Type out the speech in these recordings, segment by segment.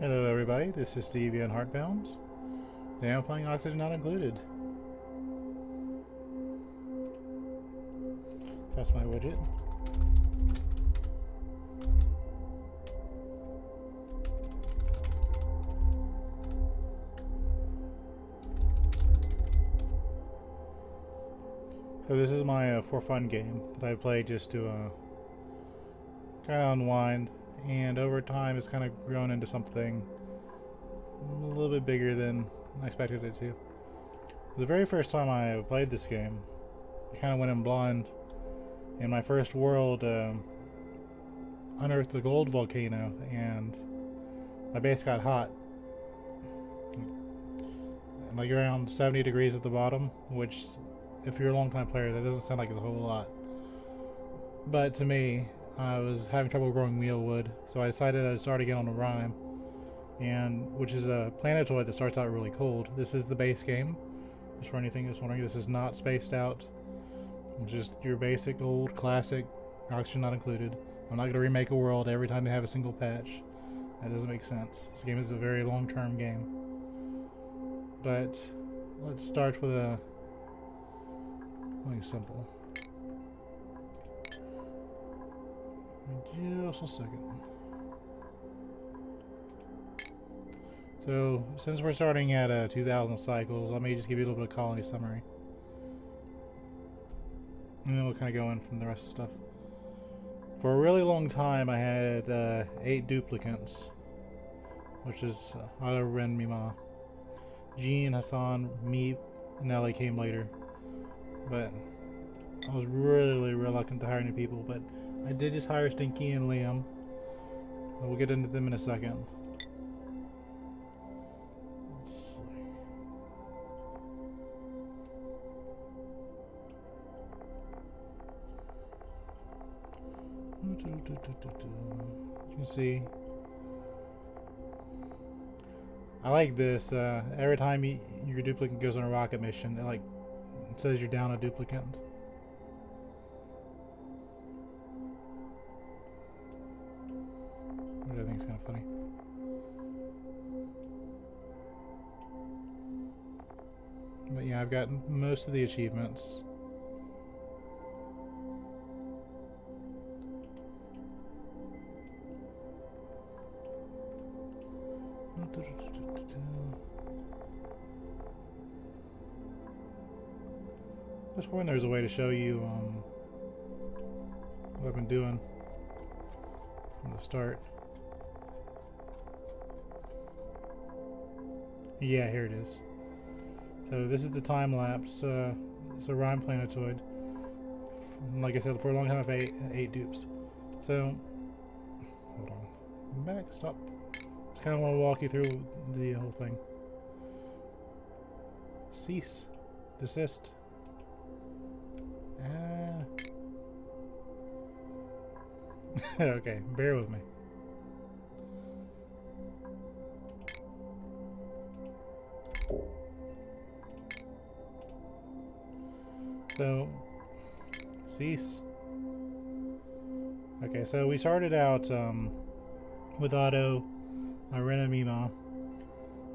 Hello everybody, this is Stevie on Heartbound. Now I'm playing Oxygen Not Included. That's my widget. So this is my for fun game that I play just to kind of unwind, and over time it's kind of grown into something a little bit bigger than I expected it to. The very first time I played this game, I kind of went in blind. In my first world, unearthed a gold volcano, and my base got hot. Like around 70 degrees at the bottom, which, if you're a long time player, that doesn't sound like it's a whole lot. But to me, I was having trouble growing mealwood, so I decided I'd start again on a rhyme, and which is a planetoid that starts out really cold. This is the base game. Just for anything that's wondering, this is not spaced out. It's just your basic old classic, Oxygen Not Included. I'm not going to remake a world every time they have a single patch. That doesn't make sense. This game is a very long-term game. But let's start with something simple. Just a second. So, since we're starting at 2,000 cycles, let me just give you a little bit of colony summary. And then we'll kind of go in from the rest of the stuff. For a really long time, I had 8 duplicants, which is Otto, Ren, Mima. Jean, Hassan, Meep, and Ellie came later. But I was really reluctant to hire new people, but I did just hire Stinky and Liam. We'll get into them in a second. You can see I like this. Every time your duplicate goes on a rocket mission, it says you're down a duplicate. Which I think is kind of funny. But yeah, I've got most of the achievements. Just when there's a way to show you what I've been doing from the start. Yeah, here it is. So this is the time lapse. It's a rhyme planetoid. Like I said, for a long time I've eight dupes. So hold on, I'm back. Stop. Just kind of want to walk you through the whole thing. Cease. Desist. Okay, bear with me. So, cease. Okay, so we started out with Otto, Ren, and Mima.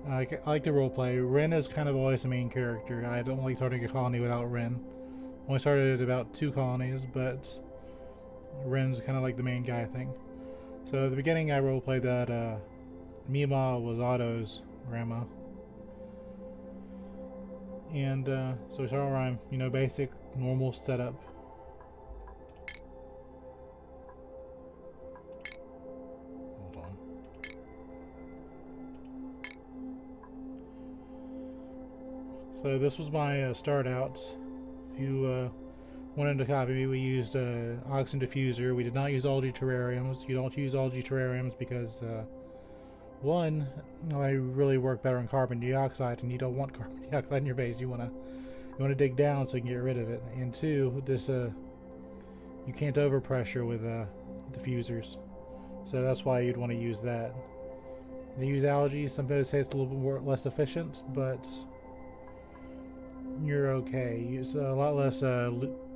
I like to roleplay. Ren is kind of always the main character. I don't like starting a colony without Ren. Only started at about 2 colonies, but Ren's kind of like the main guy thing. So at the beginning I roleplayed that Mima was Otto's grandma. And so we started rhyme, basic, normal setup. Hold on. So this was my start out. If you wanted to copy me, we used oxygen diffuser. We did not use algae terrariums. You don't use algae terrariums because one, they really work better on carbon dioxide, and you don't want carbon dioxide in your base. You want to dig down so you can get rid of it. And two, this you can't overpressure with diffusers, so that's why you'd want to use that. They use algae. Some people say it's a little bit less efficient, but you're okay. It's a lot less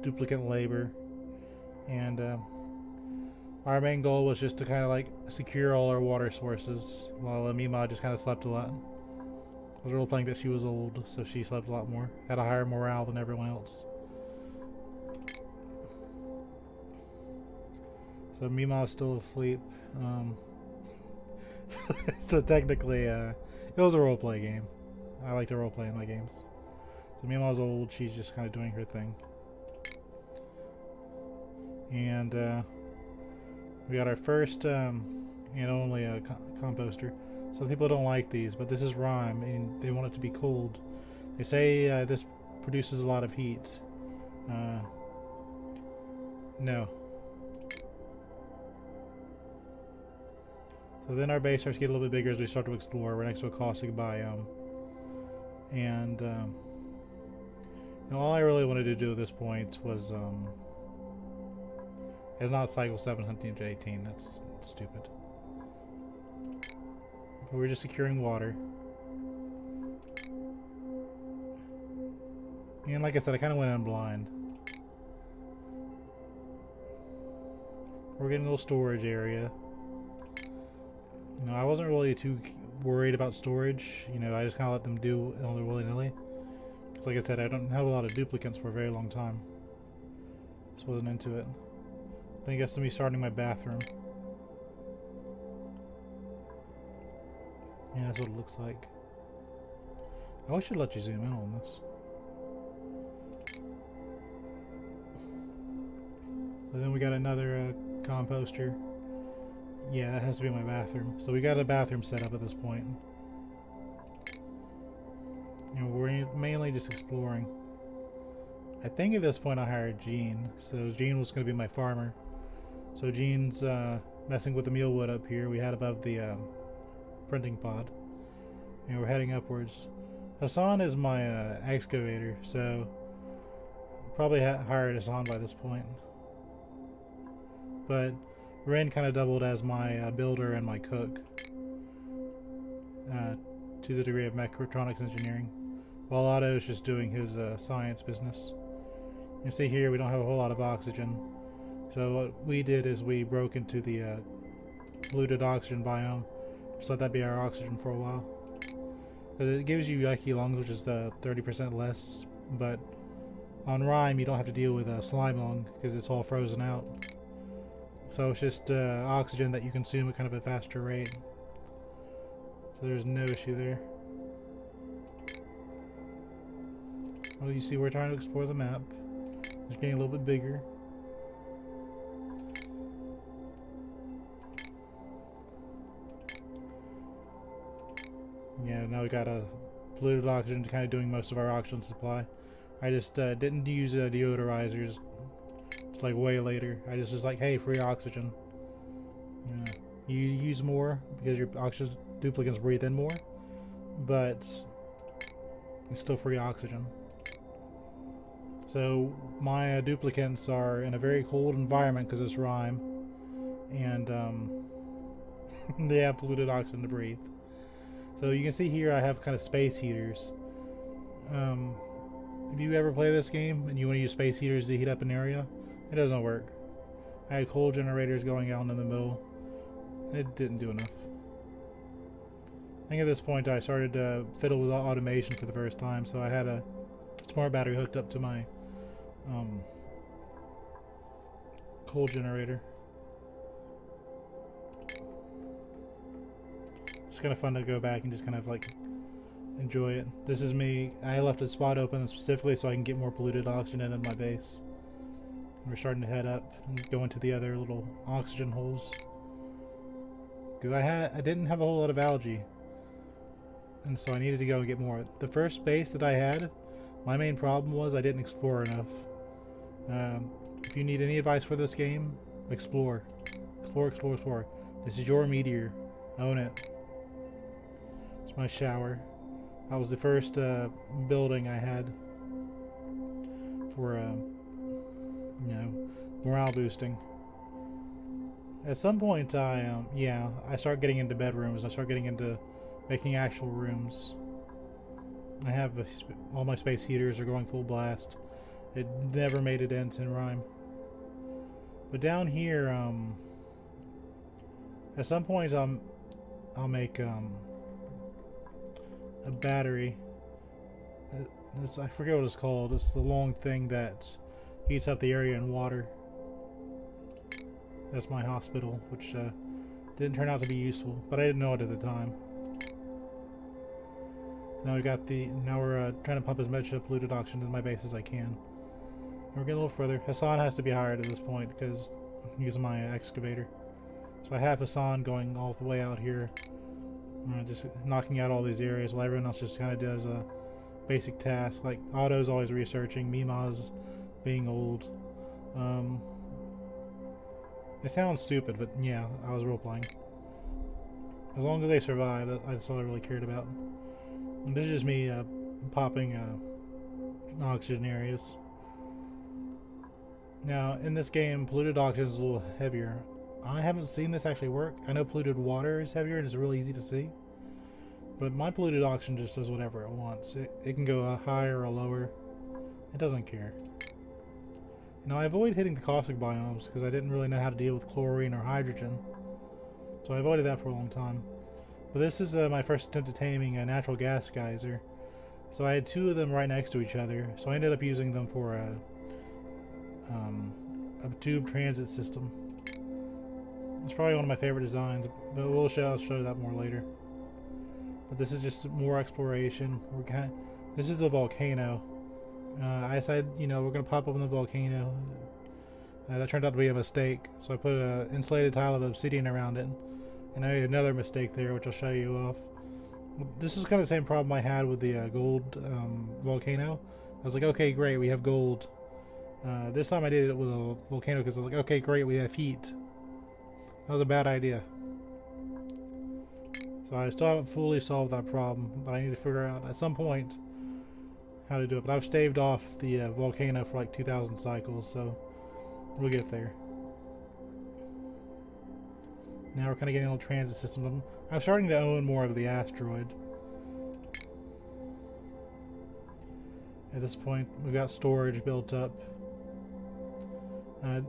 duplicate labor, and Our main goal was just to kind of like secure all our water sources, while Mima just kind of slept a lot. I was role playing that she was old, so she slept a lot more. Had a higher morale than everyone else. So Mima is still asleep. So technically, it was a role play game. I like to role play in my games. So Mima's old. She's just kind of doing her thing. And we got our first and only composter. Some people don't like these, but this is rime, and they want it to be cold. They say this produces a lot of heat. No. So then our base starts to get a little bit bigger as we start to explore. We're next to a caustic biome. And all I really wanted to do at this point was is not cycle 718. That's stupid. But we're just securing water. And like I said, I kind of went in blind. We're getting a little storage area. I wasn't really too worried about storage. I just kind of let them do it all willy-nilly. Because like I said, I don't have a lot of duplicates for a very long time. Just wasn't into it. I think that's me starting my bathroom. Yeah, that's what it looks like. I wish I'd let you zoom in on this. So then we got another composter. Yeah, that has to be my bathroom. So we got a bathroom set up at this point. We're mainly just exploring. I think at this point I hired Gene. So Gene was going to be my farmer. So Gene's messing with the mealwood up here. We had above the printing pod. We're heading upwards. Hassan is my excavator, so probably hired Hassan by this point. But Ren kind of doubled as my builder and my cook to the degree of mechatronics engineering, while Otto is just doing his science business. You see here we don't have a whole lot of oxygen, so what we did is we broke into the polluted oxygen biome. Just let that be our oxygen for a while. Because it gives you yucky lungs, which is the 30% less, but on rime you don't have to deal with slime lung because it's all frozen out. So it's just oxygen that you consume at kind of a faster rate. So there's no issue there. Well, you see we're trying to explore the map. It's getting a little bit bigger. Yeah, now we got a polluted oxygen kind of doing most of our oxygen supply. I just didn't use deodorizers like way later. I just was like, hey, free oxygen. You use more because your oxygen duplicates breathe in more, but it's still free oxygen. So my duplicates are in a very cold environment because it's rime, and they have polluted oxygen to breathe. So you can see here I have kind of space heaters. If you ever play this game and you want to use space heaters to heat up an area, it doesn't work. I had coal generators going out in the middle. It didn't do enough. I think at this point I started to fiddle with automation for the first time, so I had a smart battery hooked up to my coal generator. It's kind of fun to go back and just kind of like enjoy it. This is me. I left a spot open specifically so I can get more polluted oxygen in my base. We're starting to head up and go into the other little oxygen holes. Because I didn't have a whole lot of algae. And so I needed to go and get more. The first base that I had, my main problem was I didn't explore enough. If you need any advice for this game, explore. Explore, explore, explore. This is your meteor. Own it. It's my shower. That was the first building I had for morale boosting. At some point, I start getting into bedrooms. I start getting into making actual rooms. I have all my space heaters are going full blast. It never made a dent in rime. But down here, At some point, I'll make a battery. I forget what it's called. It's the long thing that heats up the area in water. That's my hospital, which didn't turn out to be useful, but I didn't know it at the time. Now we're trying to pump as much polluted oxygen into my base as I can. We're getting a little further. Hassan has to be hired at this point because I'm using my excavator. So I have Hassan going all the way out here, just knocking out all these areas while everyone else just kind of does a basic task. Like Otto's always researching, Mima's being old. It sounds stupid, but yeah, I was role playing. As long as they survive, that's all I really cared about. And this is just me popping oxygen areas. Now, in this game, polluted oxygen is a little heavier. I haven't seen this actually work. I know polluted water is heavier and it's really easy to see. But my polluted oxygen just does whatever it wants. It can go higher or lower. It doesn't care. Now, I avoid hitting the caustic biomes because I didn't really know how to deal with chlorine or hydrogen. So I avoided that for a long time. But this is my first attempt at taming a natural gas geyser. So I had two of them right next to each other. So I ended up using them for a tube transit system. It's probably one of my favorite designs, but I'll show that more later. But this is just more exploration. This is a volcano. I decided, we're gonna pop up in the volcano. That turned out to be a mistake, so I put an insulated tile of obsidian around it, and I made another mistake there, which I'll show you off. This is kind of the same problem I had with the gold volcano. I was like, okay, great, we have gold. This time I did it with a volcano because I was like, okay, great, we have heat. That was a bad idea. So I still haven't fully solved that problem, but I need to figure out at some point how to do it. But I've staved off the volcano for like 2,000 cycles, so we'll get there. Now we're kind of getting a little transit system. I'm starting to own more of the asteroid. At this point, we've got storage built up. I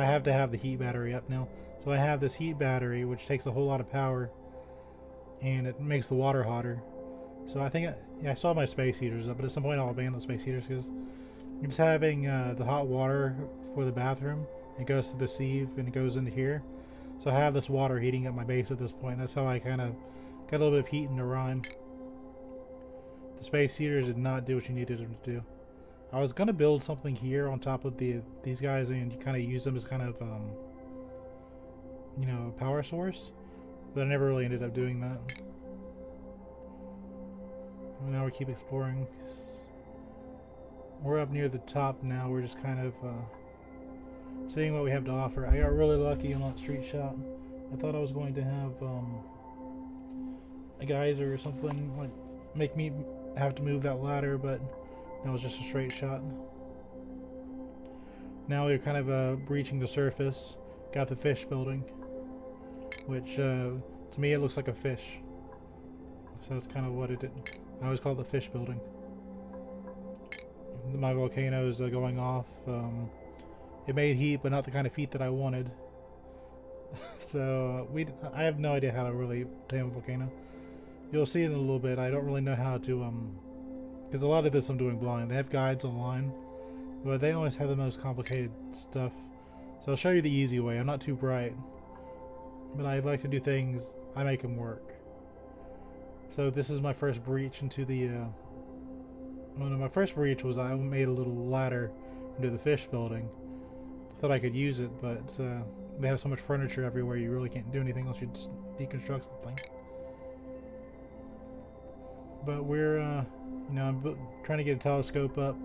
have to have the heat battery up now. So I have this heat battery, which takes a whole lot of power, and it makes the water hotter. So I think I saw my space heaters up, but at some point I'll abandon the space heaters because it's having the hot water for the bathroom. It goes through the sieve and it goes into here. So I have this water heating up my base at this point. That's how I kind of got a little bit of heat in the rhyme. The space heaters did not do what you needed them to do. I was gonna build something here on top of these guys and kind of use them as kind of a power source, but I never really ended up doing that. And now we keep exploring. We're up near the top now. We're just kind of seeing what we have to offer. I got really lucky on that street shot. I thought I was going to have a geyser or something, like make me have to move that ladder, but that was just a straight shot. Now we're kind of breaching the surface. Got the fish building, which to me it looks like a fish. So that's kind of what it did. I always call it the fish building. My volcano is going off. It made heat, but not the kind of heat that I wanted. So I have no idea how to really tame a volcano. You'll see in a little bit. I don't really know how to because a lot of this I'm doing blind. They have guides online, but they always have the most complicated stuff. So I'll show you the easy way. I'm not too bright, but I like to do things. I make them work. So this is my first breach into the. My first breach was I made a little ladder into the fish building. Thought I could use it, but they have so much furniture everywhere. You really can't do anything unless you just deconstruct something. But we're, I'm trying to get a telescope up.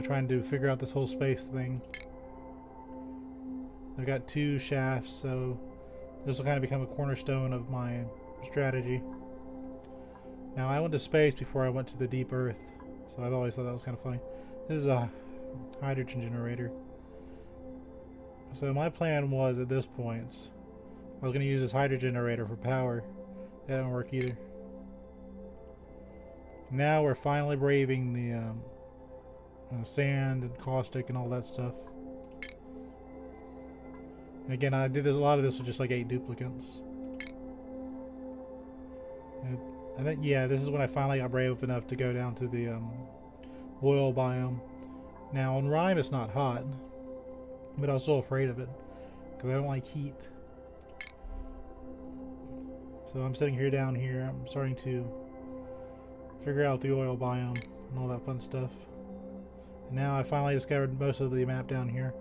Trying to figure out this whole space thing. I've got 2 shafts, so this will kind of become a cornerstone of my strategy. Now, I went to space before I went to the deep Earth, so I've always thought that was kind of funny. This is a hydrogen generator. So my plan was, at this point, I was going to use this hydrogen generator for power. That didn't work either. Now we're finally braving the sand and caustic and all that stuff. And again, I did a lot of this with just like 8 duplicates. And I think, yeah, this is when I finally got brave enough to go down to the oil biome. Now, on Rime, it's not hot, but I was still afraid of it because I don't like heat. So I'm sitting here down here. I'm starting to figure out the oil biome and all that fun stuff. And now I finally discovered most of the map down here.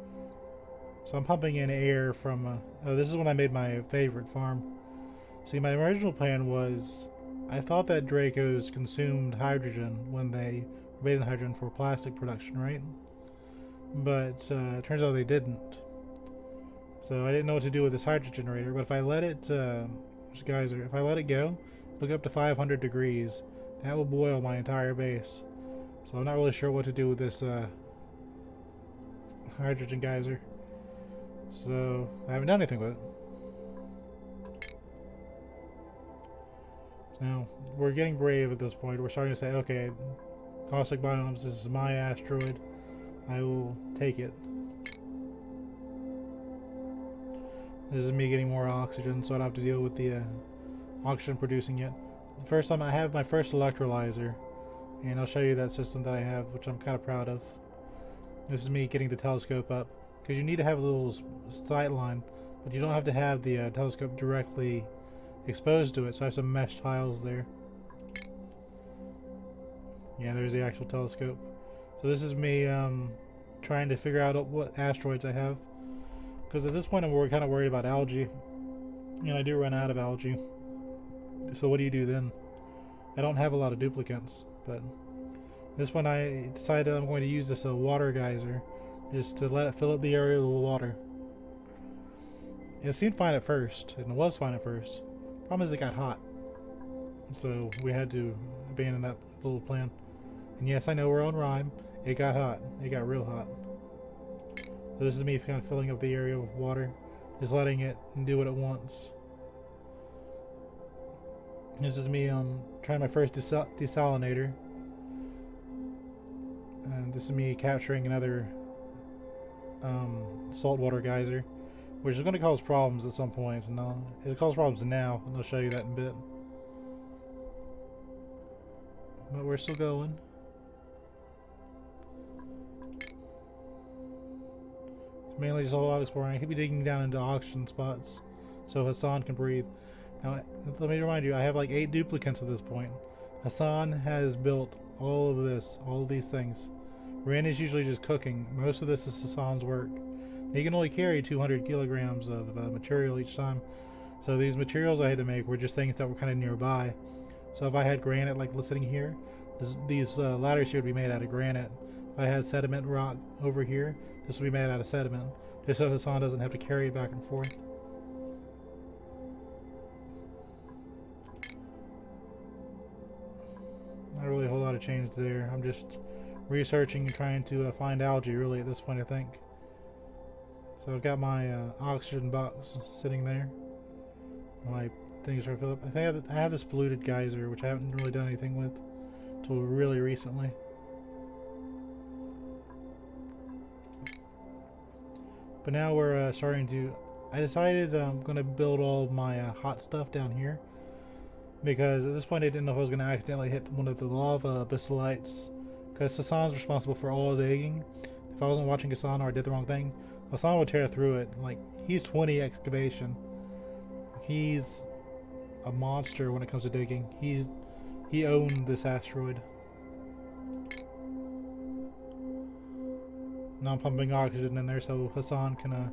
So I'm pumping in air from... oh, this is when I made my favorite farm. See, my original plan was... I thought that Dracos consumed hydrogen when they were made in hydrogen for plastic production, right? But it turns out they didn't. So I didn't know what to do with this hydrogen generator. But if I let it... if I let it go, look up to 500 degrees, that will boil my entire base. So I'm not really sure what to do with this hydrogen geyser. So I haven't done anything with it. Now we're getting brave at this point. We're starting to say, okay, caustic biomes, this is my asteroid. I will take it. This is me getting more oxygen, so I don't have to deal with the oxygen producing yet. The first time I have my first electrolyzer, and I'll show you that system that I have, which I'm kind of proud of. This is me getting the telescope up, because you need to have a little sight line, but you don't have to have the telescope directly exposed to it, so I have some mesh tiles there. Yeah, there's the actual telescope. So this is me trying to figure out what asteroids I have, because at this point I'm kind of worried about algae, and I do run out of algae. So what do you do then? I don't have a lot of duplicates, but this one I decided I'm going to use this water geyser just to let it fill up the area with water. It seemed fine at first, and it was fine at first. Problem is it got hot, so we had to abandon that little plan. And yes, I know we're on Rime. It got hot. It got real hot. So this is me kind of filling up the area with water, just letting it do what it wants. This is me trying my first desalinator. And this is me capturing another saltwater geyser, which is going to cause problems at some point. And it'll cause problems now, and I'll show you that in a bit. But we're still going. It's mainly just all out exploring. I could be digging down into oxygen spots so Hassan can breathe. Now, let me remind you, I have like 8 duplicates at this point. Hassan has built all of this, all of these things. Ren is usually just cooking. Most of this is Hassan's work. He can only carry 200 kilograms of material each time. So these materials I had to make were just things that were kind of nearby. So if I had granite like sitting here, these ladders here would be made out of granite. If I had sediment rock over here, this would be made out of sediment. Just so Hassan doesn't have to carry it back and forth. Not really a whole lot of change there. I'm just researching and trying to find algae really at this point, I think. So I've got my oxygen box sitting there. My things are filled up. I think I have this polluted geyser, which I haven't really done anything with until really recently. But now we're starting to... I decided I'm going to build all of my hot stuff down here, because at this point I didn't know if I was going to accidentally hit one of the lava abyssalites, because Hassan's responsible for all digging. If I wasn't watching Hassan or I did the wrong thing, Hassan would tear through it. Like, he's 20 excavation. He's a monster when it comes to digging. He owned this asteroid. Now I'm pumping oxygen in there so Hassan can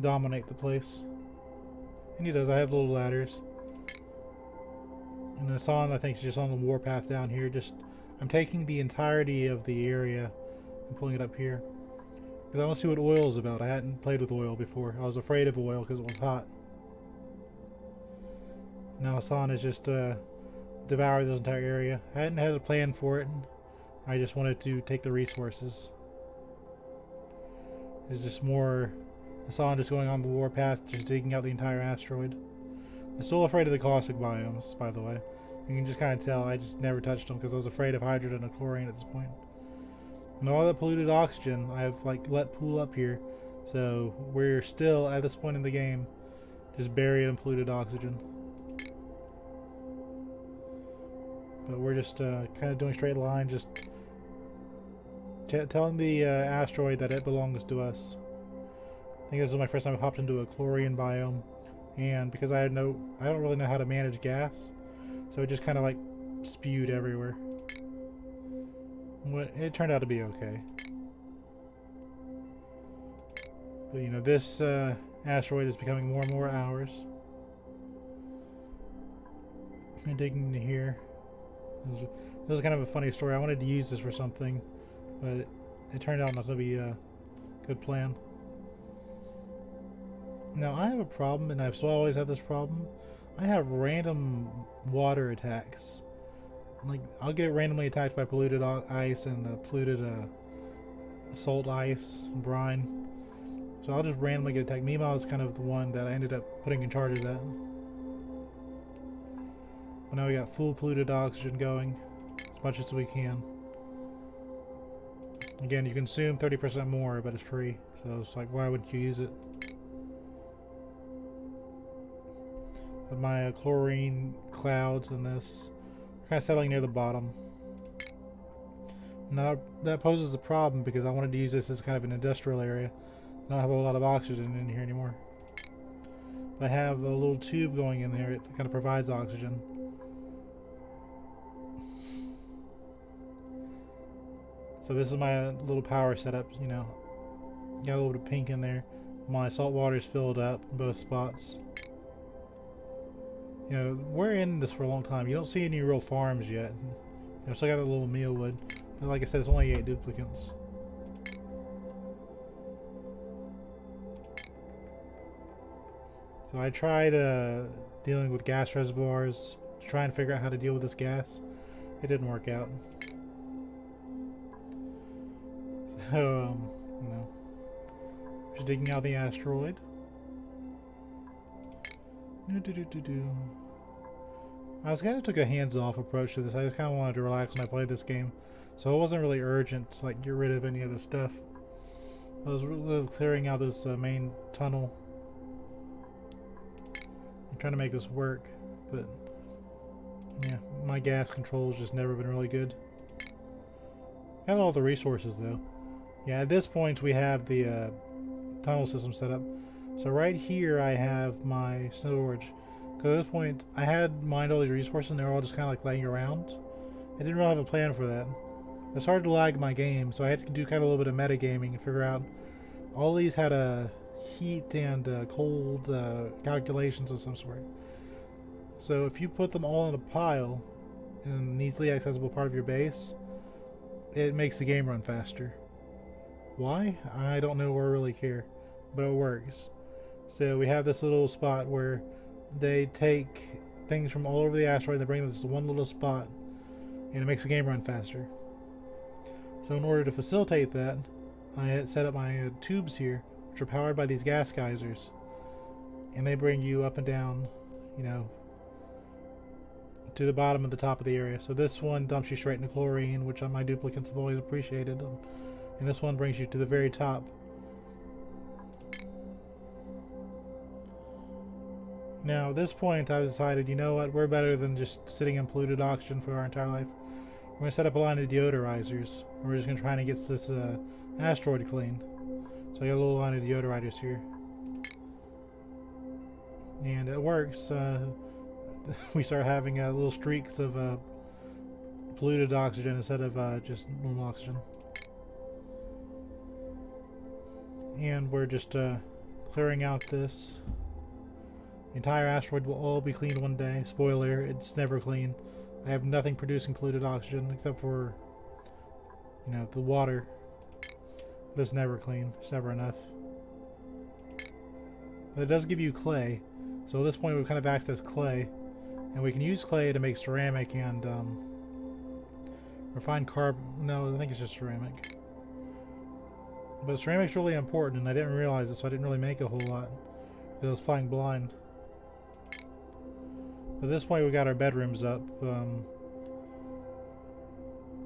dominate the place. And he does. I have little ladders. And Hassan, I think, is just on the warpath down here. I'm taking the entirety of the area and pulling it up here, because I want to see what oil is about. I hadn't played with oil before. I was afraid of oil because it was hot. Now Hassan is just devouring this entire area. I hadn't had a plan for it. I just wanted to take the resources. It's just more Hassan just going on the warpath, just digging out the entire asteroid. I'm still afraid of the caustic biomes, by the way. You can just kind of tell I just never touched them because I was afraid of hydrogen and chlorine at this point. And all that polluted oxygen I've let pool up here So we're still, at this point in the game, just buried in polluted oxygen. But we're just kind of doing straight line, just telling the asteroid that it belongs to us. I think this is my first time I hopped into a chlorine biome, and because I don't really know how to manage gas, so it just kind of like spewed everywhere. It turned out to be okay. But you know, this asteroid is becoming more and more ours. I'm digging into here. This was kind of a funny story. I wanted to use this for something, but it turned out not to be a good plan. Now I have a problem, and I've still always had this problem. I have random water attacks. Like, I'll get randomly attacked by polluted ice and polluted salt ice and brine. So I'll just randomly get attacked. Mima is kind of the one that I ended up putting in charge of that. But now we got full polluted oxygen going, as much as we can. Again, you consume 30% more, but it's free. So it's like, why wouldn't you use it? But my chlorine clouds in this are kind of settling near the bottom. Now that poses a problem because I wanted to use this as kind of an industrial area. I don't have a lot of oxygen in here anymore. But I have a little tube going in there that kind of provides oxygen. So this is my little power setup, you know. Got a little bit of pink in there. My salt water is filled up in both spots. You know, we're in this for a long time. You don't see any real farms yet. You know, still got that little mealwood. But like I said, it's only 8 duplicates. So I tried dealing with gas reservoirs to try and figure out how to deal with this gas. It didn't work out. So, you know, just digging out the asteroid. I was kind of took a hands-off approach to this. I just kind of wanted to relax when I played this game, so it wasn't really urgent to like get rid of any of the stuff. I was clearing out this main tunnel. I'm trying to make this work, but yeah, my gas control's just never been really good. Got all the resources though. Yeah, at this point we have the tunnel system set up. So right here I have my storage. Because at this point I had mined all these resources and they were all just kind of like laying around. I didn't really have a plan for that. It started to lag my game, so I had to do kind of a little bit of metagaming and figure out all these had a heat and cold calculations of some sort. So if you put them all in a pile in an easily accessible part of your base, it makes the game run faster. Why? I don't know or really care, but it works. So we have this little spot where they take things from all over the asteroid and they bring this to one little spot, and it makes the game run faster. So in order to facilitate that, I had set up my tubes here, which are powered by these gas geysers, and they bring you up and down, you know, to the bottom and the top of the area. So this one dumps you straight into chlorine, which my duplicates have always appreciated, and this one brings you to the very top. Now at this point I've decided, you know what, we're better than just sitting in polluted oxygen for our entire life. We're going to set up a line of deodorizers. We're just going to try and get this asteroid clean. So I got a little line of deodorizers here. And it works. We start having little streaks of polluted oxygen instead of just normal oxygen. And we're just clearing out this. The entire asteroid will all be cleaned one day. Spoiler, it's never clean. I have nothing producing polluted oxygen except for, you know, the water. But it's never clean. It's never enough. But it does give you clay. So at this point we've kind of accessed clay. And we can use clay to make ceramic and refined carbon. No, I think it's just ceramic. But ceramic's really important, and I didn't realize it, so I didn't really make a whole lot. Because I was flying blind. At this point, we got our bedrooms up.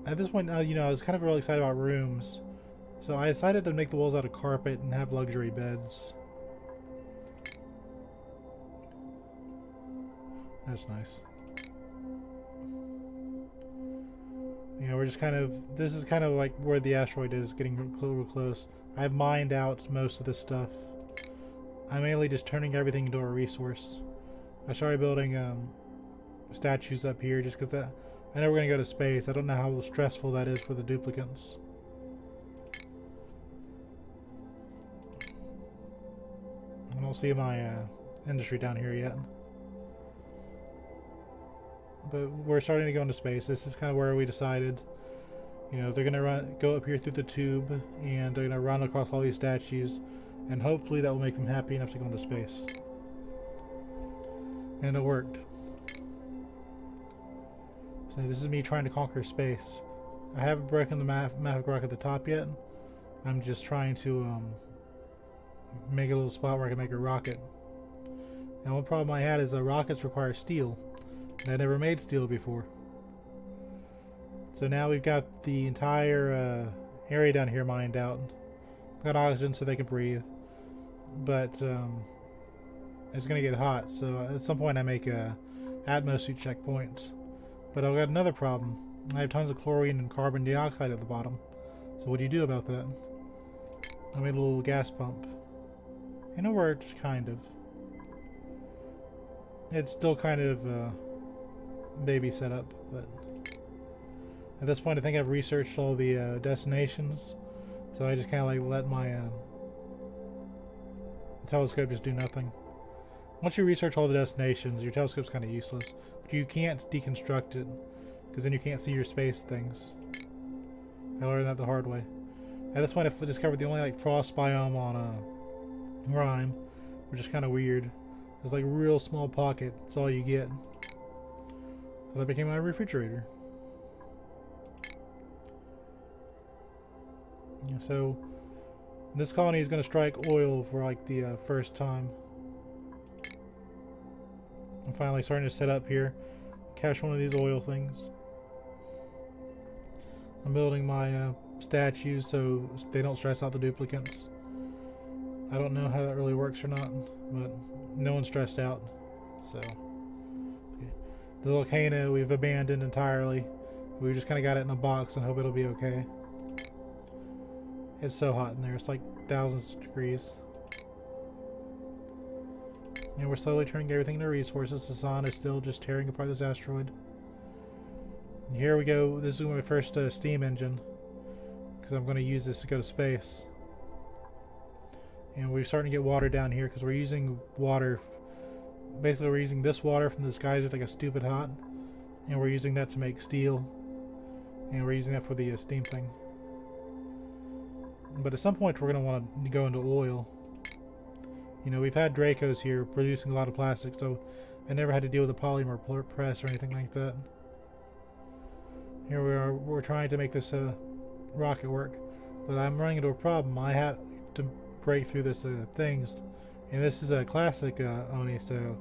At this point, you know, I was kind of really excited about rooms. So I decided to make the walls out of carpet and have luxury beds. That's nice. You know, we're just kind of, this is kind of like where the asteroid is, getting real close. I've mined out most of this stuff. I'm mainly just turning everything into a resource. I started building statues up here just because I know we're going to go to space. I don't know how stressful that is for the duplicants. I don't see my industry down here yet. But we're starting to go into space. This is kind of where we decided, you know, they're going to go up here through the tube, and they're going to run across all these statues, and hopefully that will make them happy enough to go into space. And it worked. So this is me trying to conquer space. I haven't broken the math rock at the top yet. I'm just trying to make a little spot where I can make a rocket. Now one problem I had is rockets require steel. And I never made steel before. So now we've got the entire area down here mined out. We've got oxygen so they can breathe. But it's going to get hot, so at some point I make a atmosphere checkpoint. But I've got another problem. I have tons of chlorine and carbon dioxide at the bottom. So what do you do about that? I made a little gas pump. And it worked, kind of. It's still kind of baby setup, but at this point I think I've researched all the destinations, so I just kind of like let my telescope just do nothing. Once you research all the destinations, your telescope's kind of useless, but you can't deconstruct it because then you can't see your space things. I learned that the hard way. At this point I've discovered the only like frost biome on Rime, which is kind of weird. It's like a real small pocket, that's all you get. So that became my refrigerator. So this colony is going to strike oil for like the first time. I'm finally starting to set up here, catch one of these oil things. I'm building my statues so they don't stress out the duplicants. I don't know how that really works or not, but no one's stressed out. So the volcano we've abandoned entirely. We just kind of got it in a box and hope it'll be okay. It's so hot in there. It's like thousands of degrees. And we're slowly turning everything into resources. The sun is still just tearing apart this asteroid. And here we go. This is my first steam engine, because I'm going to use this to go to space. And we're starting to get water down here because we're using water. Basically, we're using this water from this geyser like a stupid hot, and we're using that to make steel, and we're using that for the steam thing. But at some point, we're going to want to go into oil. You know, we've had Dracos here producing a lot of plastic, so I never had to deal with a polymer press or anything like that. Here we are. We're trying to make this rocket work, but I'm running into a problem. I have to break through this things. And this is a classic Oni, so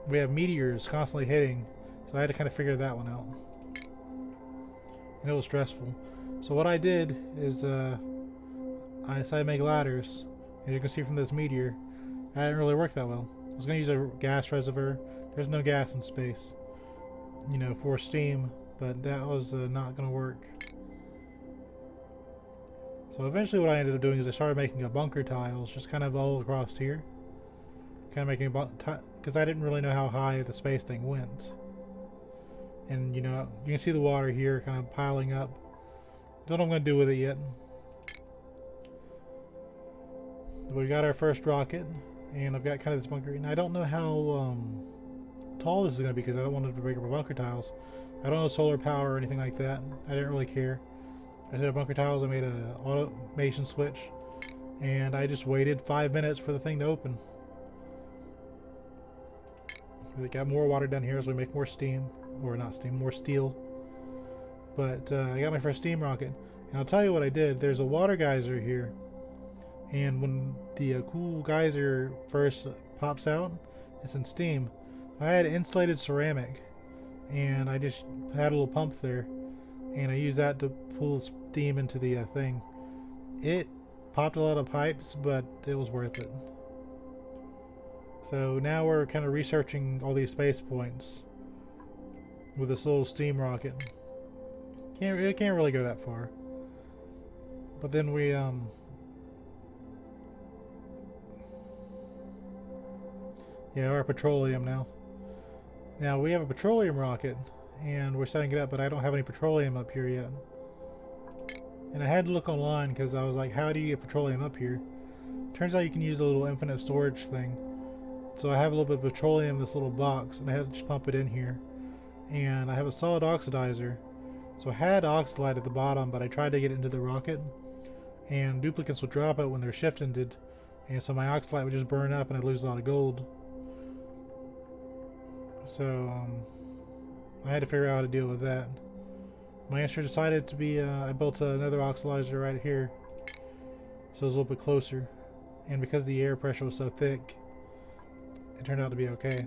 we have meteors constantly hitting, so I had to kind of figure that one out. And it was stressful. So what I did is I decided to make ladders. As you can see from this meteor, that didn't really work that well. I was going to use a gas reservoir. There's no gas in space, you know, for steam, but that was not going to work. So eventually what I ended up doing is I started making a bunker tiles just kind of all across here. Kind of making a because I didn't really know how high the space thing went. And you know, you can see the water here kind of piling up. Don't know what I'm going to do with it yet. We got our first rocket, and I've got kind of this bunker. And I don't know how tall this is going to be because I don't want it to break up my bunker tiles. I don't know solar power or anything like that. I didn't really care. I set up bunker tiles, I made an automation switch, and I just waited 5 minutes for the thing to open. We got more water down here as we make more steam, or not steam, more steel. But I got my first steam rocket, and I'll tell you what I did. There's a water geyser here, and when the cool geyser first pops out, it's in steam. I had insulated ceramic, and I just had a little pump there, and I used that to pull steam into the thing, it popped a lot of pipes, but it was worth it. So now we're kind of researching all these space points with this little steam rocket. It can't really go that far. But then we yeah, we're at petroleum now. Now we have a petroleum rocket and we're setting it up, but I don't have any petroleum up here yet. And I had to look online because I was like, how do you get petroleum up here? Turns out you can use a little infinite storage thing. So I have a little bit of petroleum in this little box, and I have to just pump it in here. And I have a solid oxidizer. So I had oxalite at the bottom, but I tried to get it into the rocket. And duplicates would drop it when they're shifted. And so my oxalite would just burn up and I'd lose a lot of gold. So I had to figure out how to deal with that. My answer decided to be, I built another oxidizer right here. So it was a little bit closer. And because the air pressure was so thick, it turned out to be okay.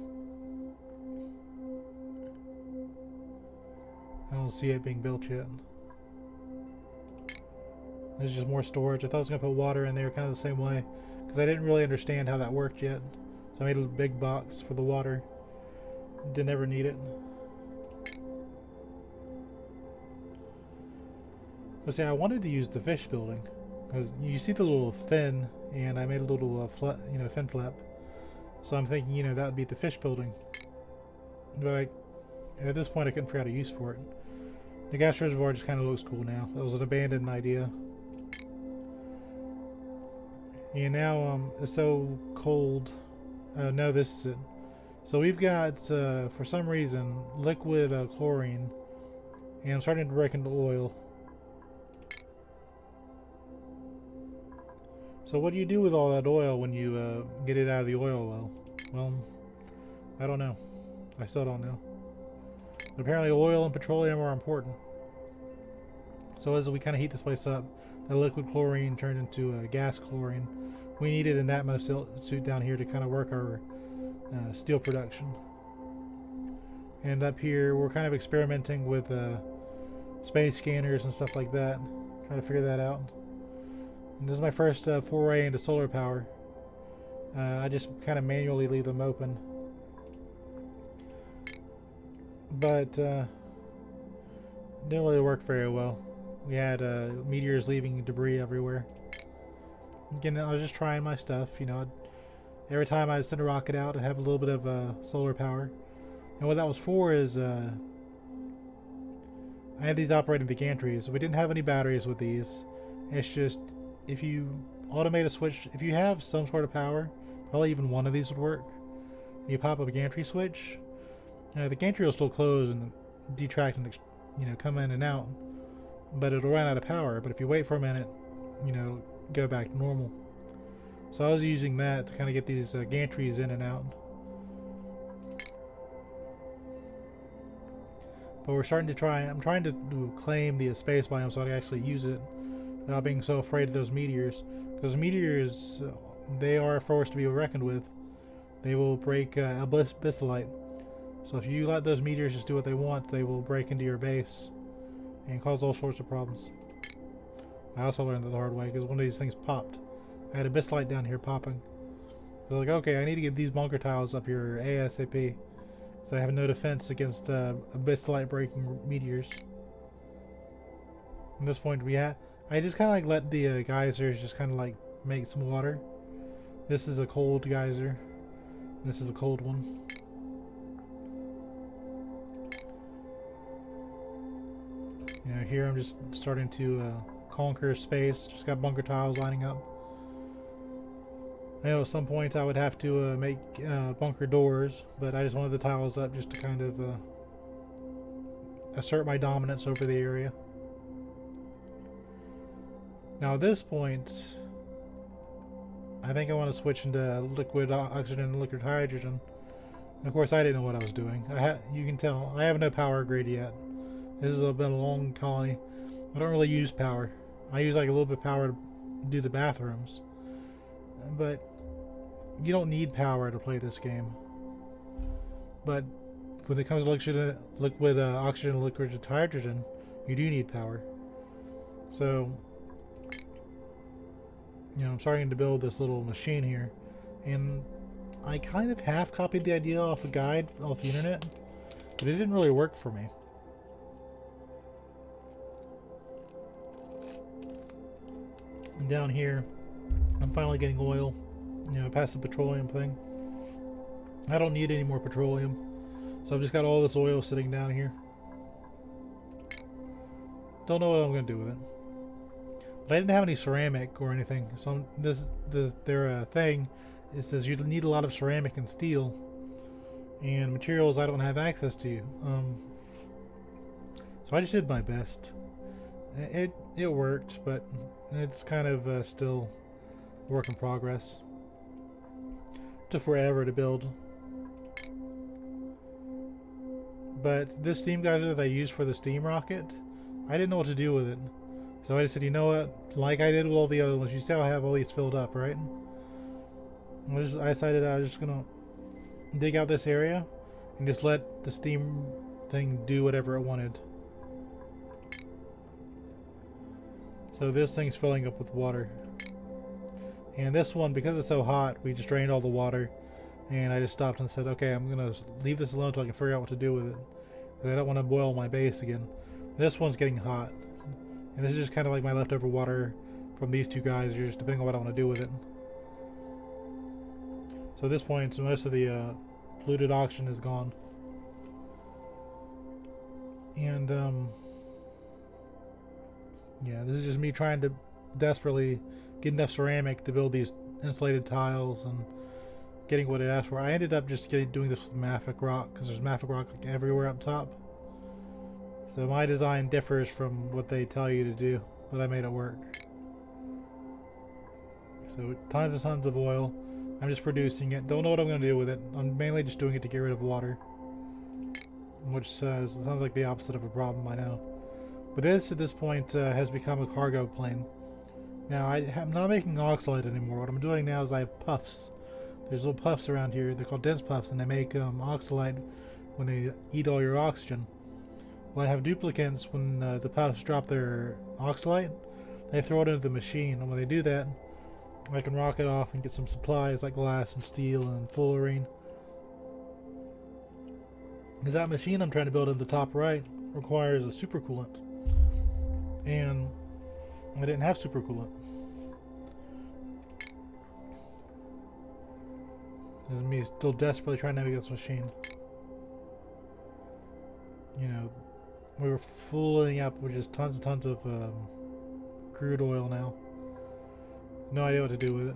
I don't see it being built yet. There's just more storage. I thought I was going to put water in there kind of the same way, because I didn't really understand how that worked yet. So I made a big box for the water. Didn't ever need it. But see, I wanted to use the fish building, because you see the little fin, and I made a little fin flap. So I'm thinking, that would be the fish building. But at this point, I couldn't figure out a use for it. The gas reservoir just kind of looks cool now. That was an abandoned idea. And now it's so cold. No, this is it. So we've got, for some reason, liquid chlorine. And I'm starting to break into oil. So what do you do with all that oil when you get it out of the oil well? Well, I don't know. I still don't know. But apparently oil and petroleum are important. So as we kind of heat this place up, the liquid chlorine turned into gas chlorine. We need it in that suit down here to kind of work our steel production. And up here, we're kind of experimenting with space scanners and stuff like that. Trying to figure that out. And this is my first foray into solar power. I just kind of manually leave them open. But it didn't really work very well. We had meteors leaving debris everywhere. Again, I was just trying my stuff, Every time I'd send a rocket out, I'd have a little bit of solar power. And what that was for is I had these operating the gantries. We didn't have any batteries with these. It's just, if you automate a switch, if you have some sort of power, probably even one of these would work. You pop up a gantry switch, the gantry will still close and detract and come in and out, but it'll run out of power. But if you wait for a minute, go back to normal. So I was using that to kind of get these gantries in and out. But we're starting to try. I'm trying to claim the space biome so I can actually use it without being so afraid of those meteors. Because meteors, they are a force to be reckoned with. They will break abyssallite. So if you let those meteors just do what they want, they will break into your base and cause all sorts of problems. I also learned that the hard way because one of these things popped. I had abyssallite down here popping. So like, okay, I need to get these bunker tiles up here ASAP. So I have no defense against abyssallite breaking meteors. At this point, I just kind of like let the geysers just kind of like make some water. This is a cold geyser. This is a cold one. Here I'm just starting to conquer space. Just got bunker tiles lining up. I know at some point I would have to make bunker doors, but I just wanted the tiles up just to kind of assert my dominance over the area. Now at this point, I think I want to switch into liquid oxygen and liquid hydrogen. And of course I didn't know what I was doing. You can tell, I have no power grid yet. This has been a long colony. I don't really use power. I use like a little bit of power to do the bathrooms. But you don't need power to play this game. But when it comes to liquid oxygen and liquid hydrogen, you do need power. So I'm starting to build this little machine here, and I kind of half copied the idea off a guide off the internet, but it didn't really work for me. And down here, I'm finally getting oil, past the petroleum thing. I don't need any more petroleum, so I've just got all this oil sitting down here. Don't know what I'm going to do with it. But I didn't have any ceramic or anything, so their thing, it says you need a lot of ceramic and steel, and materials I don't have access to. So I just did my best. It worked, but it's kind of still a work in progress. Took forever to build. But this steam geyser that I used for the steam rocket, I didn't know what to do with it. So I just said, you know what, like I did with all the other ones, you still have all these filled up, right? I decided I was just gonna dig out this area and just let the steam thing do whatever it wanted. So this thing's filling up with water. And this one, because it's so hot, we just drained all the water. And I just stopped and said, okay, I'm gonna leave this alone until I can figure out what to do with it. Because I don't want to boil my base again. This one's getting hot. And this is just kind of like my leftover water from these two guys, just depending on what I want to do with it. So at this point, most of the polluted oxygen is gone. And, yeah, this is just me trying to desperately get enough ceramic to build these insulated tiles and getting what it asked for. I ended up just doing this with mafic rock, because there's mafic rock like everywhere up top. So my design differs from what they tell you to do, but I made it work. So tons and tons of oil. I'm just producing it. Don't know what I'm going to do with it. I'm mainly just doing it to get rid of water. Which sounds like the opposite of a problem, I know. But this, at this point, has become a cargo plane. Now, I'm not making oxalate anymore. What I'm doing now is I have puffs. There's little puffs around here. They're called dense puffs, and they make oxalate when they eat all your oxygen. Well, I have duplicates when the puffs drop their oxalate. They throw it into the machine, and when they do that, I can rock it off and get some supplies like glass and steel and fullerene. Because that machine I'm trying to build in the top right requires a supercoolant. And I didn't have supercoolant. This is me still desperately trying to make this machine. We were filling up with just tons and tons of crude oil now. No idea what to do with it.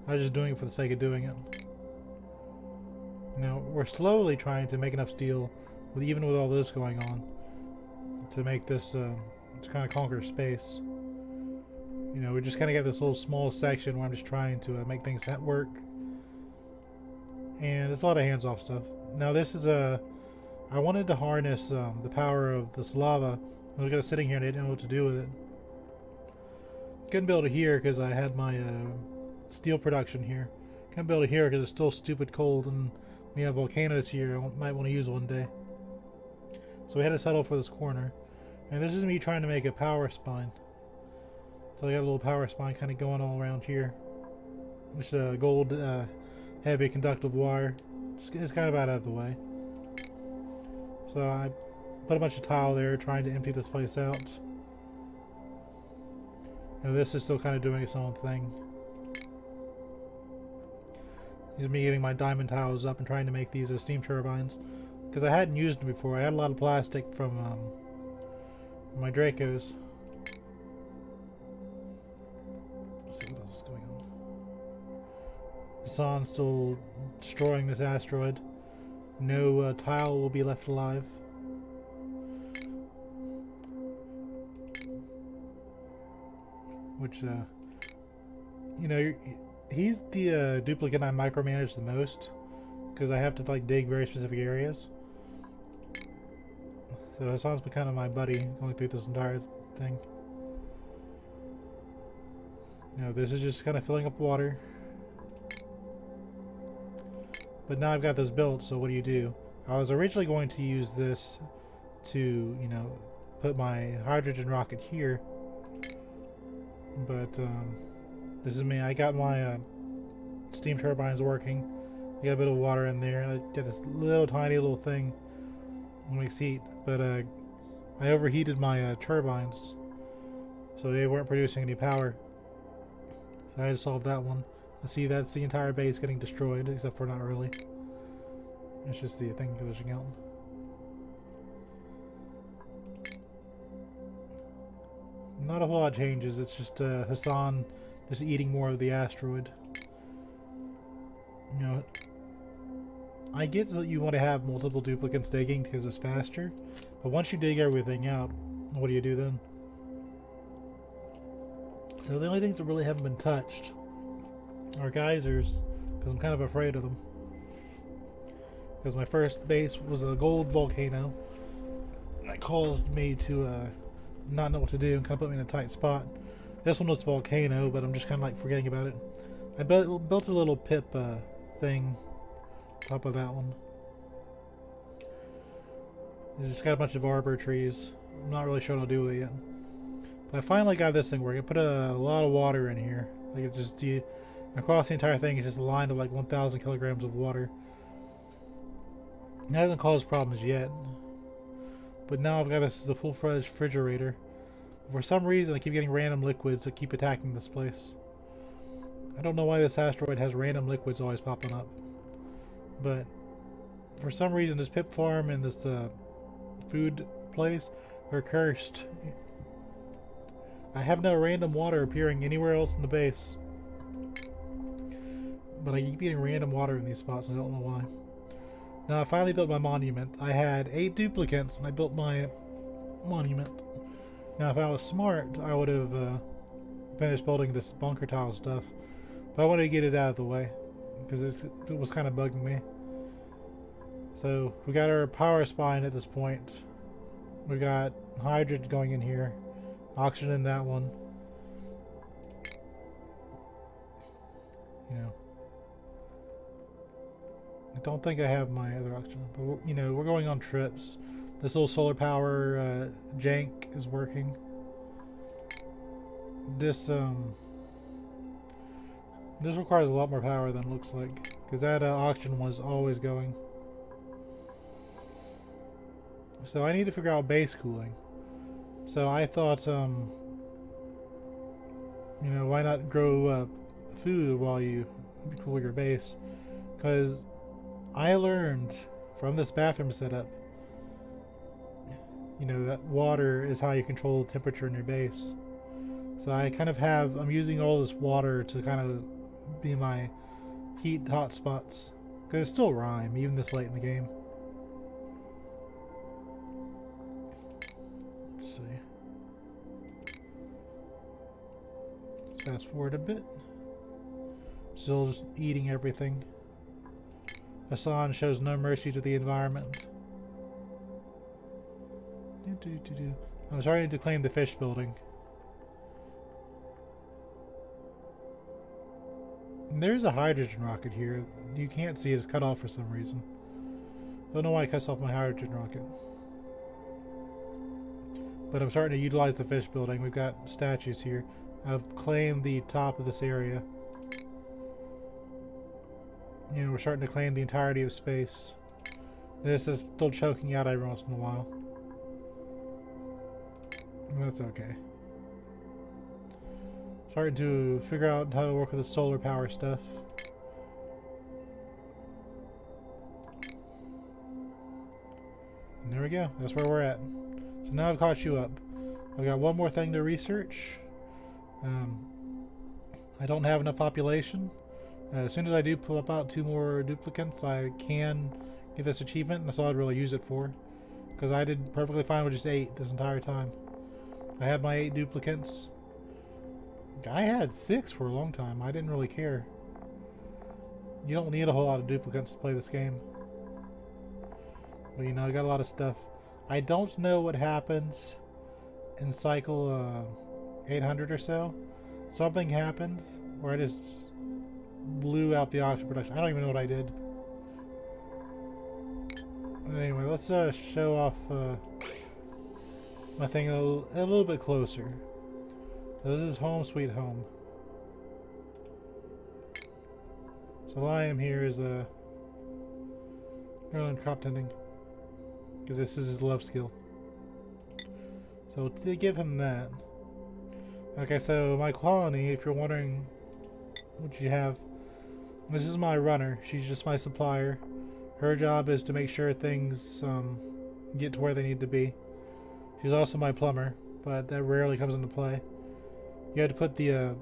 I was just doing it for the sake of doing it. Now, we're slowly trying to make enough steel, even with all this going on, to make this, to kind of conquer space. We just kind of got this little small section where I'm just trying to make things work. And it's a lot of hands-off stuff. Now, this is I wanted to harness the power of this lava. I was sitting here and I didn't know what to do with it. Couldn't build it here because I had my steel production here. Couldn't build it here because it's still stupid cold and we have volcanoes here I might want to use one day. So we had to settle for this corner. And this is me trying to make a power spine. So I got a little power spine kind of going all around here. Which is gold heavy conductive wire. It's kind of out of the way. So I put a bunch of tile there trying to empty this place out. Now this is still kind of doing its own thing. This is me getting my diamond tiles up and trying to make these steam turbines. Because I hadn't used them before. I had a lot of plastic from my Dracos. Let's see what else is going on. The sun's still destroying this asteroid. No tile will be left alive. Which, he's the duplicate I micromanage the most. Because I have to, dig very specific areas. So Hassan's been kind of my buddy going through this entire thing. This is just kind of filling up water. But now I've got this built, so what do? I was originally going to use this to, put my hydrogen rocket here. But, This is me. I got my steam turbines working. I got a bit of water in there, and I got this little tiny little thing that makes heat. But I overheated my turbines, so they weren't producing any power. So I had to solve that one. And see, that's the entire base getting destroyed, except for not really. It's just the thing glitching out. Not a whole lot of changes. It's just Hassan just eating more of the asteroid. You know, I get that you want to have multiple duplicates digging because it's faster, but once you dig everything out, what do you do then? So the only things that really haven't been touched are geysers, because I'm kind of afraid of them. Because my first base was a gold volcano, and that caused me to not know what to do and kind of put me in a tight spot. This one was volcano, but I'm just kind of like forgetting about it. I built a little pip thing on top of that one. It's just got a bunch of arbor trees. I'm not really sure what I'll do with it yet. But I finally got this thing working. I put a lot of water in here. Like it's just across the entire thing, it's just a line of like 1,000 kilograms of water. It hasn't caused problems yet. But now I've got this as a full-fledged refrigerator. For some reason, I keep getting random liquids that keep attacking this place. I don't know why this asteroid has random liquids always popping up. But for some reason, this pip farm and this food place are cursed. I have no random water appearing anywhere else in the base. But I keep getting random water in these spots, and I don't know why. Now, I finally built my monument. I had 8 duplicates, and I built my monument. Now, if I was smart, I would have finished building this bunker tile stuff. But I wanted to get it out of the way, because it was kind of bugging me. So, we got our power spine at this point. We got hydrogen going in here. Oxygen in that one. You know. I don't think I have my other oxygen, but you know, we're going on trips. This little solar power jank is working. This requires a lot more power than it looks like, because that oxygen was always going. So I need to figure out base cooling. So I thought, you know, why not grow food while you cool your base? Because I learned from this bathroom setup, you know, that water is how you control the temperature in your base. So I kind of I'm using all this water to kind of be my heat hotspots. Because it's still rhyme, even this late in the game. Let's see. Let's fast forward a bit. Still just eating everything. Hassan shows no mercy to the environment. I'm starting to claim the fish building. And there's a hydrogen rocket here. You can't see it, it's cut off for some reason. Don't know why it cuts off my hydrogen rocket. But I'm starting to utilize the fish building. We've got statues here. I've claimed the top of this area. You know, we're starting to claim the entirety of space. This is still choking out every once in a while. That's okay. Starting to figure out how to work with the solar power stuff. And there we go. That's where we're at. So now I've caught you up. I've got one more thing to research. I don't have enough population. As soon as I do pull up out 2 more duplicates, I can get this achievement, and that's all I'd really use it for. Because I did perfectly fine with just 8 this entire time. I had my 8 duplicates. I had 6 for a long time. I didn't really care. You don't need a whole lot of duplicates to play this game. But you know, I got a lot of stuff. I don't know what happens in cycle 800 or so. Something happened where I just blew out the oxygen production. I don't even know what I did. Anyway, let's show off my thing a little bit closer. So this is home sweet home. So Liam here is learning crop tending, because this is his love skill. So to give him that. Okay, so my colony, if you're wondering what you have, this is my runner. She's just my supplier. Her job is to make sure things get to where they need to be. She's also my plumber, but that rarely comes into play. You had to put you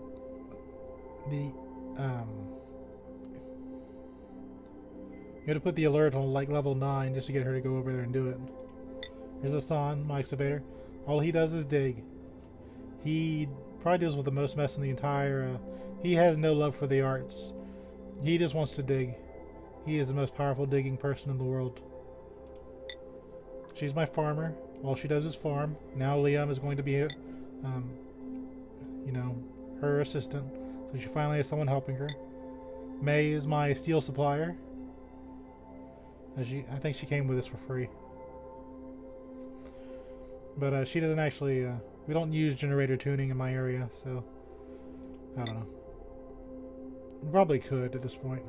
had to put the alert on like level 9 just to get her to go over there and do it. Here's Hassan, my excavator. All he does is dig. He probably deals with the most mess in the entire... he has no love for the arts. He just wants to dig. He is the most powerful digging person in the world. She's my farmer. All she does is farm. Now Liam is going to be, you know, her assistant. So she finally has someone helping her. May is my steel supplier. I think she came with us for free. But she doesn't actually... we don't use generator tuning in my area, so... I don't know. We probably could at this point.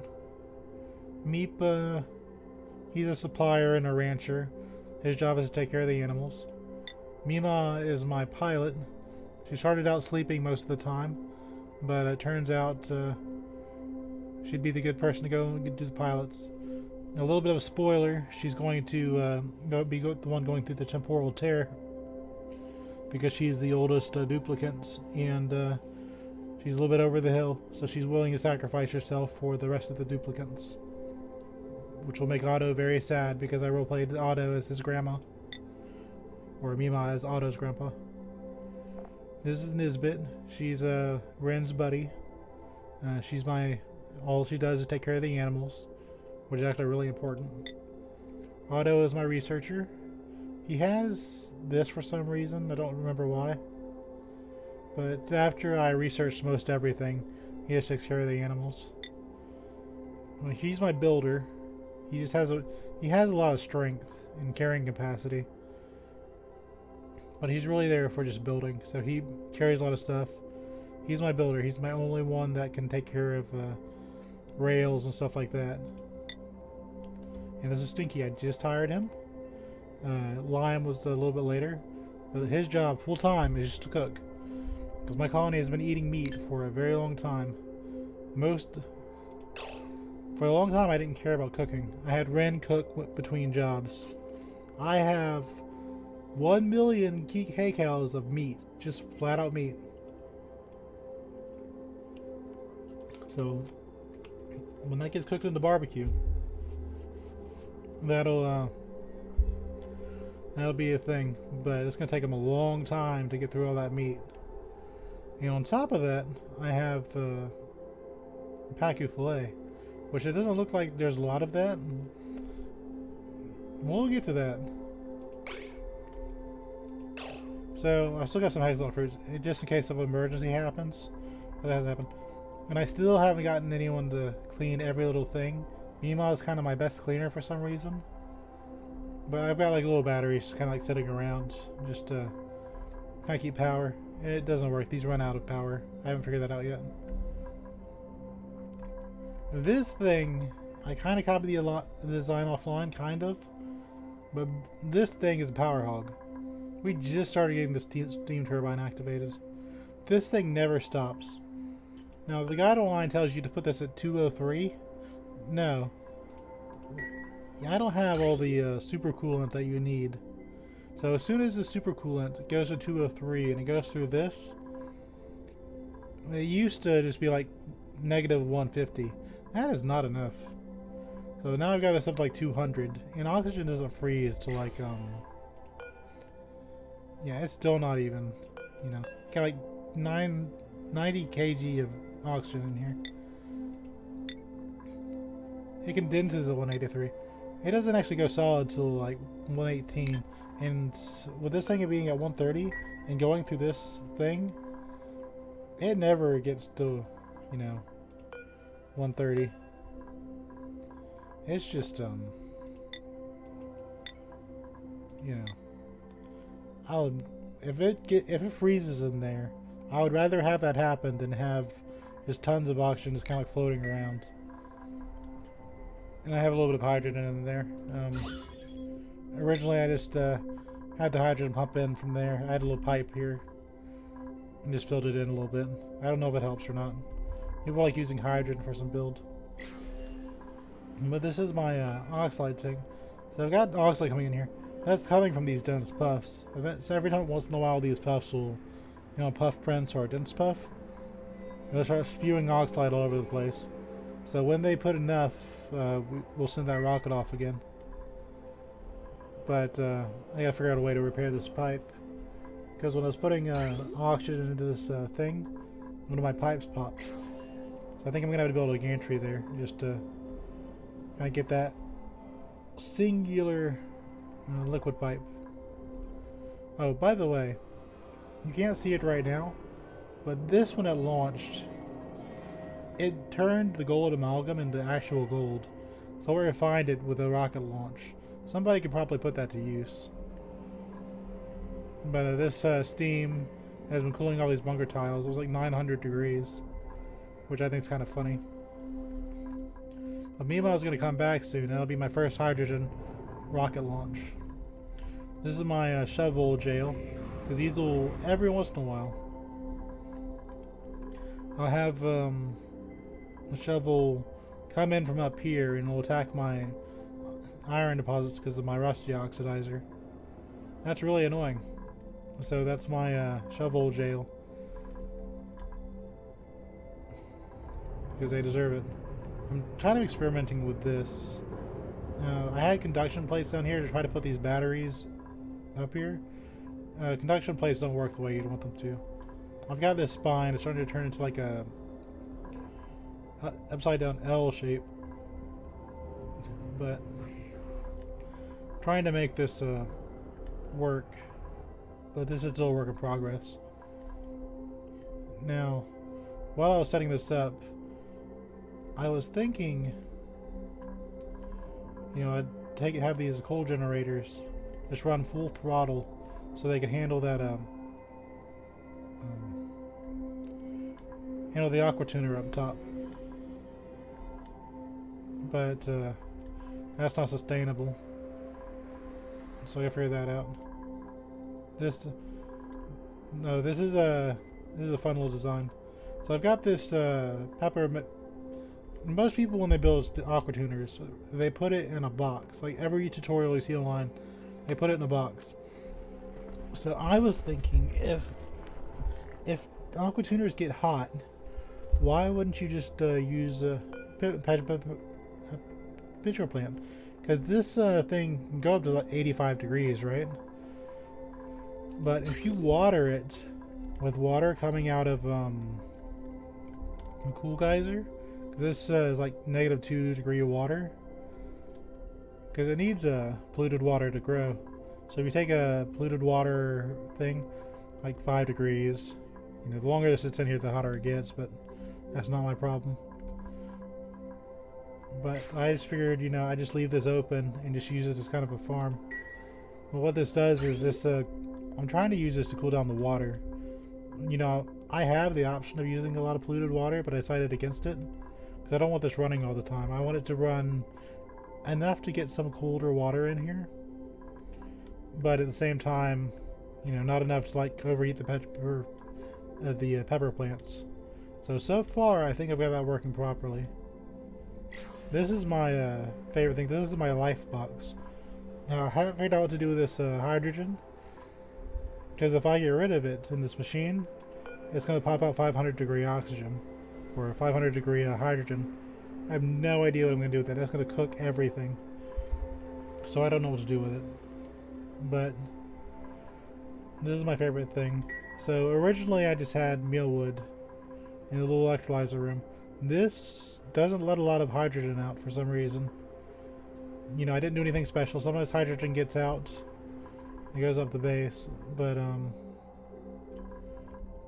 Meep, he's a supplier and a rancher. His job is to take care of the animals. Mima is my pilot. She started out sleeping most of the time, but it turns out she'd be the good person to go and do the pilots. A little bit of a spoiler, she's going to be the one going through the temporal tear, because she's the oldest duplicant, and she's a little bit over the hill, so she's willing to sacrifice herself for the rest of the duplicants. Which will make Otto very sad, because I roleplayed Otto as his grandma. Or Mima as Otto's grandpa. This is Nisbet. She's Ren's buddy. She's all she does is take care of the animals, which is actually really important. Otto is my researcher. He has this for some reason. I don't remember why. But after I researched most everything, he just takes care of the animals. He's my builder. He just has a lot of strength and carrying capacity. But he's really there for just building. So he carries a lot of stuff. He's my builder. He's my only one that can take care of rails and stuff like that. And this is Stinky. I just hired him. Liam was a little bit later. But his job full time is just to cook. Because my colony has been eating meat for a very long time. For a long time, I didn't care about cooking. I had Ren cook between jobs. I have 1 million hay cows of meat. Just flat out meat. So, when that gets cooked in the barbecue, that'll be a thing. But it's going to take them a long time to get through all that meat. And on top of that, I have Pacu filet. Which it doesn't look like there's a lot of that. We'll get to that. So, I still got some hazelnut fruits, just in case of emergency happens. That hasn't happened. And I still haven't gotten anyone to clean every little thing. Mima is kind of my best cleaner for some reason. But I've got like little batteries just kind of like sitting around. Just to kind of keep power. It doesn't work. These run out of power. I haven't figured that out yet. This thing, I kind of copied the design offline, kind of. But this thing is a power hog. We just started getting the steam turbine activated. This thing never stops. Now, the guide online tells you to put this at 203. No. I don't have all the super coolant that you need. So as soon as the super coolant goes to 203 and it goes through this, it used to just be like negative 150. That is not enough. So now I've got this up to like 200, and oxygen doesn't freeze to like yeah, it's still not even, you know, got like 90 kg of oxygen in here. It condenses at 183. It doesn't actually go solid till like 118, and with this thing being at 130 and going through this thing, it never gets to, you know, 130. It's just you know, if it freezes in there, I would rather have that happen than have just tons of oxygen just kind of like floating around. and I have a little bit of hydrogen in there. Originally I just had the hydrogen pump in from there. I had a little pipe here and just filled it in a little bit. I don't know if it helps or not. People like using hydrogen for some build. But this is my oxide thing. So I've got oxide coming in here. That's coming from these dense puffs. So every time once in a while these puffs will, you know, puff prints or a dense puff, they'll start spewing oxide all over the place. So when they put enough, we'll send that rocket off again. But I gotta figure out a way to repair this pipe. Because when I was putting oxygen into this thing, one of my pipes popped. So I think I'm gonna have to build a gantry there just to kind of get that singular liquid pipe. Oh, by the way, you can't see it right now, but this when it launched, it turned the gold amalgam into actual gold. So we're gonna find it with a rocket launch. Somebody could probably put that to use. But this steam has been cooling all these bunker tiles. It was like 900 degrees, which I think is kind of funny. But meanwhile, is going to come back soon. That'll be my first hydrogen rocket launch. This is my shovel jail, because these will, every once in a while, I'll have a shovel come in from up here and will attack my iron deposits because of my rusty oxidizer. That's really annoying. So that's my shovel jail, because they deserve it. I'm kind of experimenting with this. I had conduction plates down here to try to put these batteries up here. Conduction plates don't work the way you'd want them to. I've got this spine. It's starting to turn into like a upside down L shape. But trying to make this work. But this is still a work in progress. Now, while I was setting this up, I was thinking, you know, I'd have these coal generators just run full throttle so they can handle that handle the aqua tuner up top. But that's not sustainable, so I gotta figure that out. This is a fun little design. So I've got this pepper. Most people, when they build aqua tuners, they put it in a box. Like every tutorial you see online, they put it in a box. So I was thinking, if aqua tuners get hot, why wouldn't you just use a pitcher plant? Because this thing can go up to like 85 degrees, right? But if you water it with water coming out of a cool geyser, because this is like -2 degree water, because it needs polluted water to grow. So if you take a polluted water thing, like 5 degrees, you know, the longer it sits in here, the hotter it gets. But that's not my problem. But I just figured, you know, I just leave this open and just use it as kind of a farm. But what this does is this. I'm trying to use this to cool down the water. You know, I have the option of using a lot of polluted water, but I decided against it because I don't want this running all the time. I want it to run enough to get some colder water in here, but at the same time, you know, not enough to like overheat the pepper plants. So far, I think I've got that working properly. This is my favorite thing. This is my life box. Now, I haven't figured out what to do with this hydrogen. Because if I get rid of it in this machine, it's going to pop out 500 degree oxygen, or 500 degree hydrogen. I have no idea what I'm going to do with that. That's going to cook everything. So I don't know what to do with it. But this is my favorite thing. So originally I just had mealwood in a little electrolyzer room. This doesn't let a lot of hydrogen out for some reason. You know, I didn't do anything special. Sometimes hydrogen gets out. It goes up the base, but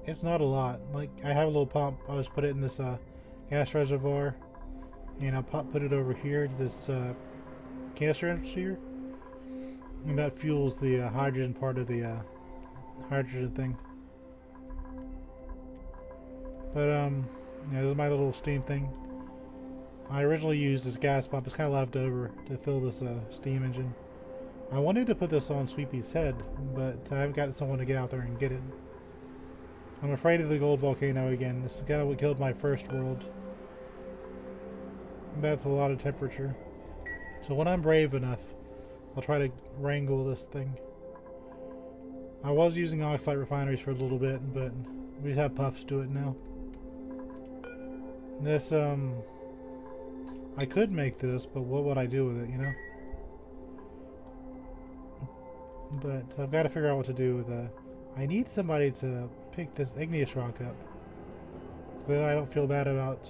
it's not a lot. Like, I have a little pump. I'll just put it in this gas reservoir, and I'll put it over here to this canister here, and that fuels the hydrogen part of the hydrogen thing. But yeah, this is my little steam thing. I originally used this gas pump. It's kind of left over to fill this steam engine. I wanted to put this on Sweepy's head, but I haven't got someone to get out there and get it. I'm afraid of the gold volcano again. This is kind of what killed my first world. That's a lot of temperature. So when I'm brave enough, I'll try to wrangle this thing. I was using oxide refineries for a little bit, but we just have puffs to it now. This, I could make this, but what would I do with it, you know? But I've got to figure out what to do with I need somebody to pick this igneous rock up, so then I don't feel bad about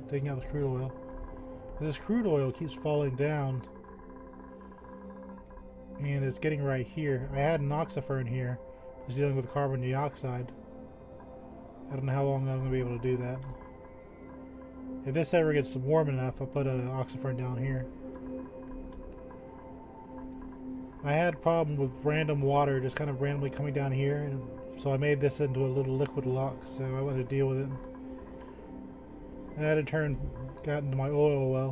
taking out the crude oil. This crude oil keeps falling down, and it's getting right here. I had an oxyfern here, just dealing with carbon dioxide. I don't know how long I'm going to be able to do that. If this ever gets warm enough, I'll put an oxyfern down here. I had a problem with random water just kind of randomly coming down here, and so I made this into a little liquid lock, so I wanted to deal with it. And that in turn got into my oil well,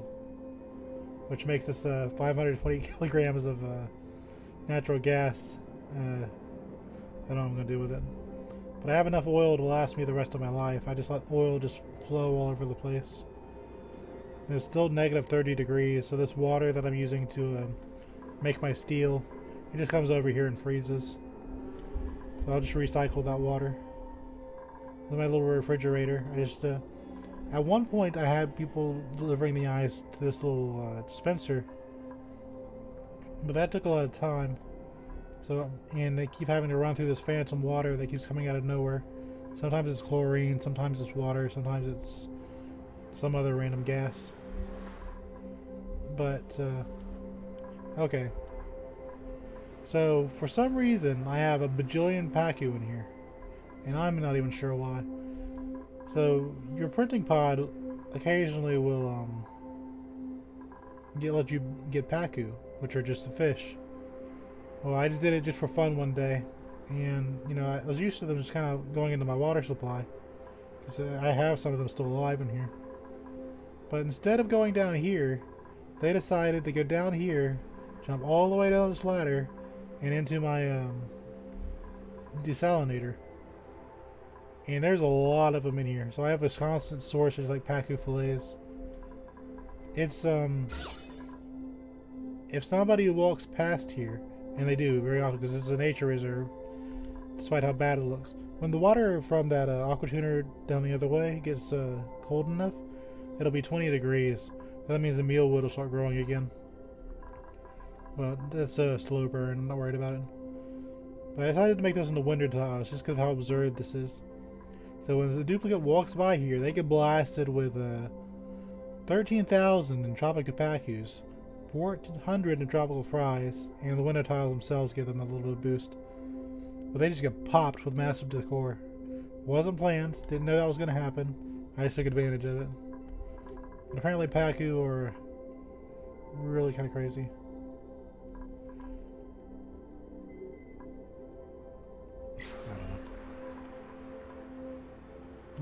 which makes this 520 kilograms of natural gas. I don't know what I'm going to do with it. But I have enough oil to last me the rest of my life. I just let oil just flow all over the place. And it's still negative 30 degrees, so this water that I'm using to make my steel, it just comes over here and freezes. So I'll just recycle that water. Then my little refrigerator. I just at one point I had people delivering the ice to this little dispenser, but that took a lot of time. So, and they keep having to run through this phantom water that keeps coming out of nowhere. Sometimes it's chlorine, sometimes it's water, sometimes it's some other random gas. But okay. So for some reason I have a bajillion Pacu in here, and I'm not even sure why. So your printing pod occasionally will let you get Pacu, which are just the fish. Well, I just did it just for fun one day, and you know, I was used to them just kind of going into my water supply, because I have some of them still alive in here. But instead of going down here, they decided to go down here, jump all the way down this ladder, and into my desalinator. And there's a lot of them in here, so I have a constant source of like Pacu fillets. It's if somebody walks past here, and they do very often because it's a nature reserve, despite how bad it looks. When the water from that aqua tuner down the other way gets cold enough, it'll be 20 degrees. That means the mealwood will start growing again. Well, that's a slow burn, I'm not worried about it. But I decided to make this into winter tiles just because of how absurd this is. So when the duplicate walks by here, they get blasted with 13,000 in tropical Pacus, 1,400 in tropical fries, and the winter tiles themselves give them a little bit of boost. But they just get popped with massive decor. Wasn't planned, didn't know that was going to happen. I just took advantage of it. But apparently Pacu are really kind of crazy.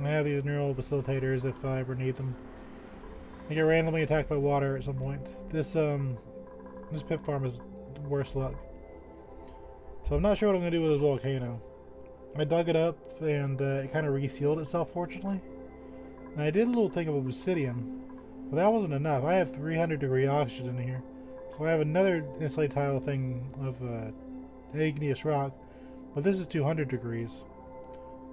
I have these neural facilitators if I ever need them. I get randomly attacked by water at some point. This pip farm is worse luck. So I'm not sure what I'm going to do with this volcano. I dug it up and it kind of resealed itself, fortunately. And I did a little thing of obsidian, but that wasn't enough. I have 300 degree oxygen in here. So I have another insulated tile thing of igneous rock, but this is 200 degrees.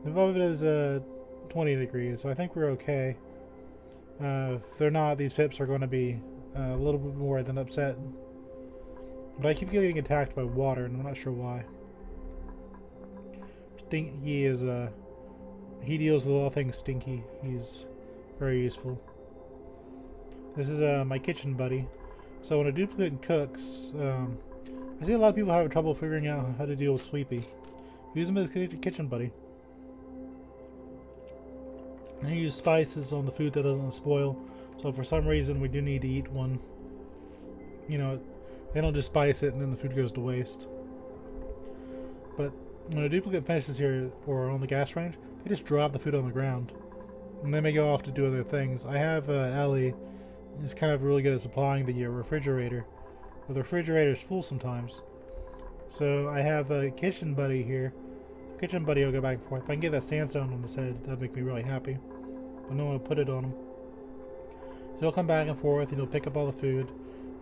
Above it is 20 degrees, so I think we're okay. If they're not, these pips are going to be a little bit more than upset. But I keep getting attacked by water, and I'm not sure why. Stinky is he deals with all things stinky. He's very useful. This is my kitchen buddy. So when a duplicate cooks, I see a lot of people have trouble figuring out how to deal with Sweepy. Use him as a kitchen buddy. I use spices on the food that doesn't spoil, so if for some reason we do need to eat one, you know, they don't just spice it and then the food goes to waste. But when a duplicate finishes here or on the gas range, they just drop the food on the ground and they may go off to do other things. I have Ellie is kind of really good at supplying the refrigerator. But the refrigerator is full sometimes. So I have a kitchen buddy here. Kitchen buddy will go back and forth. If I can get that sandstone on his head, that'd make me really happy. But no one will put it on him. So he'll come back and forth and he'll pick up all the food,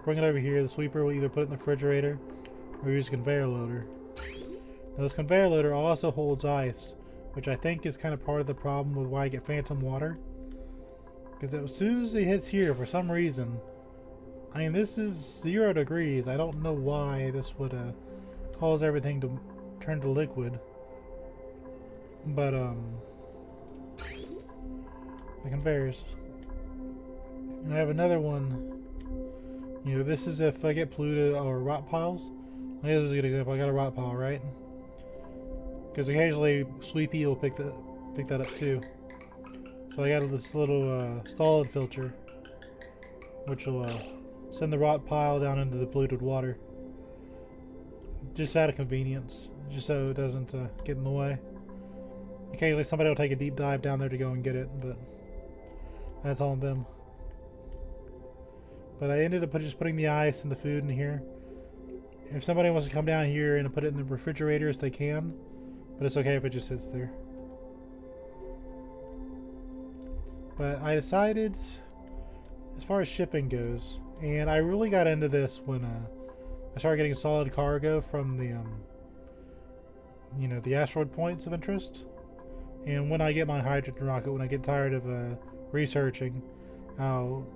bring it over here. The sweeper will either put it in the refrigerator or use a conveyor loader. Now this conveyor loader also holds ice, which I think is kind of part of the problem with why I get phantom water. Because as soon as it hits here, for some reason, I mean, this is 0 degrees. I don't know why this would cause everything to turn to liquid. But, the conveyors. And I have another one. You know, this is if I get polluted or rot piles. This is a good example. I got a rot pile, right? Because occasionally Sweepy will pick that up too. So I got this little solid filter, which will send the rot pile down into the polluted water. Just out of convenience, just so it doesn't get in the way. Occasionally somebody will take a deep dive down there to go and get it, but that's on them. But I ended up just putting the ice and the food in here. If somebody wants to come down here and put it in the refrigerators, they can. But it's okay if it just sits there. But I decided, as far as shipping goes, and I really got into this when I started getting solid cargo from the, you know, the asteroid points of interest. And when I get my hydrogen rocket, when I get tired of researching, I'll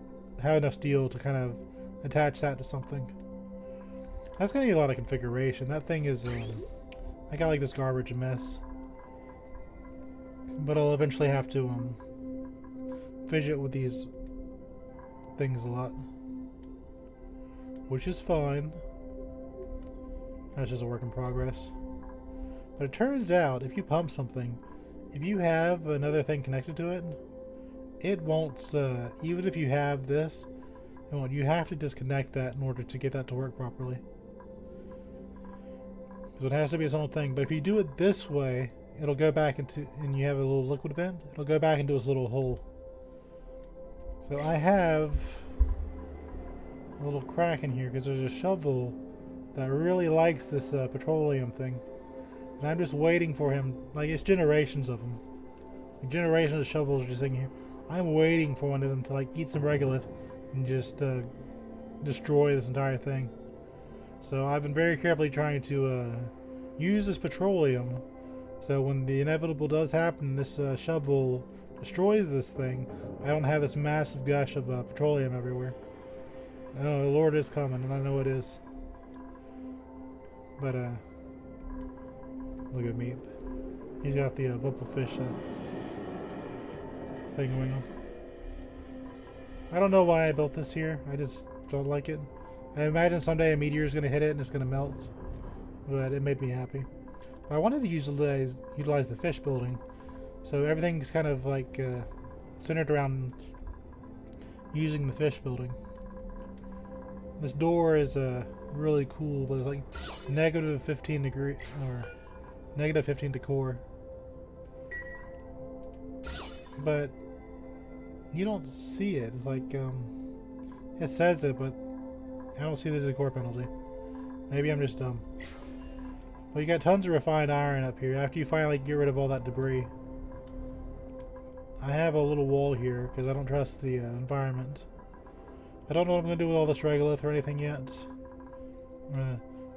have enough steel to kind of attach that to something. That's going to need a lot of configuration. That thing is, I got like this garbage mess. But I'll eventually have to fidget with these things a lot. Which is fine. That's just a work in progress. But it turns out, if you pump something, if you have another thing connected to it, it won't, even if you have this, it won't. You have to disconnect that in order to get that to work properly. So it has to be its own thing. But if you do it this way, it'll go back into, and you have a little liquid vent, it'll go back into its little hole. So I have a little crack in here because there's a shovel that really likes this petroleum thing. And I'm just waiting for him, like it's generations of them. Like generations of shovels just sitting here. I'm waiting for one of them to like eat some regolith and just destroy this entire thing. So I've been very carefully trying to use this petroleum, so when the inevitable does happen, this shovel destroys this thing, I don't have this massive gush of petroleum everywhere. Oh, the Lord is coming, and I know it is. But look at Meep. He's got the bubblefish thing going on. I don't know why I built this here. I just felt like it. I imagine someday a meteor is going to hit it and it's going to melt, but it made me happy. But I wanted to utilize the fish building, so everything's kind of like centered around using the fish building. This door is really cool, but it's like negative 15 degree or negative 15 decor. But you don't see it. It's like it says it, but I don't see the decor penalty. Maybe I'm just dumb. Well, you got tons of refined iron up here after you finally get rid of all that debris. I have a little wall here because I don't trust the environment. I don't know what I'm going to do with all this regolith or anything yet.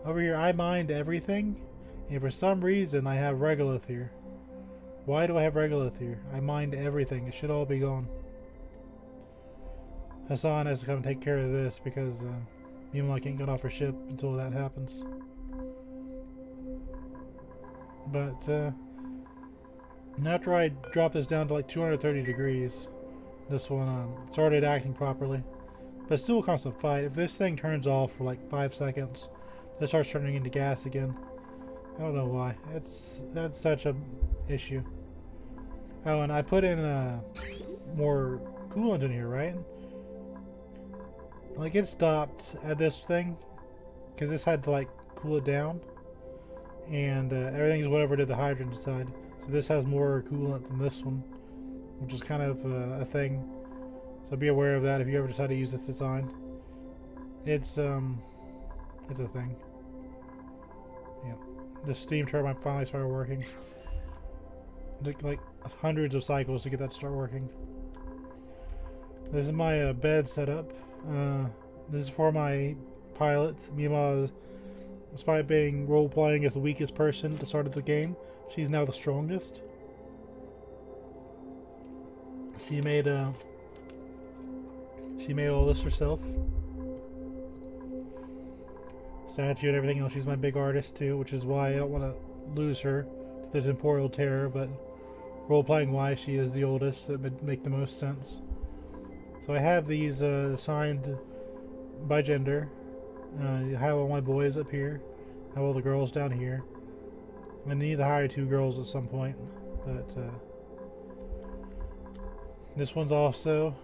Over here I mined everything, and for some reason I have regolith here. Why do I have regolith here? I mined everything. It should all be gone. Hassan has to come take care of this because I can't get off her ship until that happens. But after I dropped this down to like 230 degrees, this one started acting properly. But it's still a constant fight. If this thing turns off for like 5 seconds, it starts turning into gas again. I don't know why. That's such a issue. Oh, and I put in more coolant in here, right? Like it stopped at this thing because this had to like cool it down, and everything's whatever did the hydrogen side. So this has more coolant than this one, which is kind of a thing. So be aware of that if you ever decide to use this design. It's a thing. Yeah. The steam turbine finally started working. It took like hundreds of cycles to get that to start working. This is my bed setup. This is for my pilot. Mima, despite being role-playing as the weakest person at the start of the game, she's now the strongest. She made all this herself. Statue and everything else. She's my big artist too, which is why I don't want to lose her to the temporal terror, but role-playing wise, she is the oldest. That would make the most sense. So I have these assigned by gender. I have all my boys up here. I have all the girls down here. I need to hire 2 girls at some point, but this one's also.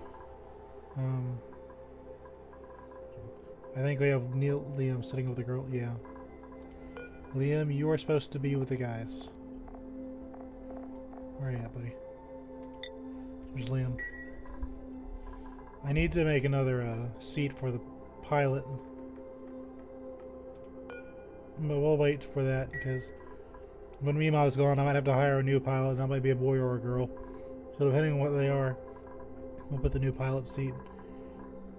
I think we have Liam sitting with the girl. Yeah, Liam, you are supposed to be with the guys. Where are you at, buddy? There's Liam. I need to make another seat for the pilot. But we'll wait for that because when Mima is gone, I might have to hire a new pilot. That might be a boy or a girl. So depending on what they are, we'll put the new pilot seat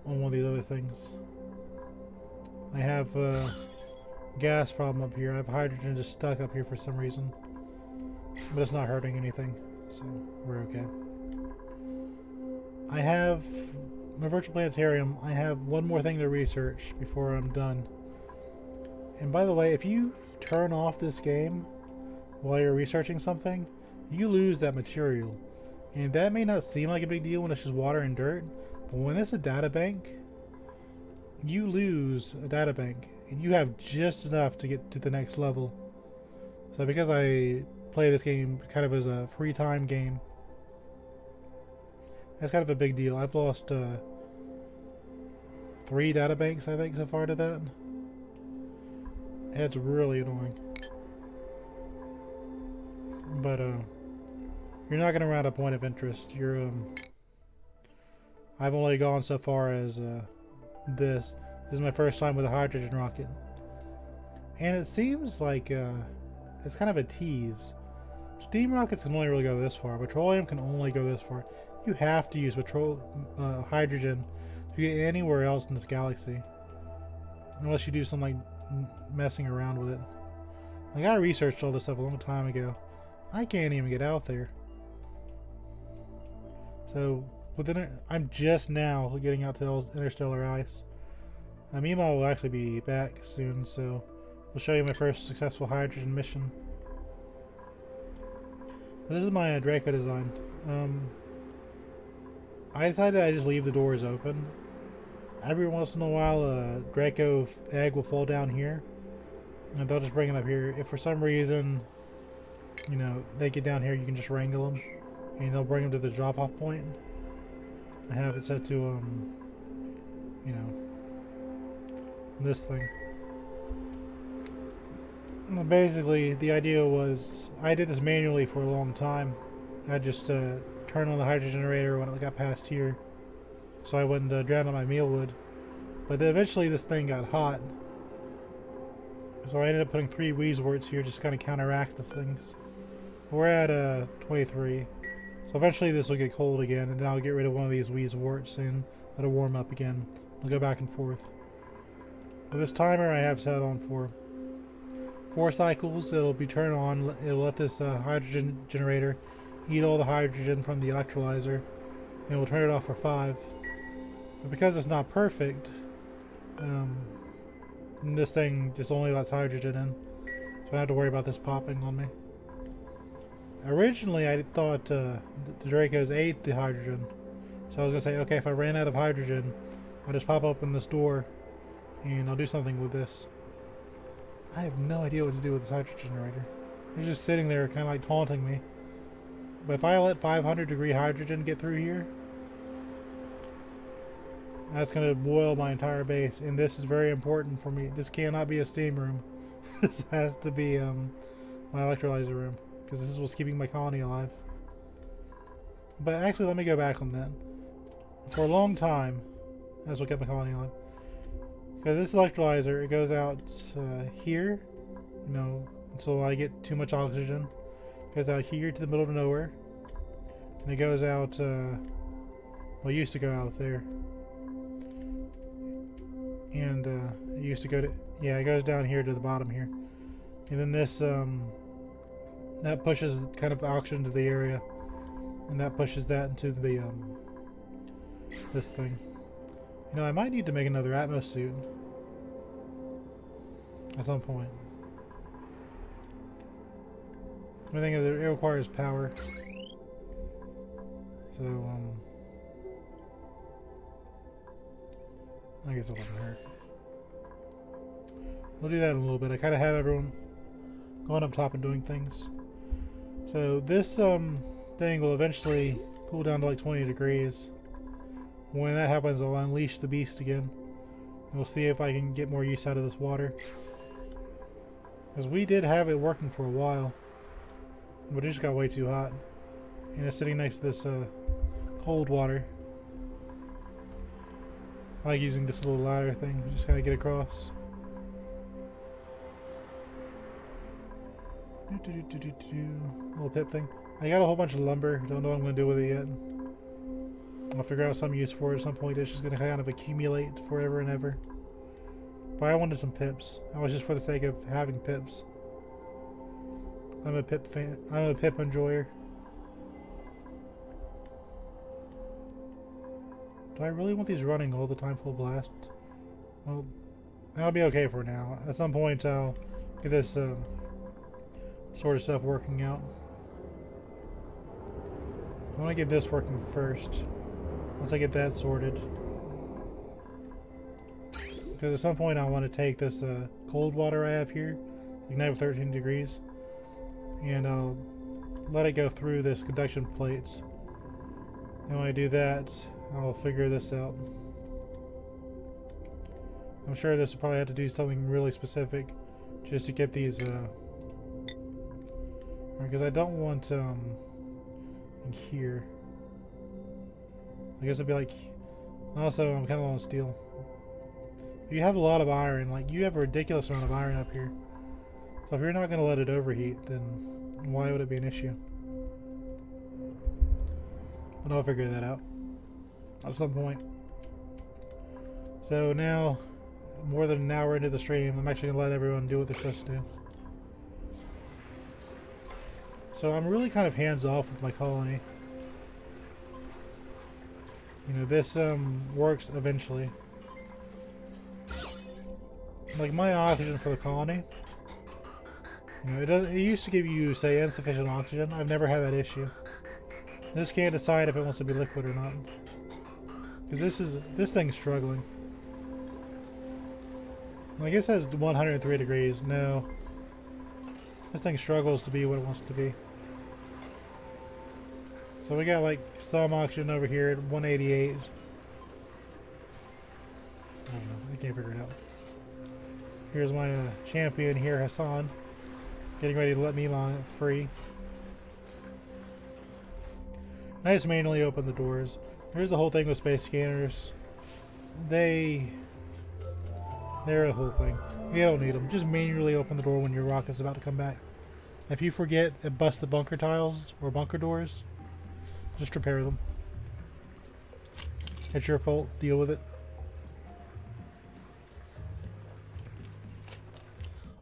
on one of these other things. I have a gas problem up here. I have hydrogen just stuck up here for some reason. But it's not hurting anything, so we're okay. I have my virtual planetarium. I have one more thing to research before I'm done. And by the way, if you turn off this game while you're researching something, you lose that material. And that may not seem like a big deal when it's just water and dirt, but when it's a data bank, you lose a data bank. And you have just enough to get to the next level. So because I play this game kind of as a free time game, that's kind of a big deal. I've lost 3 data banks, I think, so far to that. It's really annoying. But you're not gonna run out of point of interest. You're I've only gone so far as this. This is my first time with a hydrogen rocket, and it seems like it's kind of a tease. Steam rockets can only really go this far. Petroleum can only go this far. You have to use hydrogen to get anywhere else in this galaxy, unless you do some like messing around with it. Like I researched all this stuff a long time ago. I can't even get out there. So I'm just now getting out to interstellar ice. Mima will actually be back soon, so we'll show you my first successful hydrogen mission. But this is my Draco design. I decided I just leave the doors open. Every once in a while, a Draco egg will fall down here, and they'll just bring it up here. If for some reason, you know, they get down here, you can just wrangle them, and they'll bring them to the drop-off point. I have it set to, you know, this thing. And basically, the idea was, I did this manually for a long time. I just turned on the hydrogen generator when it got past here, so I wouldn't drown out my mealwood. But then eventually this thing got hot, so I ended up putting 3 Weezeworts here just to kind of counteract the things. We're at 23, so eventually this will get cold again, and then I'll get rid of one of these Weezeworts and let it warm up again. I'll go back and forth. But this timer I have set on for 4 cycles. It'll be turned on. It'll let this hydrogen generator eat all the hydrogen from the electrolyzer, and we'll turn it off for 5. But because it's not perfect, this thing just only lets hydrogen in, so I don't have to worry about this popping on me. Originally, I thought the Dracos ate the hydrogen, so I was gonna say, okay, if I ran out of hydrogen, I'll just pop open this door, and I'll do something with this. I have no idea what to do with this hydrogen generator. It's just sitting there, kind of like taunting me. But if I let 500-degree hydrogen get through here, that's going to boil my entire base, and this is very important for me. This cannot be a steam room. This has to be my electrolyzer room, because this is what's keeping my colony alive. But actually, let me go back on that. for a long time, that's what kept my colony on. Because this electrolyzer, it goes out here, you know, until I get too much oxygen. It goes out here to the middle of nowhere. And it goes out, well, it used to go out there. And it used to go to, yeah, it goes down here to the bottom here. And then this, that pushes kind of oxygen to the area. And that pushes that into the, this thing. You know, I might need to make another Atmos suit. At some point. The thing is, it requires power. So, I guess it wouldn't hurt. We'll do that in a little bit. I kind of have everyone going up top and doing things. So this thing will eventually cool down to like 20 degrees. When that happens, I'll unleash the beast again. And we'll see if I can get more use out of this water. Because we did have it working for a while. But it just got way too hot. And it's sitting next to this cold water. I like using this little ladder thing, just kind of get across. Little pip thing. I got a whole bunch of lumber. Don't know what I'm going to do with it yet. I'll figure out some use for it at some point. It's just going to kind of accumulate forever and ever. But I wanted some pips. I was just for the sake of having pips. I'm a pip fan. I'm a pip enjoyer. Do I really want these running all the time full blast? Well, that'll be okay for now. At some point I'll get this sort of stuff working out. I want to get this working first. Once I get that sorted. Because at some point I want to take this cold water I have here, like negative 13 degrees, and I'll let it go through this conduction plates. And when I do that, I'll figure this out. I'm sure this will probably have to do something really specific just to get these because I don't want in here. I guess it'd be like, also I'm kind of low on steel. You have a lot of iron, like you have a ridiculous amount of iron up here. So if you're not going to let it overheat, then why would it be an issue? But I'll figure that out at some point. So now, more than an hour into the stream, I'm actually going to let everyone do what they're supposed to do. So I'm really kind of hands off with my colony. You know, this works eventually. Like my oxygen for the colony, you know, it used to give you, say, insufficient oxygen. I've never had that issue. This can't decide if it wants to be liquid or not. Because this thing's struggling. I guess it has 103 degrees. No. This thing struggles to be what it wants to be. So we got like some oxygen over here at 188. I don't know. I can't figure it out. Here's my champion here, Hassan. Getting ready to let me line it free. I just manually open the doors. Here's the whole thing with space scanners. They're a whole thing. You don't need them. Just manually open the door when your rocket's about to come back. If you forget and bust the bunker tiles or bunker doors, just repair them. It's your fault. Deal with it.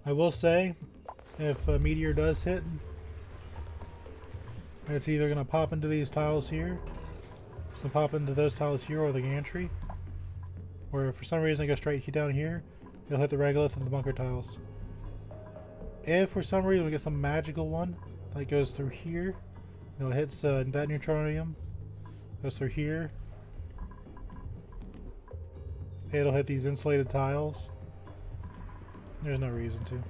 I will say, if a meteor does hit, it's either going to pop into these tiles here, it's going to pop into those tiles here or the gantry, or if for some reason it goes straight down here, it'll hit the regolith and the bunker tiles. If for some reason we get some magical one that goes through here, it hits that neutronium, goes through here, it'll hit these insulated tiles. There's no reason to.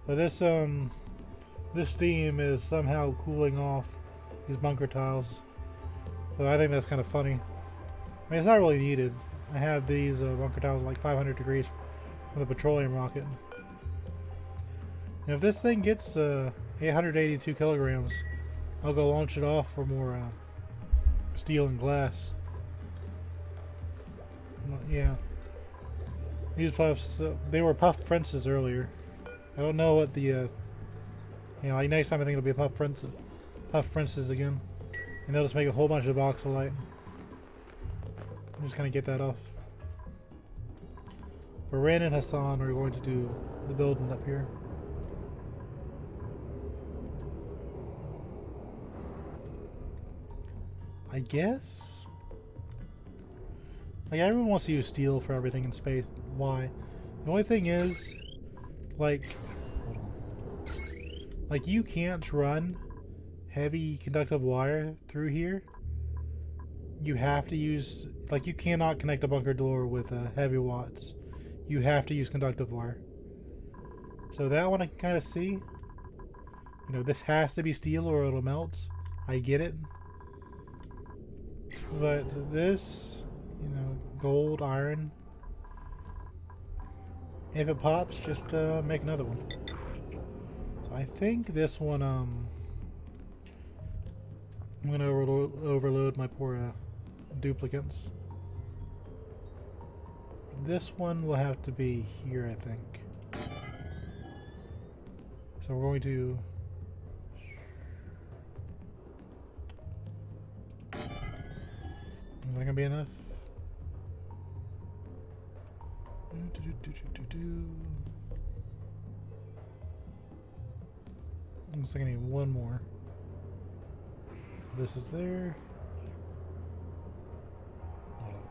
But this steam is somehow cooling off these bunker tiles. So I think that's kind of funny. I mean, it's not really needed. I have these bunker tiles at like 500 degrees from the petroleum rocket. And if this thing gets 882 kilograms, I'll go launch it off for more steel and glass. Yeah. These puffs, they were puff princes earlier. I don't know what the, you know, like next time I think it'll be a puff princes again. And they'll just make a whole bunch of voxelite. I'm just gonna get that off. But Ran and Hassan are going to do the building up here. I guess? Like, everyone wants to use steel for everything in space. Why? The only thing is, like, hold on. Like, you can't run heavy conductive wire through here. You have to use, like, you cannot connect a bunker door with heavy watts. You have to use conductive wire. So that one I can kind of see. You know, this has to be steel or it'll melt. I get it. But this, you know, gold, iron, if it pops, just make another one. So I think this one, I'm going to overload my poor duplicates. This one will have to be here, I think. So we're going to... Is that gonna be enough? Looks like I need one more. This is there. Hold on.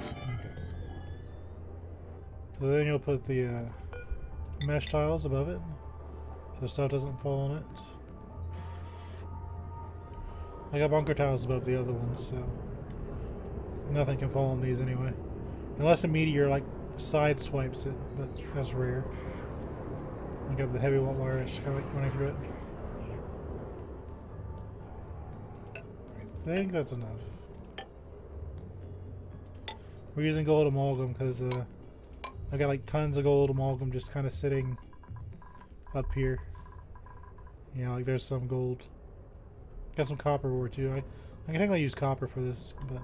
Okay. So then you'll put the mesh tiles above it, so stuff doesn't fall on it. I got bunker tiles above the other ones, so nothing can fall on these anyway. Unless a meteor, like, side swipes it, but that's rare. You got the heavy wire just kind of like running through it. I think that's enough. We're using gold amalgam because I got like tons of gold amalgam just kind of sitting up here. You know, like there's some gold. Got some copper ore too. I can technically use copper for this, but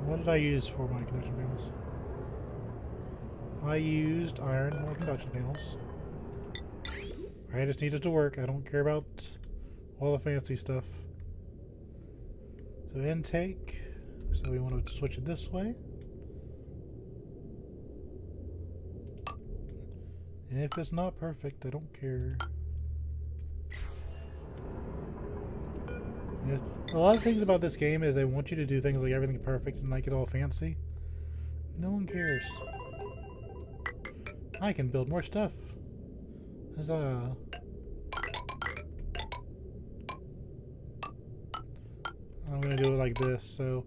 what did I use for my conduction panels? I used iron for my conduction panels. I just need it to work. I don't care about all the fancy stuff. So intake. So we want to switch it this way. And if it's not perfect, I don't care. A lot of things about this game is they want you to do things like everything perfect and make it all fancy. No one cares. I can build more stuff. Huzzah. I'm gonna do it like this, so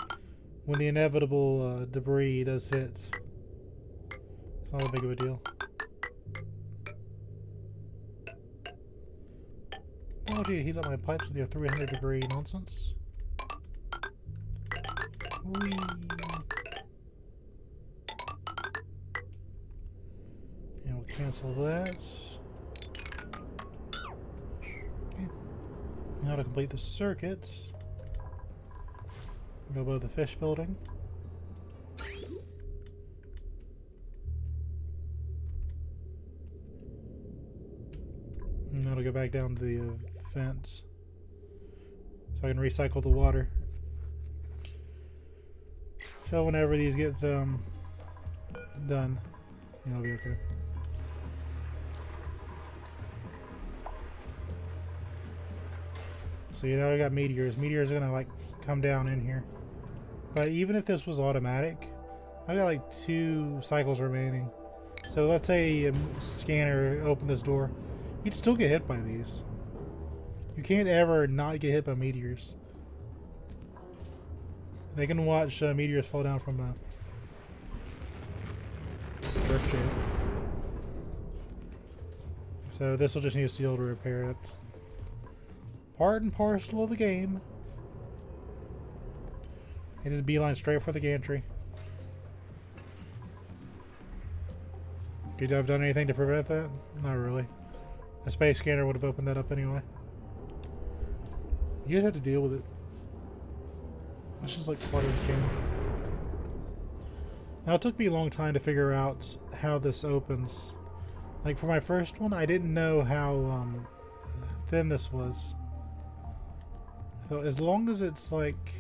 when the inevitable debris does hit, it's not a big of a deal. Oh gee, heat up my pipes with your 300-degree nonsense. Whee. And we'll cancel that. Okay. Now to complete the circuit, go above the fish building. And now to go back down to the fence so I can recycle the water. So whenever these get done, it'll be okay. So you know I got meteors. Meteors are gonna like come down in here. But even if this was automatic, I got like 2 cycles remaining. So let's say a scanner opened this door, you'd still get hit by these. You can't ever not get hit by meteors. They can watch meteors fall down from a earth shape. So this will just need steel to repair. That's part and parcel of the game. It is beeline straight for the gantry. Could I have done anything to prevent that? Not really. A space scanner would have opened that up anyway. You guys have to deal with it. That's just like part of this game. Now it took me a long time to figure out how this opens. Like for my first one, I didn't know how thin this was. So as long as it's like...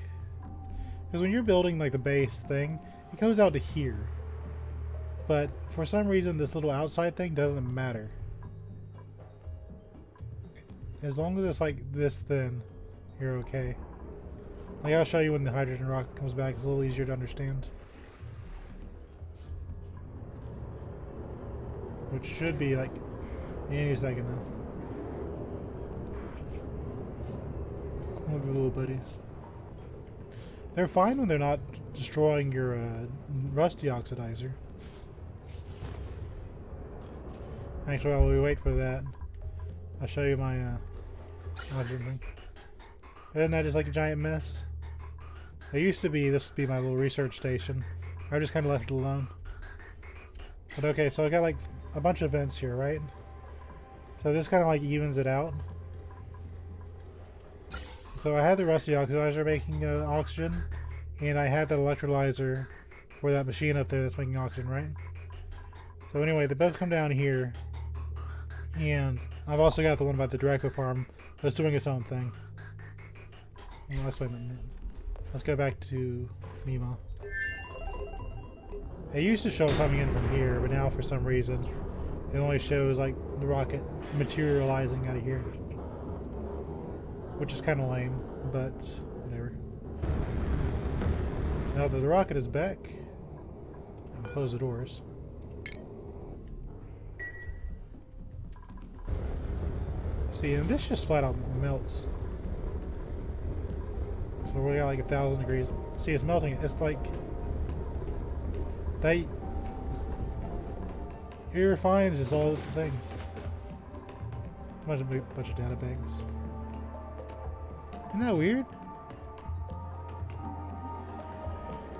Because when you're building like the base thing, it goes out to here. But for some reason this little outside thing doesn't matter. As long as it's like this thin, you're okay. Like I'll show you when the hydrogen rocket comes back, it's a little easier to understand. Which should be like any second now. Look at the little buddies. They're fine when they're not destroying your rusty oxidizer. Actually, while we wait for that, I'll show you my hydrogen thing. Isn't that just like a giant mess? It used to be, this would be my little research station. I just kind of left it alone. But okay, so I got like a bunch of vents here, right? So this kind of like evens it out. So I have the rusty oxidizer making oxygen, and I have that electrolyzer for that machine up there that's making oxygen, right? So anyway, they both come down here, and I've also got the one by the Draco farm that's doing its own thing. Well, let's wait a minute. Let's go back to Mima. It used to show coming in from here, but now for some reason it only shows like the rocket materializing out of here. Which is kind of lame, but whatever. Now that the rocket is back, I can close the doors. See, and this just flat out melts. So we got like 1,000 degrees. See, it's melting. It's like it refines just all the things. Bunch of data banks. Isn't that weird?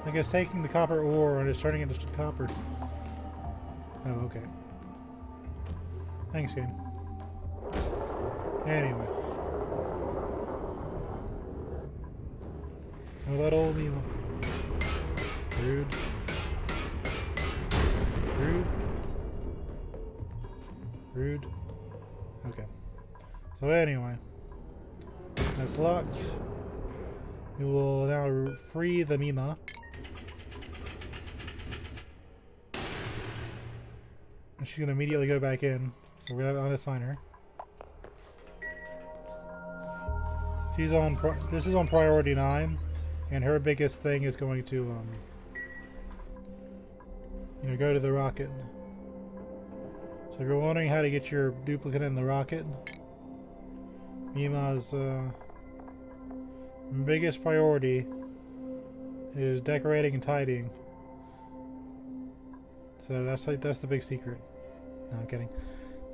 I guess taking the copper ore and just turning it into copper. Oh, okay. Thanks, game. Anyway. So that old Nemo. Rude. Rude. Rude. Okay. So anyway. That's locked. We will now free the Mima. And she's going to immediately go back in. So we're going to unassign her. She's on. This is on priority 9, and her biggest thing is going to, go to the rocket. So if you're wondering how to get your duplicate in the rocket, Mima's biggest priority is decorating and tidying. So that's the big secret. No, I'm kidding.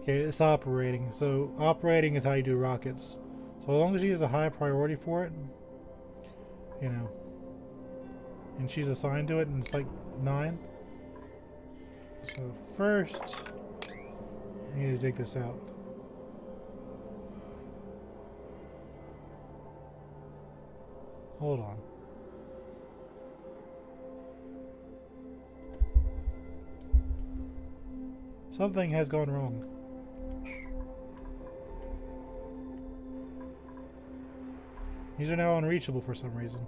Okay, it's operating. So operating is how you do rockets. So as long as she has a high priority for it, and she's assigned to it, and it's like 9. So first, I need to dig this out. Hold on. Something has gone wrong. These are now unreachable for some reason.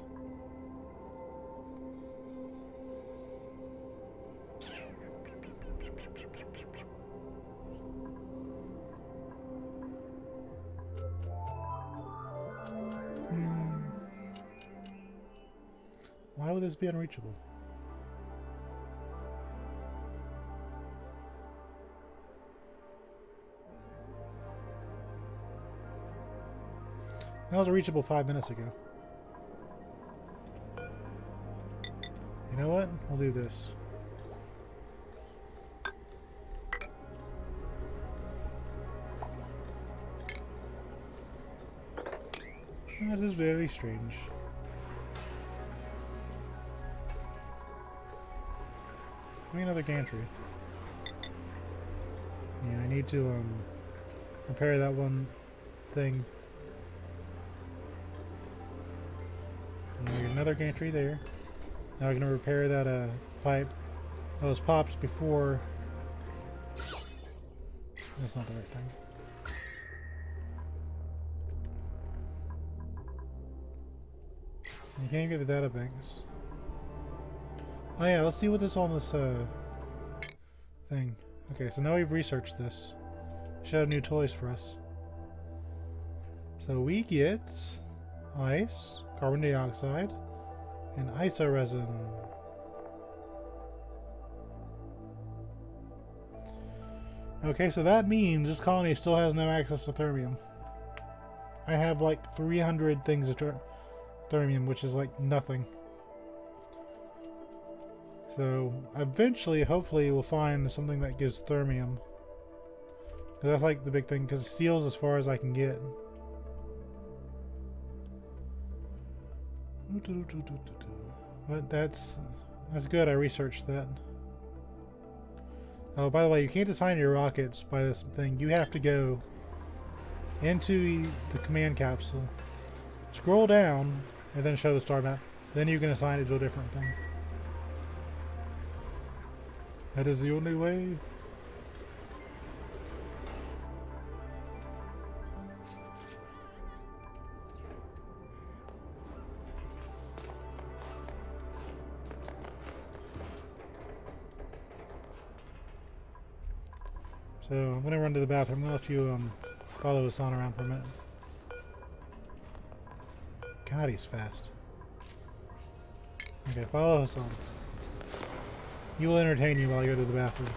Why would this be unreachable? That was reachable 5 minutes ago. You know what? We'll do this. That is very strange. Give me another gantry. Yeah, I need to repair that one thing. And there's another gantry there. Now we're gonna repair that pipe that was popped before. That's not the right thing. You can't get the data banks. Oh yeah, let's see what this on this thing. Okay, so now we've researched this. Should have new toys for us. So we get ice, carbon dioxide, and iso resin. Okay, so that means this colony still has no access to thermium. I have like 300 things of thermium, which is like nothing. So eventually, hopefully, we'll find something that gives thermium. That's like the big thing, because steel's as far as I can get. But that's good. I researched that. Oh, by the way, you can't design your rockets by this thing. You have to go into the command capsule, scroll down, and then show the star map. Then you can assign it to a different thing. That is the only way. So I'm gonna run to the bathroom. I'm gonna let you follow Hassan around for a minute. God, he's fast. Okay, follow Hassan. He will entertain you while you go to the bathroom.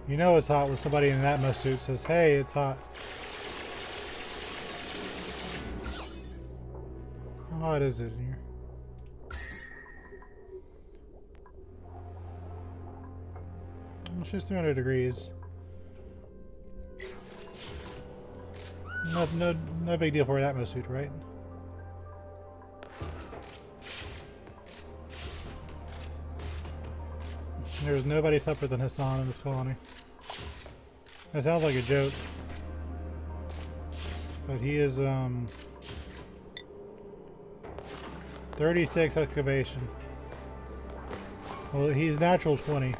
You know it's hot when somebody in an Atmos suit says, "Hey, it's hot." How hot is it in here? It's just 300 degrees. No big deal for an Atmos suit, right? There's nobody tougher than Hassan in this colony. That sounds like a joke. But he is 36 excavation. Well, he's natural 20.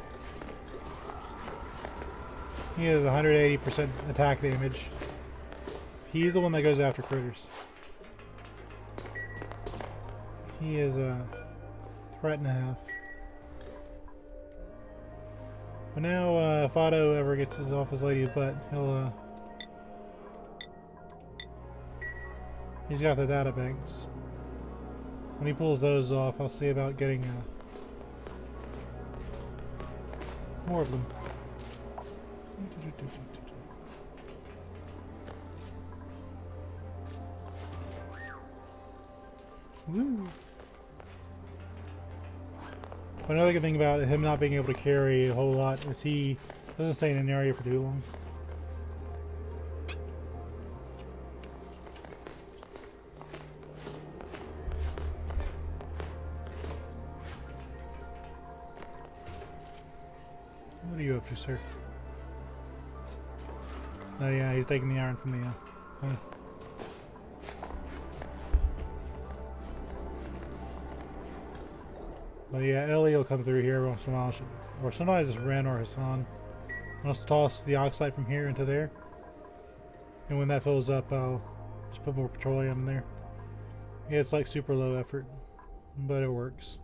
He has 180% attack damage. He's the one that goes after critters. He is a threat and a half. But now, if Otto ever gets his off his lady's butt, he's got the data banks. When he pulls those off, I'll see about getting more of them. Woo! Another good thing about him not being able to carry a whole lot is he doesn't stay in an area for too long. What are you up to, sir? Oh yeah, he's taking the iron from the honey. But yeah, Ellie will come through here once in a while, or sometimes it's Ren or Hassan. I'll just toss the oxide from here into there, and when that fills up, I'll just put more petroleum in there. Yeah, it's like super low effort, but it works.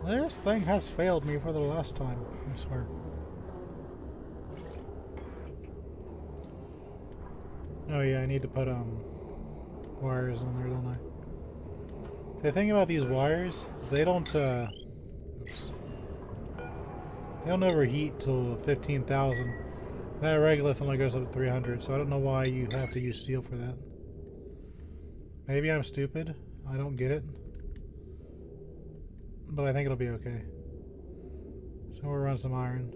This thing has failed me for the last time, I swear. Oh yeah, I need to put wires on there, don't I? The thing about these wires is they don't overheat till 15,000. That regolith only goes up to 300, so I don't know why you have to use steel for that. Maybe I'm stupid. I don't get it. But I think it'll be okay. So we'll run some iron.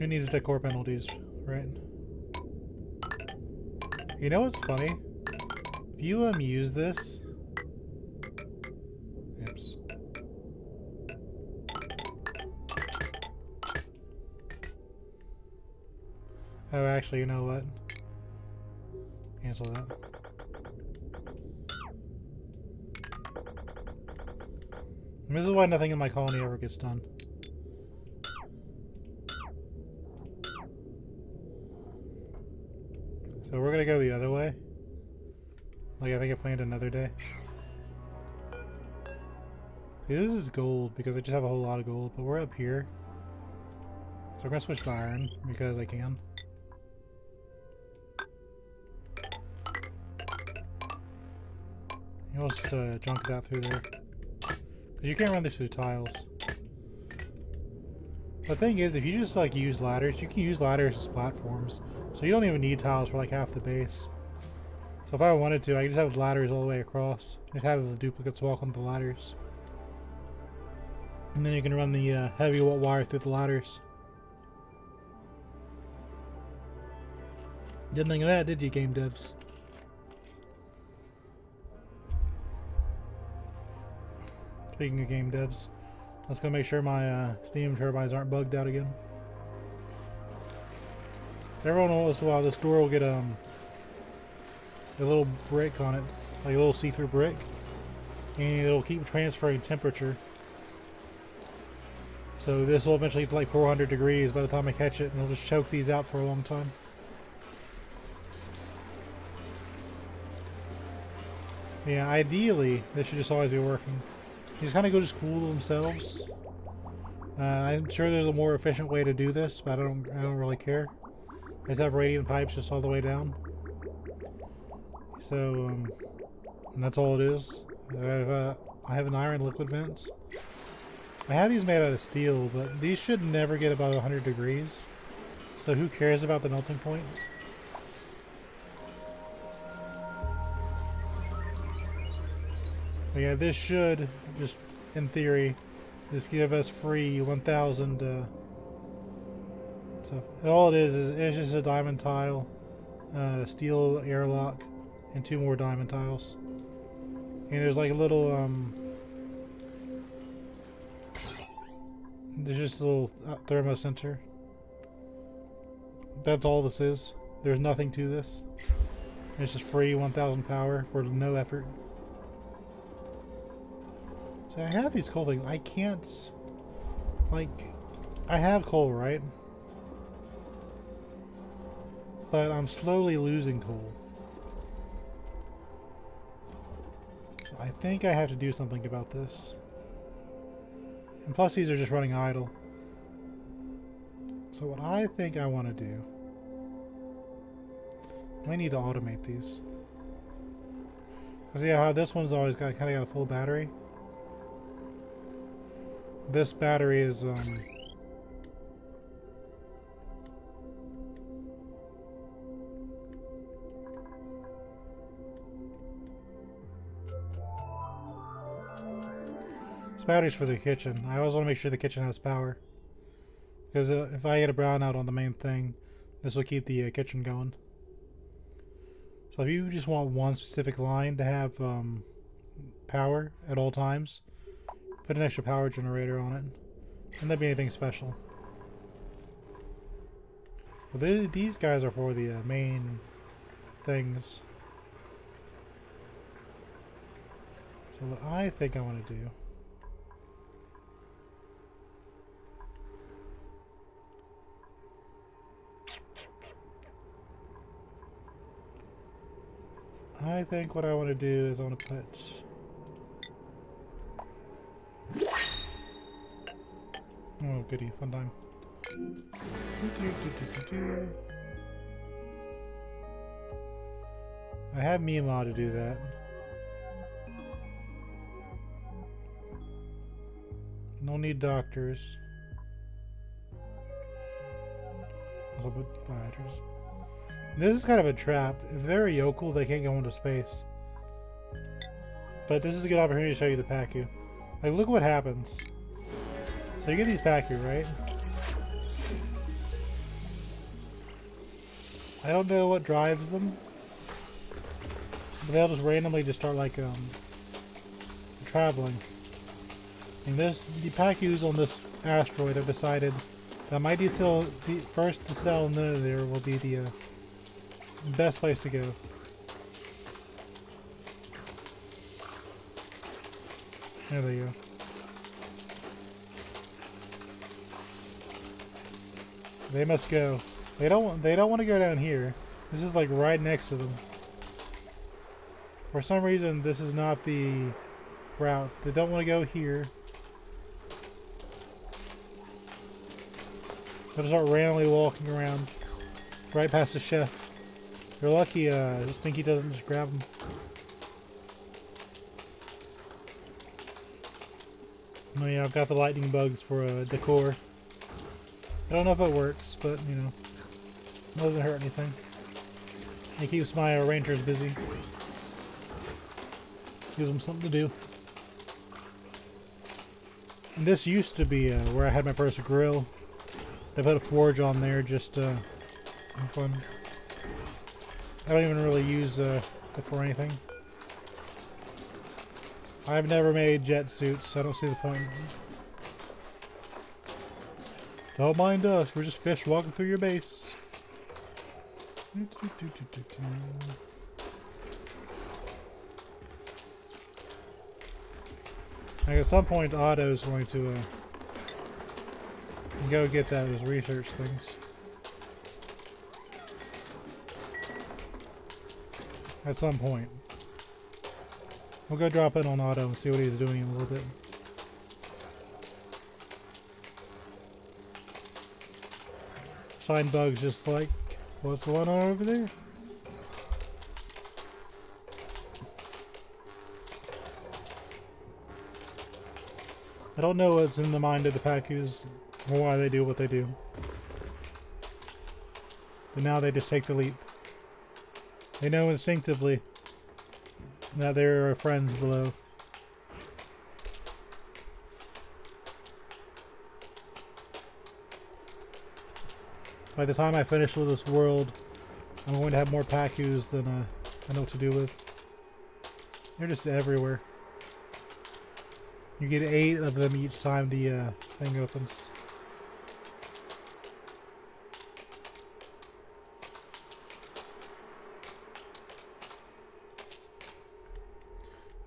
Who needs to take core penalties, right? You know what's funny? If you use this... Oops. Oh, actually, you know what? Cancel that. And this is why nothing in my colony ever gets done. So we're gonna go the other way. Like I think I planned another day. See, this is gold because I just have a whole lot of gold, but we're up here. So we're gonna switch to iron because I can. You'll just junk it out through there. Because you can't run this through tiles. The thing is, if you just like use ladders, you can use ladders as platforms. So you don't even need tiles for like half the base. So if I wanted to, I could just have ladders all the way across. Just have the duplicates walk on the ladders. And then you can run the heavy wire through the ladders. Didn't think of that, did you, game devs? Speaking of game devs, let's go make sure my steam turbines aren't bugged out again. Every once in a while, this door will get a little brick on it, like a little see-through brick, and it'll keep transferring temperature. So this will eventually get to like 400 degrees by the time I catch it, and it'll just choke these out for a long time. Yeah, ideally, this should just always be working. These kind of go just cool themselves. I'm sure there's a more efficient way to do this, but I don't really care. I just have radiant pipes just all the way down. So, and that's all it is. I have an iron liquid vent. I have these made out of steel, but these should never get above 100 degrees. So who cares about the melting point? But yeah, this should, just in theory, just give us free 1,000 stuff. All it is it's just a diamond tile, steel airlock, and 2 more diamond tiles. And there's like a little, there's just a little thermosensor. That's all this is. There's nothing to this. It's just free 1,000 power for no effort. So I have these coal things. I can't, like, I have coal, right? But I'm slowly losing coal. I think I have to do something about this. And plus these are just running idle. So what I think I want to do... I need to automate these. See how this one's always got kind of got a full battery? This battery is this battery's for the kitchen. I always want to make sure the kitchen has power. Because if I get a brownout on the main thing, this will keep the kitchen going. So if you just want one specific line to have power at all times, put an extra power generator on it. Wouldn't that be anything special? But these guys are for the main things. So what I think I want to do... I think what I want to do is I want to put... Oh, goody, fun time. I have Mima to do that. No need doctors. Also put spiders. This is kind of a trap. If they're a yokel, they can't go into space. But this is a good opportunity to show you the Pacu. Like, look what happens. So you get these Pacu, right? I don't know what drives them. But they'll just randomly just start, like, traveling. And the Pacus on this asteroid have decided that my first desalinizer will be the best place to go. There they go. They must go. They don't want to go down here. This is like right next to them. For some reason, this is not the route. They don't want to go here. They'll start randomly walking around right past the chef. They're lucky Stinky doesn't just grab them. Oh yeah, I've got the lightning bugs for decor. I don't know if it works, but you know, it doesn't hurt anything. It keeps my rangers busy. Gives them something to do. And this used to be where I had my first grill. I put a forge on there just for fun. I don't even really use it for anything. I've never made jet suits, so I don't see the point. Don't mind us, we're just fish walking through your base. Like at some point, Otto's going to go get those research things. At some point. We'll go drop in on Otto and see what he's doing in a little bit. Shine bugs just like, what's going on over there? I don't know what's in the mind of the Pacus or why they do what they do. But now they just take the leap. They know instinctively that there are friends below. By the time I finish with this world, I'm going to have more Pacus than I know what to do with. They're just everywhere. You get 8 of them each time the thing opens.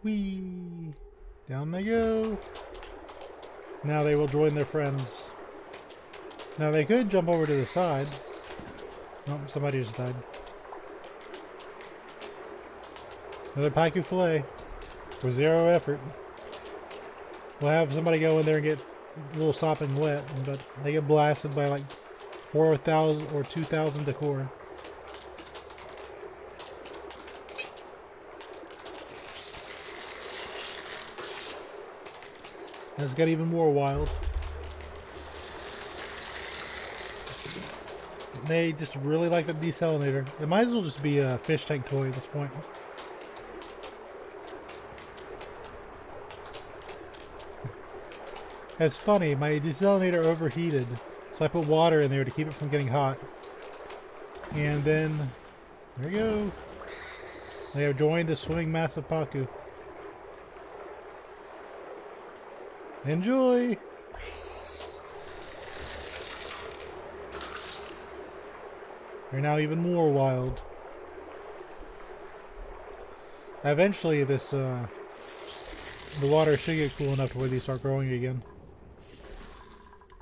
Whee! Down they go. Now they will join their friends. Now they could jump over to the side. Oh, somebody just died. Another Pacu fillet. for 0 effort. We'll have somebody go in there and get a little sopping wet, but they get blasted by like 4,000 or 2,000 decor. And it's got even more wild. They just really like the desalinator. It might as well just be a fish tank toy at this point. It's funny, my desalinator overheated, so I put water in there to keep it from getting hot. And then, there we go. They have joined the swimming mass of Paku. Enjoy! They're now even more wild. Eventually this, the water should get cool enough to where these start growing again.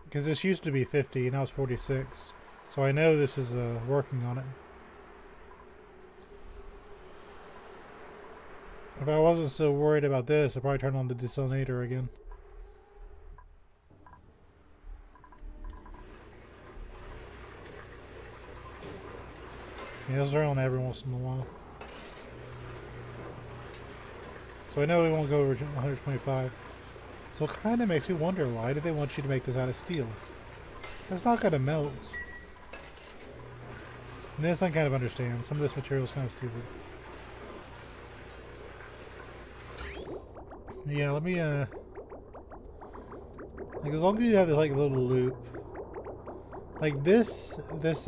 Because this used to be 50, now it's 46. So I know this is working on it. If I wasn't so worried about this, I'd probably turn on the desalinator again. Yeah, those are on every once in a while. So I know we won't go over 125. So it kind of makes me wonder, why do they want you to make this out of steel? It's not going to melt. And this I kind of understand. Some of this material is kind of stupid. Yeah, let me, like, as long as you have this, like, little loop. Like this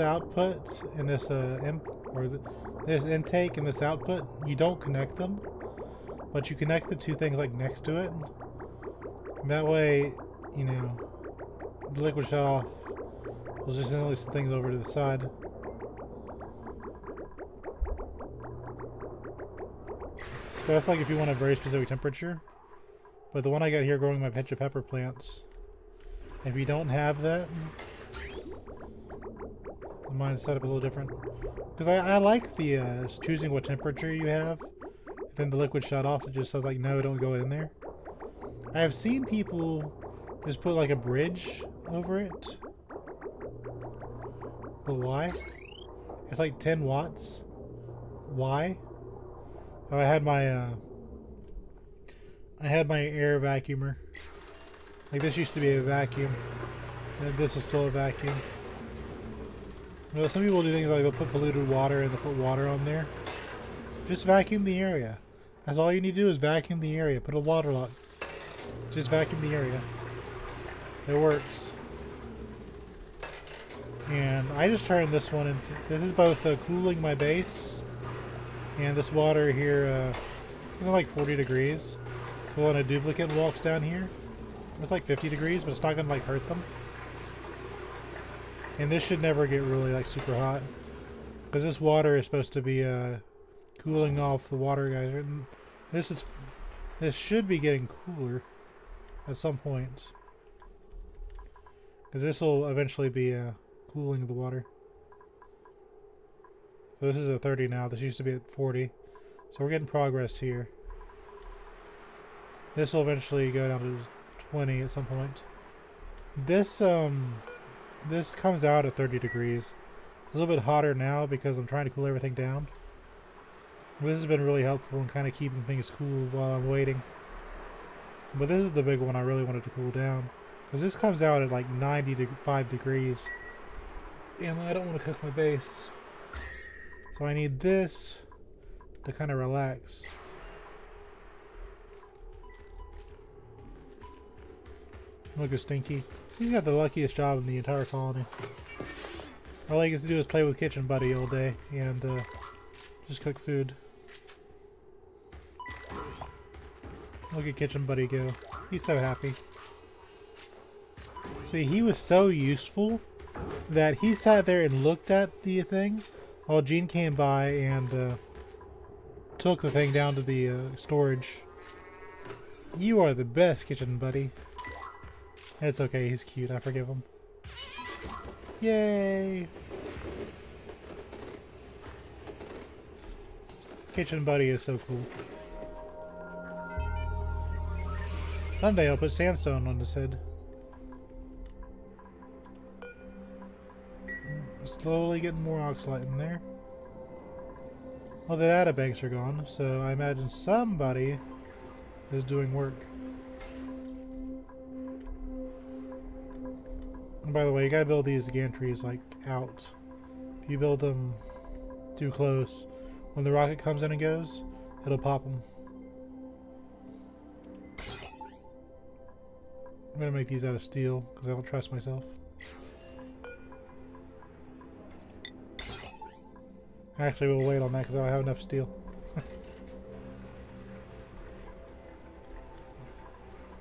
output and this this intake and this output, you don't connect them, but you connect the two things like next to it. And that way, you know, the liquid shut off. We'll just instantly send things over to the side. So that's like if you want a very specific temperature. But the one I got here growing my pinch of pepper plants, if you don't have that, mine's set up a little different. Because I like the choosing what temperature you have. Then the liquid shut off. It just says like, no, don't go in there. I have seen people just put like a bridge over it. But why? It's like 10 watts. Why? Oh, I had my air vacuumer. Like this used to be a vacuum. And this is still a vacuum. You know, some people do things like they'll put diluted water and they'll put water on there. Just vacuum the area. That's all you need to do is vacuum the area. Put a water lock. Just vacuum the area. It works. And I just turned this one into... This is both cooling my base. And this water here is like 40 degrees. So when a duplicate walks down here, it's like 50 degrees, but it's not going to like hurt them. And this should never get really like super hot, because this water is supposed to be cooling off the water geyser. And this should be getting cooler at some point, because this will eventually be cooling the water. So this is at 30 now. This used to be at 40, so we're getting progress here. This will eventually go down to 20 at some point. This comes out at 30 degrees. It's a little bit hotter now because I'm trying to cool everything down. But this has been really helpful in kind of keeping things cool while I'm waiting. But this is the big one I really wanted to cool down, because this comes out at like 95 degrees. And I don't want to cook my base. So I need this to kind of relax. Look at Stinky. He's got the luckiest job in the entire colony. All he gets to do is play with Kitchen Buddy all day and just cook food. Look at Kitchen Buddy go. He's so happy. See, he was so useful that he sat there and looked at the thing while Gene came by and took the thing down to the storage. You are the best, Kitchen Buddy. It's okay, he's cute, I forgive him. Yay! Kitchen Buddy is so cool. Someday I'll put sandstone on his head. Slowly getting more oxalite in there. Well, the data banks are gone, so I imagine somebody is doing work. And by the way, you gotta build these gantries like out. If you build them too close, when the rocket comes in and goes, it'll pop them. I'm gonna make these out of steel because I don't trust myself. Actually, we'll wait on that because I don't have enough steel.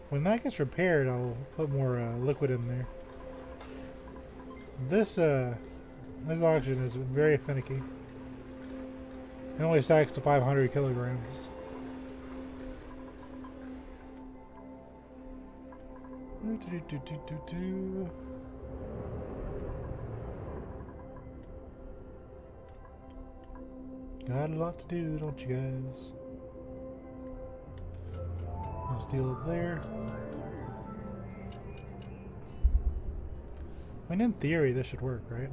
When that gets repaired, I'll put more liquid in there. This oxygen is very finicky. It only stacks to 500 kilograms. Got a lot to do, don't you guys? Let's deal it there. I mean, in theory, this should work, right?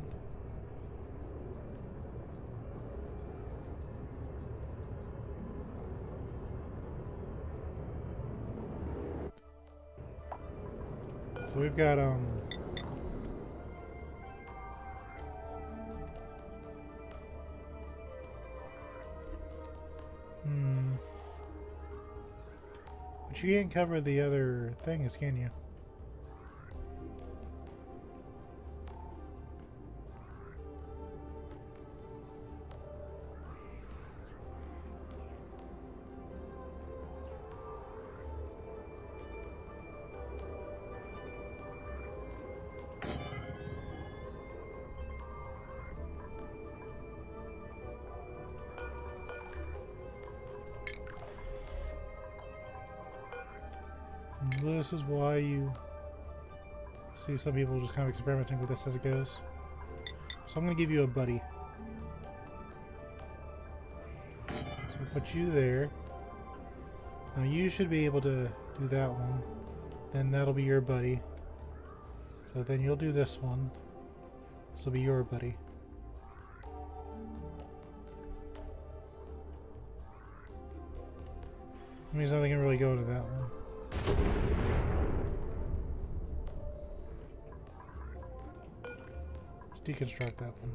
So we've got, But you can't cover the other things, can you? This is why you see some people just kind of experimenting with this as it goes. So I'm going to give you a buddy. So we'll put you there. Now you should be able to do that one. Then that'll be your buddy. So then you'll do this one. This will be your buddy. That means nothing can really go to that one. Let's deconstruct that one.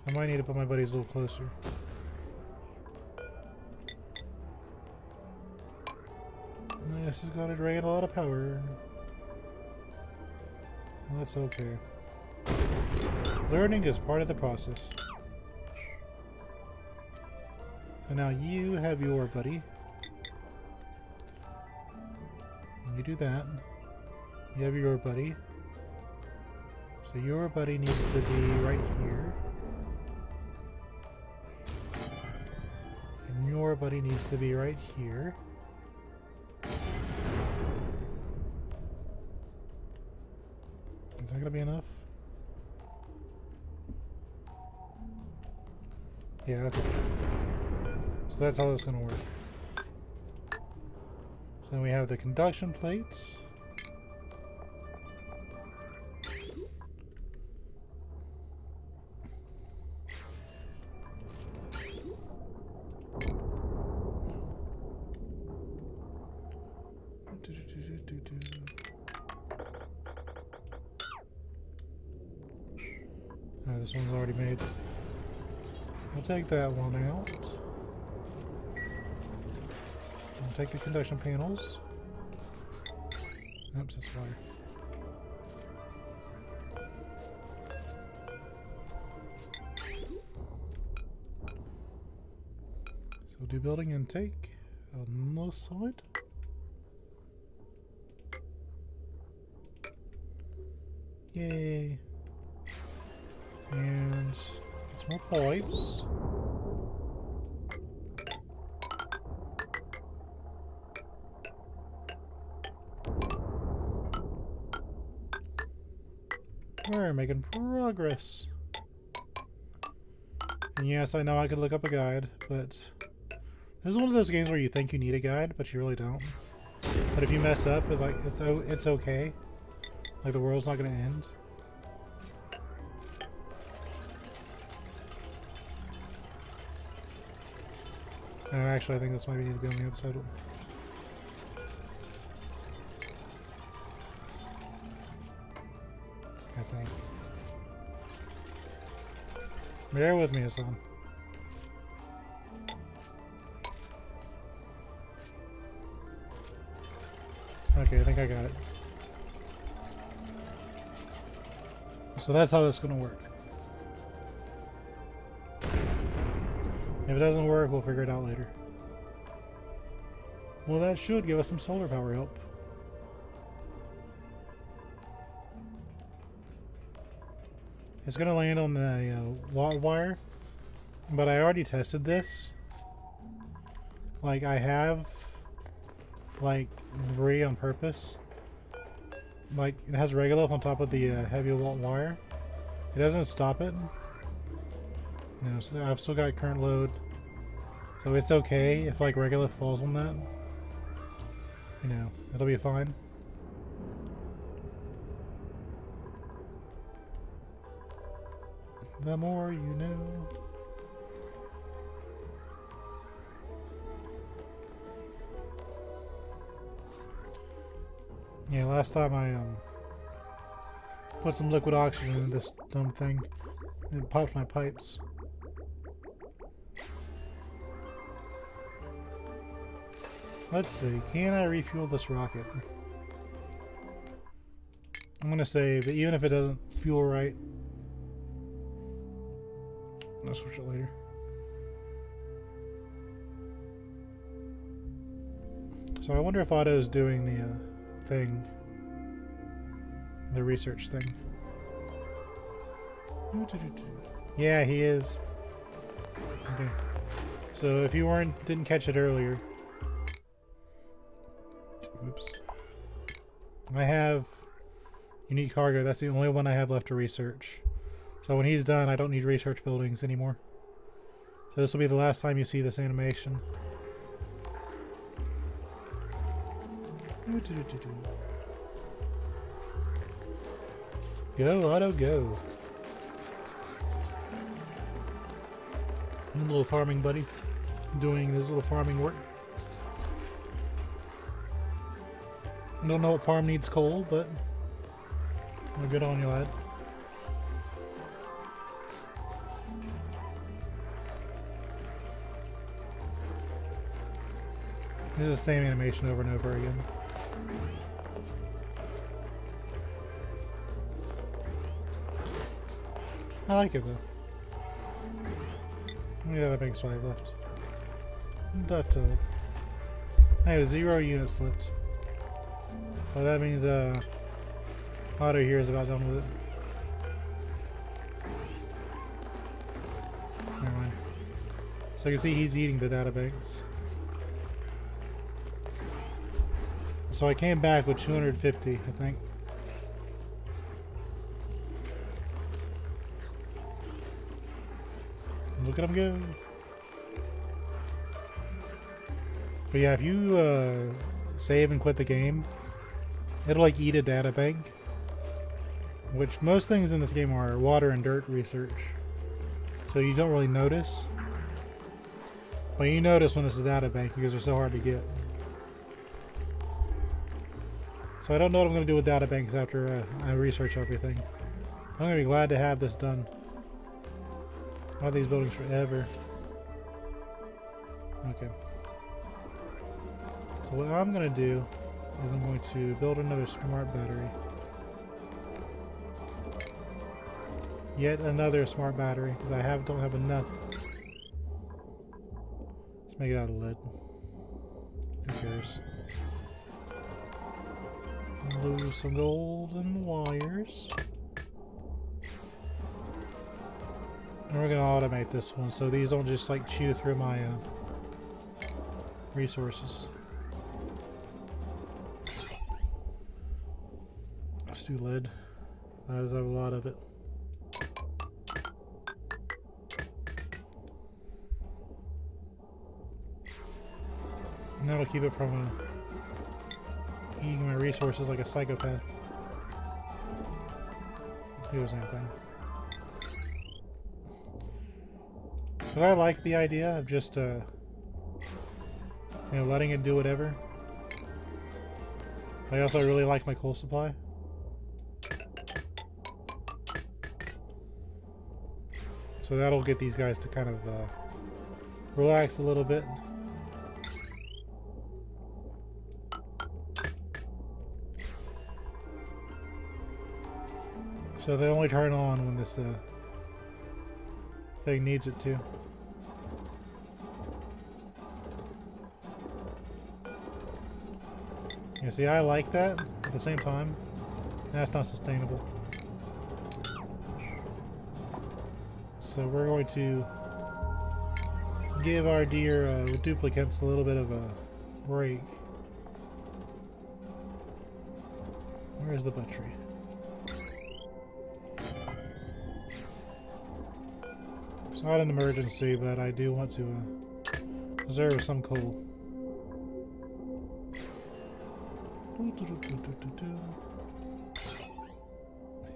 I might need to put my buddies a little closer. This is gonna drain a lot of power. That's okay. Learning is part of the process. And now you have your buddy. You do that. You have your buddy. So your buddy needs to be right here. And your buddy needs to be right here. Is that gonna be enough? Yeah, okay. So that's how this is gonna work. So then we have the conduction plates. This one's already made. I'll take that one out. I'll take the conduction panels. Oops, that's fire. So do building intake on this side. Yay. And it's more pipes. We're making progress. And yes, I know I could look up a guide, but This is one of those games where you think you need a guide, but you really don't. But if you mess up, it's okay. Like the world's not gonna end. Actually, I think this might need to be on the other side. I think. Bear with me, son. Okay, I think I got it. So that's how that's going to work. If it doesn't work, we'll figure it out later. Well, that should give us some solar power help. It's going to land on the watt wire, but I already tested this. Like, I have, like, debris on purpose. Like, it has regolith on top of the heavy watt wire. It doesn't stop it. You know, so I've still got current load. So it's okay if, like, regolith falls on that. You know, it'll be fine. The more you know. Yeah, last time I put some liquid oxygen in this dumb thing, it popped my pipes. Let's see, can I refuel this rocket? I'm gonna save, but even if it doesn't fuel right, I'll switch it later. So I wonder if Otto's doing the thing, the research thing. Yeah, he is. Okay. So if you didn't catch it earlier, oops. I have unique cargo. That's the only one I have left to research. So when he's done, I don't need research buildings anymore. So this will be the last time you see this animation. Go, Otto, go. Your little farming buddy. Doing his little farming work. I don't know what farm needs coal, but we're good on you, lad. This is the same animation over and over again. I like it though. We got a big slide left. I have 0 units left. So that means Otto here is about done with it. Never mind. So you can see he's eating the data banks. So I came back with 250, I think. Look at him go. But yeah, if you save and quit the game, it'll like eat a data bank. Which most things in this game are water and dirt research. So you don't really notice. But you notice when it's a data bank because they're so hard to get. So I don't know what I'm going to do with data banks after I research everything. I'm going to be glad to have this done. I want these buildings forever. Okay. So what I'm going to do is I'm going to build another smart battery. Yet another smart battery, because I don't have enough. Let's make it out of lead. Who cares? Lose some golden wires. And we're going to automate this one, so these don't just like chew through my resources. Let's do lead. I have a lot of it. that'll keep it from eating my resources like a psychopath. Do the same thing. But I like the idea of just, you know, letting it do whatever. I also really like my coal supply. So that'll get these guys to kind of relax a little bit. So they only turn on when this thing needs it to. You see, I like that. At the same time, that's not sustainable. So we're going to give our dear duplicates a little bit of a break. Where's the butchery? It's not an emergency, but I do want to preserve some coal.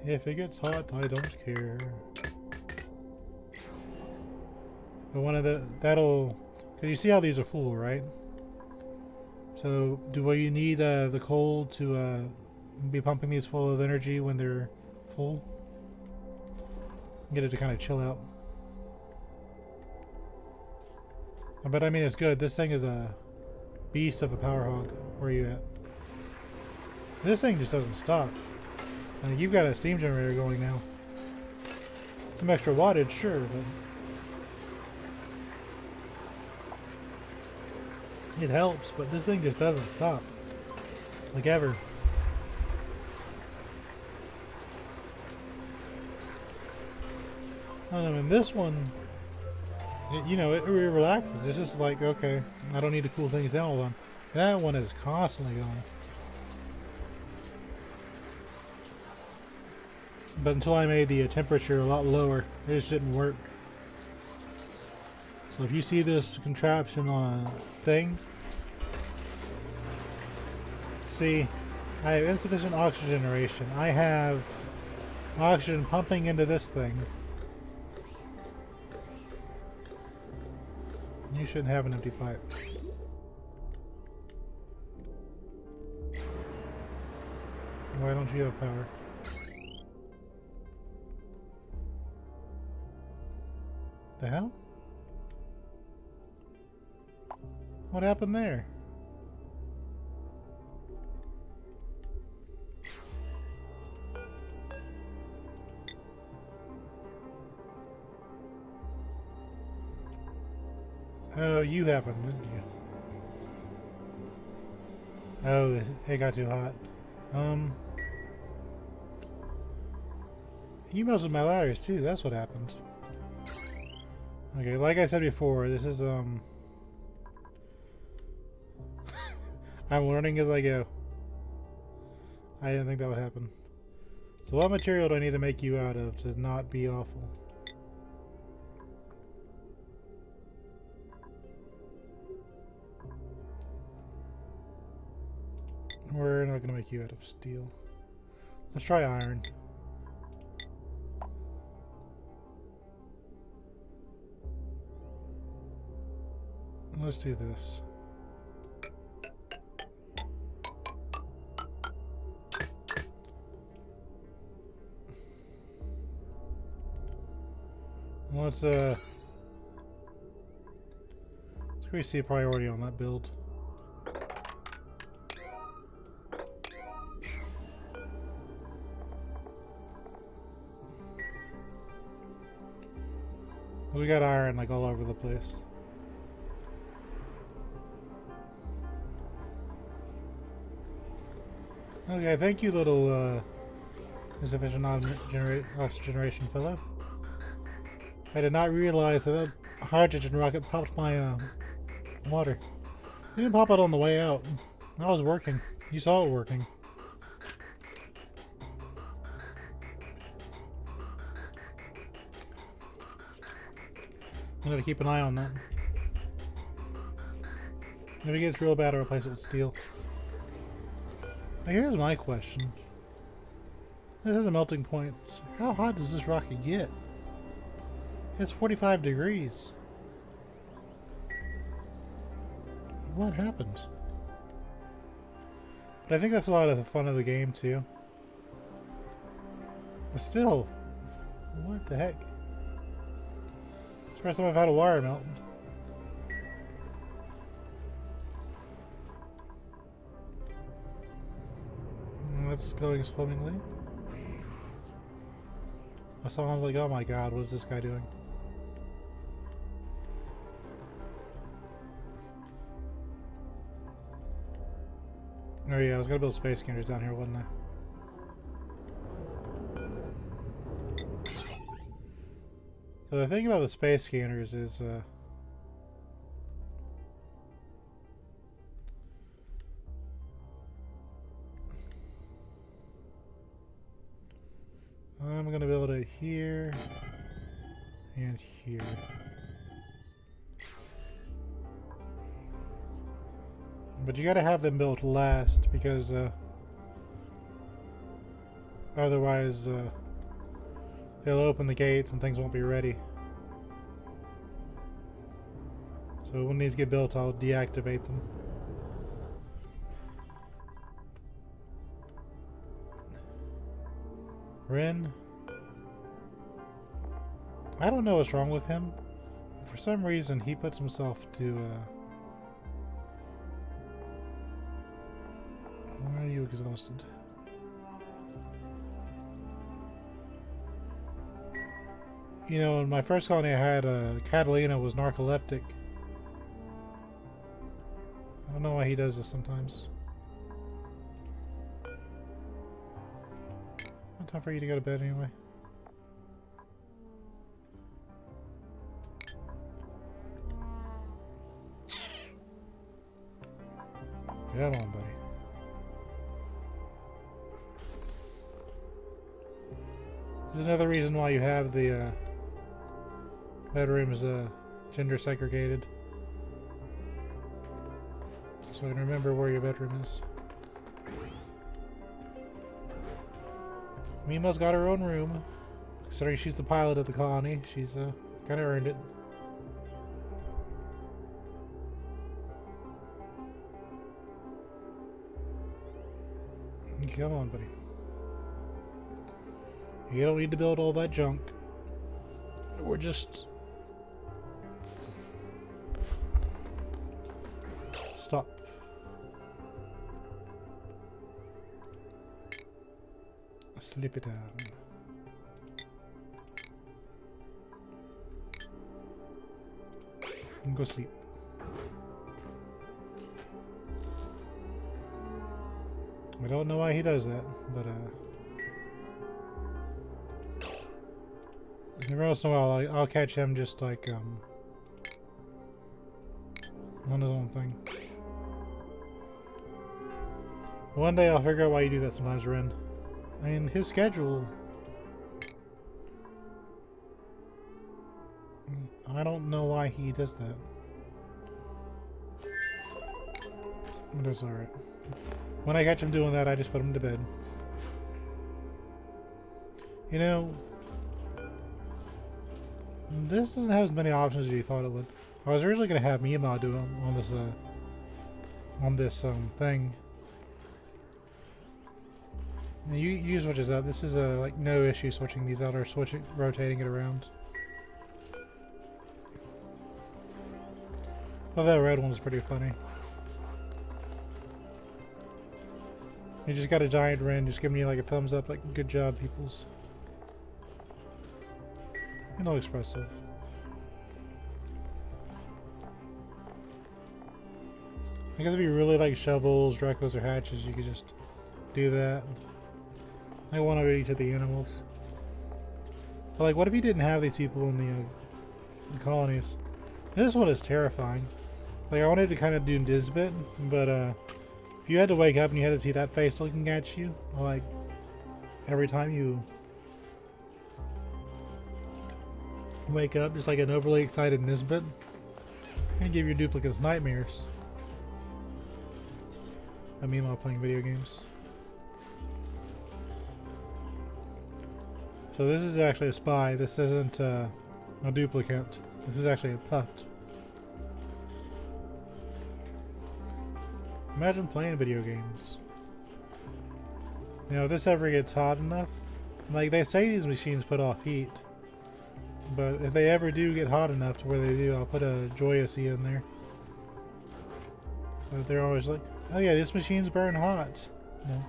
If it gets hot, I don't care. But one of that'll, because you see how these are full, right? So do you need the coal to be pumping these full of energy when they're full? Get it to kind of chill out. But I mean, it's good. This thing is a beast of a power hog. Where are you at? This thing just doesn't stop. I mean, you've got a steam generator going now. Some extra wattage, sure, but it helps, but this thing just doesn't stop. Like ever. I don't know, in this one, you know, it relaxes. It's just like, okay, I don't need to cool things down all the time. That one is constantly going. But until I made the temperature a lot lower, it just didn't work. So if you see this contraption on a thing, see, I have insufficient oxygen generation. I have oxygen pumping into this thing. You shouldn't have an empty pipe. Why don't you have power? The hell? What happened there? Oh, you happened, didn't you? Oh, it got too hot. You messed with my ladders too, that's what happened. Okay, like I said before, this is, I'm learning as I go. I didn't think that would happen. So what material do I need to make you out of to not be awful? We're not going to make you out of steel. Let's try iron. Let's do this. Let's see a priority on that build. We got iron like all over the place. Okay, thank you, little insufficient oxygen generation fellow. I did not realize that hydrogen rocket popped my water. It didn't pop it on the way out. I was working. You saw it working. I'm gonna keep an eye on that. If it gets real bad, I'll replace it with steel. Now here's my question. This is a melting point. How hot does this rocket get? It's 45 degrees. What happened? But I think that's a lot of the fun of the game too. But still, what the heck? It's the first time I've had a wire melt. That's going swimmingly. I saw, I was like, oh my god, what is this guy doing? Oh yeah, I was gonna build space scanners down here, wasn't I? So the thing about the space scanners is, I'm gonna build it here and here. But you gotta have them built last because otherwise they'll open the gates and things won't be ready. So when these get built, I'll deactivate them. Ren. I don't know what's wrong with him. For some reason, he puts himself to why are you exhausted? You know, in my first colony I had, Catalina was narcoleptic. I don't know why he does this sometimes. Not time for you to go to bed anyway. Come on, buddy. There's another reason why you have the bedrooms gender segregated. So I can remember where your bedroom is. Mima's got her own room. Considering she's the pilot of the colony, she's kind of earned it. Come on, buddy. You don't need to build all that junk. We're just... Stop. Sleep it down. And go sleep. I don't know why he does that, but every once in a while I'll catch him just like on his own thing. One day I'll figure out why you do that sometimes, Ren. I mean, his schedule, I don't know why he does that. But it's alright. When I catch him doing that, I just put him to bed. You know, this doesn't have as many options as you thought it would. I was originally going to have Mima do it on this thing. And you switches up. This is like no issue switching these out or rotating it around. Well, that red one was pretty funny. You just got a giant Ren just giving you like a thumbs up, like good job, peoples. You know, expressive. I guess if you really like shovels, Dracos, or hatches, you could just do that. I want to each of the animals. But like, what if you didn't have these people in the colonies? This one is terrifying. Like, I wanted to kind of do Nisbet, but if you had to wake up and you had to see that face looking at you, like, every time you wake up, just like an overly excited Nisbet, it's gonna give your duplicates nightmares. I mean, while playing video games. So this is actually a spy. This isn't a duplicate. This is actually a puffed. Imagine playing video games. You know, if this ever gets hot enough, like they say these machines put off heat, but if they ever do get hot enough to where they do, I'll put a joyousy in there. But they're always like, oh yeah, these machines burn hot. No.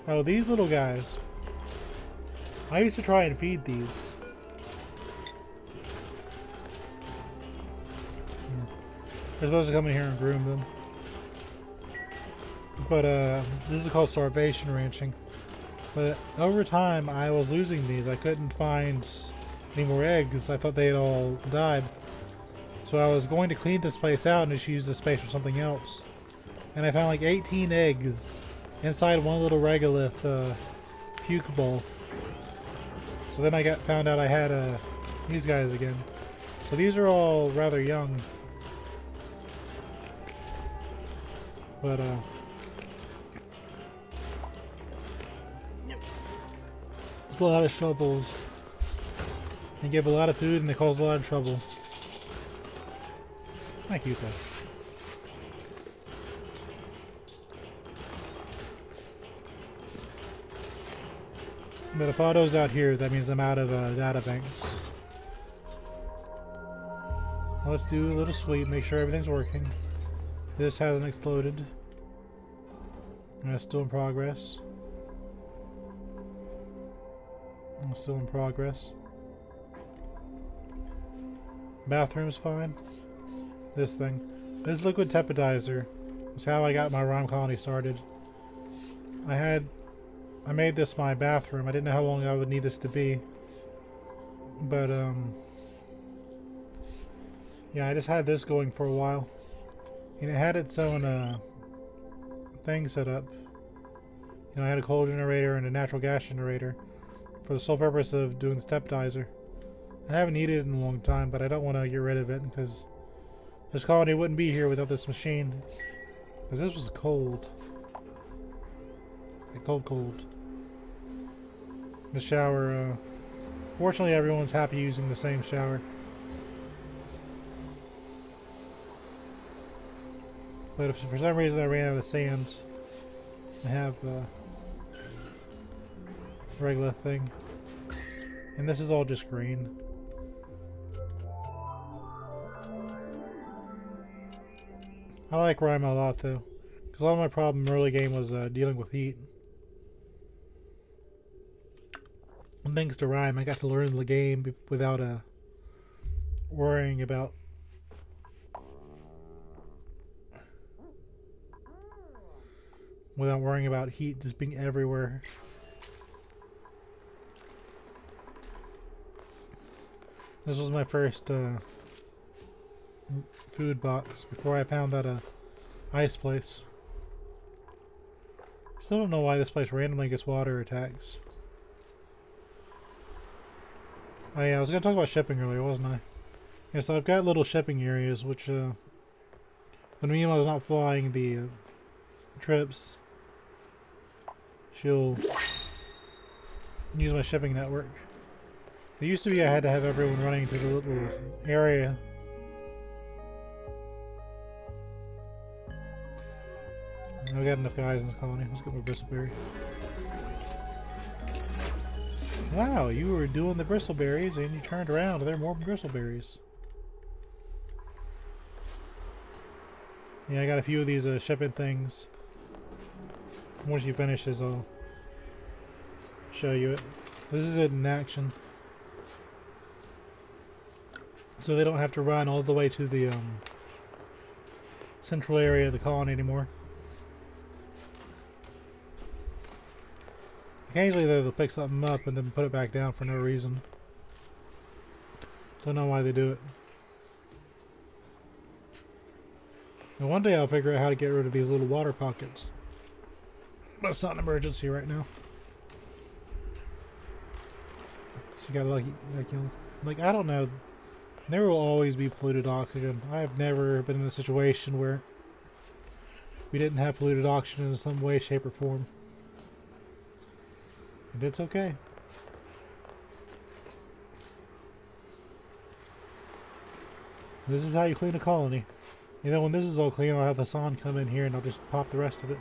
Oh, these little guys. I used to try and feed these. They're supposed to come in here and groom them. But this is called starvation ranching. But over time I was losing these. I couldn't find any more eggs. I thought they had all died. So I was going to clean this place out and just use this space for something else. And I found like 18 eggs inside one little regolith puke bowl. So then I found out I had these guys again. So these are all rather young. But there's a lot of shovels. They give a lot of food and they cause a lot of trouble. Thank you, though. But if auto's out here, that means I'm out of data banks. Let's do a little sweep, make sure everything's working. This hasn't exploded. And it's still in progress. It's still in progress. Bathroom's fine. This thing. This liquid tepidizer is how I got my rhyme colony started. I made this my bathroom. I didn't know how long I would need this to be. But, yeah, I just had this going for a while. And it had its own, thing set up. You know, I had a coal generator and a natural gas generator for the sole purpose of doing the tepidizer. I haven't needed it in a long time, but I don't want to get rid of it because this colony wouldn't be here without this machine. Because this was cold. Like cold. The shower, fortunately everyone's happy using the same shower. But if for some reason I ran out of sand, I have the regular thing. And this is all just green. I like Rhyme a lot though, because a lot of my problem early game was dealing with heat. And thanks to Rhyme, I got to learn the game without worrying about heat just being everywhere. This was my first food box before I found that ice place. Still don't know why this place randomly gets water attacks. Oh yeah, I was gonna talk about shipping earlier, wasn't I? Yeah, so I've got little shipping areas which when Mima is not flying the trips, she'll use my shipping network. It used to be I had to have everyone running to the little area. We got enough guys in this colony. Let's get more bristleberry. Wow, you were doing the bristleberries and you turned around and there are more bristleberries. Yeah, I got a few of these shipping things. Once she finishes, I'll show you it. This is it in action. So they don't have to run all the way to the central area of the colony anymore. Occasionally they'll pick something up and then put it back down for no reason. Don't know why they do it. And one day I'll figure out how to get rid of these little water pockets. But it's not an emergency right now. She got lucky. Like, I don't know. There will always be polluted oxygen. I have never been in a situation where we didn't have polluted oxygen in some way, shape, or form. And it's okay. This is how you clean a colony. You know, when this is all clean, I'll have Hassan come in here and I'll just pop the rest of it.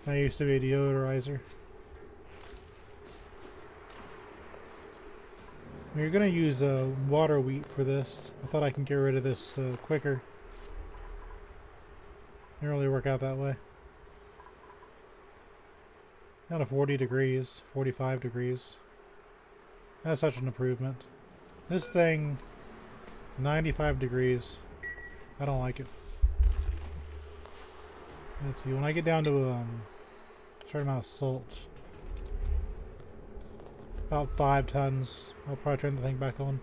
I used to be a deodorizer. We're going to use water wheat for this. I thought I can get rid of this quicker. Didn't really work out that way. Down to 40 degrees, 45 degrees. That's such an improvement. This thing, 95 degrees. I don't like it. Let's see, when I get down to a certain amount of salt, about 5 tons, I'll probably turn the thing back on.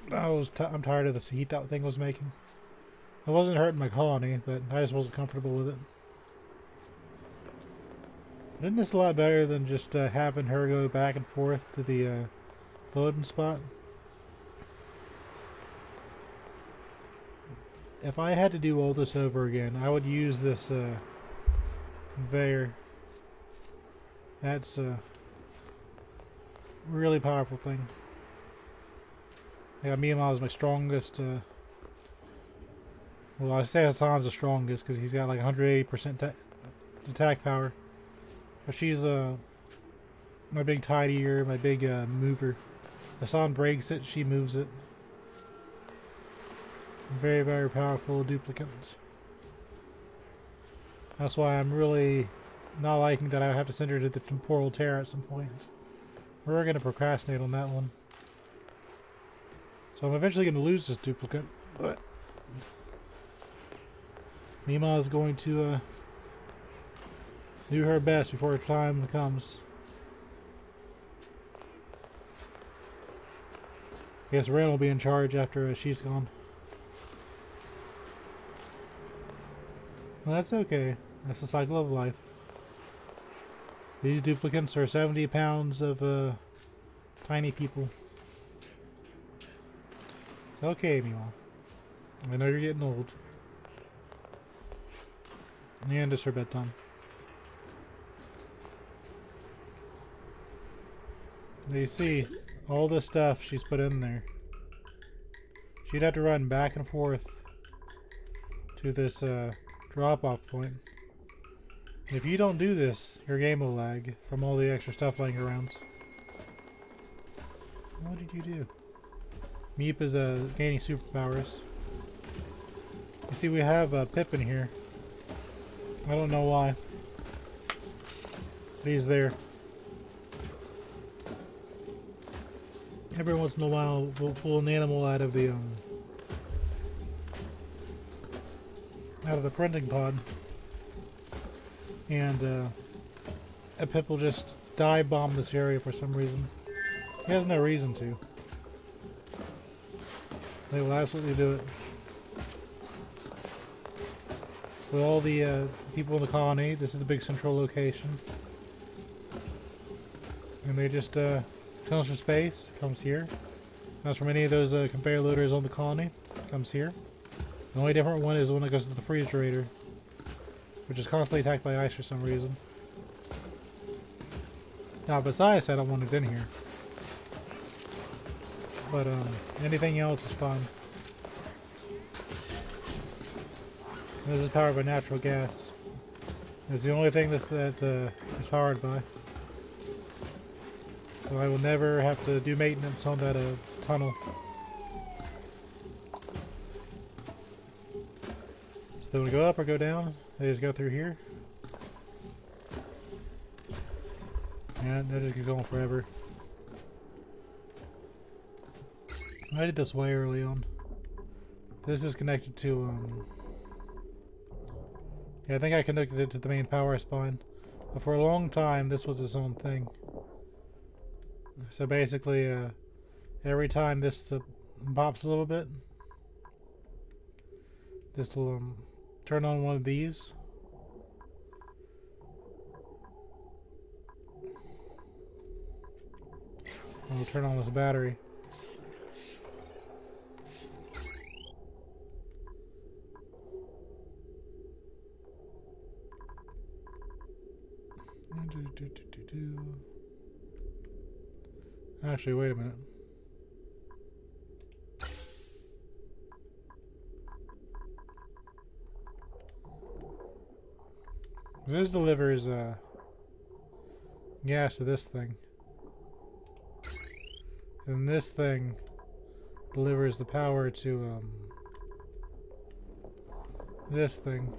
I'm tired of the heat that thing was making. It wasn't hurting my colony, but I just wasn't comfortable with it. Isn't this a lot better than just having her go back and forth to the loading spot? If I had to do all this over again, I would use this conveyor. That's a really powerful thing. Yeah, Mima is my strongest. Well, I say Hassan's the strongest because he's got like 180% attack power. But she's my big tidier, my big mover. Hassan breaks it, she moves it. Very, very powerful duplicants. That's why I'm really not liking that I have to send her to the temporal tear at some point. We're going to procrastinate on that one. So I'm eventually going to lose this duplicate, but Mima is going to do her best before time comes. I guess Ren will be in charge after she's gone. Well, that's okay. That's the cycle of life. These duplicants are 70 pounds of tiny people. It's okay, Mima. I know you're getting old. And it's her bedtime. You see, all the stuff she's put in there. She'd have to run back and forth to this drop-off point. If you don't do this, your game will lag from all the extra stuff laying around. What did you do? Meep is gaining superpowers. You see, we have Pip in here. I don't know why. But he's there. Every once in a while, we'll pull an animal out of the printing pod, and Pip will just dive bomb this area for some reason. He has no reason to. They will absolutely do it. With all the people in the colony, this is the big central location, and they just tunnels for space, comes here. As from any of those conveyor loaders on the colony, comes here. The only different one is the one that goes to the refrigerator, which is constantly attacked by ice for some reason. Now, besides that, I want it in here. But anything else is fine. This is powered by natural gas. It's the only thing that is powered by. So I will never have to do maintenance on that tunnel. So they want to go up or go down. They just go through here. And that just keeps going forever. I did this way early on. This is connected to yeah, I think I connected it to the main power spine. But for a long time this was its own thing. So basically every time this pops a little bit, this will turn on one of these. And we'll turn on this battery. Actually, wait a minute. This delivers gas to this thing. And this thing delivers the power to this thing.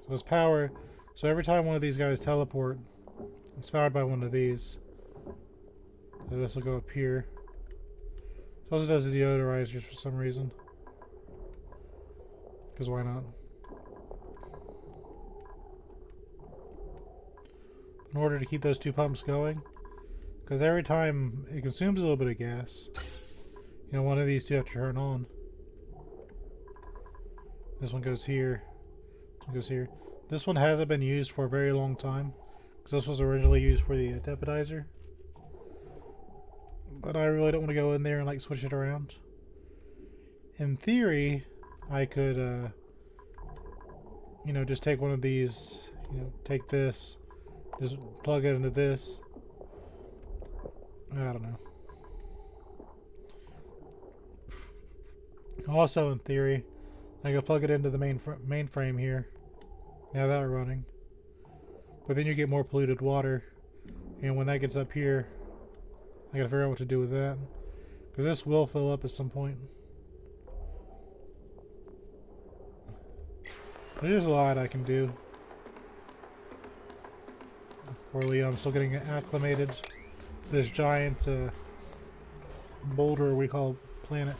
So it's power. So every time one of these guys teleport, it's powered by one of these. So this will go up here. It also does the deodorizers for some reason. Because why not? In order to keep those two pumps going. Because every time it consumes a little bit of gas, you know, one of these two have to turn on. This one goes here. This one goes here. This one hasn't been used for a very long time. Because this was originally used for the deputizer. But I really don't want to go in there and like switch it around. In theory, I could, you know, just take one of these, you know, take this, just plug it into this. I don't know. Also, in theory, I could plug it into the mainframe here. Now that we're running. But then you get more polluted water. And when that gets up here, I gotta figure out what to do with that. Because this will fill up at some point. There's a lot I can do. Poorly, I'm still getting acclimated to this giant boulder we call planet.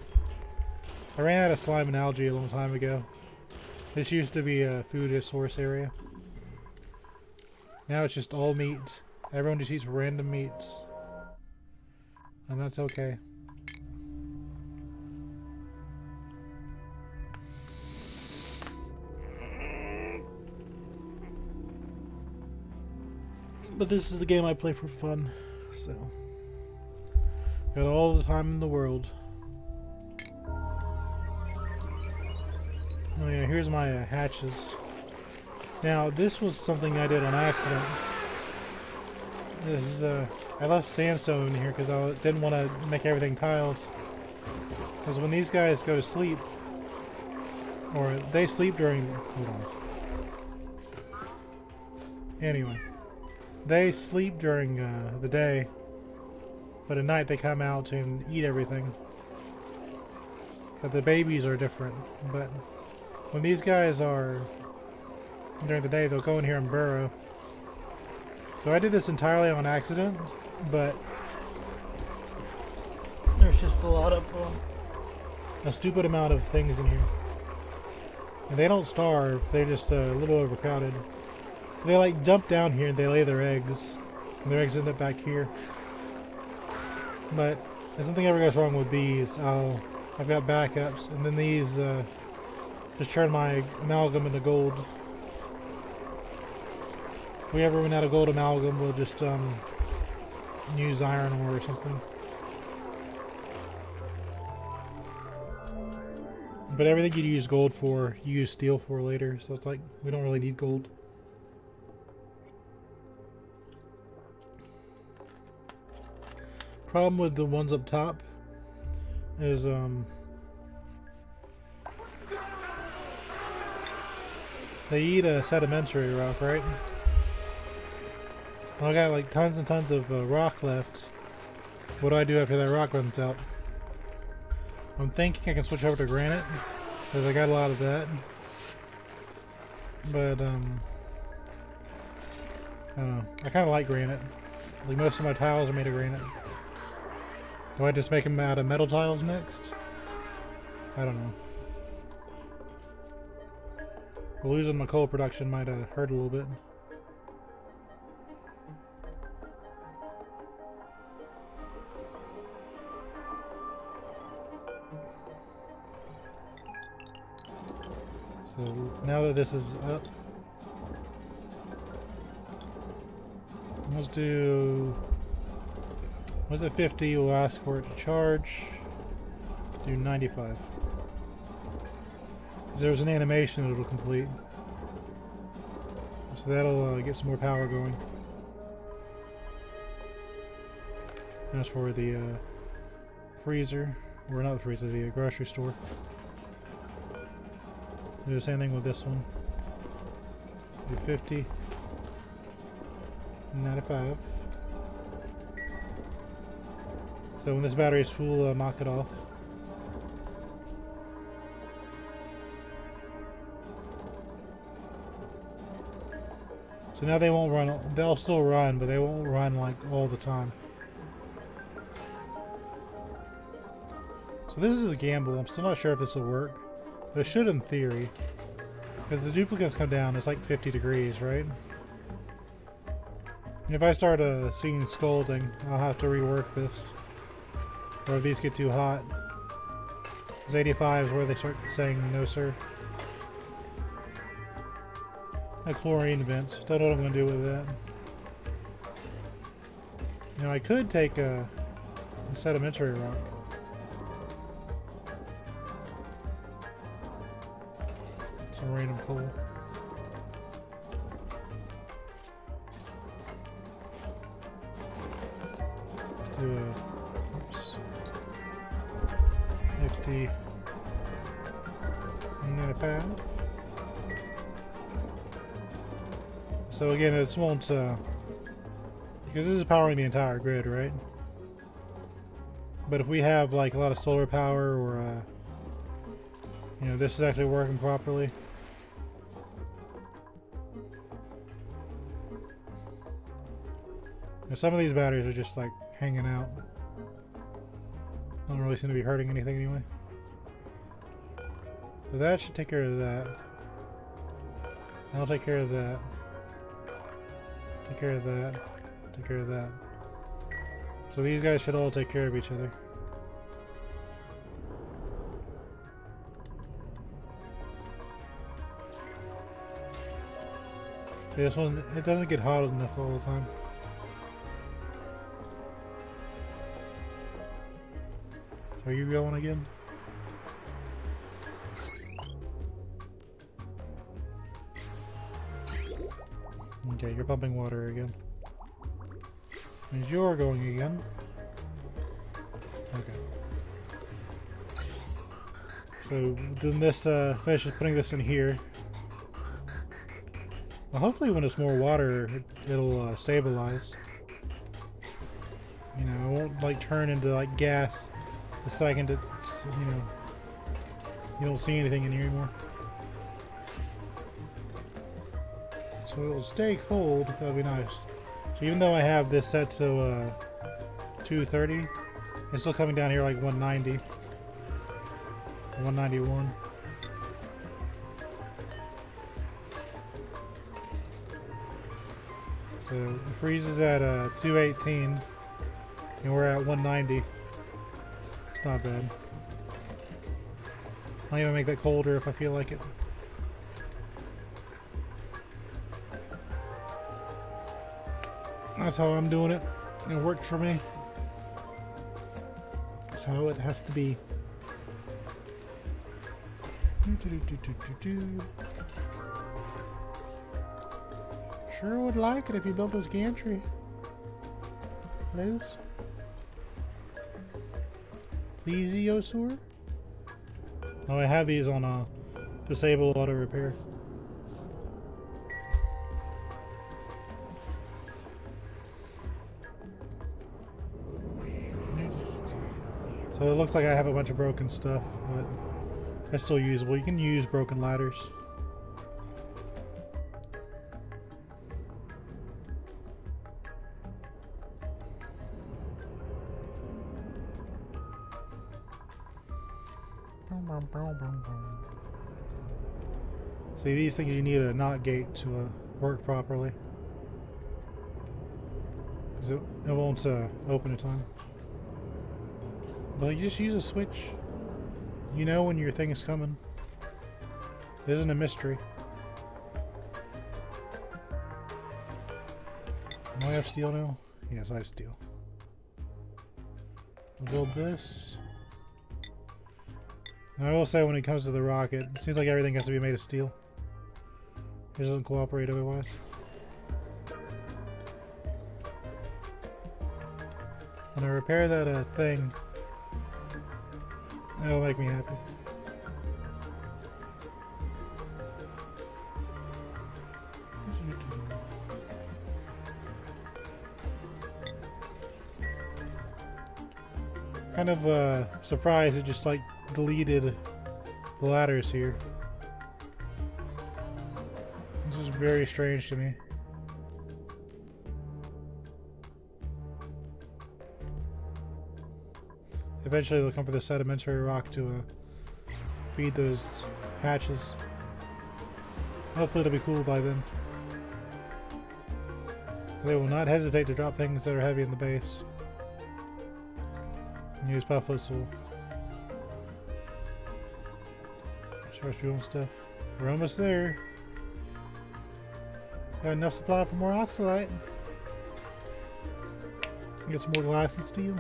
I ran out of slime and algae a long time ago. This used to be a food source area. Now it's just all meat. Everyone just eats random meats. And that's okay. But this is the game I play for fun, so got all the time in the world. Oh yeah, here's my hatches. Now this was something I did on accident. This is I left sandstone in here because I didn't want to make everything tiles. Because when these guys go to sleep, or they sleep during, hold on. Anyway. They sleep during the day, but at night they come out and eat everything. But the babies are different. But when these guys are during the day, they'll go in here and burrow. So I did this entirely on accident, but there's just a stupid amount of things in here. And they don't starve, they're just a little overcrowded. They like jump down here and they lay their eggs. And their eggs end up back here. But if something ever goes wrong with these, I've got backups. And then these just turn my amalgam into gold. If we ever run out of gold amalgam, we'll just use iron ore or something. But everything you use gold for, you use steel for later. So it's like, we don't really need gold. Problem with the ones up top is they eat a sedimentary rock, right? Well, I got like tons and tons of rock left. What do I do after that rock runs out? I'm thinking I can switch over to granite because I got a lot of that. But I don't know. I kind of like granite. Like most of my tiles are made of granite. Do I just make them out of metal tiles next? I don't know. Well, losing my coal production might hurt a little bit. So now that this is up, let's do. Was it 50? We'll ask for it to charge. Do 95. Because there's an animation it'll complete. So that'll get some more power going. That's for the freezer, or not the freezer, the grocery store. Do the same thing with this one. Do 50, 95. So when this battery is full, I'll knock it off. So now they won't run, they'll still run, but they won't run like all the time. So this is a gamble. I'm still not sure if this will work, but it should in theory. Because the duplicates come down, it's like 50 degrees, right? And if I start seeing scalding, I'll have to rework this. Or if these get too hot. Because 85 is where they start saying no sir. A chlorine vents. Don't know what I'm going to do with that. You know, I could take a sedimentary rock. Some random coal. Do a, oops, 50, 95. So again, this won't, because this is powering the entire grid, right? But if we have like a lot of solar power, or you know, this is actually working properly. Now, some of these batteries are just like hanging out. Don't really seem to be hurting anything anyway. So that should take care of that. I'll take care of that. Take care of that. Take care of that. So these guys should all take care of each other. This one, it doesn't get hot enough all the time. So are you going again? Okay, you're pumping water again. And you're going again. Okay. So then this fish is putting this in here. Well, hopefully when it's more water, it'll stabilize. You know, it won't like turn into like gas the second it's, you know, you don't see anything in here anymore. So it'll stay cold, that'll be nice. So even though I have this set to 230, it's still coming down here like 190. 191. So it freezes at 218 and we're at 190. It's not bad. I'll even make that colder if I feel like it. That's how I'm doing it. It works for me. That's how it has to be. Sure would like it if you built this gantry. Please? Plesiosaur? Oh, I have these on disable auto repair. So it looks like I have a bunch of broken stuff, but that's still usable. You can use broken ladders. See, these things you need a NOT gate to work properly, because it won't open in time. Well, you just use a switch. You know when your thing is coming. It isn't a mystery. Do I have steel now? Yes, I have steel. We'll build this. And I will say, when it comes to the rocket, it seems like everything has to be made of steel. It doesn't cooperate otherwise. When I repair that thing, that'll make me happy. Kind of surprised it just like deleted the ladders here. This is very strange to me. Eventually they'll come for the sedimentary rock to feed those hatches. Hopefully it'll be cool by then. They will not hesitate to drop things that are heavy in the base. Use Pufflet Soul. Charge fuel and stuff. We're almost there. Got enough supply for more oxalite. Get some more glass and steel.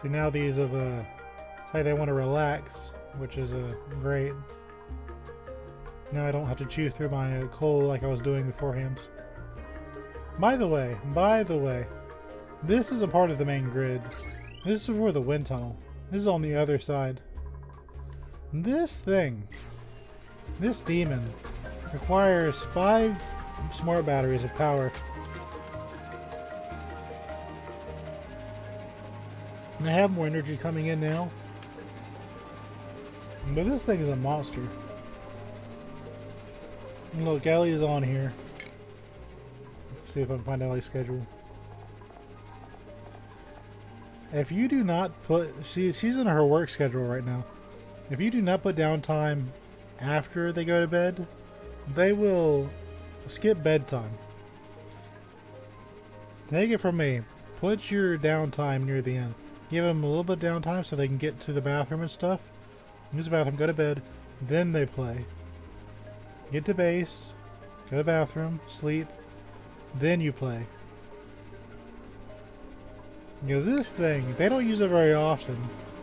See, now these have say they want to relax, which is great. Now I don't have to chew through my coal like I was doing beforehand. By the way, this is a part of the main grid. This is where the wind tunnel. This is on the other side. This thing, this demon, requires 5 smart batteries of power. And I have more energy coming in now. But this thing is a monster. And look, Ellie is on here. Let's see if I can find Ellie's schedule. If you do not put... She's in her work schedule right now. If you do not put downtime after they go to bed, they will skip bedtime. Take it from me. Put your downtime near the end. Give them a little bit of downtime so they can get to the bathroom and stuff. Use the bathroom, go to bed, then they play. Get to base, go to the bathroom, sleep, then you play. Because this thing, they don't use it very often,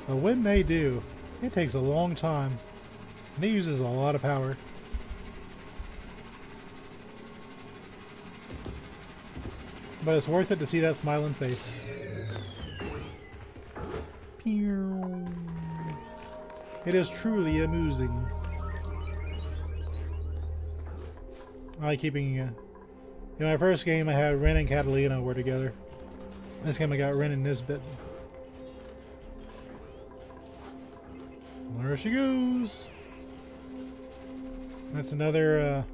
but when they do, it takes a long time. And it uses a lot of power. But it's worth it to see that smiling face. Pew. It is truly amusing. I like keeping, in my first game I had Ren and Catalina were together. This game I got Ren and Nisbet. There she goes! That's another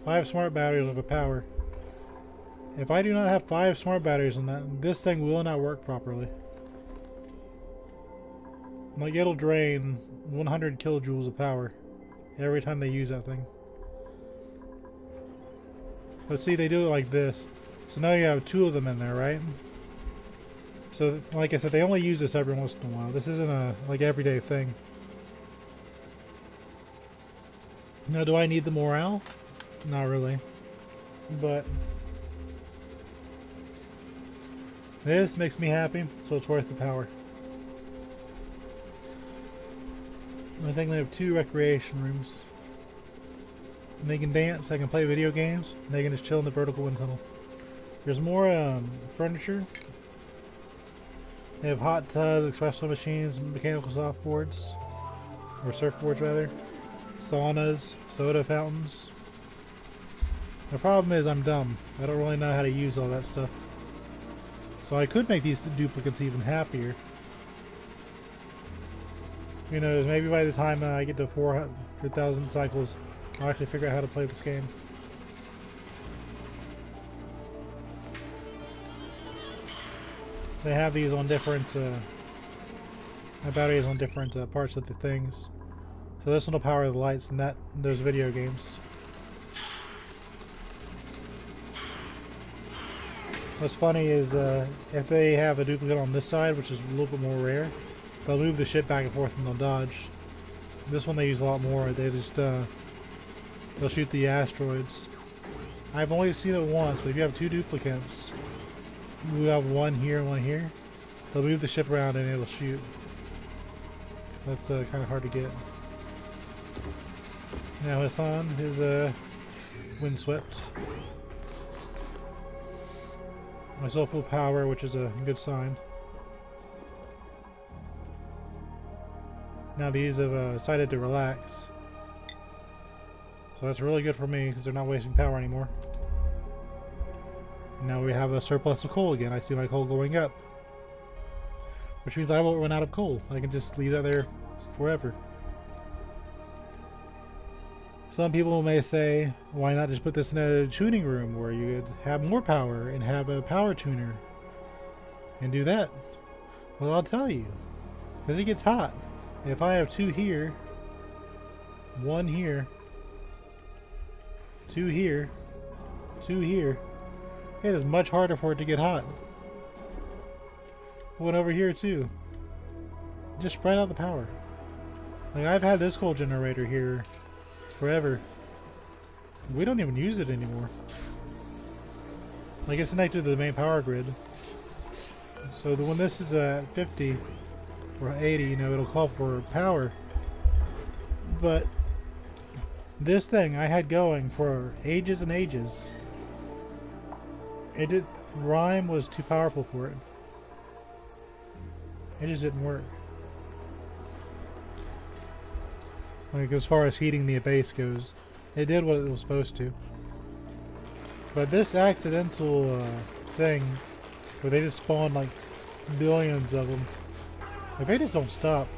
5 smart batteries with the power. If I do not have 5 smart batteries on that, this thing will not work properly. Like, it'll drain 100 kilojoules of power every time they use that thing. But see, they do it like this. So now you have 2 of them in there, right? So, like I said, they only use this every once in a while. This isn't a, like, everyday thing. Now, do I need the morale? Not really. But this makes me happy, so it's worth the power. I think they have 2 recreation rooms. And they can dance, they can play video games, and they can just chill in the vertical wind tunnel. There's more furniture. They have hot tubs, espresso machines, mechanical softboards, or surfboards rather, saunas, soda fountains. The problem is I'm dumb. I don't really know how to use all that stuff. So I could make these duplicates even happier. Who knows, maybe by the time I get to 400,000 cycles, I'll actually figure out how to play this game. They have these on different batteries on different parts of the things. So this one will power the lights and those video games. What's funny is if they have a duplicate on this side, which is a little bit more rare, they'll move the ship back and forth and they'll dodge. This one they use a lot more. They just they'll shoot the asteroids. I've only seen it once, but if you have 2 duplicates, you have one here and one here, they'll move the ship around and it'll shoot. That's kind of hard to get. Now his son is windswept. I still full power, which is a good sign. Now these have decided to relax. So that's really good for me because they're not wasting power anymore. And now we have a surplus of coal again. I see my coal going up. Which means I won't run out of coal. I can just leave that there forever. Some people may say, why not just put this in a tuning room where you could have more power and have a power tuner and do that? Well, I'll tell you. Because it gets hot. If I have two here, one here, two here, two here, it is much harder for it to get hot. One over here too. Just spread out the power. Like I've had this coal generator here forever. We don't even use it anymore. Like it's connected to the main power grid. So when this is at 50 or 80, you know, it'll call for power. But this thing I had going for ages and ages. Rime was too powerful for it. It just didn't work. Like as far as heating the base goes, it did what it was supposed to. But this accidental thing, where they just spawn like billions of them, if they just don't stop,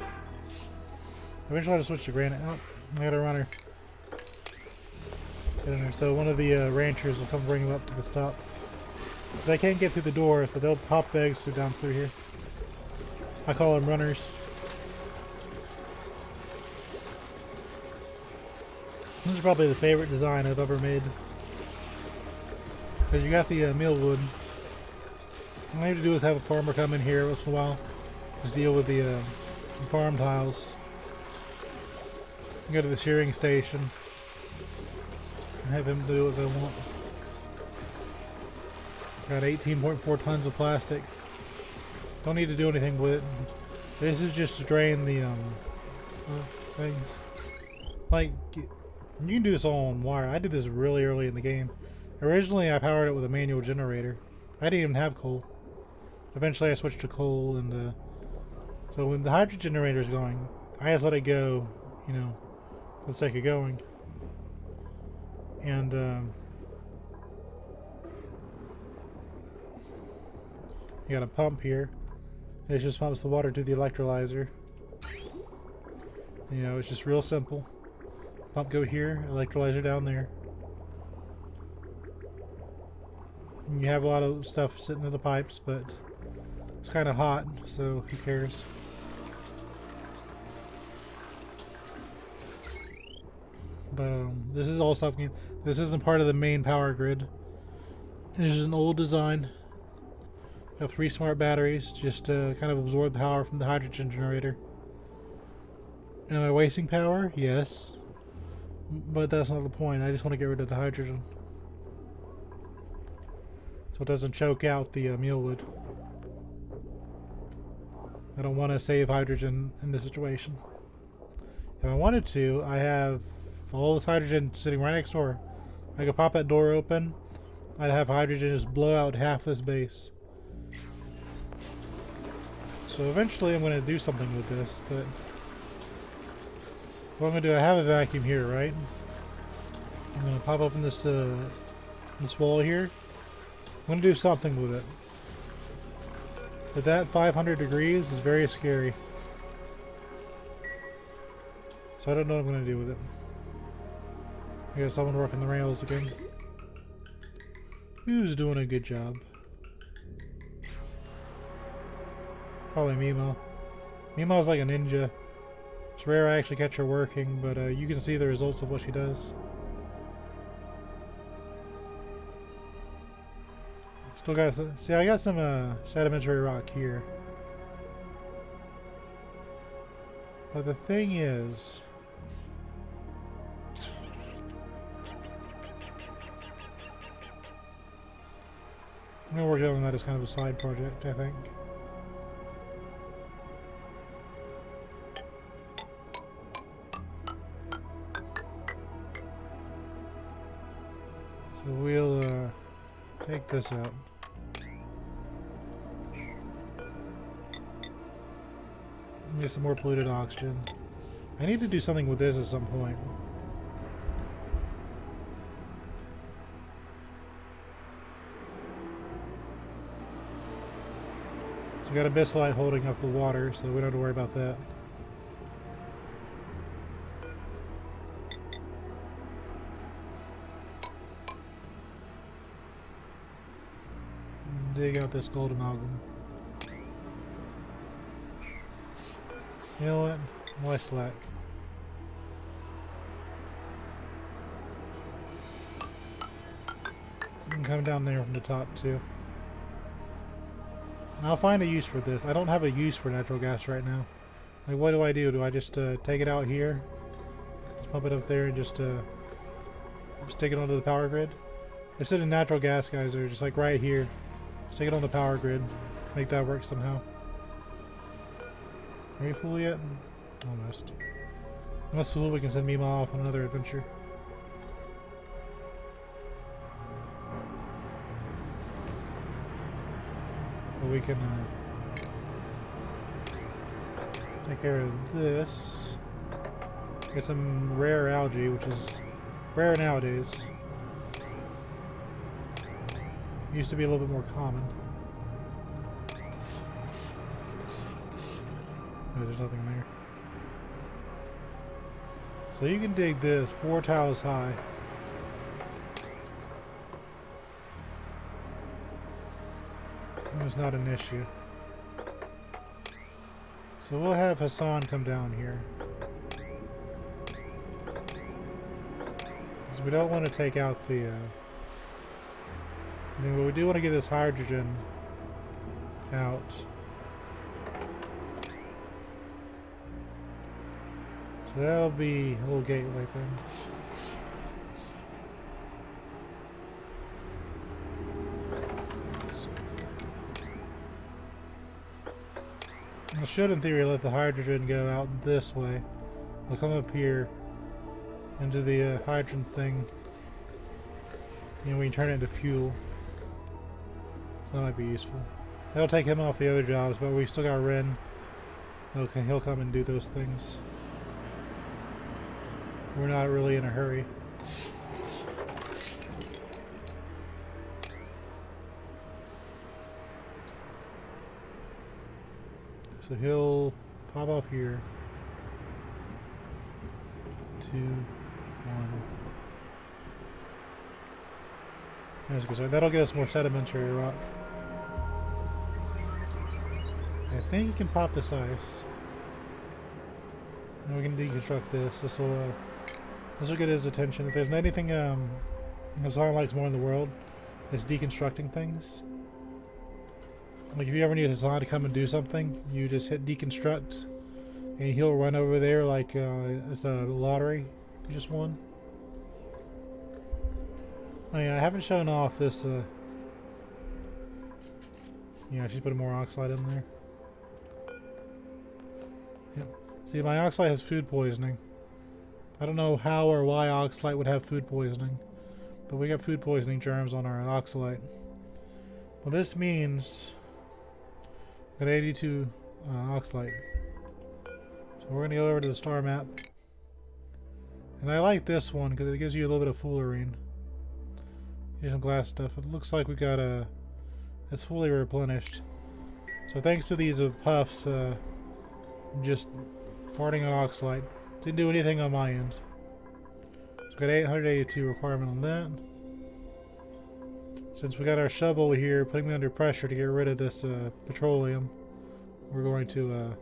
eventually I have to switch to granite. Oh, I got a runner. Get in there. So one of the ranchers will come bring them up to the stop. They can't get through the doors, but they'll pop eggs down through here. I call them runners. This is probably the favorite design I've ever made. Because you got the mealwood. All I have to do is have a farmer come in here once in a while. Just deal with the farm tiles. Go to the shearing station. And have them do what they want. Got 18.4 tons of plastic. Don't need to do anything with it. This is just to drain the things. Like, you can do this all on wire. I did this really early in the game. Originally I powered it with a manual generator. I didn't even have coal. Eventually I switched to coal, and so when the hydrogen generator is going, I just let it go, you know, for the sake of going. And you got a pump here. It just pumps the water to the electrolyzer. You know, it's just real simple. Pump go here, electrolyzer down there. And you have a lot of stuff sitting in the pipes, but it's kind of hot, so who cares? But this is all stuff. This isn't part of the main power grid. This is an old design. Got 3 smart batteries just to kind of absorb the power from the hydrogen generator. Am I wasting power? Yes. But that's not the point. I just want to get rid of the hydrogen. So it doesn't choke out the mealwood. I don't want to save hydrogen in this situation. If I wanted to, I have all this hydrogen sitting right next door. I could pop that door open. I'd have hydrogen just blow out half this base. So eventually I'm going to do something with this, but what I'm going to do, I have a vacuum here, right? I'm going to pop open this this wall here. I'm going to do something with it. But that 500 degrees is very scary. So I don't know what I'm going to do with it. I guess someone working the rails again. Who's doing a good job? Probably Mimo. Mimo's like a ninja. It's rare I actually catch her working, but you can see the results of what she does. Still got some, see, I got some sedimentary rock here. But the thing is, I'm gonna work on that as kind of a side project, I think. So we'll take this out. Get some more polluted oxygen. I need to do something with this at some point. So we got a bislight holding up the water, so we don't have to worry about that. Dig out this gold amalgam. You know what? Why slack? You can come down there from the top too. And I'll find a use for this. I don't have a use for natural gas right now. Like, what do? Do I just take it out here? Just pump it up there and just stick it onto the power grid? Instead of natural gas guys are just like right here. Stick it on the power grid. Make that work somehow. Are you full yet? Almost. Unless full, we can send Mima off on another adventure. But we can take care of this. Get some rare algae, which is rare nowadays. Used to be a little bit more common. Oh, there's nothing there. So you can dig this 4 tiles high. And it's not an issue. So we'll have Hassan come down here. Because we don't want to take out the but we do want to get this hydrogen out. So that'll be a little gateway thing. I should, in theory, let the hydrogen go out this way. We'll come up here into the hydrogen thing. You know, we can turn it into fuel. So that might be useful. That'll take him off the other jobs, but we still got Ren. Okay, he'll come and do those things. We're not really in a hurry. So he'll pop off here. 2, 1. That'll get us more sedimentary rock. I think you can pop this ice. And we can deconstruct this. This will get his attention. If there's anything Hassan likes more in the world, it's deconstructing things. Like if you ever need Hassan to come and do something, you just hit deconstruct, and he'll run over there like it's a lottery you just won. Oh yeah, I haven't shown off this. Yeah, she's putting more oxalate in there. Yep. See, my oxalate has food poisoning. I don't know how or why oxalate would have food poisoning, but we got food poisoning germs on our oxalate. Well, this means we got 82 oxalate. So we're gonna go over to the star map, and I like this one because it gives you a little bit of fullerene. Here's some glass stuff. It looks like we got it's fully replenished. So thanks to these puffs, just farting on oxalate. Didn't do anything on my end. So we got 882 requirement on that. Since we got our shovel here, putting me under pressure to get rid of this petroleum, we're going to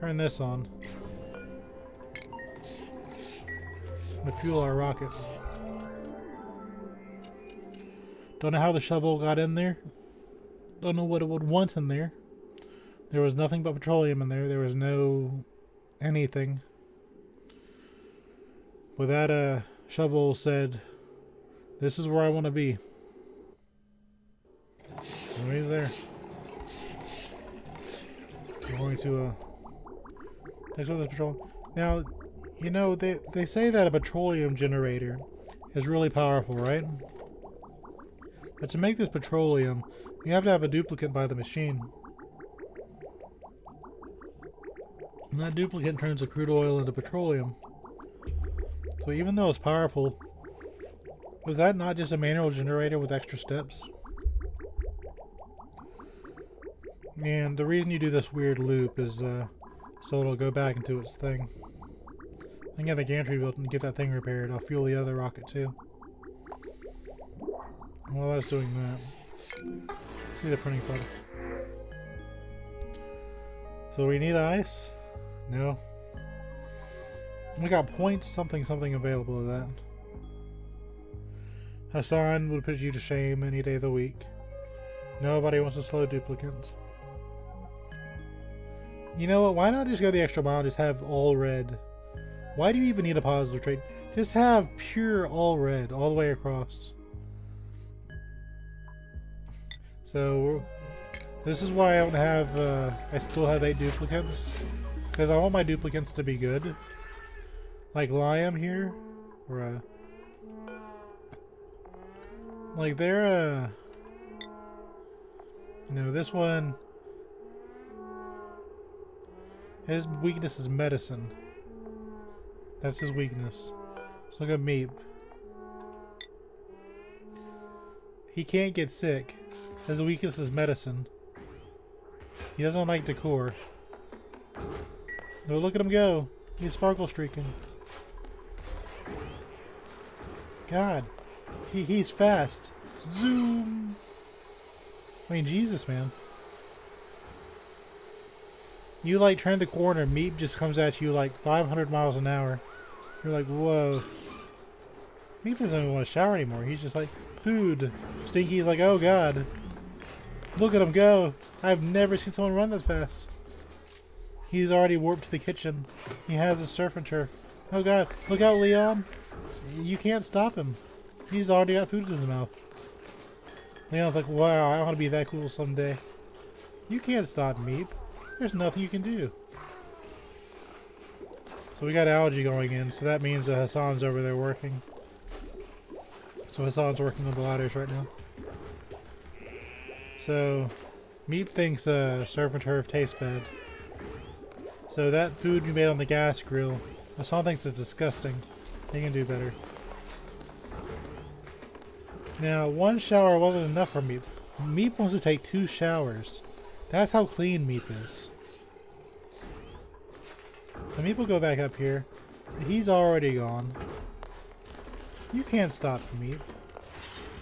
turn this on to fuel our rocket. Don't know how the shovel got in there. Don't know what it would want in there. There was nothing but petroleum in there. There was no anything. But that shovel said, "This is where I want to be." So he's there. We're going to take some of this petroleum. Now, you know, they say that a petroleum generator is really powerful, right? But to make this petroleum, you have to have a duplicate by the machine. And that duplicate turns the crude oil into petroleum. So even though it's powerful, was that not just a manual generator with extra steps? And the reason you do this weird loop is so it'll go back into its thing. I can get the gantry built and get that thing repaired. I'll fuel the other rocket too. While I was doing that, see the printing product. So we need ice? No. We got point something something available of that. Hassan would put you to shame any day of the week. Nobody wants to slow duplicates. You know what? Why not just go the extra mile and just have all red? Why do you even need a positive trait? Just have pure all red all the way across. So this is why I don't have. I still have 8 duplicates because I want my duplicates to be good. Like Liam here, or like they're you know, this one, his weakness is medicine. That's his weakness. So look at Meep. He can't get sick. His weakness is medicine. He doesn't like decor. No, look at him go. He's sparkle streaking. God. He's fast. Zoom. I mean, Jesus, man. You like turn the corner, Meep just comes at you like 500 miles an hour. You're like, whoa. Meep doesn't even want to shower anymore. He's just like, food. Stinky's like, oh god. Look at him go. I've never seen someone run that fast. He's already warped to the kitchen. He has a surf and turf. Oh god. Look out, Leon. You can't stop him. He's already got food in his mouth. Leon's like, wow, I want to be that cool someday. You can't stop Meep. There's nothing you can do. So we got algae going in, so that means that Hassan's over there working. So Hassan's working on the ladders right now. So Meep thinks surf and turf tastes bad. So that food we made on the gas grill, Hassan thinks it's disgusting. He can do better. Now, 1 shower wasn't enough for Meep. Meep wants to take 2 showers. That's how clean Meep is. So Meep will go back up here. He's already gone. You can't stop Meep.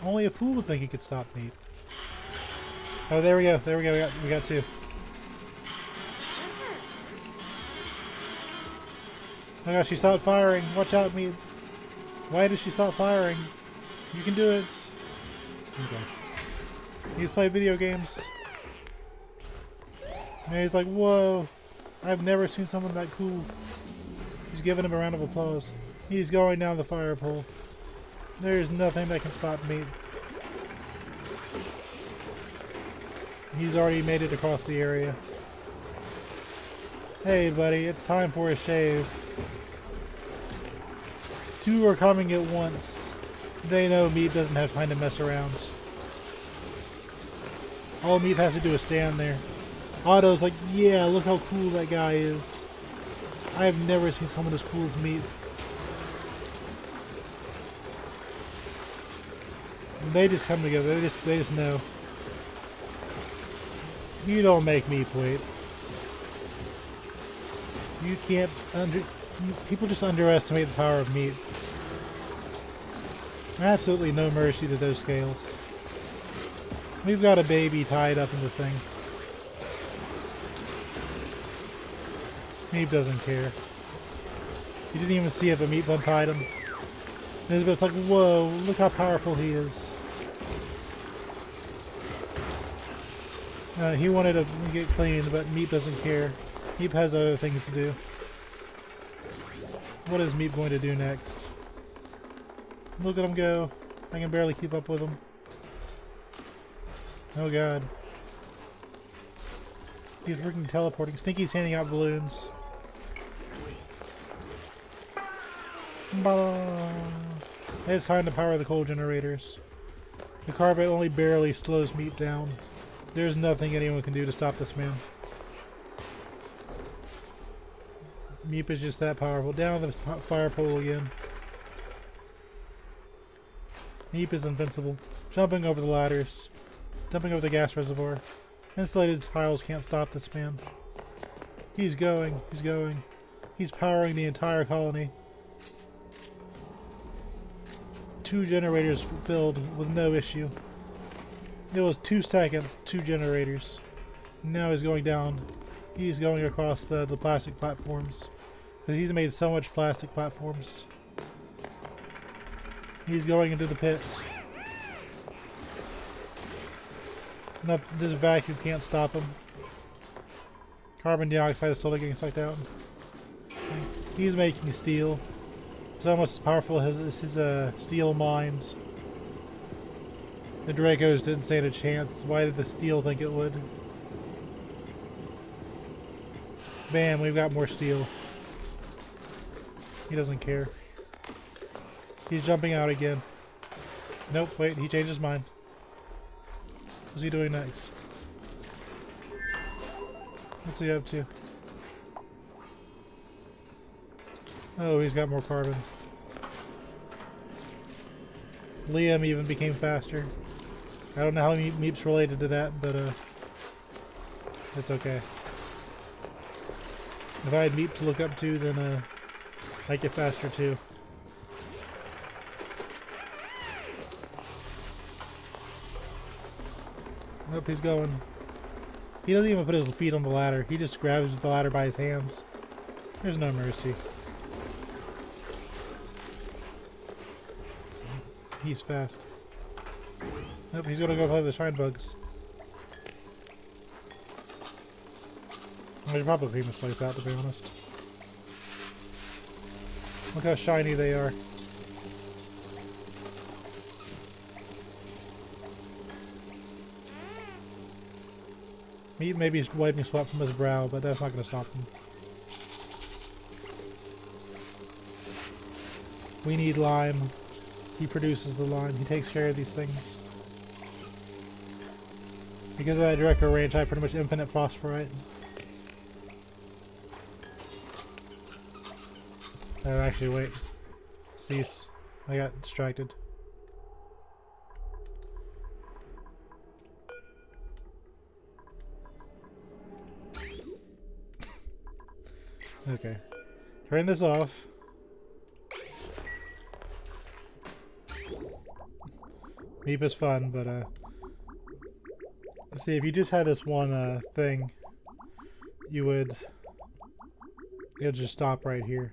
Only a fool would think he could stop Meep. Oh, there we go. There we go. We got 2. Oh gosh, she stopped firing. Watch out, Meep. Why did she stop firing? You can do it. Okay. He's playing video games. And he's like, whoa. I've never seen someone that cool. He's giving him a round of applause. He's going down the fire pole. There's nothing that can stop me. He's already made it across the area. Hey buddy, it's time for a shave. 2 are coming at once. They know Meep doesn't have time to mess around. All Meep has to do is stand there. Otto's like, yeah, look how cool that guy is. I've never seen someone as cool as Meep. And they just come together. They just know. You don't make Meep wait. You can't people just underestimate the power of Meep. Absolutely no mercy to those scales. We've got a baby tied up in the thing. Meep doesn't care. He didn't even see it, but Meep untied him. Elizabeth's like, whoa, look how powerful he is. He wanted to get clean, but Meep doesn't care. Meep has other things to do. What is Meep going to do next? Look at him go. I can barely keep up with him. Oh god. He's freaking teleporting. Stinky's handing out balloons. It's time to power the coal generators. The carpet only barely slows Meep down. There's nothing anyone can do to stop this man. Meep is just that powerful. Down the fire pole again. Meep is invincible. Jumping over the ladders. Jumping over the gas reservoir. Insulated tiles can't stop this man. He's going. He's going. He's powering the entire colony. 2 generators filled with no issue. It was 2 seconds, 2 generators. Now he's going down. He's going across the plastic platforms. Because he's made so much plastic platforms. He's going into the pit. This vacuum can't stop him. Carbon dioxide is slowly getting sucked out. He's making steel. It's almost as powerful as his steel mines. The Dracos didn't stand a chance. Why did the steel think it would? Bam, we've got more steel. He doesn't care. He's jumping out again. Nope, wait, he changed his mind. What's he doing next? What's he up to? Oh, he's got more carbon. Liam even became faster. I don't know how Meep's related to that, but it's okay. If I had Meep to look up to, then I'd get faster too. Nope, he's going. He doesn't even put his feet on the ladder. He just grabs the ladder by his hands. There's no mercy. He's fast. Nope, he's gonna go play the shine bugs. I should probably clean this place out, to be honest. Look how shiny they are. Maybe he's wiping sweat from his brow, but that's not going to stop him. We need lime. He produces the lime. He takes care of these things. Because of that director range, I have pretty much infinite phosphorite. Oh, actually, wait. Cease. I got distracted. Okay. Turn this off. Meep is fun, but see, if you just had this one thing, you would it'll just stop right here.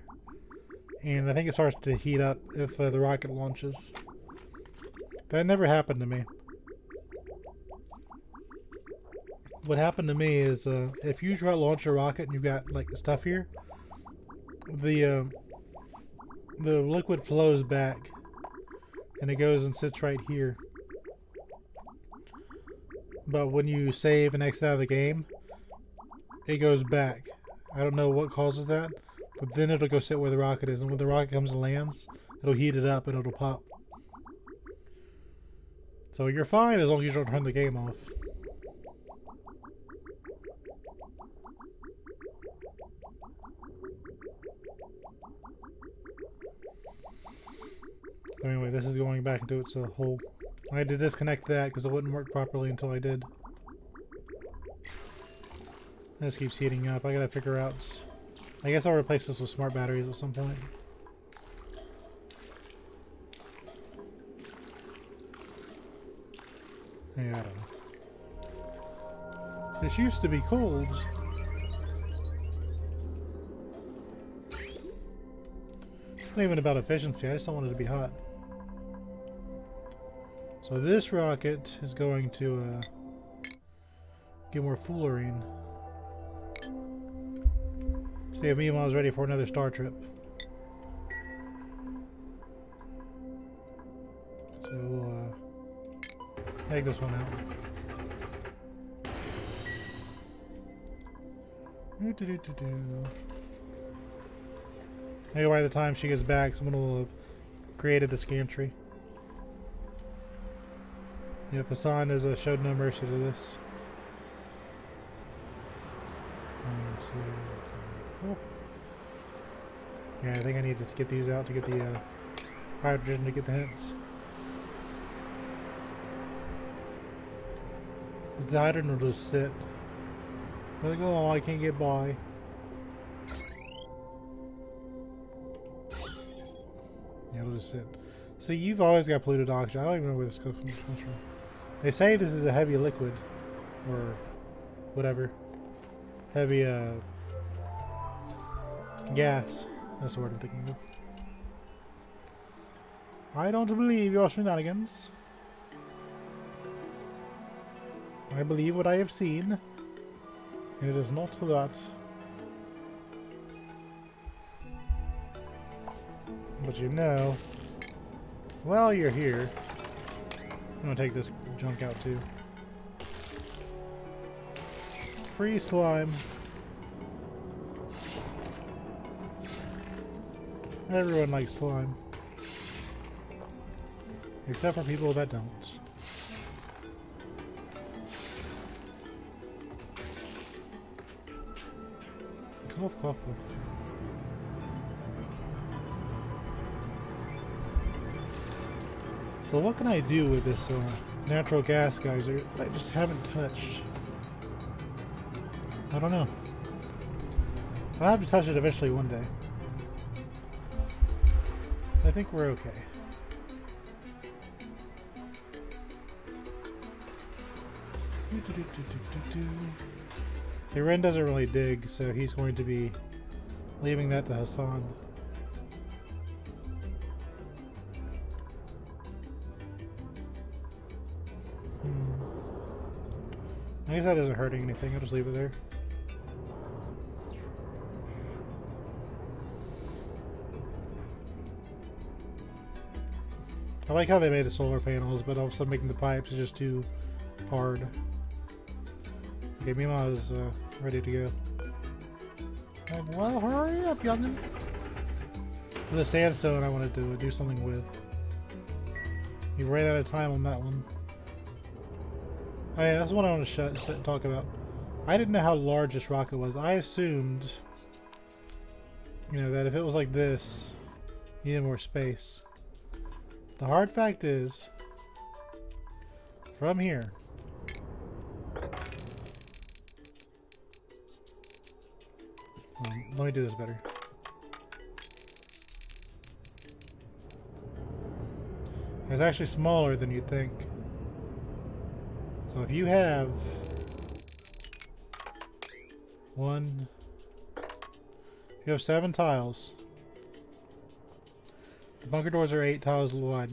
And I think it starts to heat up if the rocket launches. That never happened to me. What happened to me is if you try to launch a rocket and you've got like stuff here, the liquid flows back and it goes and sits right here. But when you save and exit out of the game, it goes back. I don't know what causes that, but then it'll go sit where the rocket is, and when the rocket comes and lands, it'll heat it up and it'll pop. So you're fine as long as you don't turn the game off. Anyway, this is going back into its hole. I had to disconnect that because it wouldn't work properly until I did. This keeps heating up. I gotta figure out... I guess I'll replace this with smart batteries at some point. Yeah, I don't know. This used to be cold. It's not even about efficiency, I just don't want it to be hot. So this rocket is going to get more fullerene. See if Meemaw is ready for another star trip. So we'll take this one out. Maybe by the time she gets back, someone will have created this gantry. Yep, Hassan has showed no mercy to this. 1, 2, 3, 4. Yeah, I think I need to get these out to get the hydrogen to get the hints. The hydrogen will just sit. Like, oh, I can't get by. Yeah, it'll just sit. So you've always got polluted oxygen. I don't even know where this comes from. They say this is a heavy liquid, or whatever. Heavy gas. That's the word I'm thinking of. I don't believe your shenanigans. I believe what I have seen. It is not that. But you know, while you're here, I'm gonna take this junk out too. Free slime. Everyone likes slime. Except for people that don't. Cough, cough, cough. So what can I do with this natural gas geyser that I just haven't touched? I don't know. I'll have to touch it eventually one day. I think we're okay. Okay, Ren doesn't really dig, so he's going to be leaving that to Hassan. I guess that isn't hurting anything, I'll just leave it there. I like how they made the solar panels, but also making the pipes is just too hard. Okay, Mima is ready to go. Well, hurry up, youngin'. The sandstone I wanted to do something with. You ran out of time on that one. Oh yeah, that's what I want to talk about. I didn't know how large this rocket was. I assumed, you know, that if it was like this, you needed more space. The hard fact is, from here, let me do this better. It's actually smaller than you'd think. So if you have you have 7 tiles. The bunker doors are 8 tiles wide.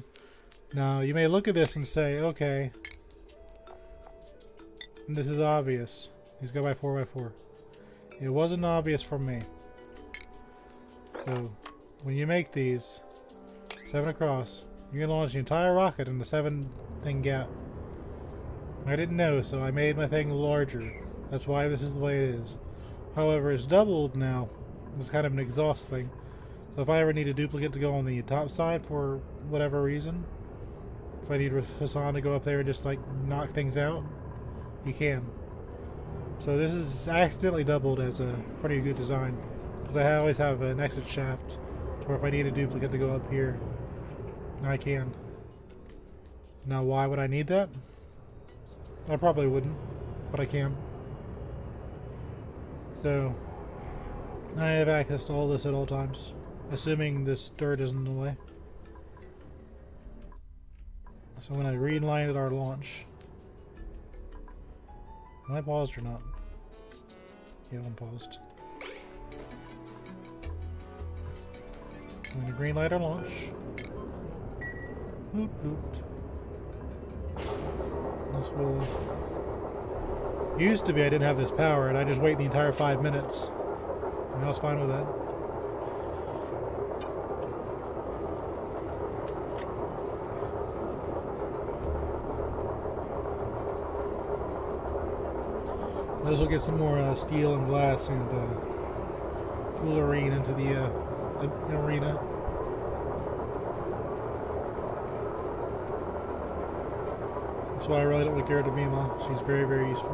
Now you may look at this and say, okay, this is obvious. These go by 4 by 4. It wasn't obvious from me. So when you make these 7 across, you're gonna launch the entire rocket in the 7 thing gap. I didn't know, so I made my thing larger. That's why this is the way it is. However, it's doubled now. It's kind of an exhaust thing. So if I ever need a duplicate to go on the top side for whatever reason, if I need Hassan to go up there and just like knock things out, you can. So this is accidentally doubled as a pretty good design. Because I always have an exit shaft, or if I need a duplicate to go up here, I can. Now why would I need that? I probably wouldn't, but I can. So, I have access to all this at all times, assuming this dirt isn't in the way. So I'm going to reline it our launch. Am I paused or not? Yeah, I'm paused. I'm going to green light our launch. Bloop, bloop. This will... Used to be I didn't have this power and I just wait the entire 5 minutes. And I was fine with that. Those will get some more steel and glass and fluorine into the arena. That's why I really don't want to get rid of Mima. She's very, very useful.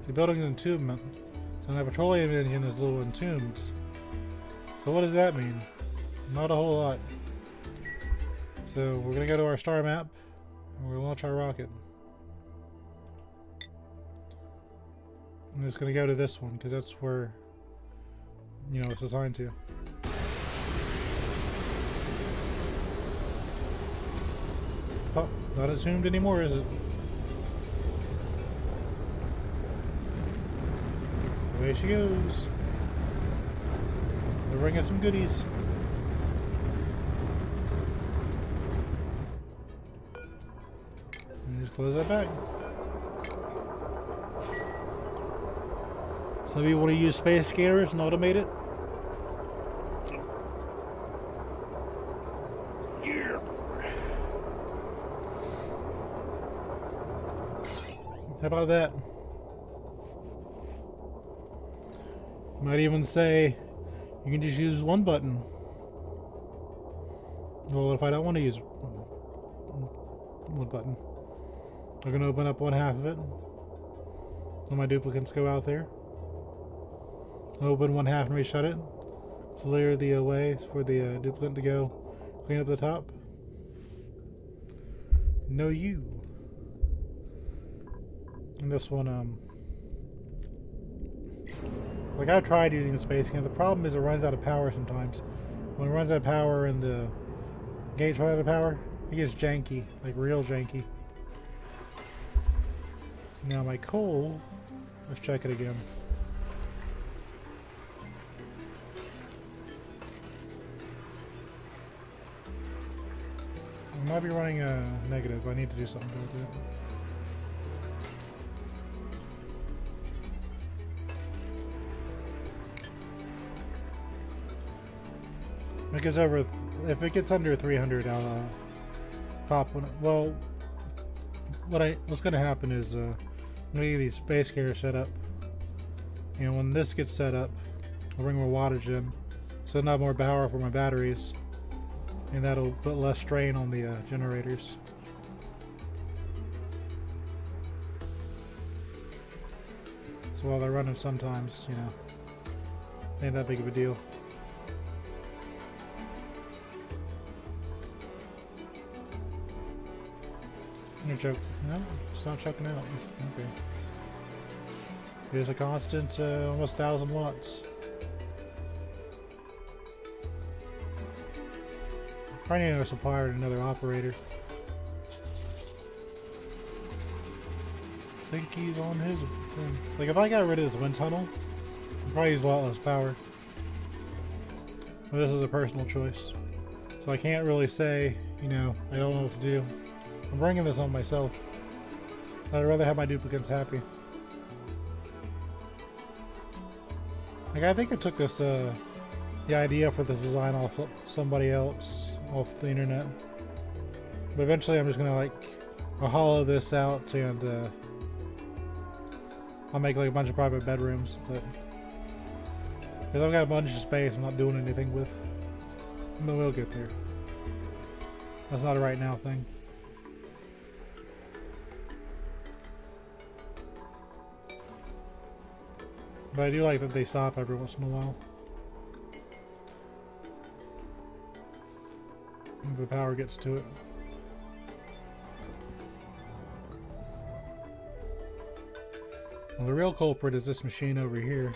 See, building an entombment. So my petroleum engine is little entombed. So what does that mean? Not a whole lot. So we're gonna go to our star map and we're gonna launch our rocket. I'm just gonna go to this one because that's where, you know, it's assigned to. Oh, not entombed anymore, is it? Away she goes. They're bringing some goodies. And just close that back. Some people want to use space scanners and automate it. Yeah. How about that? Might even say you can just use one button. Well, if I don't want to use one button, I'm going to open up one half of it. Let my duplicates go out there. Open one half and reshut it. Clear the way for the duplicate to go clean up the top. No you. And this one, like I've tried using the space can. The problem is it runs out of power sometimes. When it runs out of power and the gates run out of power, it gets janky, like real janky. Now my coal, let's check it again. I might be running a negative. I need to do something about that. If it gets over, if it gets under 300, I'll pop one. Well, what's going to happen is I'm going to get these space carriers set up. And when this gets set up, I'll bring more wattage in, so not more power for my batteries. And that'll put less strain on the generators. So while they're running sometimes, you know, ain't that big of a deal. You're choking. No, it's not choking out. Okay. Here's a constant almost 1,000 watts. Probably need another supplier and another operator. I think he's on his thing. Like if I got rid of this wind tunnel, I'd probably use a lot less power. But this is a personal choice. So I can't really say, you know, I don't know what to do. I'm bringing this on myself. I'd rather have my duplicates happy. Like I think I took this, the idea for this design off somebody else. Off the internet, but eventually I'm just gonna I'll hollow this out and I'll make like a bunch of private bedrooms, but because I've got a bunch of space I'm not doing anything with, but we'll get there. That's not a right now thing. But I do like that they stop every once in a while. If the power gets to it. Well, the real culprit is this machine over here.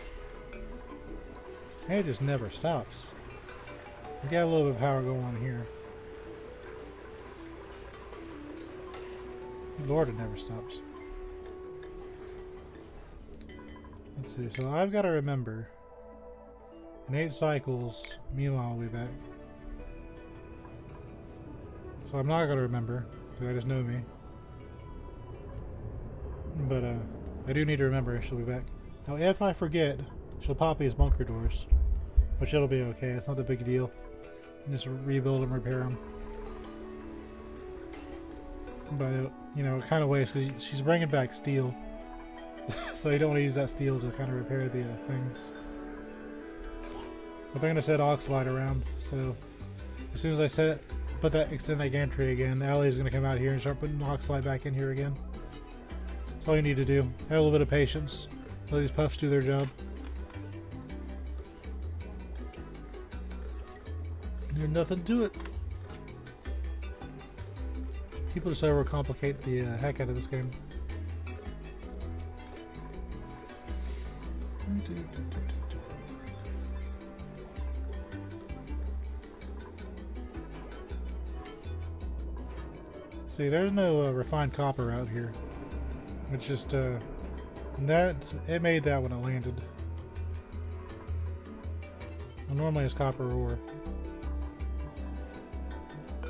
It just never stops. We got a little bit of power going on here. Lord, it never stops. Let's see, so I've got to remember in 8 cycles, Mima will be back. So I'm not going to remember, because I just know me. But I do need to remember she'll be back. Now if I forget, she'll pop these bunker doors. Which it'll be okay, it's not a big deal. Just rebuild and repair them. But, you know, it kind of wastes, because she's bringing back steel. So you don't want to use that steel to kind of repair the things. But they're going to set Oxlight around, so as soon as I put that extend that gantry again, Allie's going to come out here and start putting Oxlight back in here again. That's all you need to do. Have a little bit of patience. Let these puffs do their job. There's nothing to it. People just overcomplicate the heck out of this game. See, there's no refined copper out here. It's just it made that when it landed. Well, normally it's copper ore.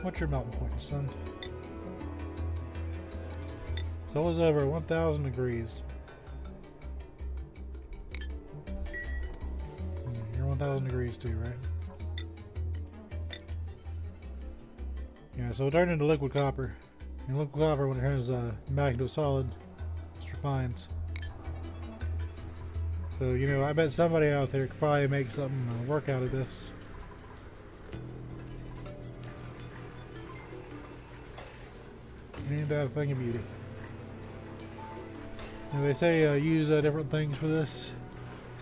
What's your melting point, son? So it was over 1,000 degrees. You're 1,000 degrees too, right? Yeah, so it turned into liquid copper. And liquid copper, when it turns back into a solid, it's refined. So, you know, I bet somebody out there could probably make something work out of this. Ain't that a thing of beauty? And they say use different things for this.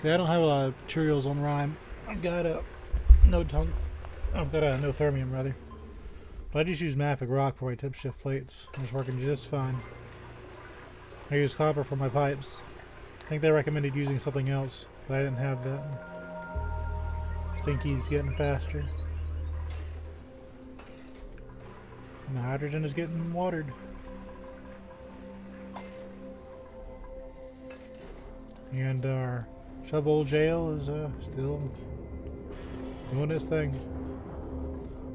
See, I don't have a lot of materials on Rime. I've got no tungsten. I've got no thermium rather. But I just use mafic rock for my tip shift plates. It's working just fine. I use copper for my pipes. I think they recommended using something else, but I didn't have that. Stinky's getting faster. And the hydrogen is getting watered. And our shovel jail is still doing its thing.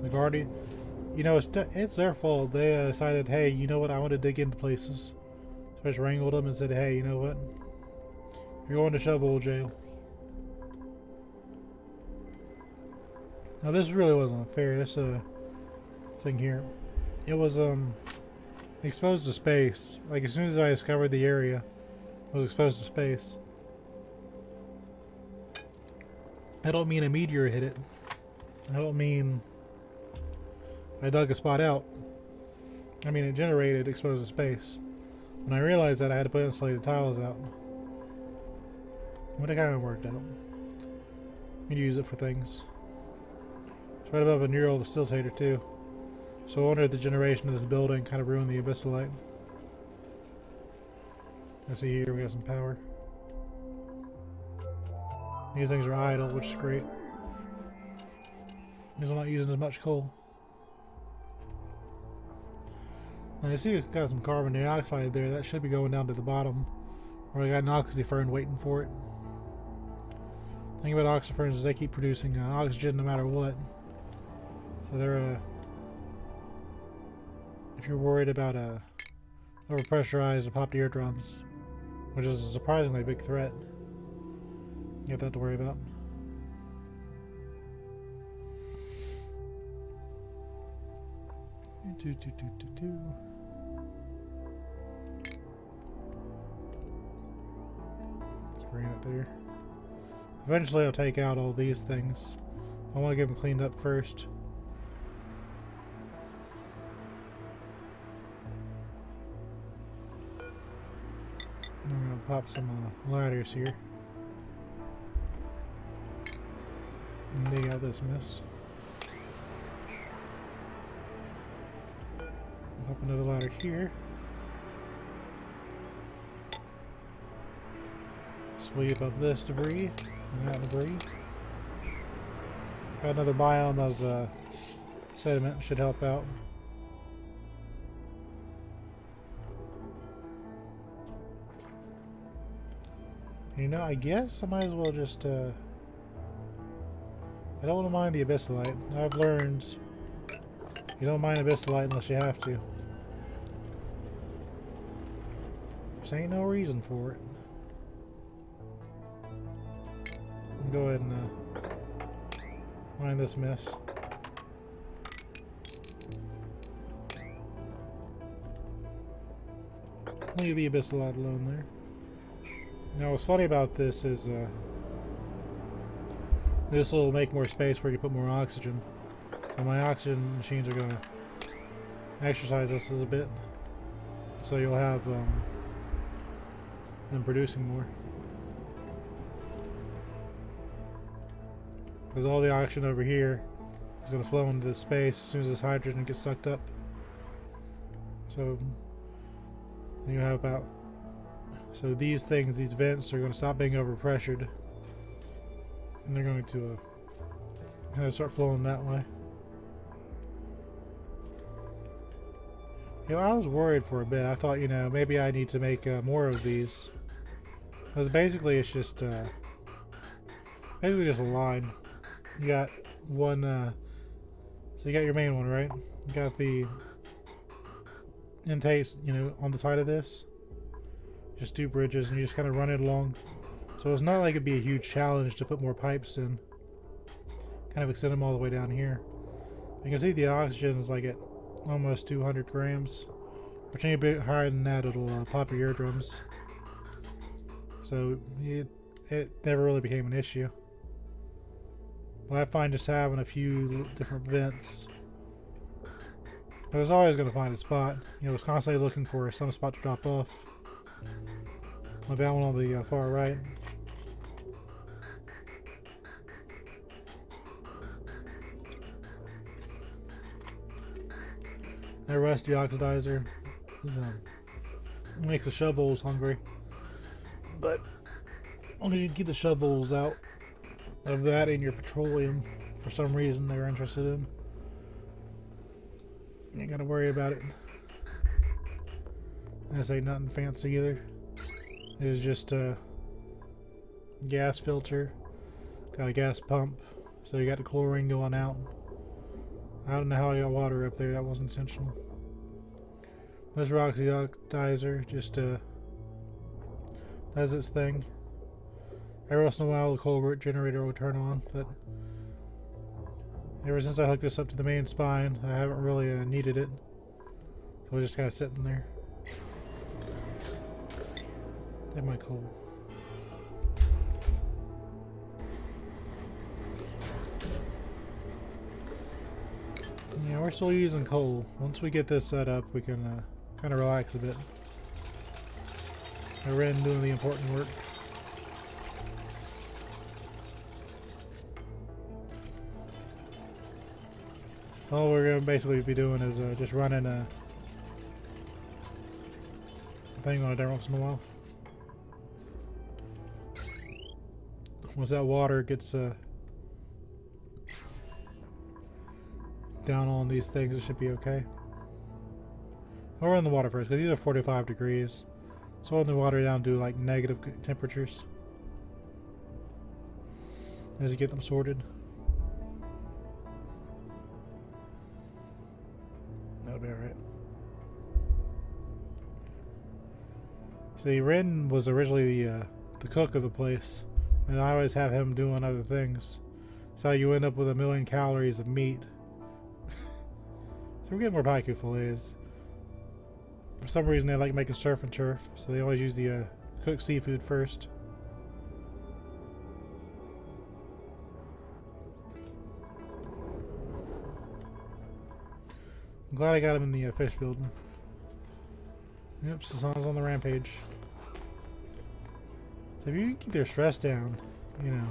The Guardian, you know, it's their fault. They decided, hey, you know what, I want to dig into places. So I just wrangled them and said, hey, you know what, you're going to shovel jail. Now this really wasn't fair. This thing here, it was exposed to space. Like as soon as I discovered the area, it was exposed to space. I don't mean a meteor hit it. I don't mean I dug a spot out. I mean it generated exposed to space. When I realized that, I had to put insulated tiles out. But it kind of worked out. You can use it for things. It's right above a neural facilitator too. So I wonder if the generation of this building kind of ruined the abyssalite. I see here we got some power. These things are idle, which is great. Means I'm not using as much coal. Now you see it's got some carbon dioxide there. That should be going down to the bottom. Or I got an oxyfern waiting for it. The thing about oxyferns is they keep producing oxygen no matter what. So they're if you're worried about overpressurized or popped eardrums, which is a surprisingly big threat, you have that to worry about. Just bring it there. Eventually I'll take out all these things. I want to get them cleaned up first. I'm going to pop some ladders here. And dig out this mess. Pop another ladder here. Sweep up this debris and that debris. Got another biome of sediment, should help out. You know, I guess I might as well just I don't want to mind the abyssalite. I've learned you don't mind abyssalite unless you have to. There ain't no reason for it. Go ahead and mine this mess. Leave the abyssalite alone there. Now what's funny about this is this will make more space where you put more oxygen. So my oxygen machines are going to exercise this a little bit. So you'll have them producing more. Because all the oxygen over here is going to flow into this space as soon as this hydrogen gets sucked up. So you have about, so these things, these vents are going to stop being overpressured, and they're going to kind of start flowing that way. You know, I was worried for a bit. I thought, you know, maybe I need to make more of these. Because basically it's just a line. You got one, so you got your main one, right? You got the intakes, you know, on the side of this. Just 2 bridges, and you just kind of run it along. So it's not like it'd be a huge challenge to put more pipes in. Kind of extend them all the way down here. You can see the oxygen is like at almost 200 grams. Which any bit higher than that, it'll pop your eardrums. So it never really became an issue. But I find just having a few different vents, I was always going to find a spot. You know, I was constantly looking for some spot to drop off. Like that one on the far right. That rusty oxidizer is, makes the shovels hungry. But only you get the shovels out of that in your petroleum for some reason they're interested in. You ain't gotta worry about it. This ain't nothing fancy either. It's just a gas filter. Got a gas pump. So you got the chlorine going out. I don't know how I got water up there. That wasn't intentional. This Roxy oxidizer just does its thing. Every once in a while the coal generator will turn on, but ever since I hooked this up to the main spine, I haven't really needed it. So it's just kind of sitting there. That might coal. Yeah, we're still using coal. Once we get this set up, we can kind of relax a bit. I ran doing the important work. All we're going to basically be doing is just running a thing on it every once in a while. Once that water gets down on these things, it should be okay. I'll run the water first, because these are 45 degrees. So run the water down to like negative temperatures as you get them sorted. That'll be alright. See, Ren was originally the cook of the place, and I always have him doing other things. That's how you end up with 1,000,000 calories of meat. So we're getting more paiku fillets. For some reason they like making surf and turf, so they always use the cooked seafood first. I'm glad I got him in the fish building. Yep, Sasan's on the rampage. If you keep their stress down, you know,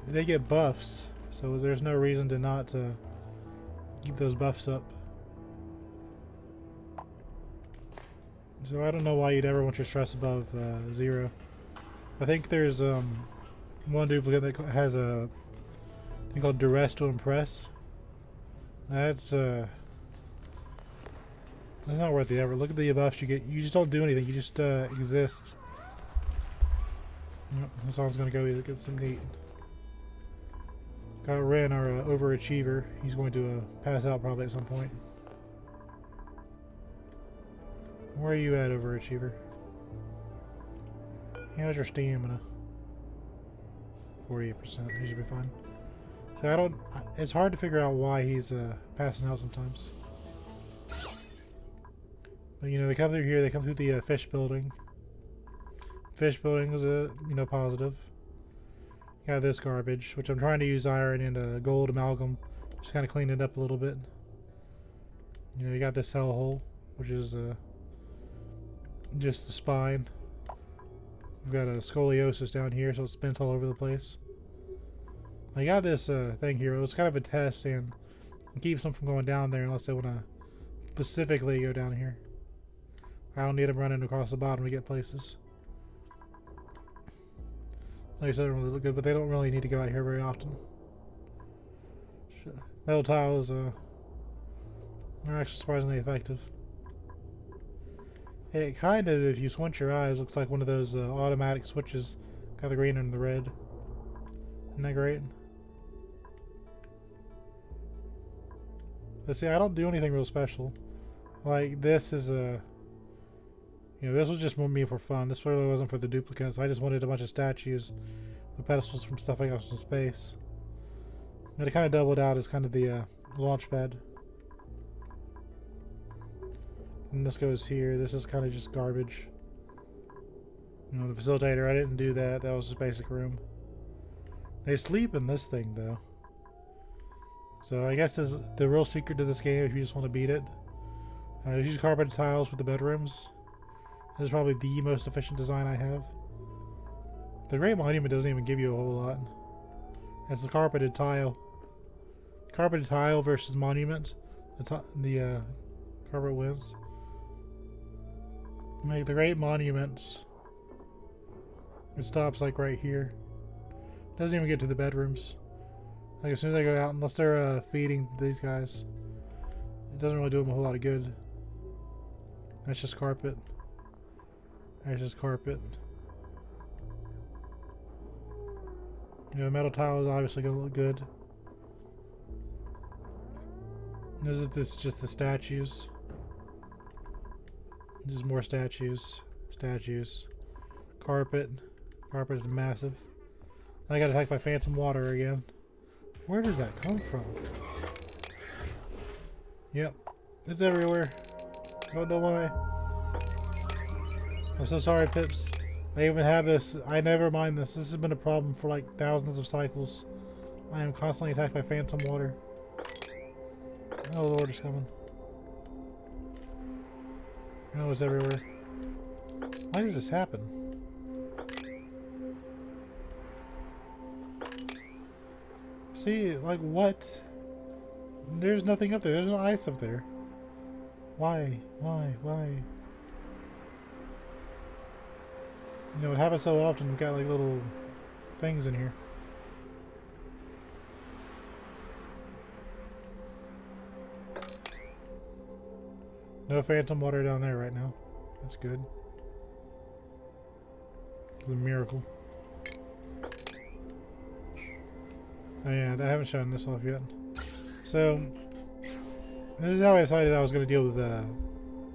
they get buffs, so there's no reason to not keep those buffs up. So I don't know why you'd ever want your stress above 0. I think there's one duplicate that has a thing called duress to impress. That's not worth the effort. Look at the buffs you get. You just don't do anything. You just exist. Yep, Hassan's gonna go get some meat. Got Ren, our overachiever. He's going to pass out probably at some point. Where are you at, overachiever? How's your stamina? 48%. He should be fine. So I don't. It's hard to figure out why he's passing out sometimes. But you know, they come through here. They come through the fish building. fish building is a positive. Got this garbage, which I'm trying to use iron and a gold amalgam, just kind of clean it up a little bit. You got this hellhole, which is just the spine. We've got a scoliosis down here, so it spins all over the place. I got this thing here. It was kind of a test, and it keeps them from going down there unless they want to specifically go down here. I don't need them running across the bottom to get places. Like I said, they don't really look good, but they don't really need to go out here very often. Metal tiles are actually surprisingly effective. It kind of, if you squint your eyes, looks like one of those automatic switches. Got the green and the red. Isn't that great? But see, I don't do anything real special. Like, this is a... this was just me for fun. This really wasn't for the duplicates. I just wanted a bunch of statues with pedestals from stuff I got from space. And it kind of doubled out as kind of the launch pad. And this goes here. This is kind of just garbage. The facilitator, I didn't do that. That was just basic room. They sleep in this thing, though. So I guess this is the real secret to this game if you just want to beat it. Use carpeted tiles with the bedrooms. This is probably the most efficient design I have. The Great Monument doesn't even give you a whole lot. It's a carpeted tile. Carpeted tile versus monument. The carpet wins. Like the Great Monuments, it stops like right here. Doesn't even get to the bedrooms. Like as soon as I go out, unless they're feeding these guys, it doesn't really do them a whole lot of good. That's just carpet. That's just carpet. Metal tile is obviously gonna look good. This just the statues. Just more statues. Statues. Carpet. Carpet is massive. I got attacked by phantom water again. Where does that come from? Yep. It's everywhere. Don't know why. I'm so sorry, Pips. I even have this. I never mind this. This has been a problem for like thousands of cycles. I am constantly attacked by phantom water. Oh Lord, it's coming. Oh, it's everywhere. Why does this happen? See, like what? There's nothing up there. There's no ice up there. Why? Why? Why? It happens so often. We've got like little things in here. No phantom water down there right now. That's good. It's a miracle. Oh yeah, I haven't shown this off yet. So, this is how I decided I was going to deal with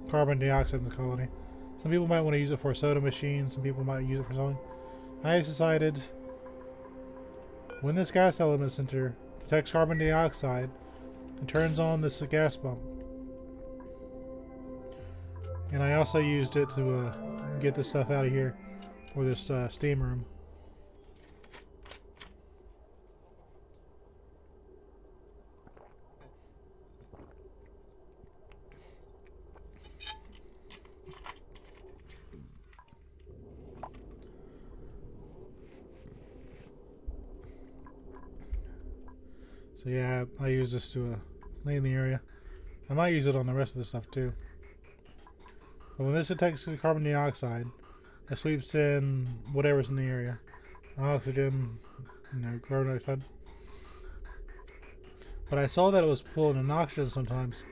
carbon dioxide in the colony. Some people might want to use it for a soda machine. Some people might use it for something. I decided when this gas element center detects carbon dioxide, it turns on this gas pump. And I also used it to get this stuff out of here for this steam room. So yeah, I use this to clean the area. I might use it on the rest of the stuff too. But when this detects carbon dioxide, it sweeps in whatever's in the area. Oxygen, carbon dioxide. But I saw that it was pulling in oxygen sometimes.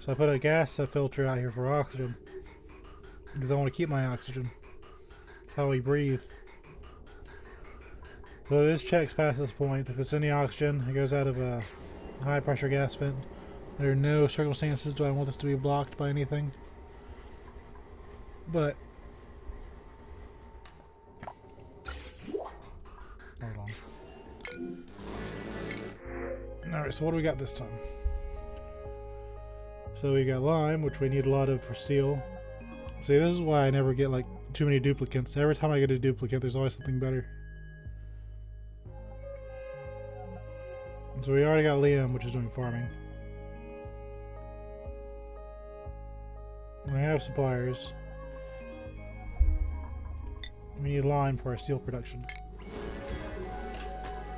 So I put a gas filter out here for oxygen. Because I want to keep my oxygen. That's how we breathe. So this checks past this point. If it's any oxygen, it goes out of a high pressure gas vent. There are no circumstances do I want this to be blocked by anything. But hold on. Alright, so what do we got this time? So we got lime, which we need a lot of for steel. See, this is why I never get like too many duplicates. Every time I get a duplicate, there's always something better. So we already got Liam, which is doing farming. I have suppliers. We need lime for our steel production.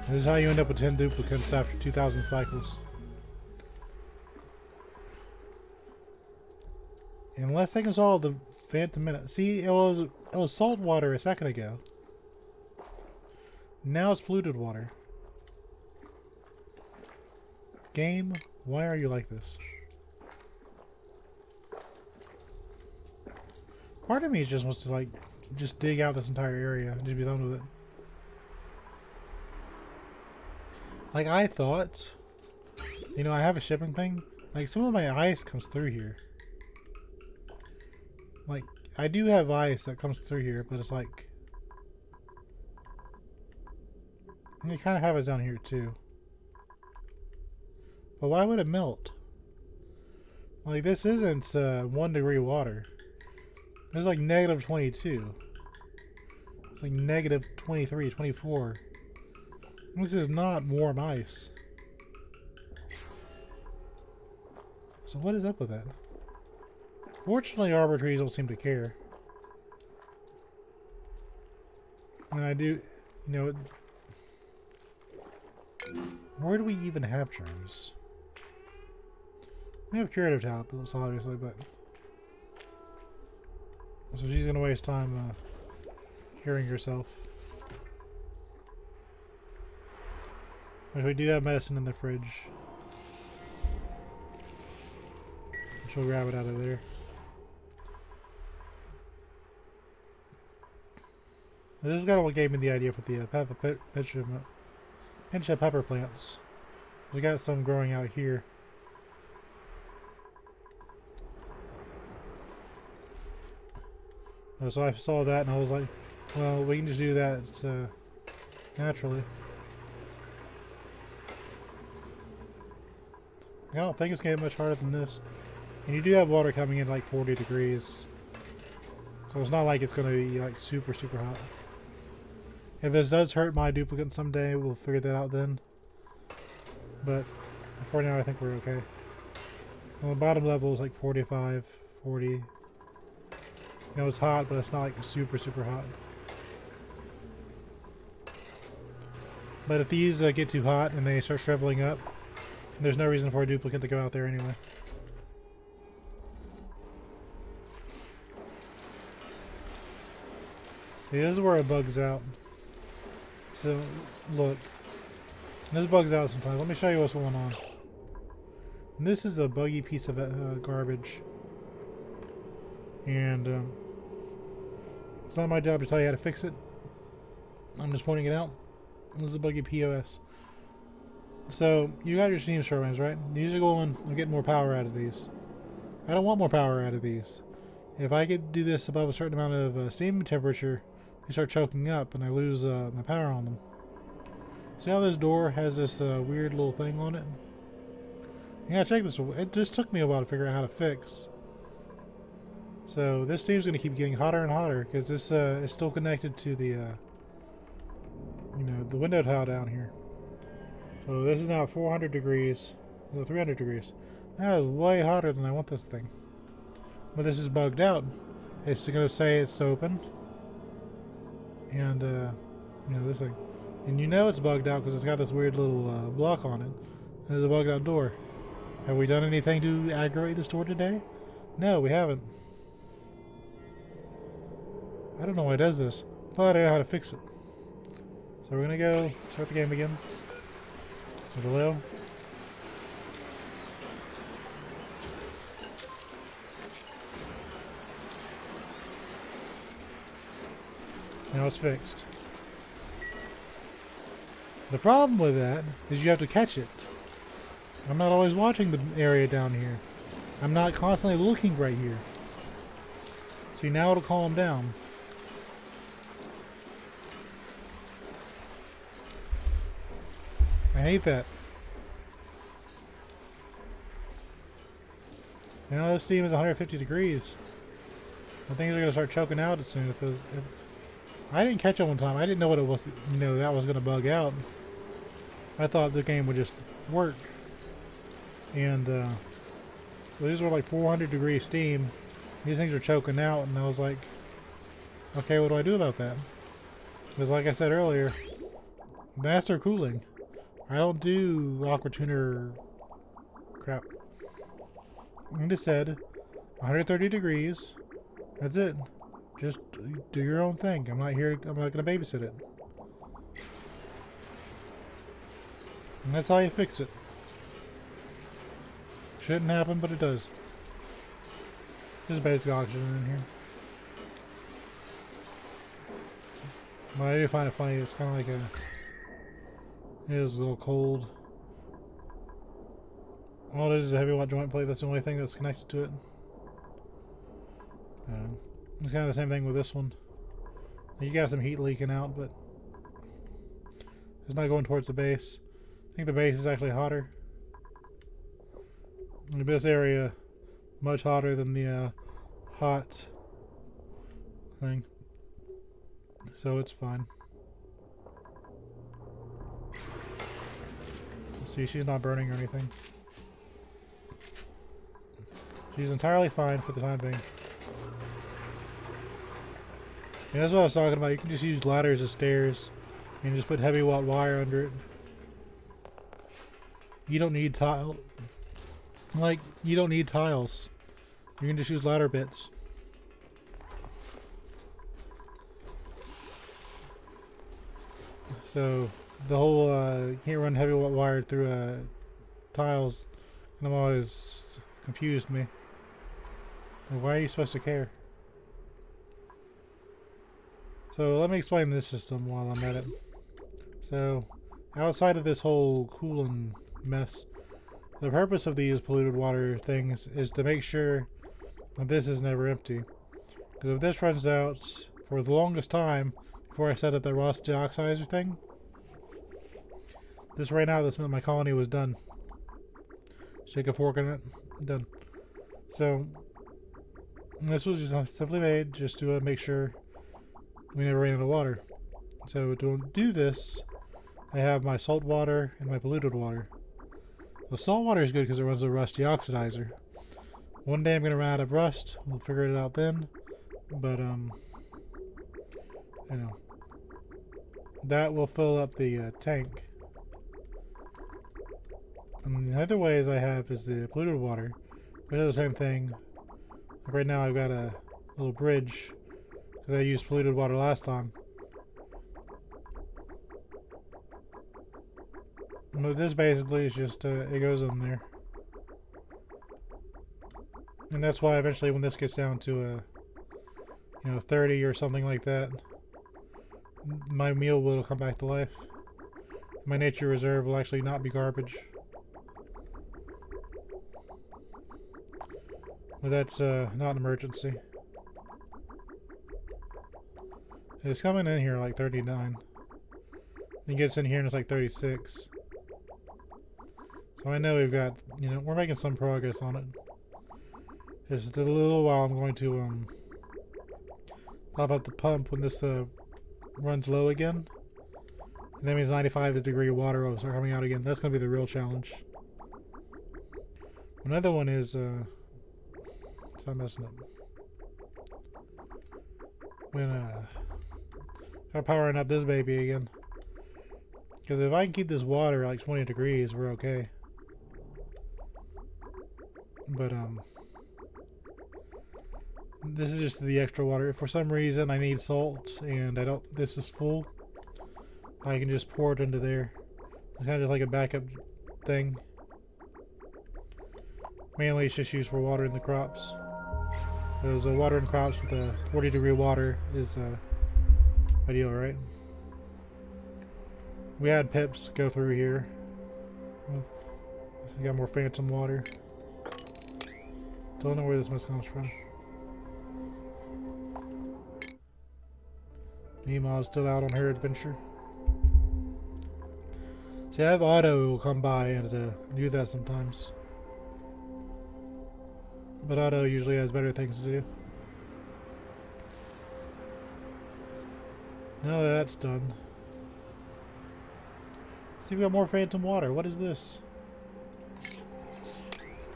This is how you end up with 10 duplicates after 2,000 cycles. Unless I can solve the Phantom Minute. See, it was salt water a second ago. Now it's polluted water. Game, why are you like this? Part of me just wants to just dig out this entire area and just be done with it. Like I thought, you know, I have a shipping thing. Like some of my ice comes through here. Like I do have ice that comes through here, but it's like you kind of have it down here too. But why would it melt? Like this isn't 1 degree water. It's like negative 22. It's like negative 23, 24. This is not warm ice. So what is up with that? Fortunately, arbor trees don't seem to care. And I do, you know, where do we even have germs? We have curative tablets, obviously, but so she's gonna waste time curing herself. Which we do have medicine in the fridge. She'll grab it out of there. This is kind of what gave me the idea for the pinch of pepper plants. We got some growing out here. So I saw that and I was like, well, we can just do that naturally. I don't think it's going to get much harder than this. And you do have water coming in like 40 degrees. So it's not like it's going to be like super, super hot. If this does hurt my duplicate someday, we'll figure that out then. But for now, I think we're okay. Well, the bottom level is like 45, 40. You know, it's hot, but it's not like super, super hot. But if these get too hot and they start shriveling up, there's no reason for a duplicate to go out there anyway. See, this is where it bugs out. So, look. This bugs out sometimes. Let me show you what's going on. And this is a buggy piece of garbage. And it's not my job to tell you how to fix it. I'm just pointing it out. This is a buggy POS. So, you got your steam turbines, right? These are going, I'm getting more power out of these. I don't want more power out of these. If I could do this above a certain amount of steam temperature, they start choking up and I lose my power on them. See how this door has this weird little thing on it? You gotta check this. It just took me a while to figure out how to fix. So this steam's gonna keep getting hotter and hotter because this is still connected to the, you know, the window tile down here. So this is now 400 degrees, 300 degrees. That is way hotter than I want this thing. But this is bugged out. It's going to say it's open. And, you know, this thing. And you know it's bugged out because it's got this weird little block on it. And there's a bugged out door. Have we done anything to aggravate this door today? No, we haven't. I don't know why it does this, but I know how to fix it. So we're going to go start the game again. Hello. Now it's fixed. The problem with that is you have to catch it. I'm not always watching the area down here. I'm not constantly looking right here. See, now it'll calm down. I hate that. Now this steam is 150 degrees. I think they're gonna start choking out as soon. If I didn't catch it one time, I didn't know what it was. You know, that was gonna bug out. I thought the game would just work. And these were like 400 degree steam. These things are choking out, and I was like, okay, what do I do about that? Because like I said earlier, master cooling. I don't do aqua tuner crap. I just said 130 degrees. That's it. Just do your own thing. I'm not here. I'm not going to babysit it. And that's how you fix it. Shouldn't happen, but it does. There's basic oxygen in here. But I do find it funny. It's kind of like it is a little cold. All it is a heavy watt joint plate. That's the only thing that's connected to it. It's kind of the same thing with this one. You got some heat leaking out, but it's not going towards the base. I think the base is actually hotter. In this area, much hotter than the hot thing. So it's fine. See, she's not burning or anything. She's entirely fine for the time being. Yeah, that's what I was talking about. You can just use ladders as stairs and just put heavy watt wire under it. You don't need tile. Like, you don't need tiles. You can just use ladder bits. So, the whole, you can't run heavy watt wire through tiles. And I'm always confused me. Why are you supposed to care? So let me explain this system while I'm at it. So, outside of this whole cooling mess, the purpose of these polluted water things is to make sure that this is never empty. Because if this runs out for the longest time before I set up the rust deoxidizer thing, this ran out, this meant my colony was done. Shake a fork in it, done. So, this was just simply made just to make sure we never ran out of water. So to do this, I have my salt water and my polluted water. The salt water is good because it runs a rust deoxidizer. One day I'm going to run out of rust. We'll figure it out then. But, you know, that will fill up the tank. And the other ways I have is the polluted water, which is the same thing. Like right now I've got a little bridge because I used polluted water last time. But this basically is just, it goes in there. And that's why eventually when this gets down to, you know, 30 or something like that, my meal will come back to life. My nature reserve will actually not be garbage. But that's not an emergency. It's coming in here like 39. It gets in here and it's like 36. So I know we've got, you know, we're making some progress on it. Just a little while I'm going to pop up the pump when this runs low again. And that means 95 degree water will start coming out again. That's going to be the real challenge. Another one is, stop messing up. When, start powering up this baby again. Because if I can keep this water like 20 degrees, we're okay. But, this is just the extra water. If for some reason I need salt and I don't, this is full, I can just pour it into there. It's kind of just like a backup thing. Mainly it's just used for watering the crops. Because watering crops with a 40 degree water is ideal, right? We had pips go through here. We got more phantom water. Don't know where this mess comes from. Meemaw's still out on her adventure. See, I have Otto who will come by and do that sometimes. But Otto usually has better things to do. Now that that's done. See, we got more phantom water. What is this?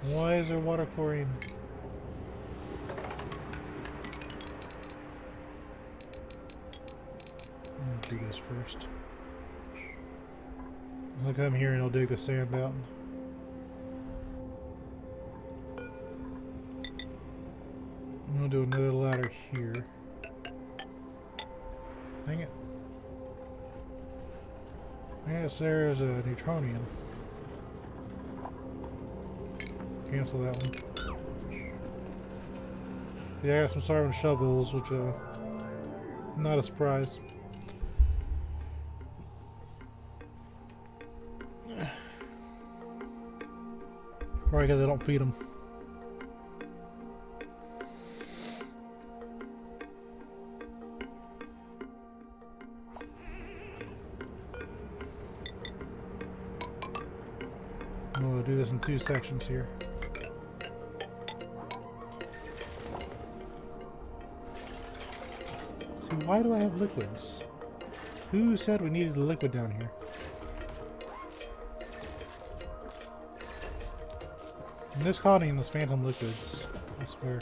Why is there water chlorine? I'm gonna do this first. I'll come here and I'll dig the sand out. I'm gonna do another ladder here. Dang it. I guess there's a neutronium. Cancel that one. See, I got some starving shovels, which not a surprise. Probably because I don't feed them. We'll do this in 2 sections here. See, why do I have liquids? Who said we needed a liquid down here? And this colony in those phantom liquids, I swear.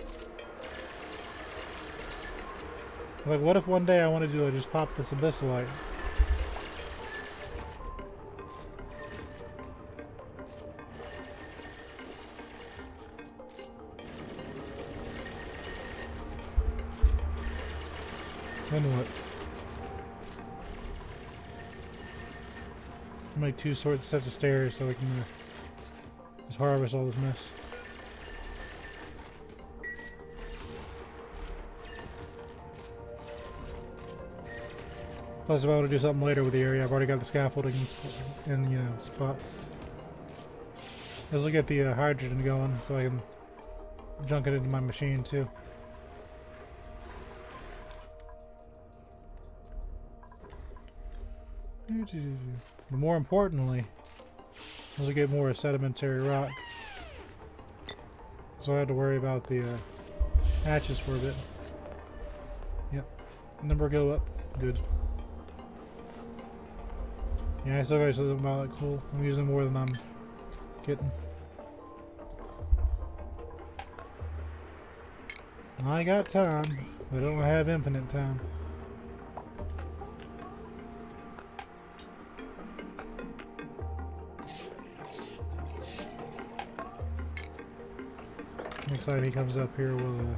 Like, what if one day I want to do I just pop this abyssalite? Then what? Make 2 sets of stairs so I can just harvest all this mess. Plus, if I want to do something later with the area, I've already got the scaffolding in you know, spots. Let's look at the hydrogen going so I can junk it into my machine too. But more importantly, let's get more sedimentary rock. So I had to worry about the hatches for a bit. Yep. Number go up. Good. Yeah, I still got something about that cool. I'm using more than I'm getting. I got time. I don't have infinite time. Next time he comes up here, we'll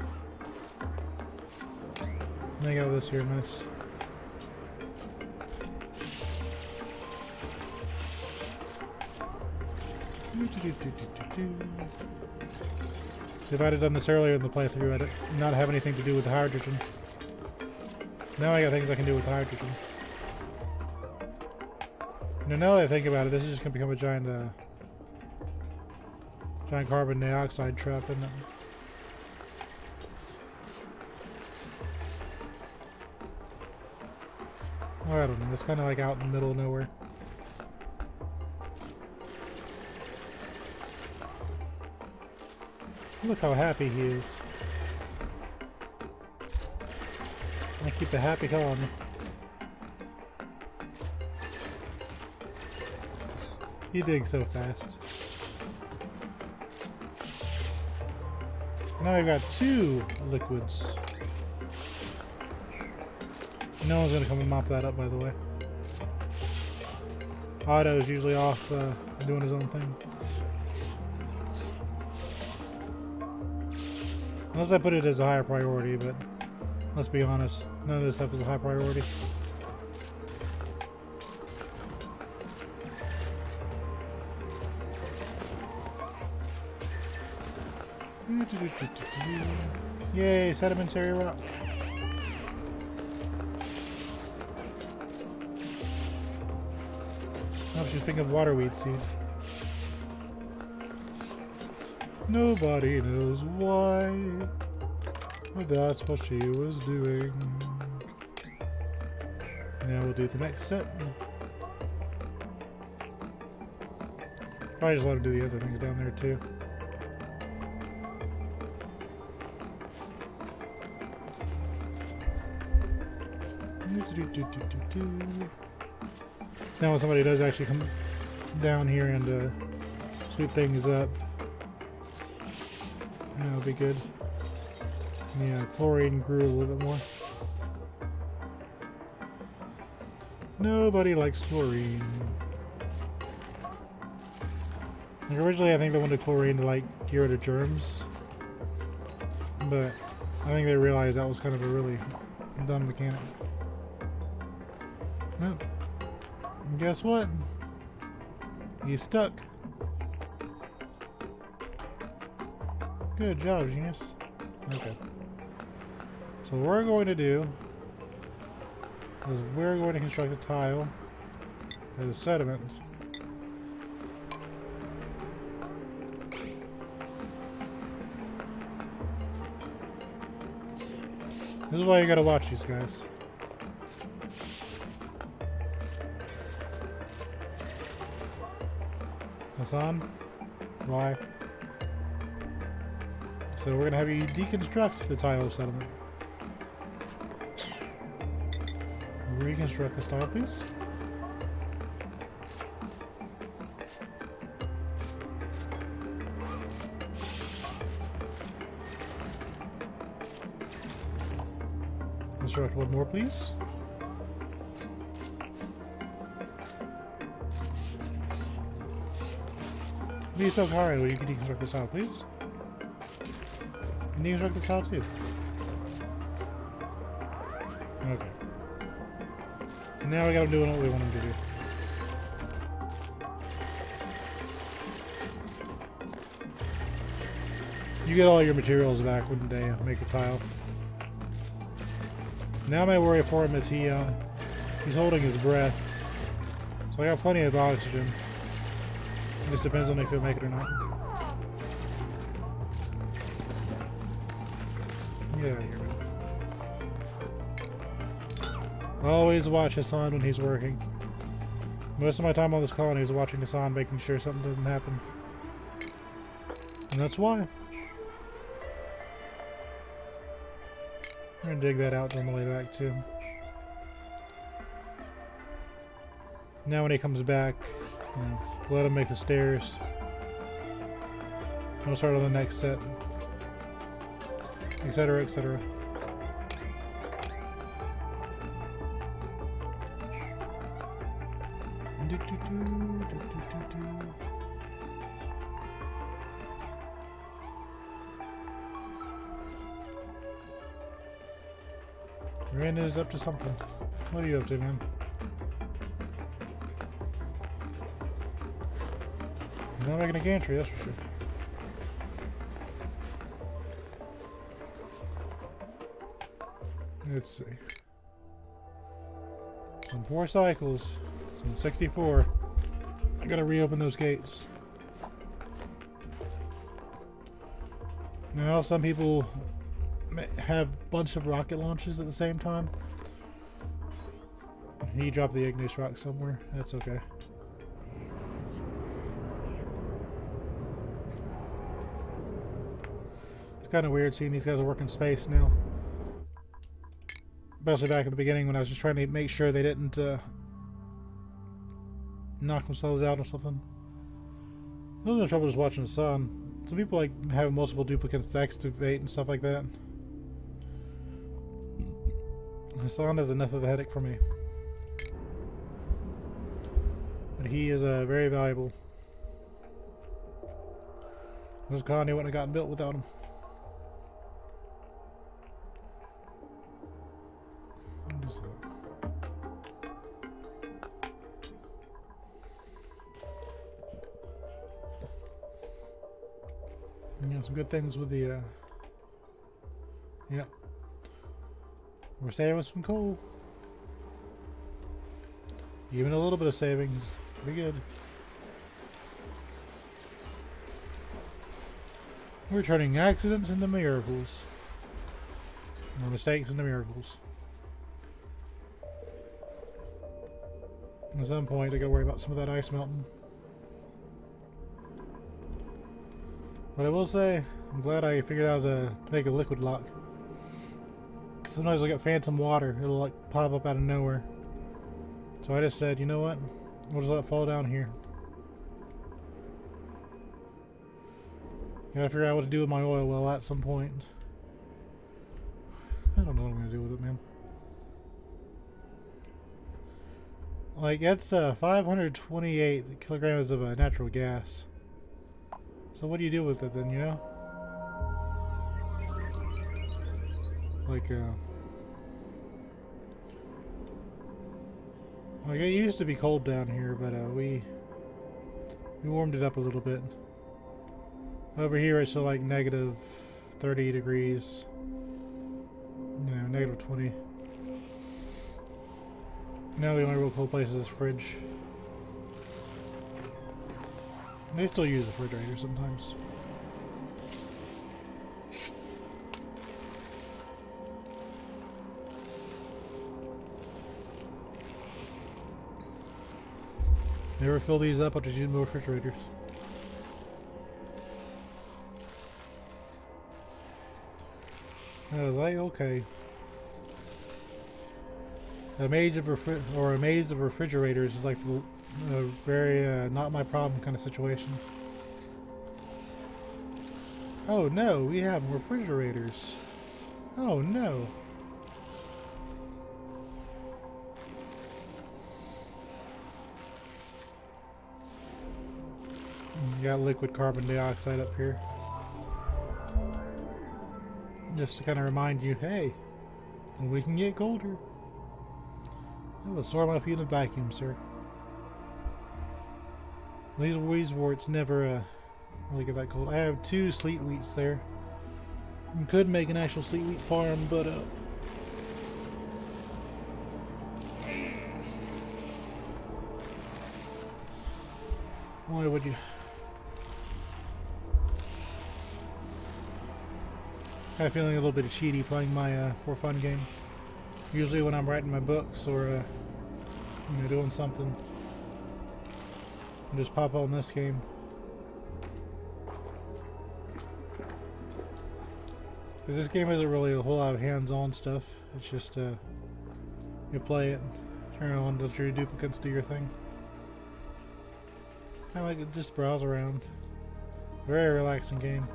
make out this here nice. If I'd have done this earlier in the playthrough, I'd not have anything to do with the hydrogen. Now I got things I can do with the hydrogen. Now that I think about it, this is just gonna become a giant carbon dioxide trap, isn't it? Oh, I don't know. It's kind of like out in the middle of nowhere. Look how happy he is. I keep the happy colony. He digs so fast. Now I've got 2 liquids. No one's gonna come and mop that up, by the way. Otto's usually off doing his own thing. Unless I put it as a higher priority, but let's be honest, none of this stuff is a high priority. Yay, sedimentary rock. Oh, she's picking up waterweed seed. Nobody knows why, but that's what she was doing. Now we'll do the next set. Probably just let him do the other things down there too. Now when somebody does actually come down here and sweep things up, that'll be good. Yeah, chlorine grew a little bit more. Nobody likes chlorine. Like originally I think they wanted chlorine to like get rid of germs, but I think they realized that was kind of a really dumb mechanic. Well, guess what? He's stuck. Good job, genius. Okay. So what we're going to do is we're going to construct a tile for the sediment. This is why you gotta watch these guys. Hassan? Why? So we're gonna have you deconstruct the tile of sediment. Reconstruct this tile, please. Construct one more, please. Be so kind where you can deconstruct this tile, please. And deconstruct this tile too. Okay. And now we gotta do what we want him to do. You get all your materials back when they make a tile. Now my worry for him is he's holding his breath. So I got plenty of oxygen. It just depends on if he'll make it or not. Yeah, you're right. Always watch Hassan when he's working. Most of my time on this colony is watching Hassan, making sure something doesn't happen. And that's why. I'm gonna dig that out on the way back too. Now when he comes back, let him make the stairs. We'll start on the next set, etc., etc. Ren is up to something. What are you up to, man? You're not making a gantry, that's for sure. Let's see. Some 4 cycles. Some 64. I gotta reopen those gates. Now some people have a bunch of rocket launches at the same time. He dropped the ignis rock somewhere. That's okay. It's kind of weird seeing these guys work in space now. Especially back at the beginning when I was just trying to make sure they didn't knock themselves out or something. I was in trouble just watching the sun. Some people like have multiple duplicates to activate and stuff like that. Hassan is enough of a headache for me. But he is very valuable. This colony wouldn't have gotten built without him. What is that? Yeah, some good things with the yeah. We're saving some coal. Even a little bit of savings. Pretty good. We're turning accidents into miracles. Or mistakes into miracles. At some point I gotta worry about some of that ice melting. But I will say, I'm glad I figured out to make a liquid lock. sometimes I get phantom water. It'll like pop up out of nowhere. So I just said, you know what? We'll just let it fall down here. Gotta figure out what to do with my oil well at some point. I don't know what I'm gonna do with it, man. Like, that's 528 kilograms of natural gas. So what do you do with it then, you know? Like, it used to be cold down here, but we warmed it up a little bit. Over here it's like negative 30 degrees. You know, negative 20. Now the only real cold place is the fridge. They still use the refrigerator sometimes. Never fill these up, I'll just use more refrigerators. I was like, okay. A maze of refrigerators is like a very not my problem kind of situation. Oh no, we have refrigerators. Oh no. You got liquid carbon dioxide up here. Just to kind of remind you, hey, we can get colder. I will store my feet in a vacuum, sir. These weezeworts never really get that cold. I have 2 sleet wheats there. You could make an actual sleet wheat farm, but why would you? I'm feeling a little bit cheaty playing my for fun game. Usually when I'm writing my books or you know, doing something, I just pop on this game. Because this game isn't really a whole lot of hands-on stuff. It's just you play it, turn it on, let your duplicates do your thing. I like it, just browse around. Very relaxing game.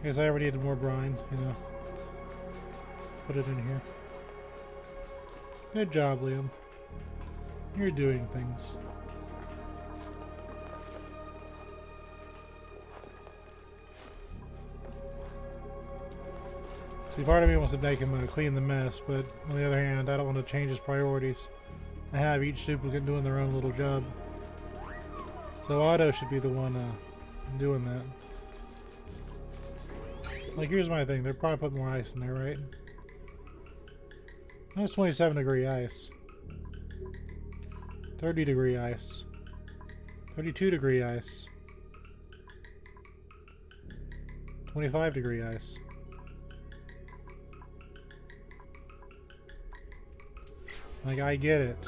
Guess I already needed more brine, you know. Put it in here. Good job, Liam. You're doing things. See, part of me wants to make him clean the mess, but on the other hand, I don't want to change his priorities. I have each duplicate doing their own little job. So Otto should be the one doing that. Like, here's my thing. They're probably putting more ice in there, right? That's 27 degree ice. 30 degree ice. 32 degree ice. 25 degree ice. Like, I get it.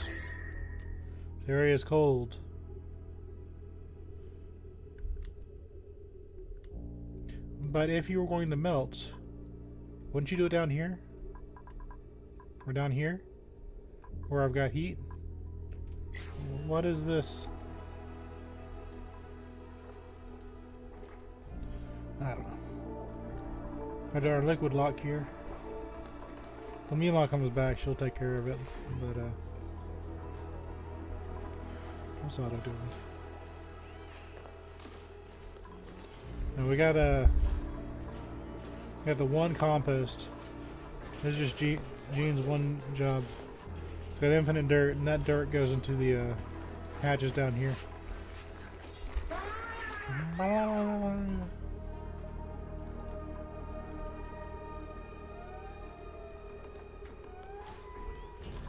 The area is cold. But if you were going to melt, wouldn't you do it down here? Or down here? Where I've got heat? What is this? I don't know. I got our liquid lock here. When Mila comes back, she'll take care of it. But, what's Otto doing? Now we got the one compost. This is just Gene's one job. It's got infinite dirt, and that dirt goes into the hatches down here.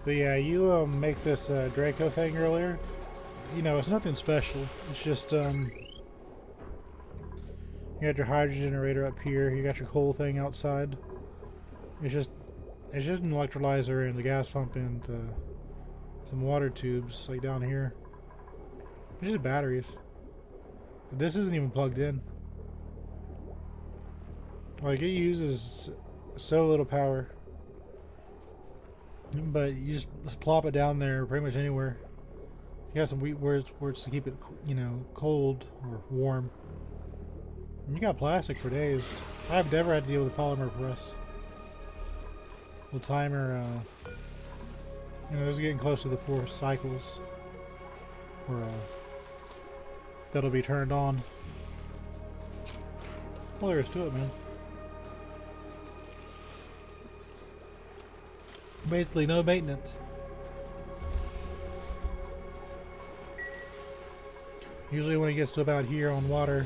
But yeah, you make this Draco thing earlier. You know, it's nothing special. It's just you got your hydrogen generator up here. You got your coal thing outside. It's just an electrolyzer and a gas pump and some water tubes like down here. It's just batteries. This isn't even plugged in. Like, it uses so little power. But you just plop it down there pretty much anywhere. You got some wheat words to keep it, you know, cold or warm. And you got plastic for days. I've never had to deal with a polymer press. The timer, you know, it's getting close to the 4 cycles where that'll be turned on. Well, there is to it, man. Basically, no maintenance. Usually when it gets to about here on water,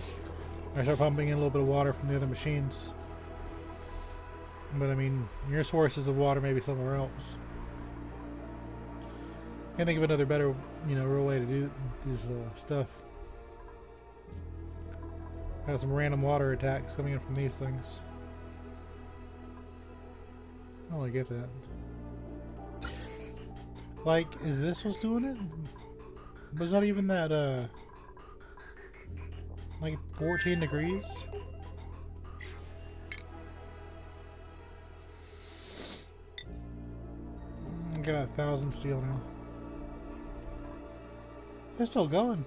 I start pumping in a little bit of water from the other machines. But I mean, your sources of water may be somewhere else. Can't think of another better, you know, real way to do this stuff. Got some random water attacks coming in from these things. I don't really get that. Like, is this what's doing it? But it's not even that, like 14 degrees? I got 1,000 steel now. They're still going.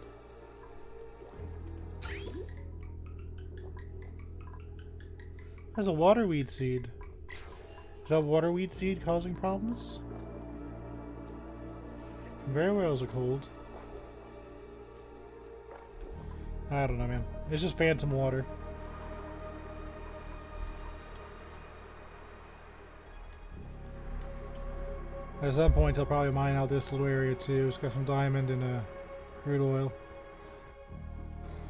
There's a waterweed seed. Is that waterweed seed causing problems? Very wells are cold. I don't know, man. It's just phantom water. At some point, I'll probably mine out this little area too. It's got some diamond and crude oil.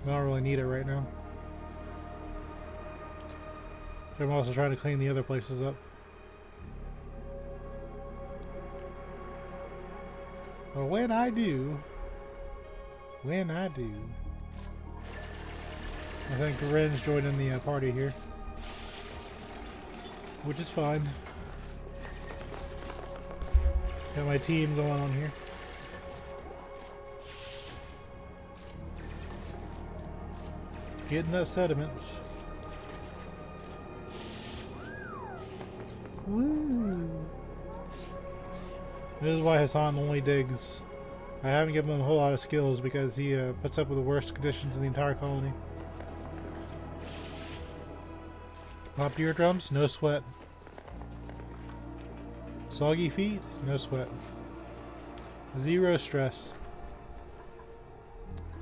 I don't really need it right now. I'm also trying to clean the other places up. But when I do, I think Ren's joining the party here, which is fine. Got my team going on here. Getting that sediment. Woo! This is why Hassan only digs. I haven't given him a whole lot of skills because he puts up with the worst conditions in the entire colony. Popped eardrums? No sweat. Soggy feet? No sweat. Zero stress.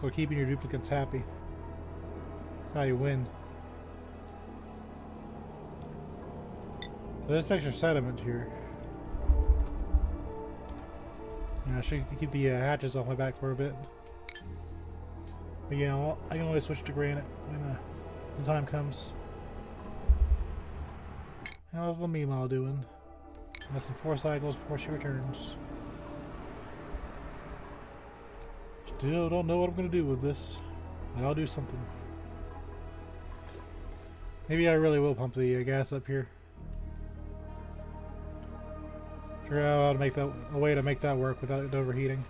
For keeping your duplicates happy. That's how you win. So there's extra sediment here. I should keep the hatches off my back for a bit. But yeah, I can always switch to granite when the time comes. How's the Meemaw doing? Less than 4 cycles before she returns. Still don't know what I'm going to do with this. But I'll do something. Maybe I really will pump the gas up here. Figure out how to make that a way to make that work without it overheating.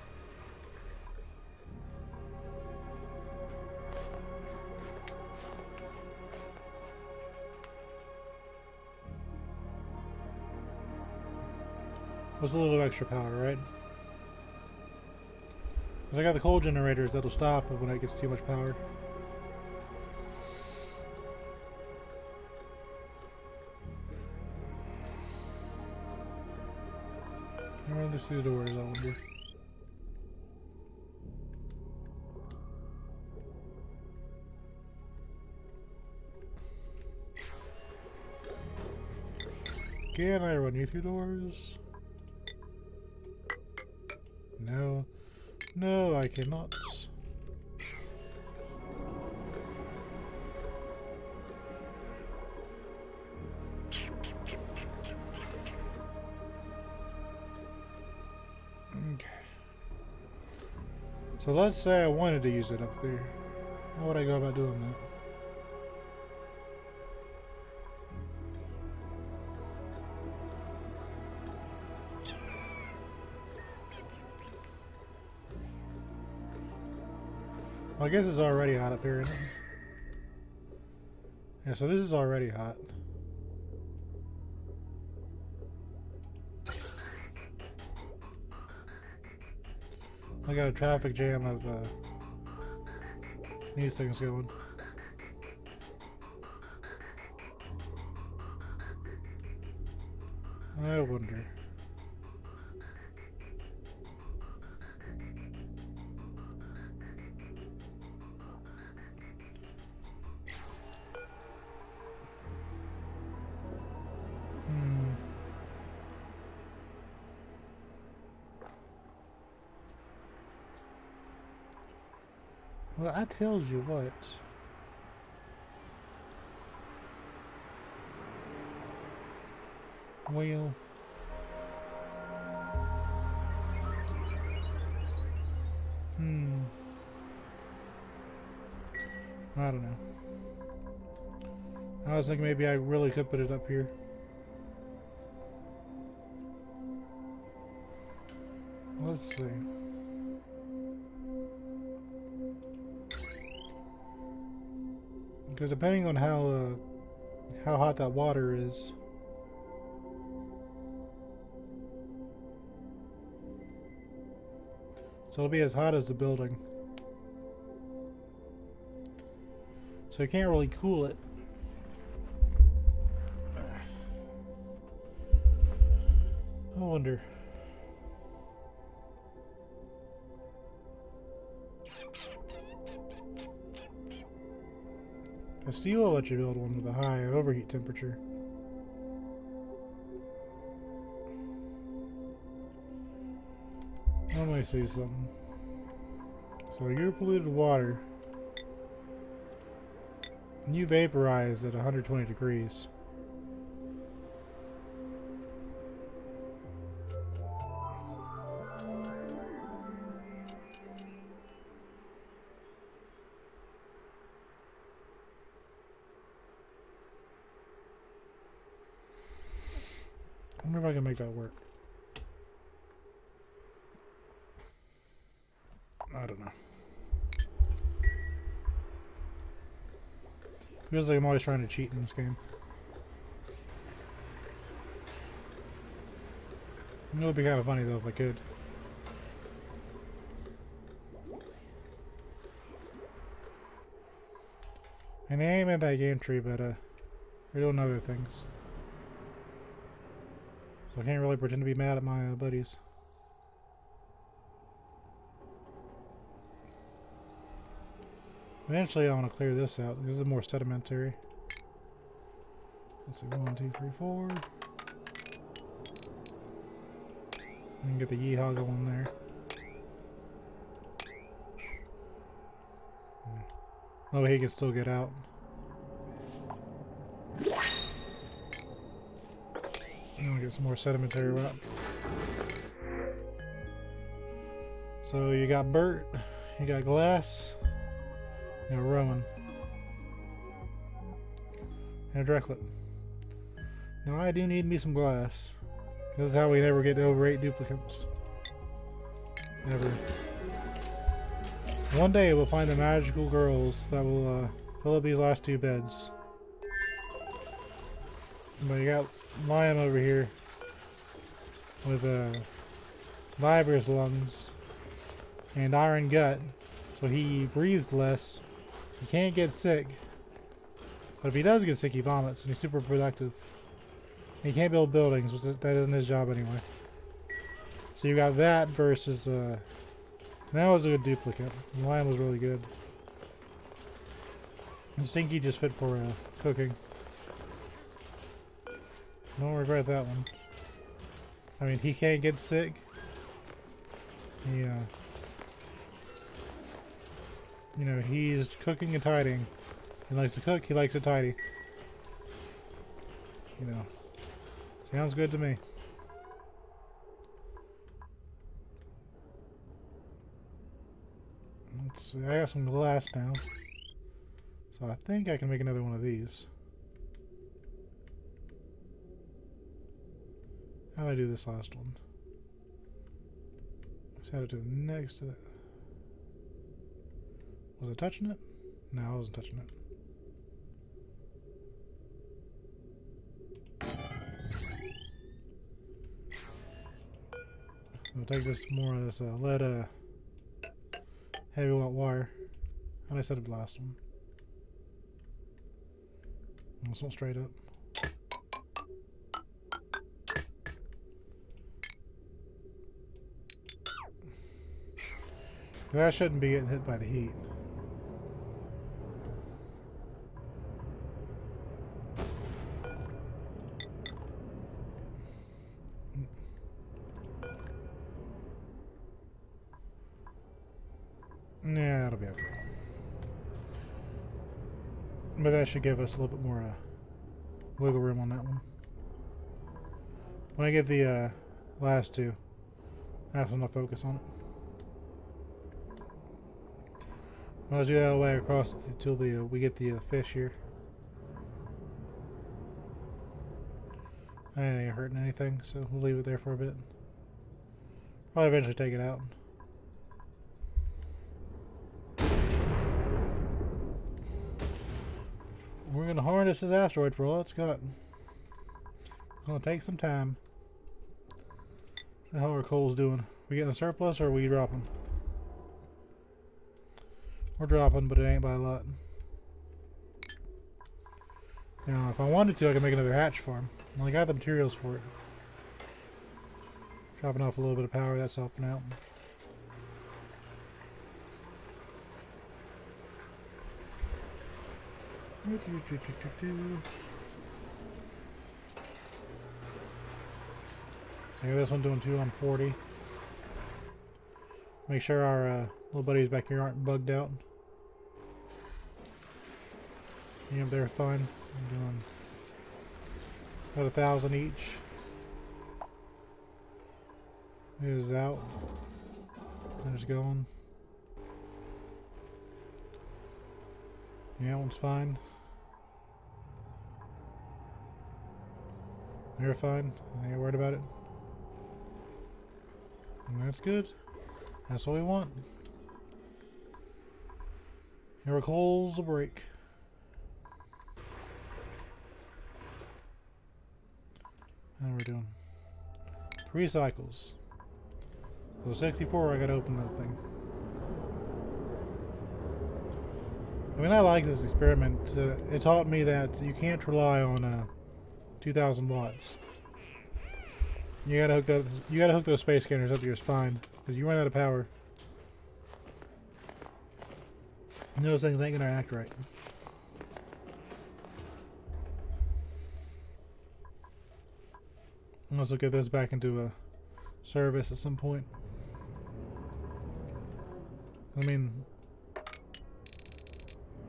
What's a little extra power, right? Because I got the coal generators that'll stop when it gets too much power. Can I run this through the doors, I wonder? Can I run you through doors? No. No, I cannot. Okay. So let's say I wanted to use it up there. How would I go about doing that? Well, I guess it's already hot up here, isn't it? Yeah, so this is already hot. I got a traffic jam of these things going. I wonder. Well, that tells you what. Well, I don't know. I was thinking maybe I really could put it up here. Let's see. Because depending on how hot that water is, so it'll be as hot as the building. So you can't really cool it. I wonder. A steel will let you build one with a high overheat temperature. Let me see something. So your polluted water, you vaporize at 120 degrees. I wonder if I can make that work. I don't know. Feels like I'm always trying to cheat in this game. It would be kind of funny though if I could. And I ain't at that game tree, but we're doing other things. So I can't really pretend to be mad at my buddies. Eventually I want to clear this out. This is more sedimentary. Let's see, 1, 2, 3, 4. We can get the yeehaw going there. Oh, he can still get out. And we get some more sedimentary rock. So you got Bert, you got Glass, you got Rowan, and a Drecklet. Now I do need me some glass. This is how we never get over 8 duplicates. Never. One day we'll find the magical girls that will fill up these last 2 beds. But you got Lion over here with viper's lungs and iron gut, so he breathes less. He can't get sick, but if he does get sick, he vomits, and he's super productive. He can't build buildings, which that isn't his job anyway. So you got that versus that was a good duplicate. The Lion was really good. And Stinky just fit for cooking. Don't regret that one. I mean, he can't get sick. He, you know, he's cooking and tidying. He likes to cook, he likes to tidy. You know, sounds good to me. Let's see, I got some glass now. So I think I can make another one of these. How do I do this last one? Set it to the next to it. Was I touching it? No, I wasn't touching it. We'll take this more of this lead heavy wire. How did I set up the last one? This one straight up. That shouldn't be getting hit by the heat. Yeah, that'll be okay. But that should give us a little bit more wiggle room on that one. When I get the last two, I have something to focus on it. I'll do that all the way across until we get the fish here. I ain't hurting anything, so we'll leave it there for a bit. Probably eventually take it out. We're gonna harness this asteroid for all it's got. It's gonna take some time. How are coals doing? We getting a surplus or are we dropping? We're dropping, but it ain't by a lot. Now, if I wanted to, I could make another hatch farm. Well, I got the materials for it. Dropping off a little bit of power, that's helping out. So this one doing 2 on 40. Make sure our little buddies back here aren't bugged out. Yeah, they're fine. I'm doing about 1,000 each. It is out. And it's going. Yeah, that one's fine. You're fine. I ain't worried about it. And that's good. That's what we want. Here are coals a break. How we're doing? 3 cycles. So 64, I gotta open that thing. I mean, I like this experiment. It taught me that you can't rely on 2,000 watts. You gotta hook that. You gotta hook those space scanners up to your spine because you run out of power. And those things ain't gonna act right. Let's get this back into a service at some point. I mean,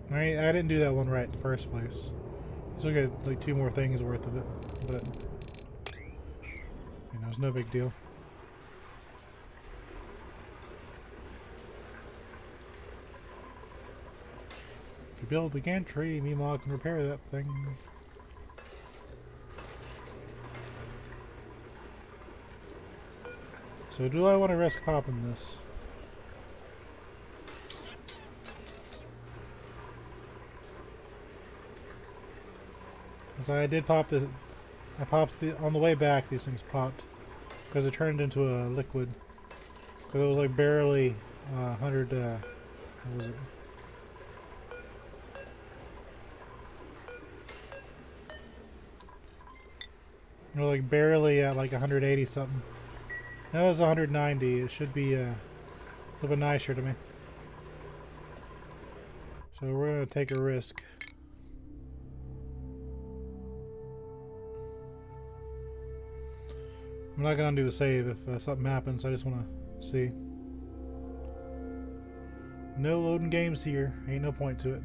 I didn't do that one right in the first place. Still get like 2 more things worth of it, but you know, it's no big deal. If you build the gantry, meanwhile I can repair that thing. So do I want to risk popping this? Because I did pop the... I popped the... On the way back these things popped. Because it turned into a liquid. Because it was like barely 100... what was it? It was like barely at like 180 something. Now it's 190. It should be a little bit nicer to me. So we're going to take a risk. I'm not going to undo the save if something happens. I just want to see. No loading games here. Ain't no point to it.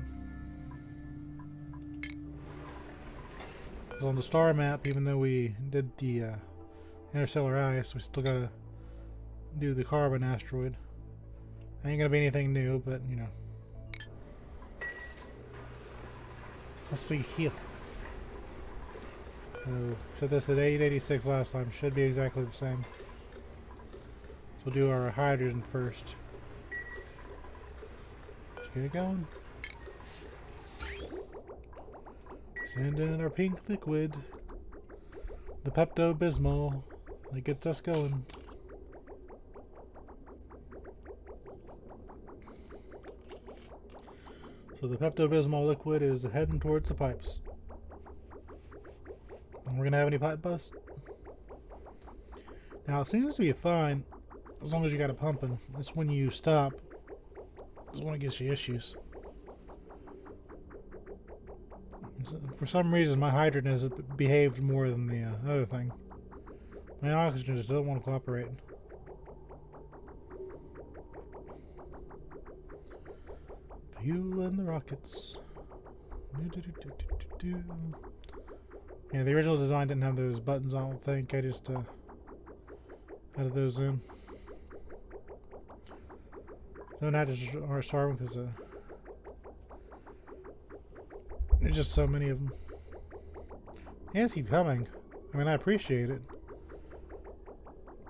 On the star map, even though we did the interstellar ice, we still gotta do the carbon asteroid. Ain't gonna be anything new, but you know. Let's see here. So this at 886 last time, should be exactly the same. So we'll do our hydrogen first. Let's get it going. Send in our pink liquid. The Pepto-Bismol that gets us going. So the Pepto-Bismol liquid is heading towards the pipes. And we're gonna have any pipe bust? Now it seems to be fine as long as you got it pumping. It's when you stop is when it gets you issues. For some reason my hydrant has behaved more than the other thing. My oxygen just doesn't want to cooperate. Fuel in the rockets. Yeah, the original design didn't have those buttons, I don't think. I just added those in. Don't have to start them because there's just so many of them. Yes, keep coming. I mean, I appreciate it.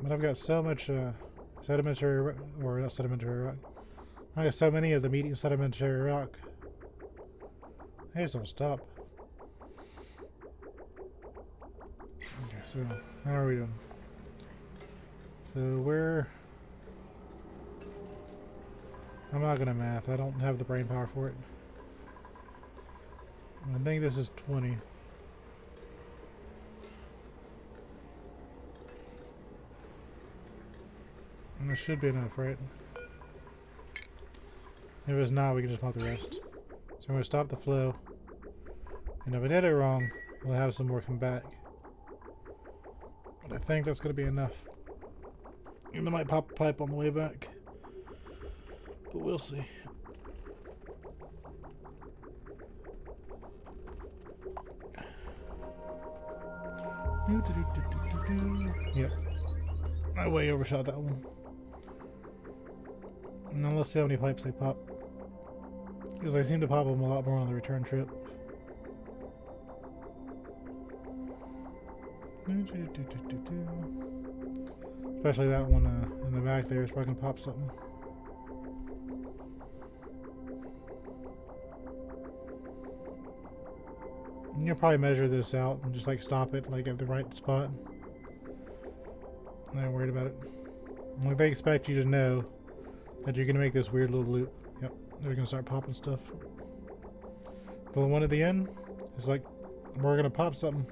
But I've got so much sedimentary, or not sedimentary rock. I got so many of the medium sedimentary rock. They just don't stop. Okay, so how are we doing? So I'm not gonna math. I don't have the brain power for it. I think this is 20. And this should be enough, right? If it's not, we can just pump the rest. So I'm going to stop the flow. And if I did it wrong, we'll have some more come back. But I think that's going to be enough. And I might pop a pipe on the way back. But we'll see. Yep. I way overshot that one. Now let's see how many pipes they pop. Because I seem to pop them a lot more on the return trip. Especially that one in the back there is probably going to pop something. And you'll probably measure this out and just like stop it like at the right spot. I'm not worried about it. Like they expect you to know that you're going to make this weird little loop. Yep, they're going to start popping stuff. The one at the end is like, we're going to pop something.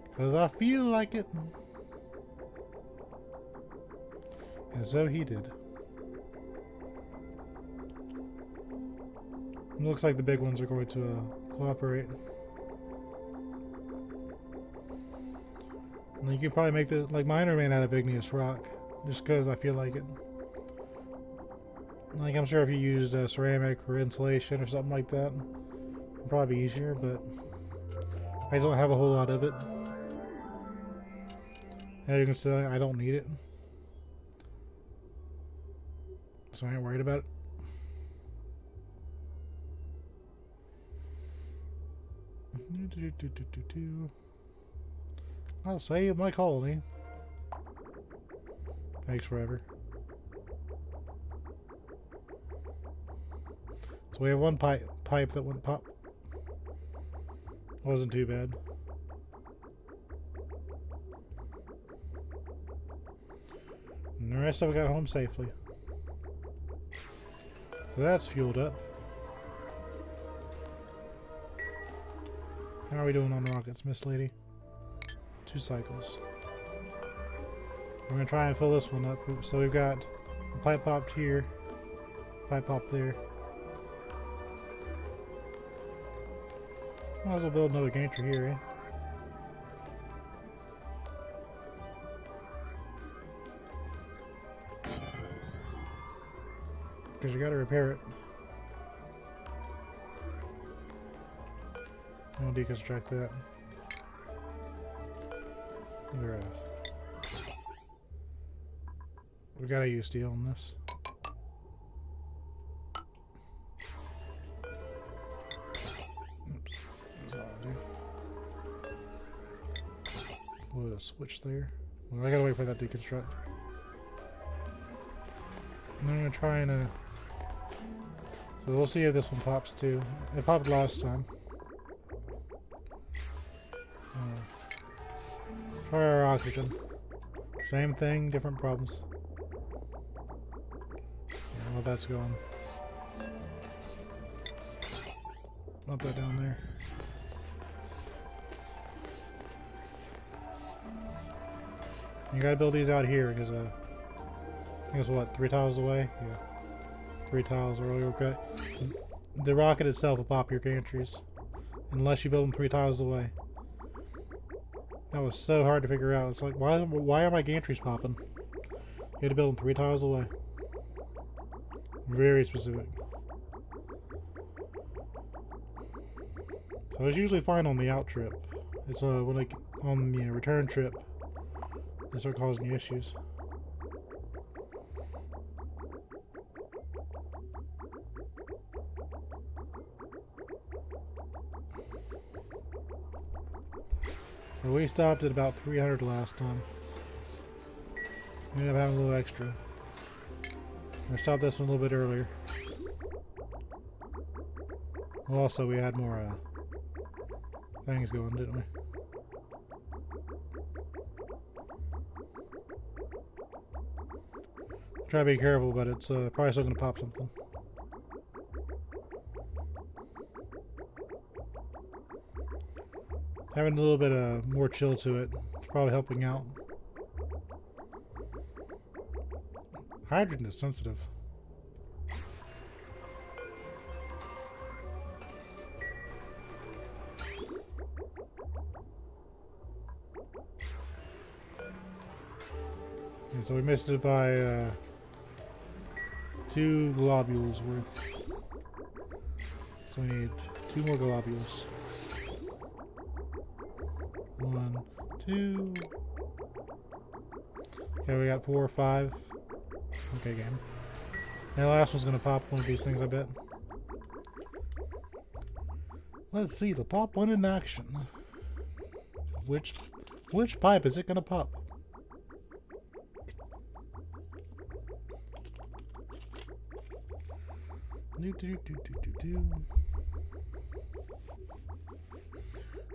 Because I feel like it. And so he did. It looks like the big ones are going to cooperate. And you can probably make the, like mine are made out of igneous rock. Just because I feel like it. Like, I'm sure if you used ceramic or insulation or something like that, it'd probably be easier, but I just don't have a whole lot of it. As you can see, I don't need it. So I ain't worried about it. I'll save my colony. Thanks forever. So we have one pipe that wouldn't pop. Wasn't too bad. And the rest of it got home safely. So that's fueled up. How are we doing on rockets, Miss Lady? 2 cycles. We're gonna try and fill this one up. So we've got a pipe popped here, pipe popped there. Might as well build another gantry here, eh? Because you gotta repair it. I'll deconstruct that. Look at that. We gotta use steel on this. Oops. That's all I'll do. Put a switch there. Well, I gotta wait for that to deconstruct. And I'm gonna try and so we'll see if this one pops too. It popped last time. Try our oxygen. Same thing, different problems. Well, that's going. Not that down there. You gotta build these out here because I think it's what, 3 tiles away? Yeah. 3 tiles earlier. Okay. The rocket itself will pop your gantries unless you build them 3 tiles away. That was so hard to figure out. It's like, why are my gantries popping? You had to build them 3 tiles away. Very specific. So it's usually fine on the out trip. It's when like on the return trip, they start causing you issues. So we stopped at about 300 last time. We ended up having a little extra. I stopped this one a little bit earlier. Well, also we had more things going, didn't we? Try to be careful, but it's probably still going to pop something. Having a little bit more chill to it is probably helping out. Hydrogen is sensitive. Okay, so we missed it by 2 globules worth. So we need 2 more globules. 1, 2. Okay, we got 4 or 5. Okay, game. And the last one's gonna pop one of these things, I bet. Let's see the pop one in action. Which pipe is it gonna pop?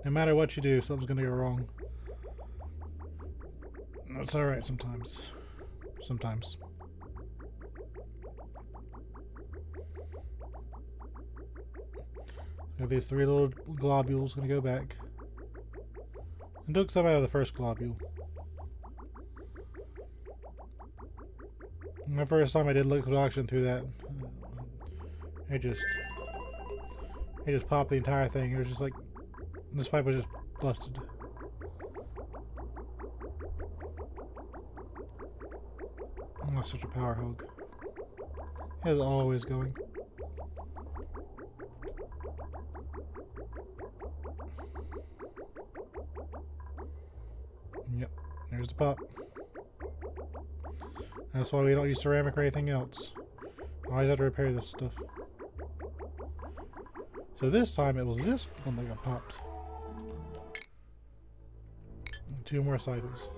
No matter what you do, something's gonna go wrong. That's alright sometimes. Sometimes. We have these 3 little globules gonna go back. And took some out of the first globule. The first time I did liquid oxygen through that, it just popped the entire thing. It was just like, this pipe was just busted. Oh, such a power hog. It is always going. Yep, there's the pop. That's why we don't use ceramic or anything else. Always have to repair this stuff. So this time it was this one that got popped. 2 more cycles.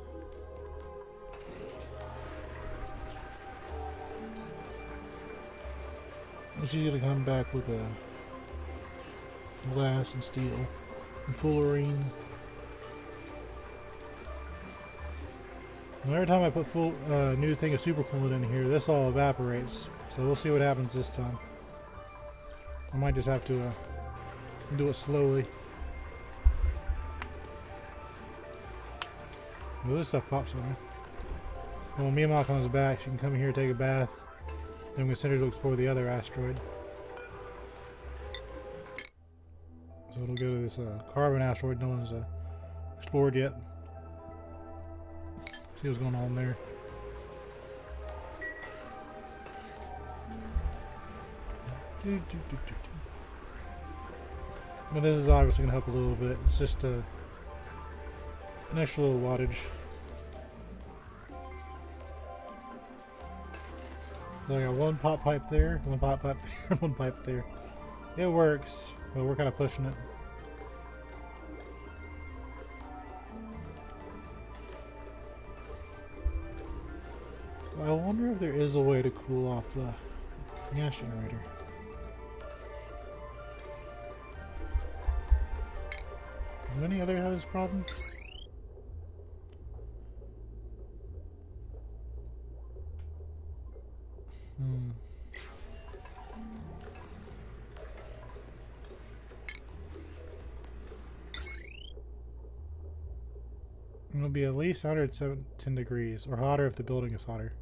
It's easy to come back with glass and steel and fullerene. And every time I put new thing of supercoolant in here, this all evaporates. So we'll see what happens this time. I might just have to do it slowly. Well, this stuff pops on me. When Mima comes back, she can come here, take a bath. Then we send her to explore the other asteroid. So it'll go to this carbon asteroid no one's explored yet. See what's going on there. But this is obviously going to help a little bit. It's just an extra little wattage. So I got 1 pop pipe there, 1 pop pipe there, 1 pipe there. It works, but we're kind of pushing it. I wonder if there is a way to cool off the gas generator. Do any other have this problem? It'll be at least 110 degrees, or hotter if the building is hotter.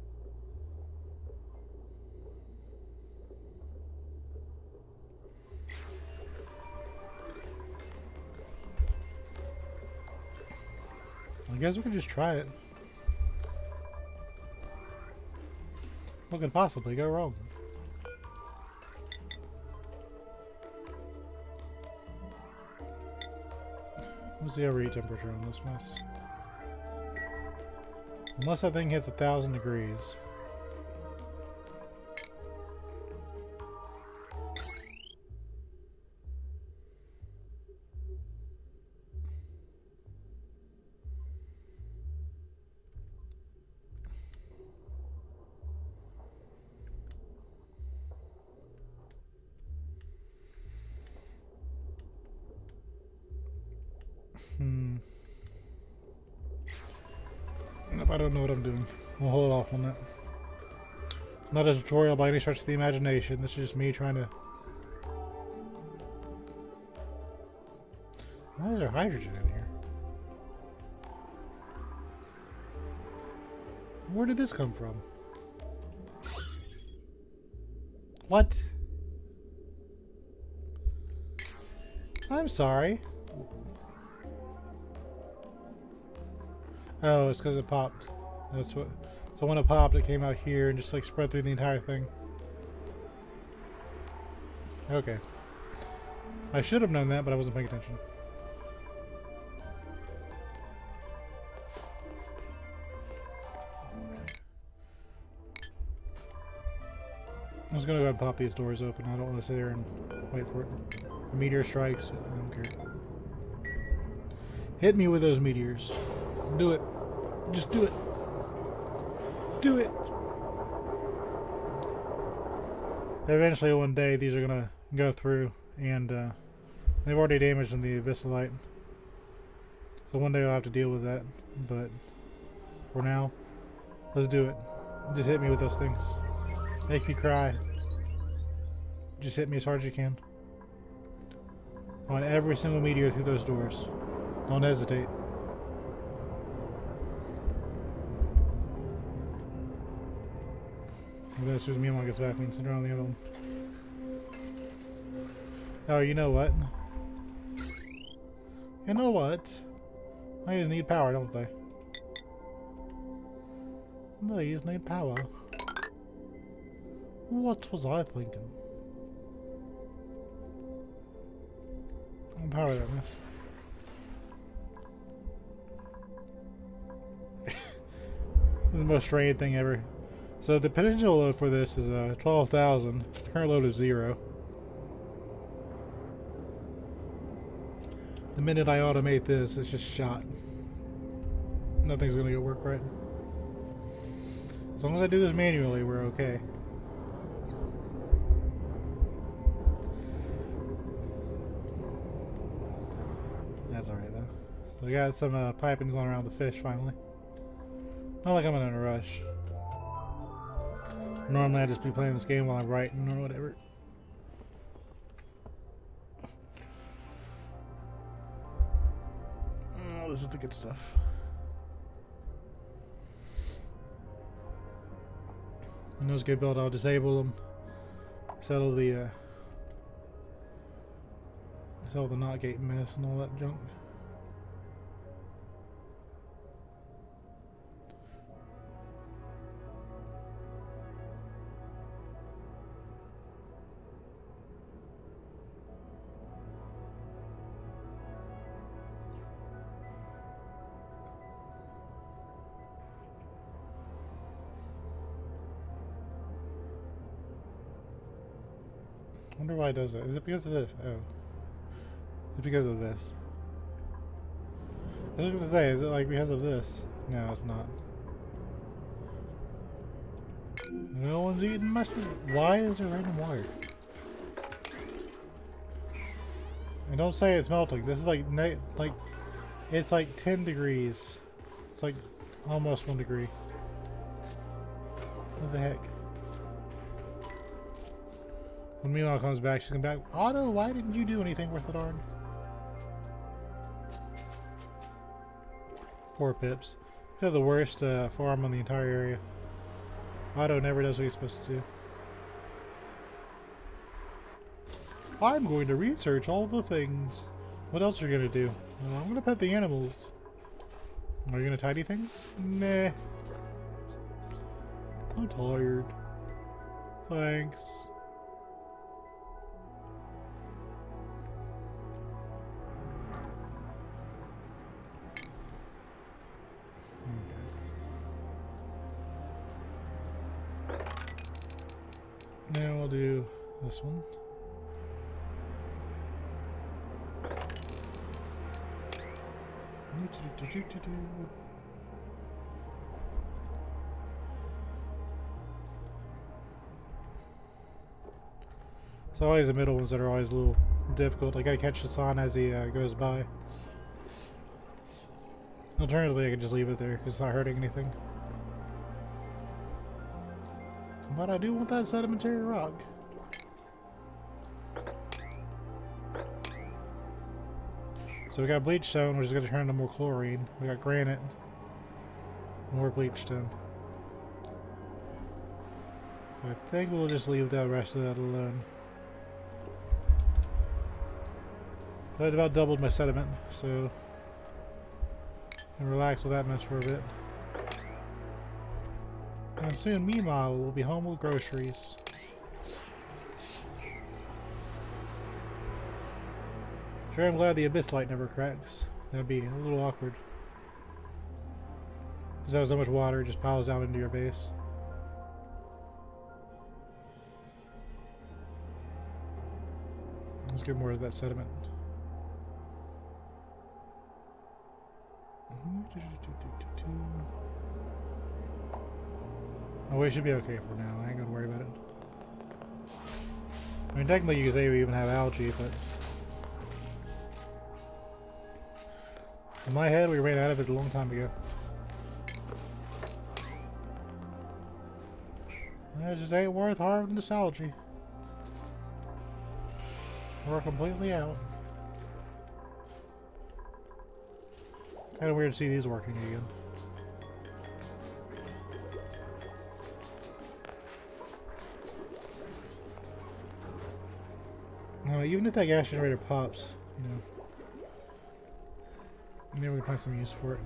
I guess we could just try it. What could possibly go wrong? What's the overheat temperature on this mess? Unless that thing hits 1,000 degrees. Nope, I don't know what I'm doing. We'll hold off on that. Not a tutorial by any stretch of the imagination. This is just me trying to... Why is there hydrogen in here? Where did this come from? What? I'm sorry. Oh, it's because it popped. That's what. So when it popped, it came out here and just like spread through the entire thing. Okay. I should have known that, but I wasn't paying attention. I'm just gonna go ahead and pop these doors open. I don't want to sit there and wait for it. A meteor strikes. I don't care. Hit me with those meteors. Do it. Just do it. Do it. Eventually one day these are gonna go through and they've already damaged the abyssalite. So one day I'll have to deal with that. But for now, let's do it. Just hit me with those things. Make me cry. Just hit me as hard as you can. I want every single meteor through those doors. Don't hesitate. That's just me when I get back and sit around the other one. Oh, you know what? You know what? I just need power, don't they? They just need power. What was I thinking? I'll power that mess. The most strange thing ever. So the potential load for this is 12,000. The current load is 0. The minute I automate this, it's just shot. Nothing's gonna go work right. As long as I do this manually, we're okay. That's alright though. So we got some piping going around the fish finally. Not like I'm in a rush. Normally I'd just be playing this game while I'm writing or whatever. Oh, this is the good stuff. When those get built, I'll disable them. Settle the not gate mess and all that junk. I wonder why it does that. Is it because of this? Oh. It's because of this. I was going to say, is it like because of this? No, it's not. No one's eating mustard. Why is there random water? And don't say it's melting. This is like it's like 10 degrees. It's like almost 1 degree. What the heck? When Meanwhile comes back, she's gonna be like, Otto, why didn't you do anything worth the darn? poor pips. They're the worst farm on the entire area. Otto never does what he's supposed to do. I'm going to research all the things. What else are you going to do? I'm going to pet the animals. Are you going to tidy things? Nah. I'm tired. Thanks. Now we'll do this one. It's always the middle ones that are always a little difficult. I gotta catch the sun as he goes by. Alternatively, I could just leave it there because it's not hurting anything. But I do want that sedimentary rock. So we got bleach stone, which is going to turn into more chlorine. We got granite, more bleach stone. So I think we'll just leave the rest of that alone. But it about doubled my sediment, so I can relax with that mess for a bit. And soon, meanwhile, we'll be home with groceries. Sure, I'm glad the abyss light never cracks. That'd be a little awkward. Because that was so much water, it just piles down into your base. Let's get more of that sediment. Oh, we should be okay for now. I ain't gonna worry about it. I mean, technically you could say we even have algae, but in my head, we ran out of it a long time ago. It just ain't worth harvesting this algae. We're completely out. Kind of weird to see these working again. Even if that gas generator pops, you know, maybe we can find some use for it.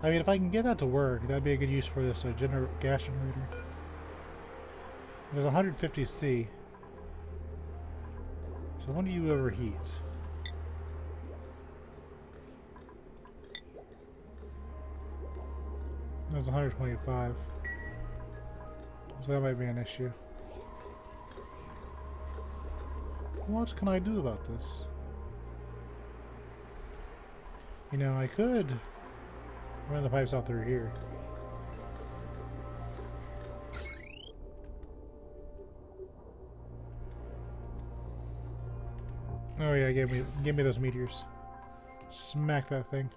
I mean, if I can get that to work, that'd be a good use for this gas generator. There's 150 C. So when do you overheat? That's 125. So that might be an issue. What can I do about this? You know, I could run the pipes out through here. Oh yeah, give me those meteors. Smack that thing.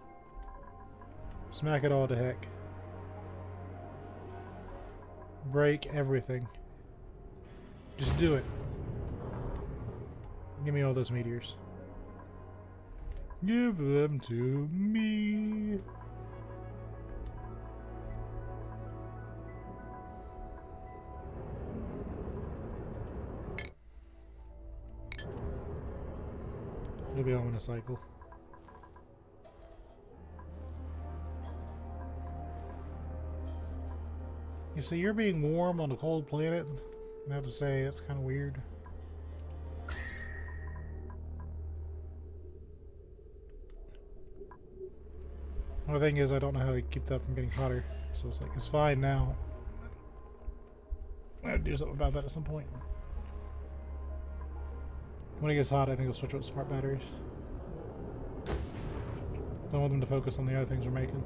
Smack it all to heck. Break everything. Just do it. Give me all those meteors. Give them to me. It'll be home in a cycle. You see, you're being warm on a cold planet. I have to say, that's kind of weird. Well, the thing is, I don't know how to keep that from getting hotter. So it's like, it's fine now. I have to do something about that at some point. When it gets hot, I think I'll switch out smart batteries. Don't want them to focus on the other things we're making.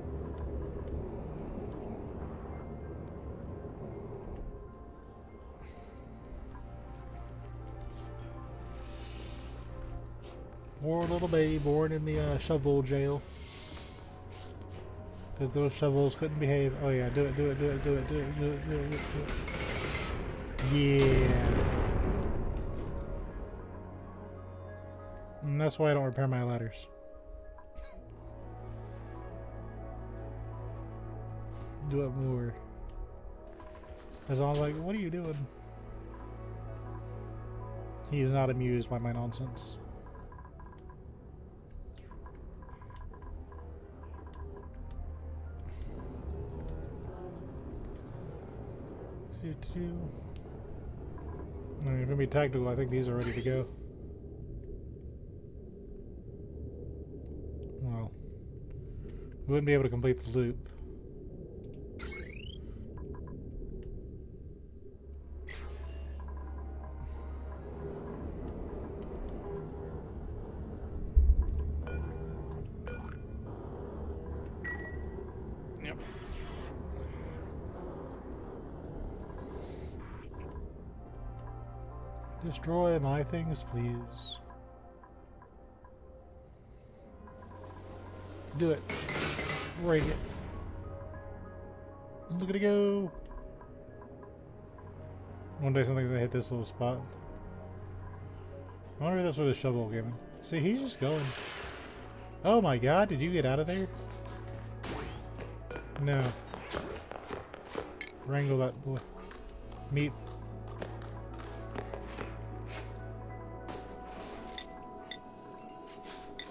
Poor little baby born in the shovel jail. That those shovels couldn't behave. Oh yeah, do it, do it, do it, do it, do it, do it, do it, do it. Yeah. And that's why I don't repair my ladders. Do it more. Cause I'm like, what are you doing? He's not amused by my nonsense. I mean, if we be tactical, I think these are ready to go. Well, we wouldn't be able to complete the loop. Yep. Destroy my things, please. Do it. Break it. Look at it go. One day something's gonna hit this little spot. I wonder if that's where the shovel will give him. See, he's just going. Oh my god, did you get out of there? No. Wrangle that boy. Meat.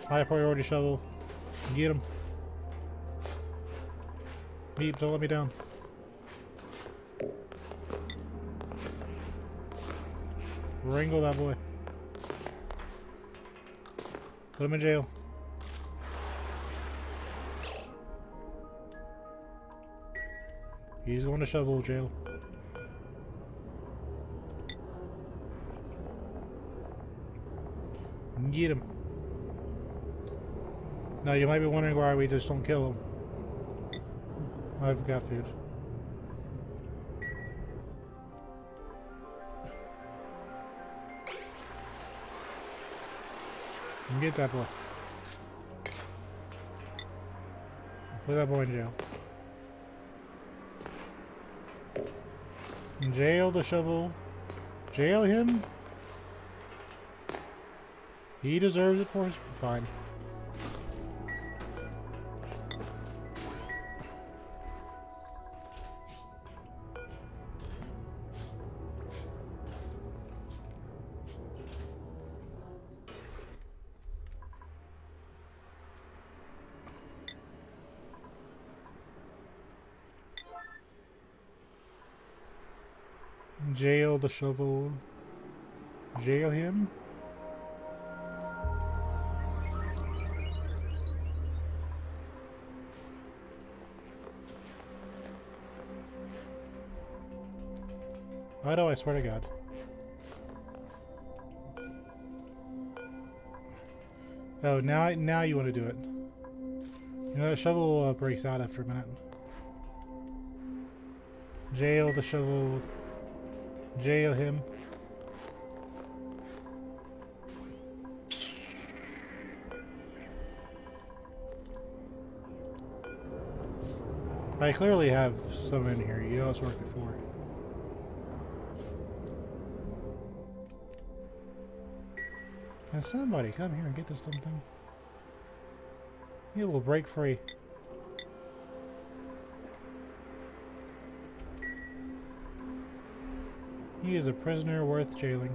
High priority shovel. Get him. Meep, don't let me down. Wrangle that boy. Put him in jail. He's going to shovel jail. Get him. Now you might be wondering why we just don't kill him. I've got food. Get that boy. Put that boy in jail. Jail the shovel. Jail him. He deserves it for his... Fine. Jail the shovel. Jail him. I know, I swear to God. Oh, now you want to do it. You know, the shovel breaks out after a minute. Jail the shovel. Jail him. I clearly have some in here. You know it's worked before. Now somebody come here and get this something. You will break free. He is a prisoner worth jailing.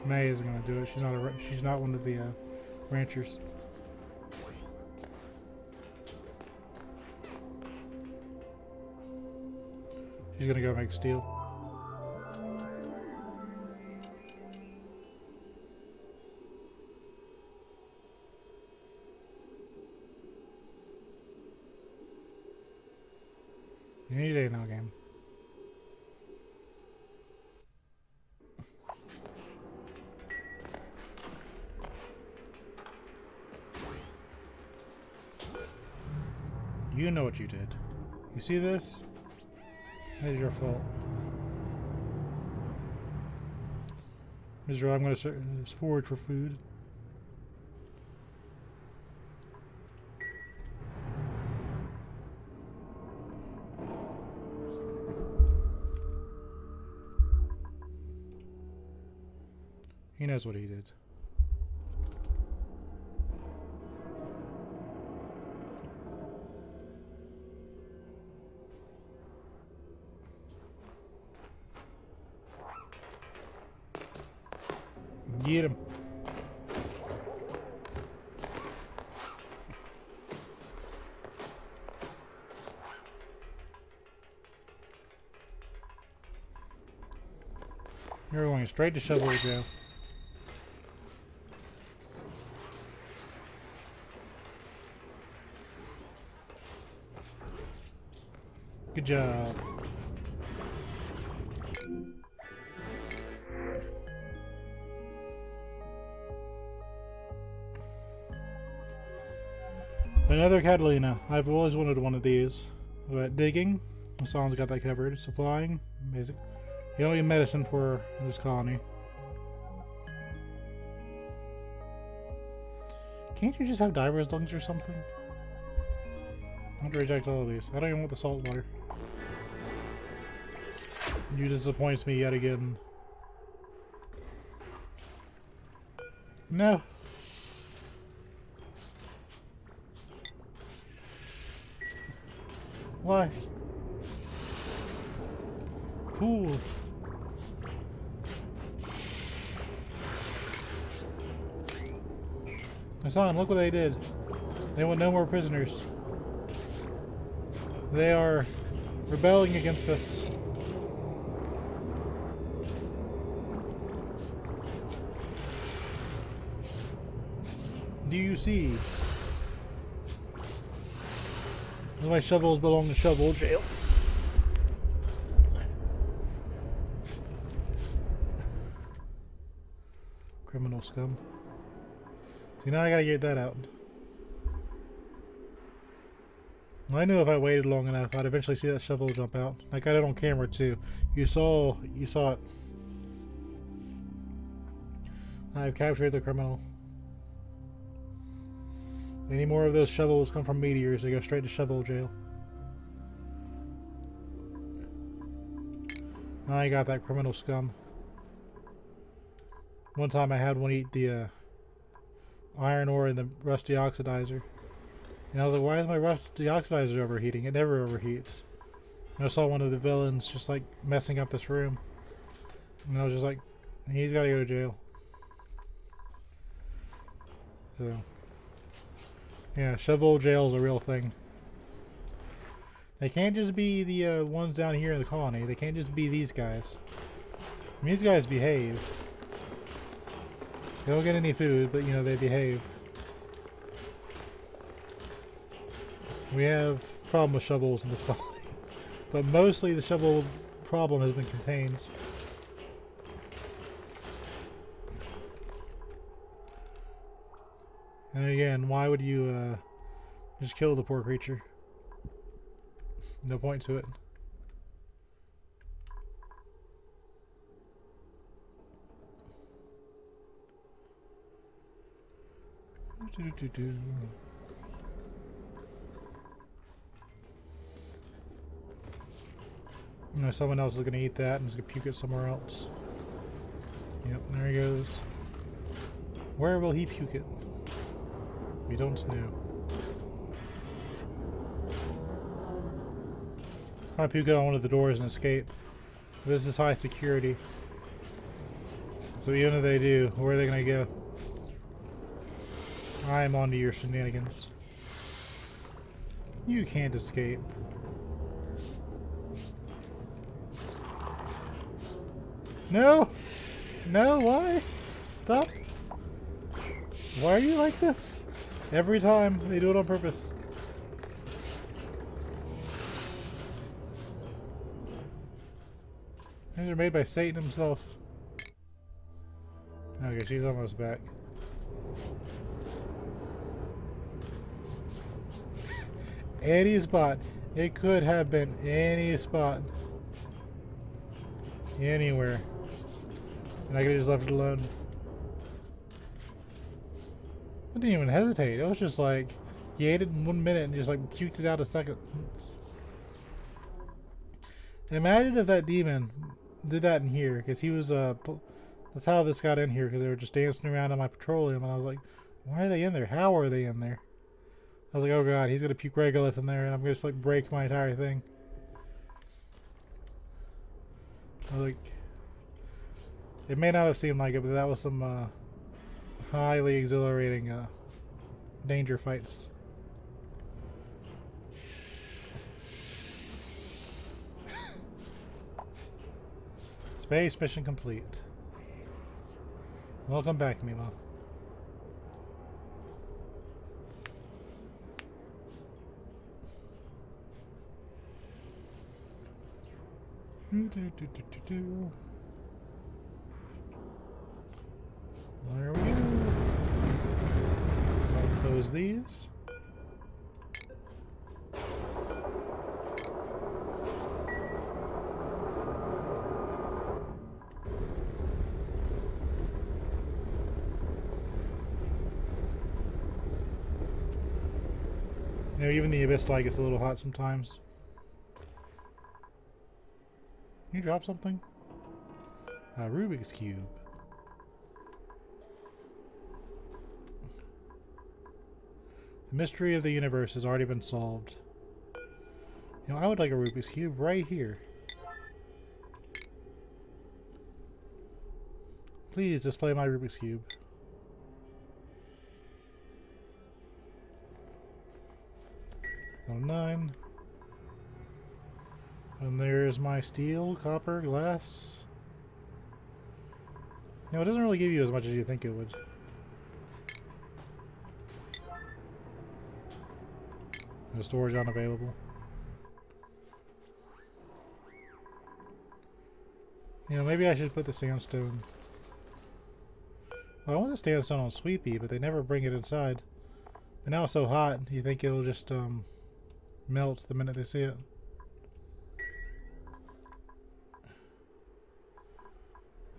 May isn't gonna do it. She's not one of the ranchers. She's gonna go make steel. Any day now, game. You know what you did. You see this? That is your fault. Mr. I'm going to forage for food. He knows what he did. Get him. You're going straight to shovel jail. Good job. Another Catalina. I've always wanted one of these. But digging, Hassan's got that covered. Supplying, basic. You don't need medicine for this colony. Can't you just have diver's lungs or something? I want to reject all of these. I don't even want the salt water. You disappoint me yet again. No. Why? Fool. Hassan, look what they did. They want no more prisoners. They are rebelling against us. Do you see? My shovels belong to shovel jail. Criminal scum. See, now I gotta get that out. I knew if I waited long enough, I'd eventually see that shovel jump out. I got it on camera too. You saw it. I've captured the criminal. Any more of those shovels come from meteors, they go straight to shovel jail. I got that criminal scum. One time I had one eat the iron ore in the rusty oxidizer. And I was like, why is my rusty oxidizer overheating? It never overheats. And I saw one of the villains just like messing up this room. And I was just like, he's gotta go to jail. So, yeah, shovel jail is a real thing. They can't just be the ones down here in the colony. They can't just be these guys. I mean, these guys behave. They don't get any food, but you know, they behave. We have a problem with shovels in this colony. But mostly the shovel problem has been contained. And again, why would you just kill the poor creature? No point to it. No, someone else is going to eat that and is going to puke it somewhere else. Yep, there he goes. Where will he puke it? We don't know. I'll puke it on one of the doors and escape. This is high security. So even if they do, where are they going to go? I am onto your shenanigans. You can't escape. No! No, why? Stop! Why are you like this? Every time, they do it on purpose. These are made by Satan himself. Okay, she's almost back. Any spot. It could have been any spot. Anywhere. And I could have just left it alone. I didn't even hesitate. It was just like, you ate it in 1 minute and just like puked it out a second. Imagine if that demon did that in here, because he was That's how this got in here, because they were just dancing around on my petroleum, and I was like, why are they in there? How are they in there? I was like, oh god, he's gonna puke regolith in there, and I'm gonna just like break my entire thing. I was like, it may not have seemed like it, but that was some highly exhilarating danger fights. Space mission complete. Welcome back, Mima. There we go. I'll close these. You know, even the abyss light gets a little hot sometimes. Can you drop something? Rubik's Cube. The mystery of the universe has already been solved. You know, I would like a Rubik's Cube right here. Please display my Rubik's Cube. Oh, 9. And there's my steel, copper, glass. You know, it doesn't really give you as much as you think it would. No storage unavailable. You know, maybe I should put the sandstone. Well, I want the sandstone on Sweepy, but they never bring it inside. And now it's so hot, you think it'll just melt the minute they see it.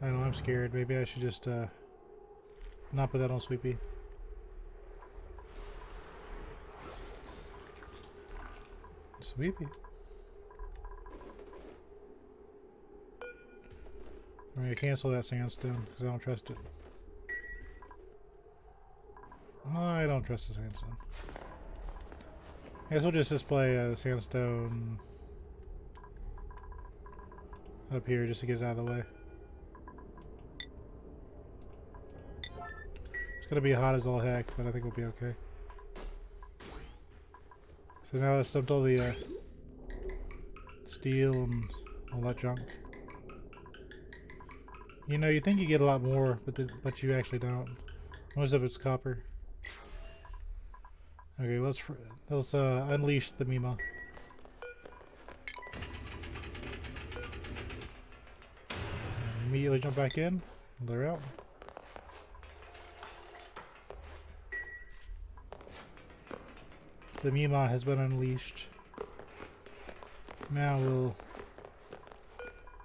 I don't know, I'm scared. Maybe I should just not put that on Sweepy. Sweepy. I'm going to cancel that sandstone because I don't trust it. I don't trust the sandstone. I guess we'll just display the sandstone up here just to get it out of the way. It's going to be hot as all heck, but I think we'll be okay. So now let's dump all the steel and all that junk. You know, you think you get a lot more, but you actually don't. Most of it's copper. Okay, let's unleash the Mima. Immediately jump back in. They're out. The Mima has been unleashed. Now we'll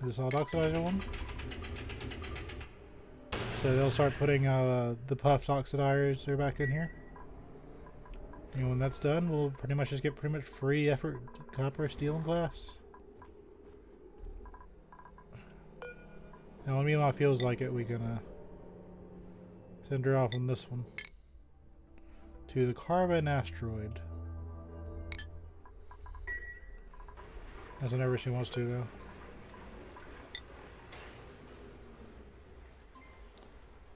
do this solid oxidizer one. So they'll start putting the puffed oxidizer back in here. And when that's done, we'll pretty much just get free effort copper, steel, and glass. Now when Mima feels like it, we can send her off on this one. To the Carbon Asteroid. That's whenever she wants to, though.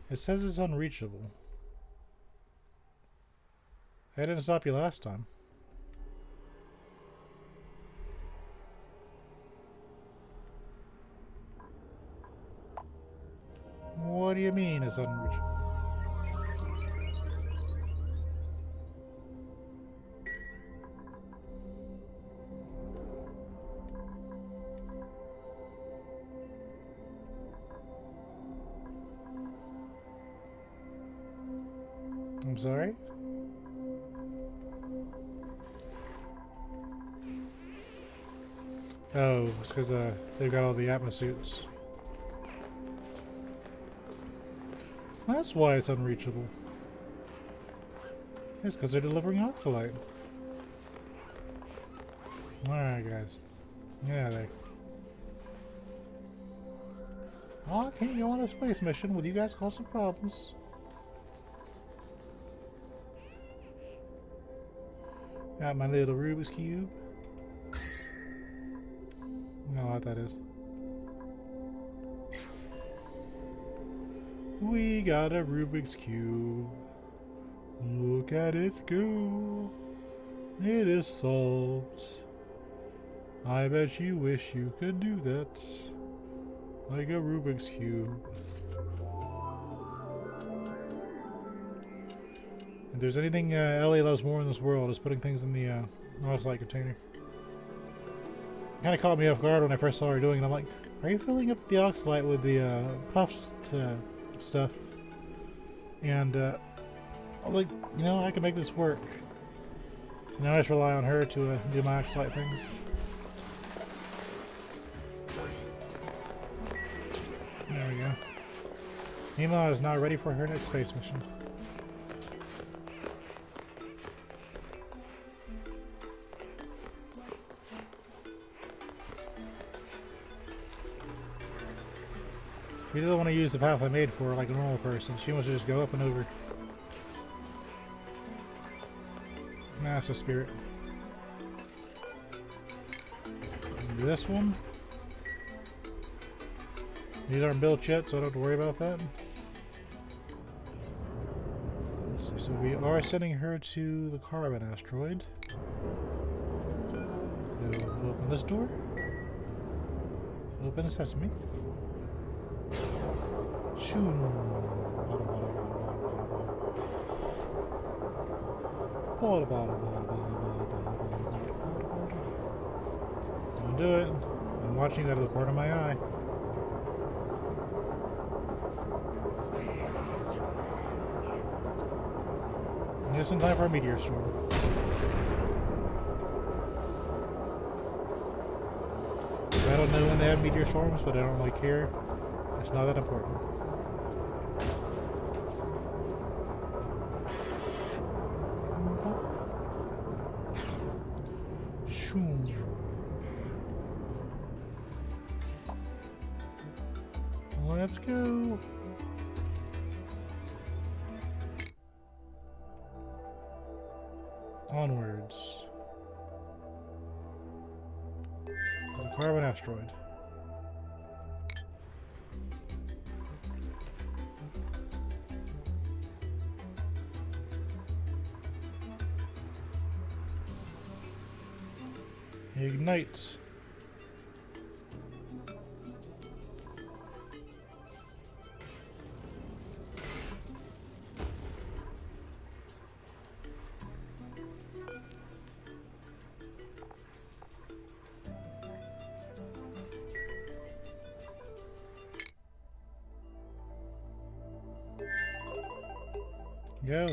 It says it's unreachable. I didn't stop you last time. What do you mean it's unreachable? I'm sorry? Oh, it's because they've got all the atmosuits. That's why it's unreachable. It's because they're delivering oxalite. Alright, guys. Yeah, they. Oh, I can't go on a space mission with you guys causing problems. Got my little Rubik's Cube. I don't know what that is. We got a Rubik's Cube. Look at it go. It is solved. I bet you wish you could do that. Like a Rubik's Cube. If there's anything Ellie loves more in this world, is putting things in the oxalate container. Kind of caught me off guard when I first saw her doing it. I'm like, are you filling up the oxalate with the puffed stuff? And I was like, you know, I can make this work. So now I just rely on her to do my oxalate things. There we go. Mima is now ready for her next space mission. She doesn't want to use the path I made for her like a normal person. She wants to just go up and over. Massive spirit. And this one. These aren't built yet, so I don't have to worry about that. Let's see, so we are sending her to the carbon asteroid. So open this door. Open sesame. Shoom. Don't do it. I'm watching out of the corner of my eye. Just in time for a meteor storm. I don't know when they have meteor storms, but I don't really care. It's not that important. Shoom. Let's go. Onwards. The carbon asteroid. Ignite. Go.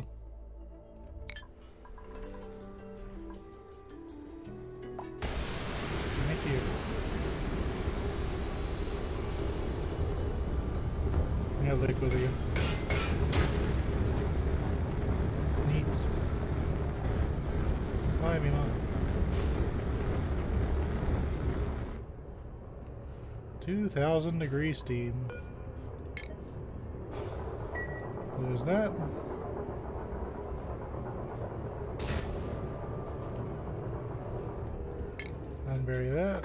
Thank you. Yeah, lick with you. Neat. Buy me one. 2,000 degree steam. There's that. Unbury that.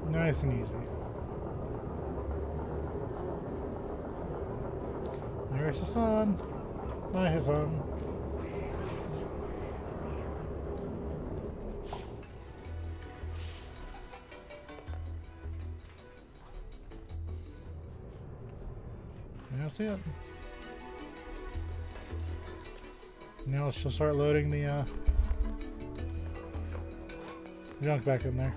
Nice and easy. There's the sun. Hi, sun. That's it. Now she'll start loading the junk back in there.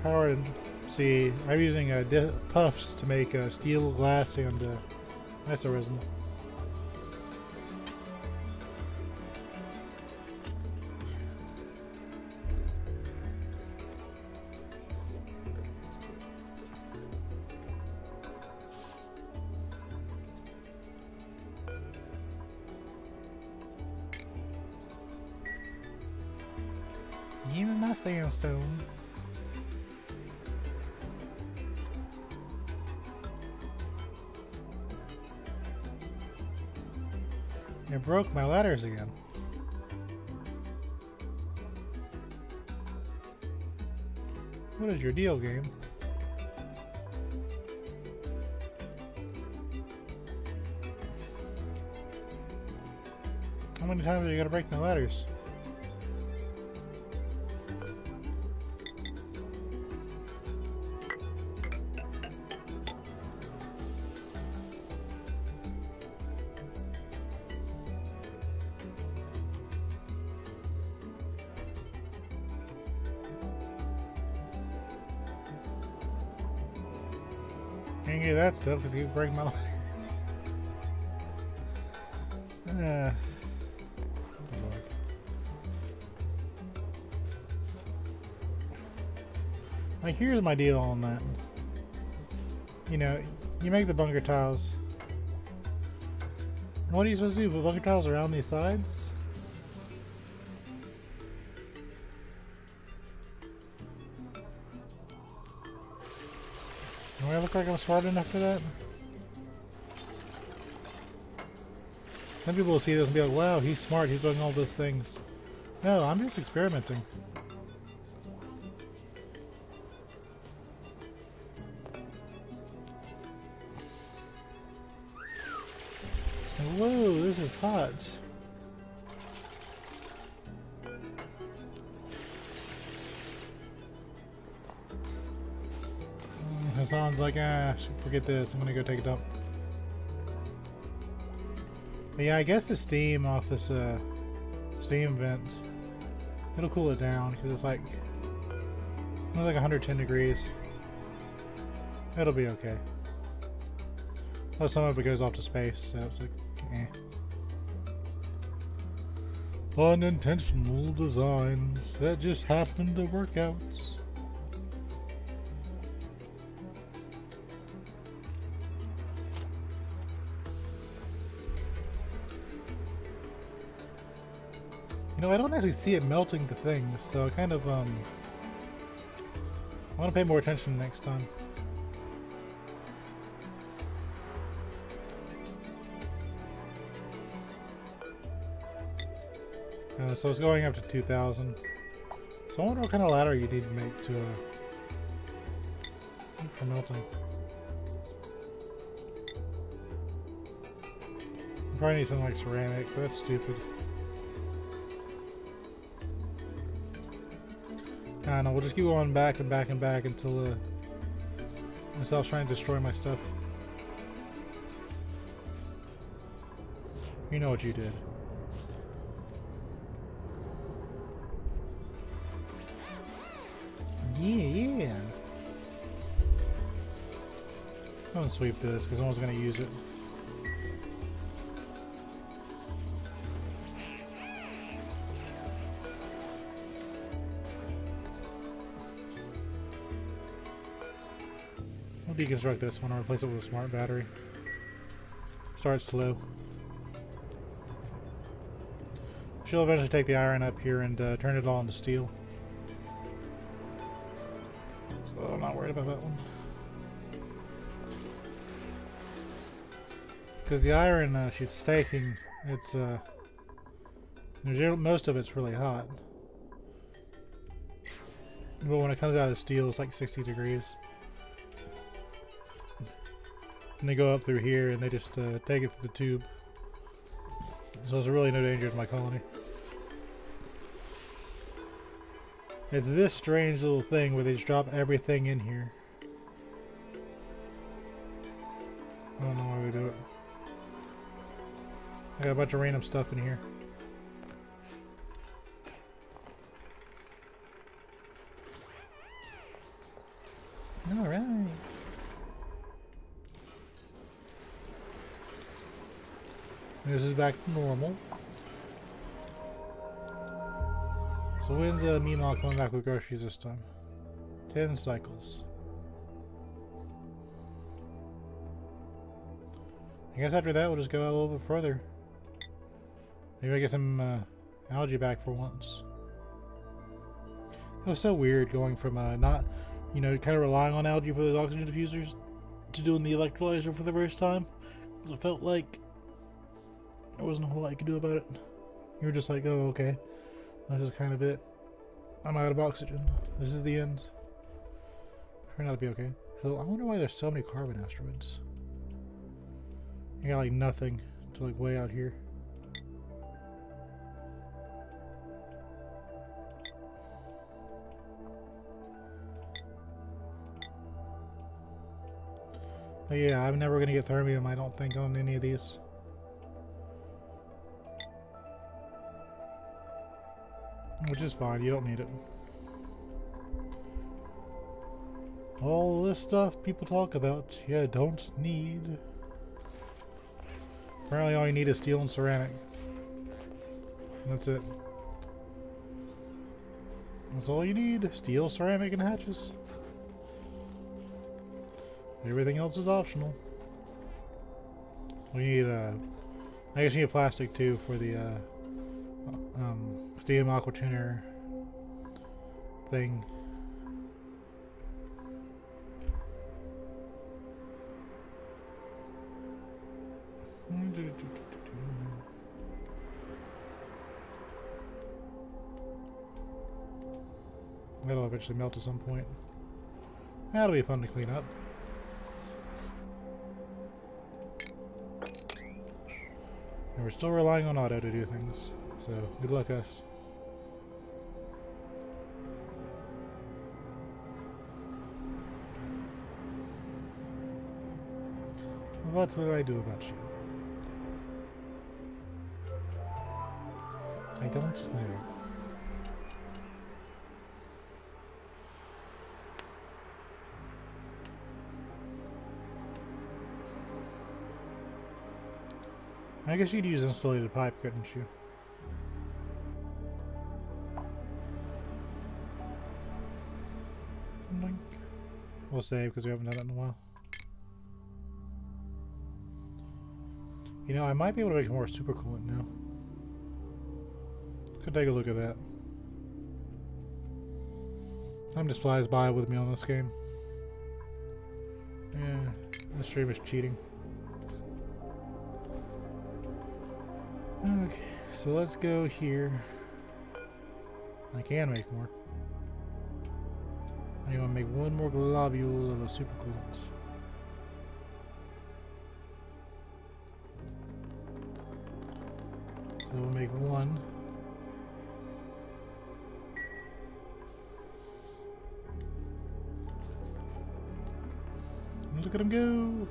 Powered. See, I'm using puffs to make steel, glass, and iso resin. my sandstone. You broke my ladders again. What is your deal, game? How many times are you gonna break my ladders? Can't get that stuff because you keep breaking my ladders. Like, here's my deal on that. You know, you make the bunker tiles. What are you supposed to do? Put bunker tiles around these sides? Do I look like I'm smart enough for that? Some people will see this and be like, wow, he's smart, he's doing all those things. No, I'm just experimenting. Whoa, this is hot. Hassan's like, forget this, I'm gonna go take a dump. But yeah, I guess the steam off this steam vent, it'll cool it down because it's like 110 degrees. It'll be okay. Plus some of it goes off to space, so it's like, eh. Unintentional designs that just happen to work out. You know, I don't actually see it melting the things, so I kind of, I want to pay more attention next time. So it's going up to 2,000. So I wonder what kind of ladder you need to make to, for melting. You probably need something like ceramic, but that's stupid. I don't know, we'll just keep going back and back and back until myself's trying to destroy my stuff. You know what you did. Yeah. I'm gonna sweep this because no one's gonna use it. I'll deconstruct this one and replace it with a smart battery. Start slow. She'll eventually take the iron up here and turn it all into steel. So I'm not worried about that one. Because the iron she's staking, it's most of it's really hot. But when it comes out of steel, it's like 60 degrees. And they go up through here and they just take it through the tube. So there's really no danger to my colony. It's this strange little thing where they just drop everything in here. I don't know why we do it. I got a bunch of random stuff in here. Alright. This is back to normal. So when's Meemaw coming back with groceries this time? 10 cycles. I guess after that we'll just go out a little bit further. Maybe I get some algae back for once. It was so weird going from not, you know, kind of relying on algae for those oxygen diffusers to doing the electrolyzer for the first time. It felt like there wasn't a whole lot you could do about it. You were just like, oh, okay, this is kind of it. I'm out of oxygen. This is the end. Turned out to be okay. So I wonder why there's so many carbon asteroids. You got like nothing to like way out here. But yeah, I'm never gonna get thermium, I don't think, on any of these. Which is fine, you don't need it. All this stuff people talk about, you don't need. Apparently all you need is steel and ceramic. That's it. That's all you need. Steel, ceramic, and hatches. Everything else is optional. We need I guess you need plastic too for the steam aqua tuner thing. That'll eventually melt at some point. That'll be fun to clean up. And we're still relying on auto to do things, so good luck us. What will I do about you? I don't know. I guess you'd use insulated pipe, couldn't you? We'll save because we haven't done it in a while. You know, I might be able to make more super coolant now. Could take a look at that. Time just flies by with me on this game. Yeah, this stream is cheating. Okay, so let's go here. I can make more. I'm gonna make one more globule of a super coolant. So we'll make one. Look at him go!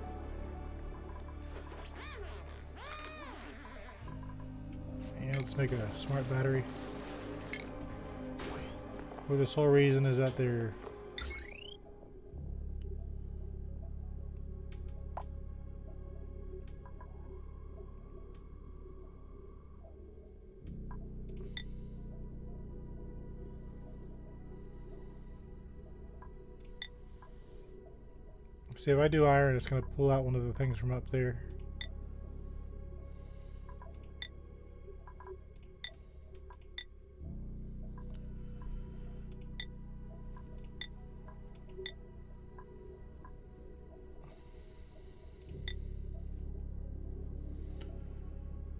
Yeah, let's make a smart battery. Where the sole reason is that they're see, if I do iron, it's going to pull out one of the things from up there.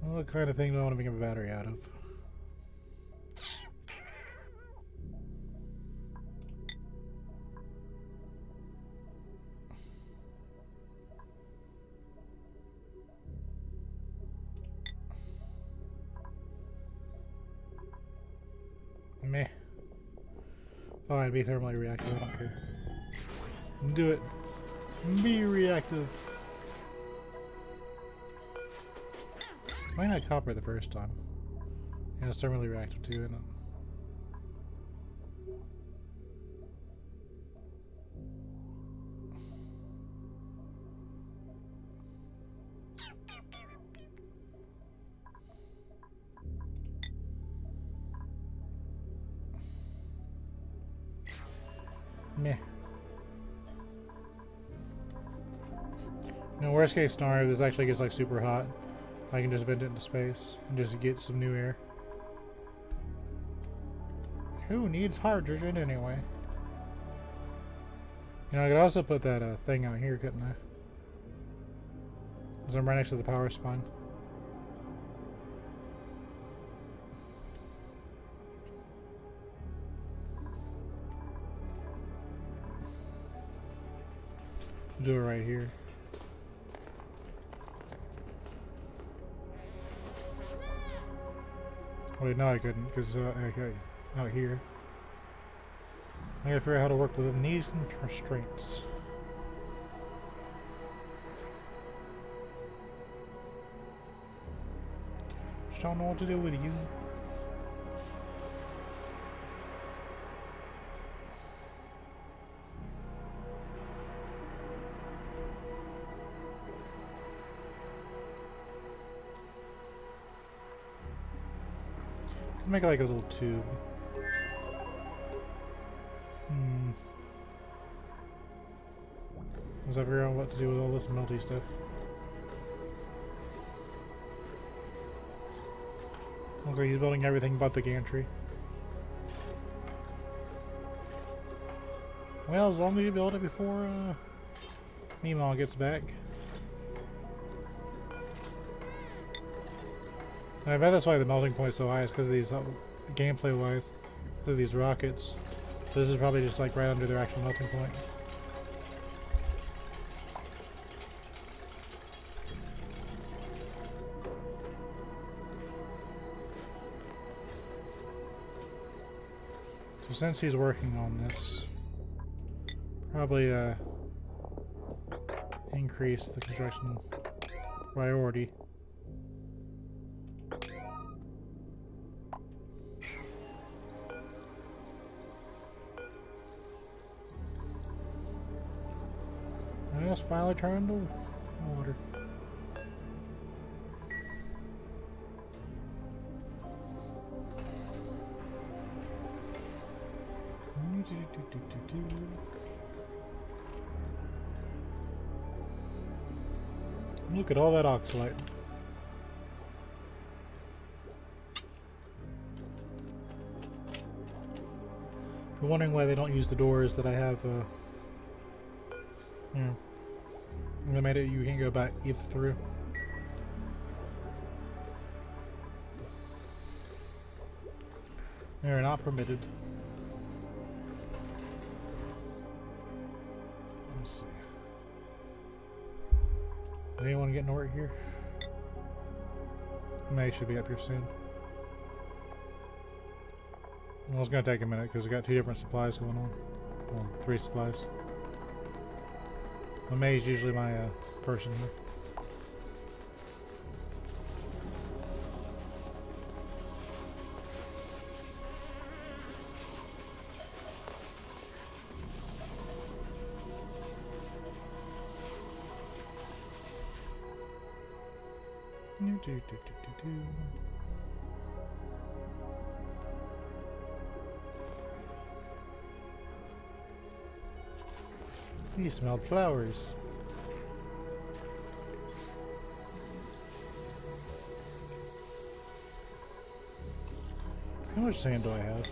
What kind of thing do I want to make a battery out of? Meh. Fine, be thermally reactive, I don't care. Do it. Be reactive. Why not copper the first time? Yeah, it's thermally reactive too, isn't it? Meh. No, worst case scenario, this actually gets like super hot. I can just vent it into space and just get some new air. Who needs hydrogen anyway? You know, I could also put that thing out here, couldn't I? Because I'm right next to the power spine. Do it right here. Wait, no, I couldn't, because out here. I gotta figure out how to work within these constraints. Just don't know what to do with you. Make like a little tube. As I figure out what to do with all this melty stuff. Looks like he's building everything but the gantry. Well, as long as you build it before Meemaw gets back. And I bet that's why the melting point's so high, is because of these, gameplay-wise, because of these rockets. So this is probably just like right under their actual melting point. So since he's working on this, probably increase the construction priority. And it's finally turned to water. Look at all that oxalate. If you're wondering why they don't use the doors that I have, they made it you can't go back either through. They're not permitted. Let's see. Anyone getting to work here? May should be up here soon. Well, it's going to take a minute because we got 2 different supplies going on. Well, 3 supplies. But May's usually my person here. You smelled flowers. How much sand do I have?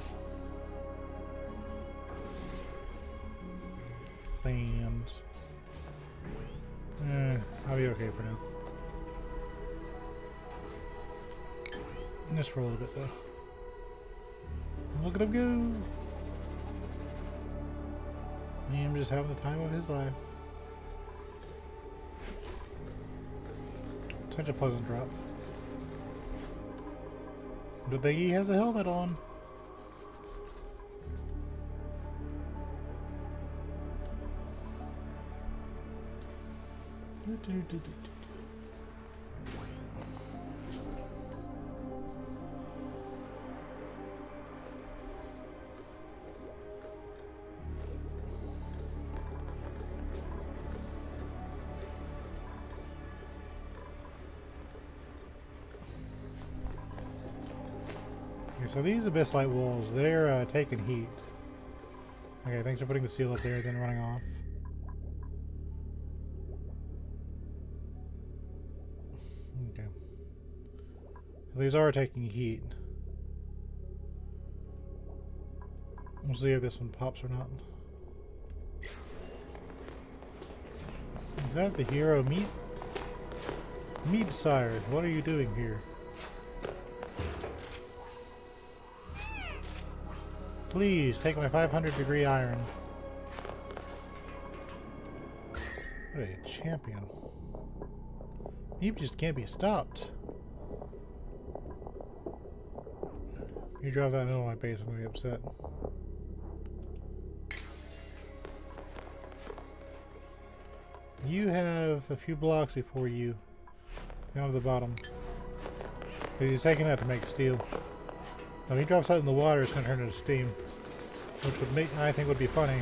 Sand. I'll be okay for now. Just for a little bit though. Look at him go! I'm just having the time of his life. Such a pleasant drop. Good thing he has a helmet on. So these Abyss Light walls, they're taking heat. Okay, thanks for putting the steel up there, then running off. Okay. So these are taking heat. We'll see if this one pops or not. Is that the hero meat? Meat sire, what are you doing here? Please take my 500-degree iron. What a champion. Meep just can't be stopped. If you drive that into my base, I'm gonna be upset. You have a few blocks before you down to the bottom. But he's taking that to make steel. Now, if he drops that in the water, it's going to turn into steam, which would make, I think, would be funny.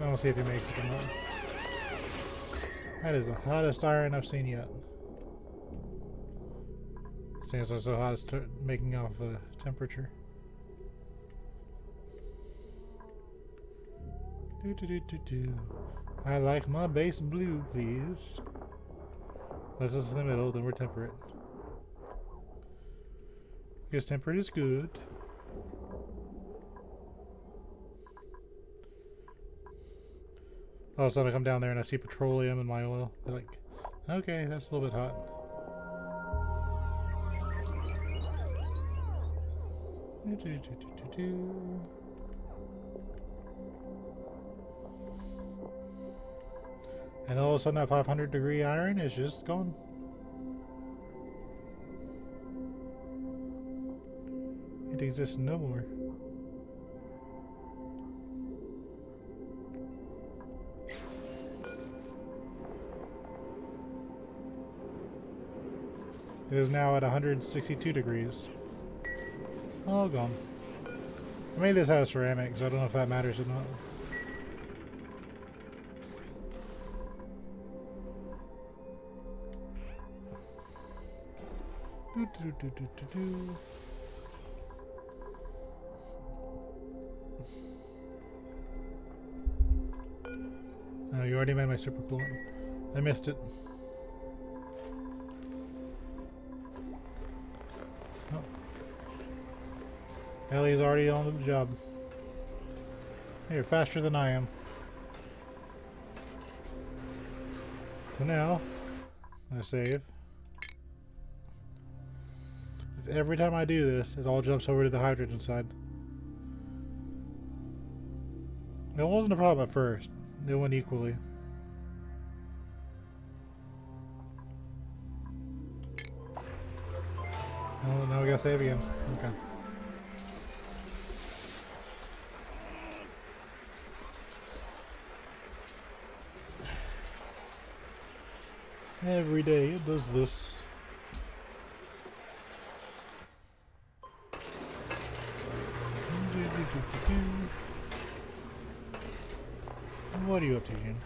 I don't see if he makes it or not. That is the hottest iron I've seen yet. Seems like so hot, it's making off temperature. I like my base blue, please. Unless it's in the middle, then we're temperate. Guess temperate is good. All of a sudden I come down there and I see petroleum in my oil. They're like, okay, that's a little bit hot. And all of a sudden that 500-degree iron is just gone. It exists no more. It is now at 162 degrees. All gone. I made this out of ceramic, so I don't know if that matters or not. Oh, you already made my super coolant. I missed it. Oh. Ellie's already on the job. You're faster than I am. So now, I save. Every time I do this, it all jumps over to the hydrogen side. It wasn't a problem at first. They went equally. Oh, now we gotta save again. Okay. Every day it does this. What are you up to, Jane?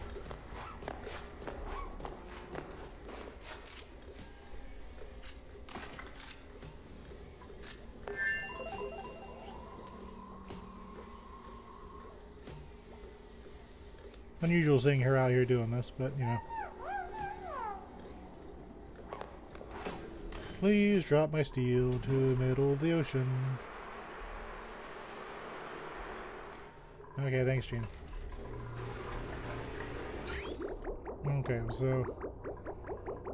Unusual seeing her out here doing this, but you know. Please drop my steel to the middle of the ocean. Okay, thanks, Gene. Okay, so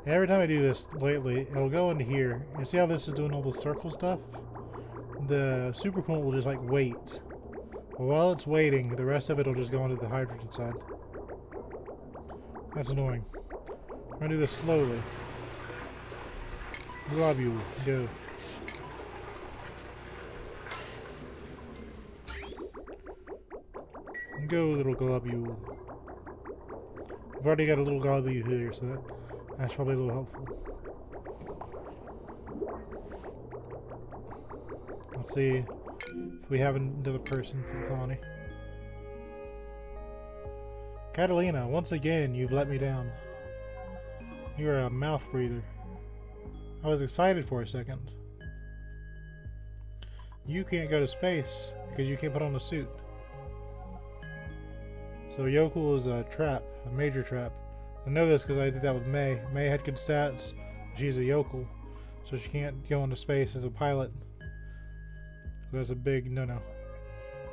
every time I do this lately, it'll go into here. You see how this is doing all the circle stuff? The super coolant will just like wait. But while it's waiting, the rest of it will just go into the hydrogen side. That's annoying. I'm gonna do this slowly. Globule, go. Go, little globule. I've already got a little globule here, so that's probably a little helpful. Let's see if we have another person for the colony. Catalina, once again, you've let me down. You're a mouth breather. I was excited for a second. You can't go to space because you can't put on a suit. So Yokel is a trap, a major trap. I know this because I did that with May. May had good stats. She's a Yokel, so she can't go into space as a pilot. So that's a big no-no.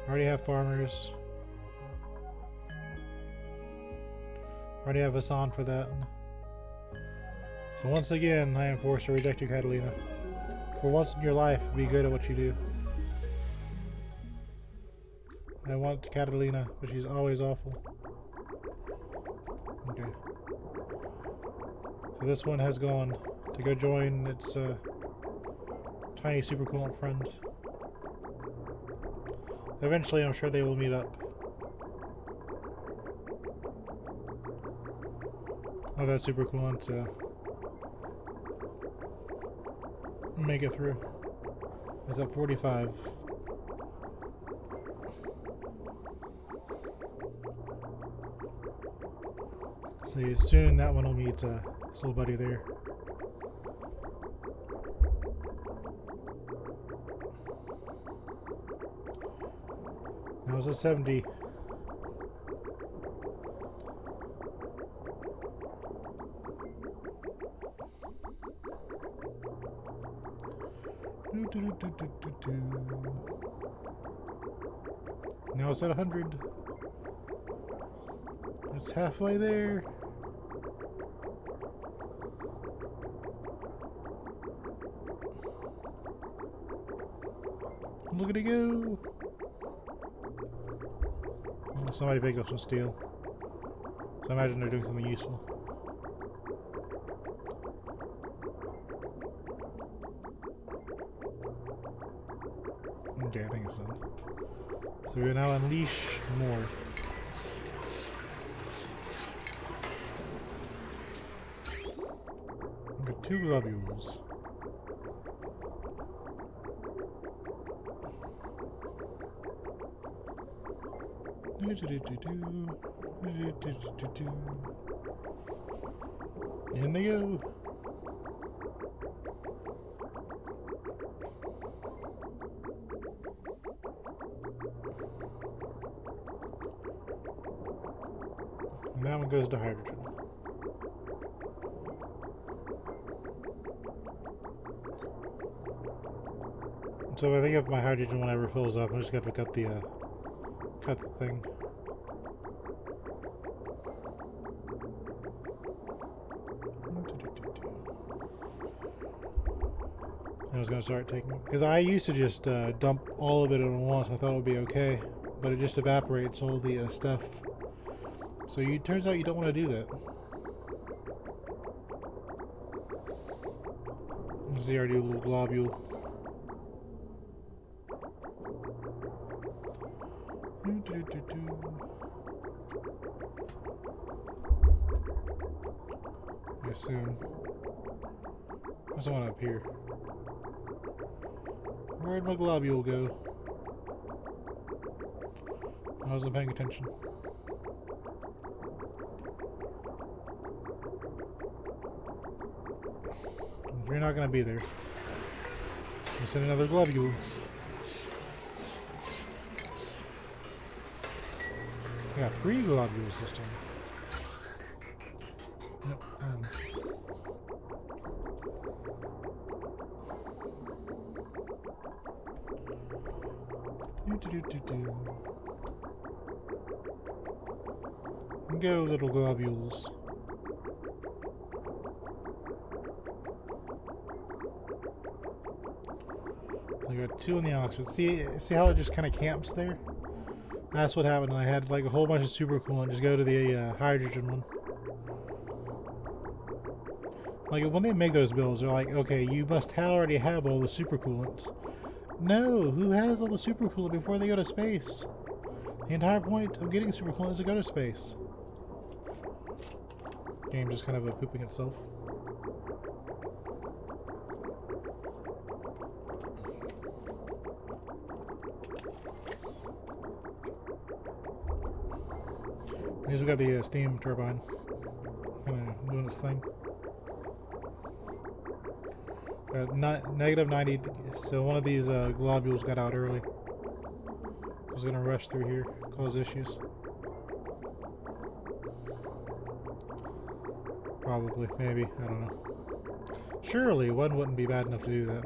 Already have farmers. Already have Hassan for that. So once again, I am forced to reject you, Catalina. For once in your life, be good at what you do. I want Catalina, but she's always awful. Okay. So this one has gone to go join its tiny super coolant friend. Eventually, I'm sure they will meet up. Oh, that's super coolant to make it through. It's at 45. See, soon that one will meet his little buddy there. Now it's a 70. Now it's at 100. It's halfway there. Look at it go. Oh, somebody picked up some steel. So I imagine they're doing something useful. Okay, I think it's done. So we now unleash more. We've got 2 globules. In they go. And that one goes to hydrogen. So I think if my hydrogen one ever fills up, I'm just gonna have to cut the thing. I was gonna start taking, because I used to just dump all of it at once. I thought it would be okay, but it just evaporates all the stuff. So it turns out you don't want to do that. See, already a little globule. I assume. There's one up here. Where'd my globule go? I wasn't paying attention. You're not gonna be there. I'll send another globule. I got 3 globules this time. Nope. Go, little globules. I got 2 in the oxygen. See how it just kind of camps there? That's what happened. I had like a whole bunch of super coolant just go to the hydrogen one. Like when they make those builds, they're like, okay, you must already have all the super coolant. No, who has all the super coolant before they go to space? The entire point of getting super coolant is to go to space. Game just kind of pooping itself. Here's we got the steam turbine kind of doing its thing. Negative 90, so one of these globules got out early. I was gonna rush through here, cause issues. Probably, maybe, I don't know. Surely one wouldn't be bad enough to do that.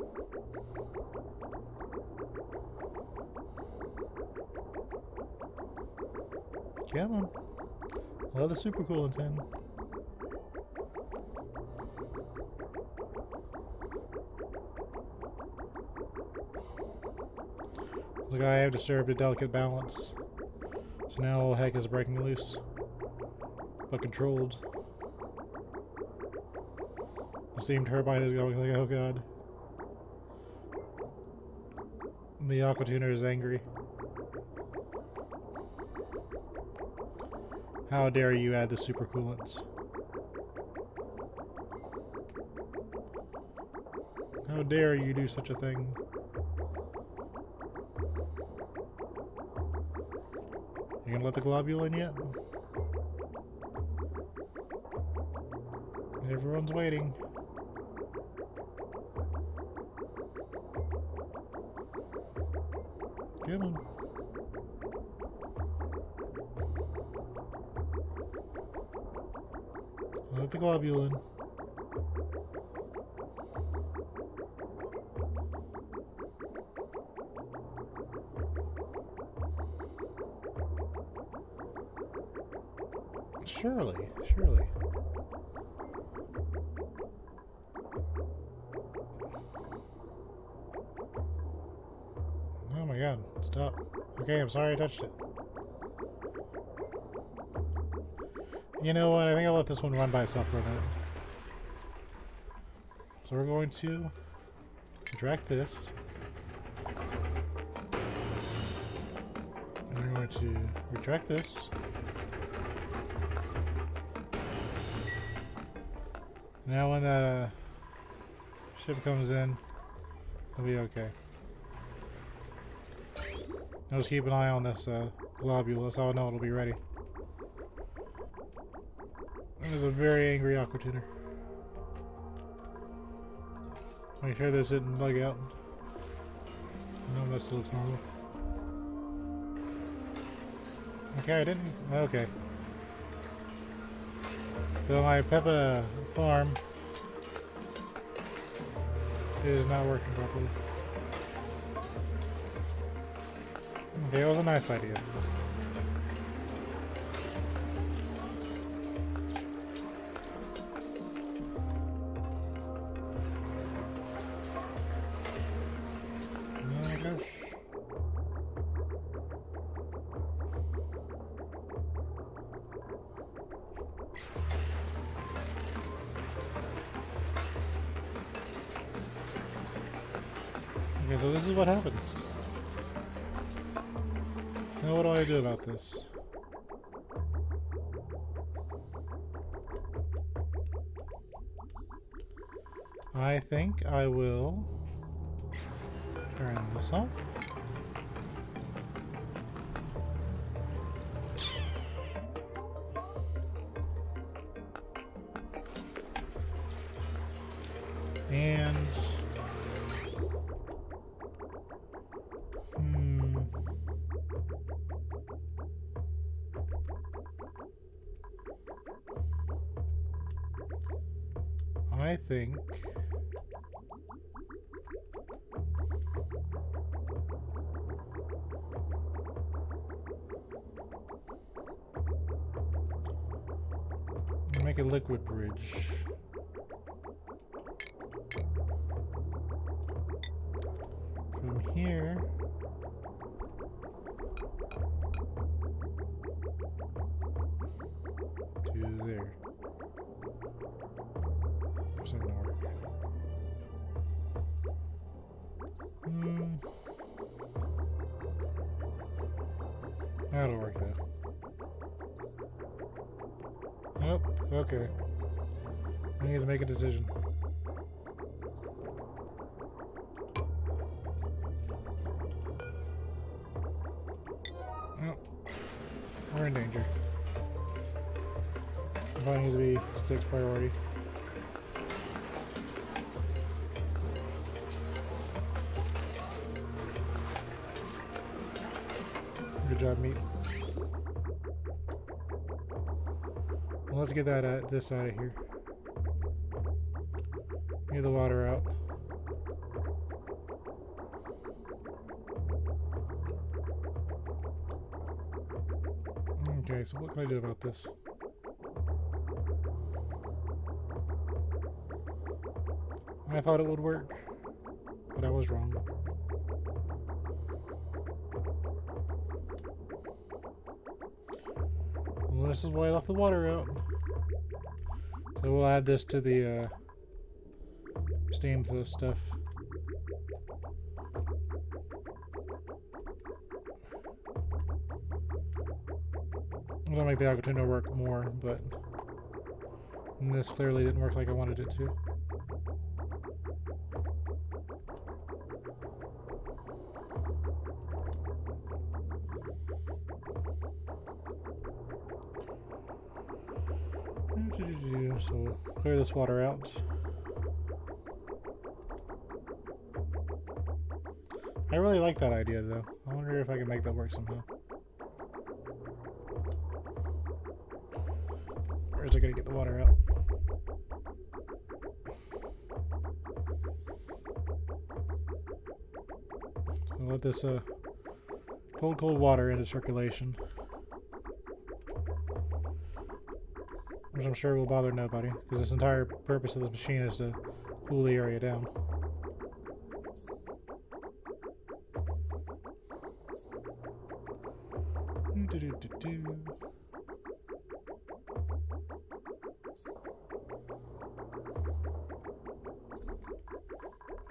Come on. Another super coolants in. Looks like I have disturbed a delicate balance. So now all heck is breaking loose. But controlled. The steam turbine is going like, oh god. The aqua tuner is angry. How dare you add the super coolants? How dare you do such a thing? You gonna let the globule in yet? Everyone's waiting. Come on. Let the globule in. Surely, surely. Oh my god, stop. Okay, I'm sorry I touched it. You know what, I think I'll let this one run by itself for a minute. So we're going to retract this. And we're going to retract this. Now when that ship comes in, it'll be okay. I'll just keep an eye on this globule, that's how I know it'll be ready. There's a very angry aqua tuner. Make sure this didn't bug out. No, that still looks normal. Okay, I didn't. Okay. So my Peppa farm is not working properly. Okay, it was a nice idea. Oh my gosh. Okay, so this is what happens. Now what do I do about this? I think I will turn this off. And I think make a liquid bridge. From here to there. It's not gonna work. That'll work though. Nope, okay. I need to make a decision. Oh, we're in danger. Probably needs to be 6 priority. Good job, meat. Well, let's get that this out of here. Get the water out. Okay, so what can I do about this? I thought it would work, but I was wrong. Well, this is why I left the water out. So we'll add this to the steam for this stuff. I'm gonna make the aqua tuner work more, but this clearly didn't work like I wanted it to. So we'll clear this water out. I really like that idea though. I wonder if I can make that work somehow. Or is it gonna get the water out? So let this cold water into circulation. Which I'm sure will bother nobody, because this entire purpose of this machine is to cool the area down.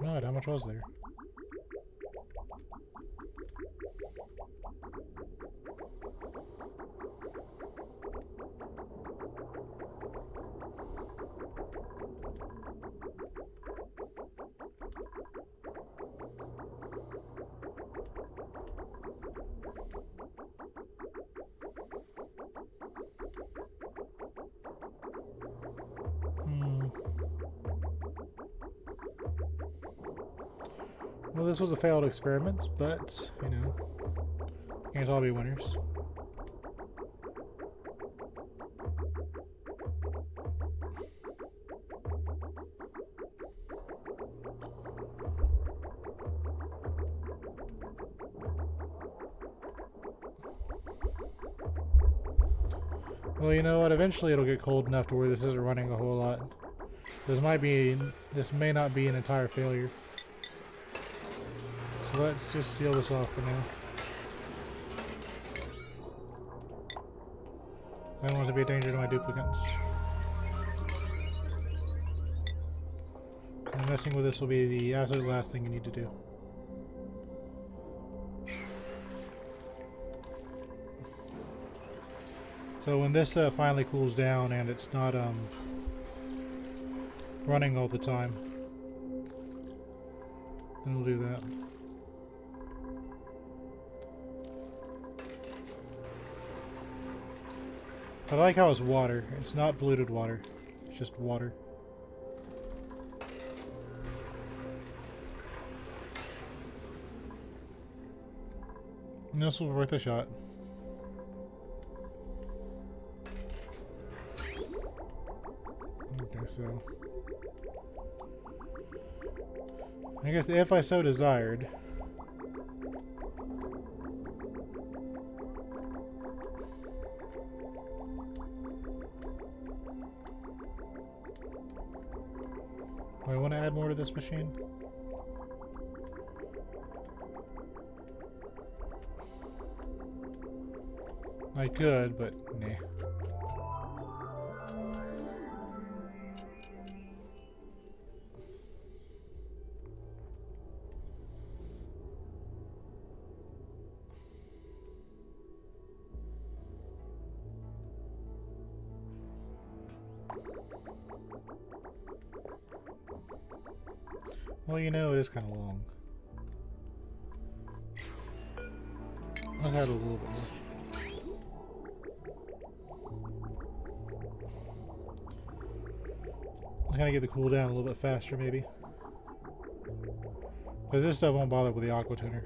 Alright, how much was there? Well, this was a failed experiment, but, you know, can't all be winners. Well, you know what? Eventually it'll get cold enough to where this isn't running a whole lot. This may not be an entire failure. So let's just seal this off for now. I don't want it to be a danger to my duplicates. And messing with this will be the absolute last thing you need to do. So when this finally cools down and it's not running all the time, then we'll do that. I like how it's water. It's not polluted water. It's just water. And this will be worth a shot. Okay, so I guess if I so desired, do I want to add more to this machine? I could, but nah. Well, you know, it is kind of long. Let's add a little bit more. I'm gonna get the cooldown a little bit faster, maybe. Because this stuff won't bother with the aqua tuner.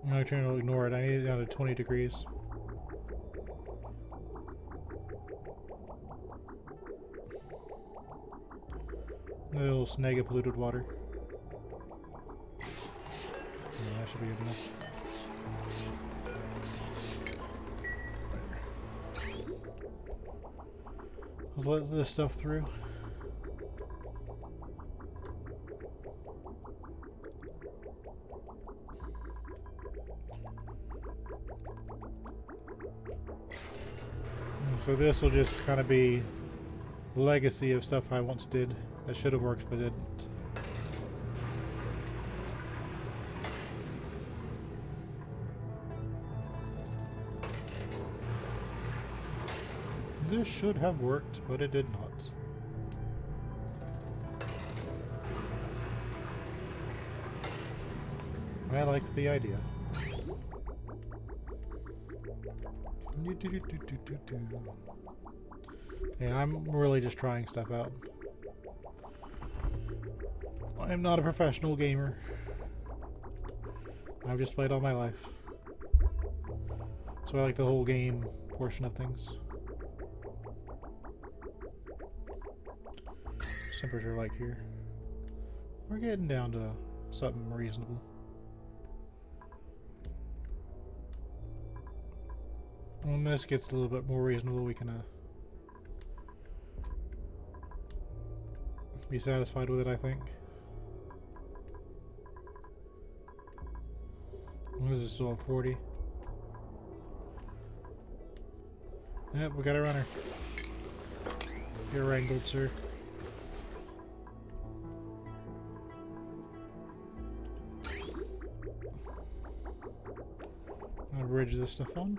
I'm not trying to ignore it. I need it down to 20 degrees. A little snag of polluted water. Yeah, that should be good enough. Let's let this stuff through. So this will just kind of be the legacy of stuff I once did that should have worked but didn't. This should have worked, but it did not. I liked the idea. Yeah, I'm really just trying stuff out. I'm not a professional gamer. I've just played all my life. So I like the whole game portion of things. Temperature like here. We're getting down to something reasonable. When this gets a little bit more reasonable, we can be satisfied with it, I think. What is this, still at 40? Yep, we got a runner. You're wrangled, sir. I'll bridge this stuff on.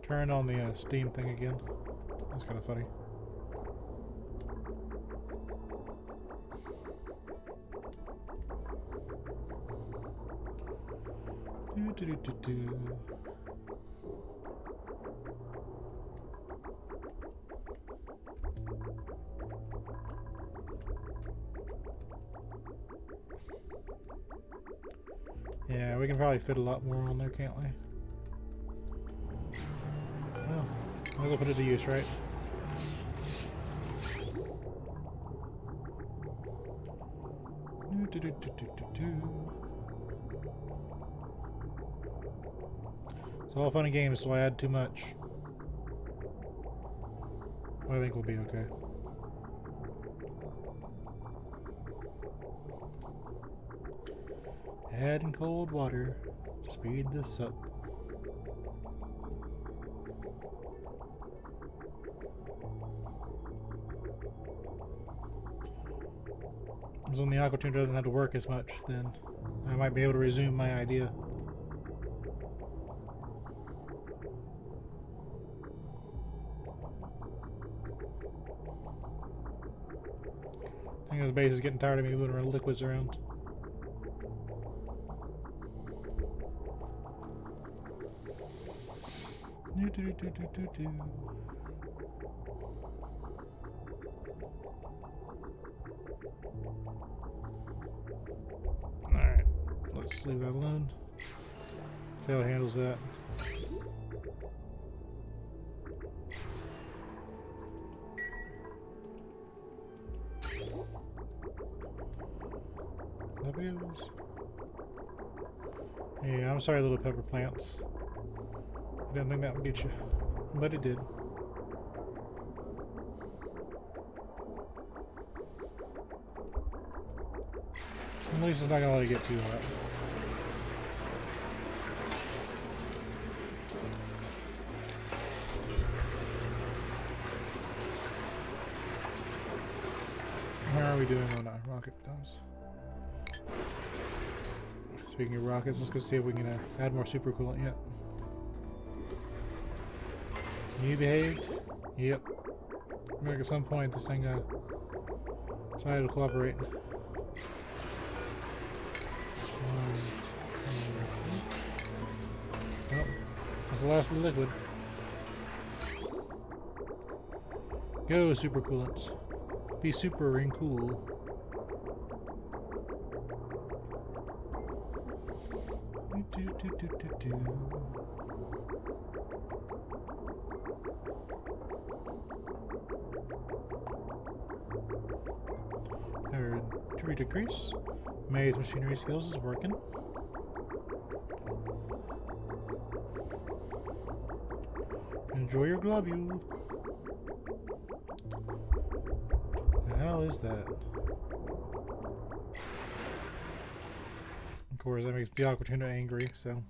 Turn on the Steam thing again. That's kind of funny. Yeah, we can probably fit a lot more on there, can't we? Well, might as well put it to use, right? It's all fun and games, so I add too much. I think we'll be okay. Adding cold water to speed this up. So when the aqua tuner doesn't have to work as much, then I might be able to resume my idea. I think this base is getting tired of me moving liquids around. Alright, let's leave that alone. See how it handles that. Yeah, I'm sorry, little pepper plants. I didn't think that would get you, but it did. At least it's not gonna let it get too hot. How are we doing on rocket times? Speaking of rockets, let's go see if we can add more supercoolant yet. You behaved? Yep. Like at some point this thing decided to cooperate. Well, that's the last of the liquid. Go, supercoolant. Be super and cool. To decrease. May's machinery skills is working. Enjoy your globule. The hell is that? Of course, that makes the aqua tuna angry, so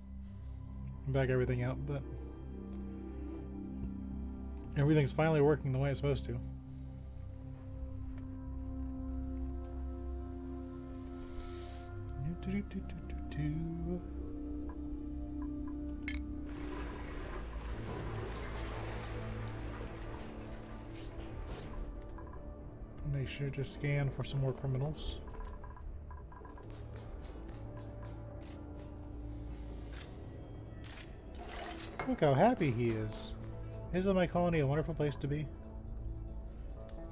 back everything out, but everything's finally working the way it's supposed to. Make sure to scan for some more criminals. Look how happy he is. Isn't my colony a wonderful place to be?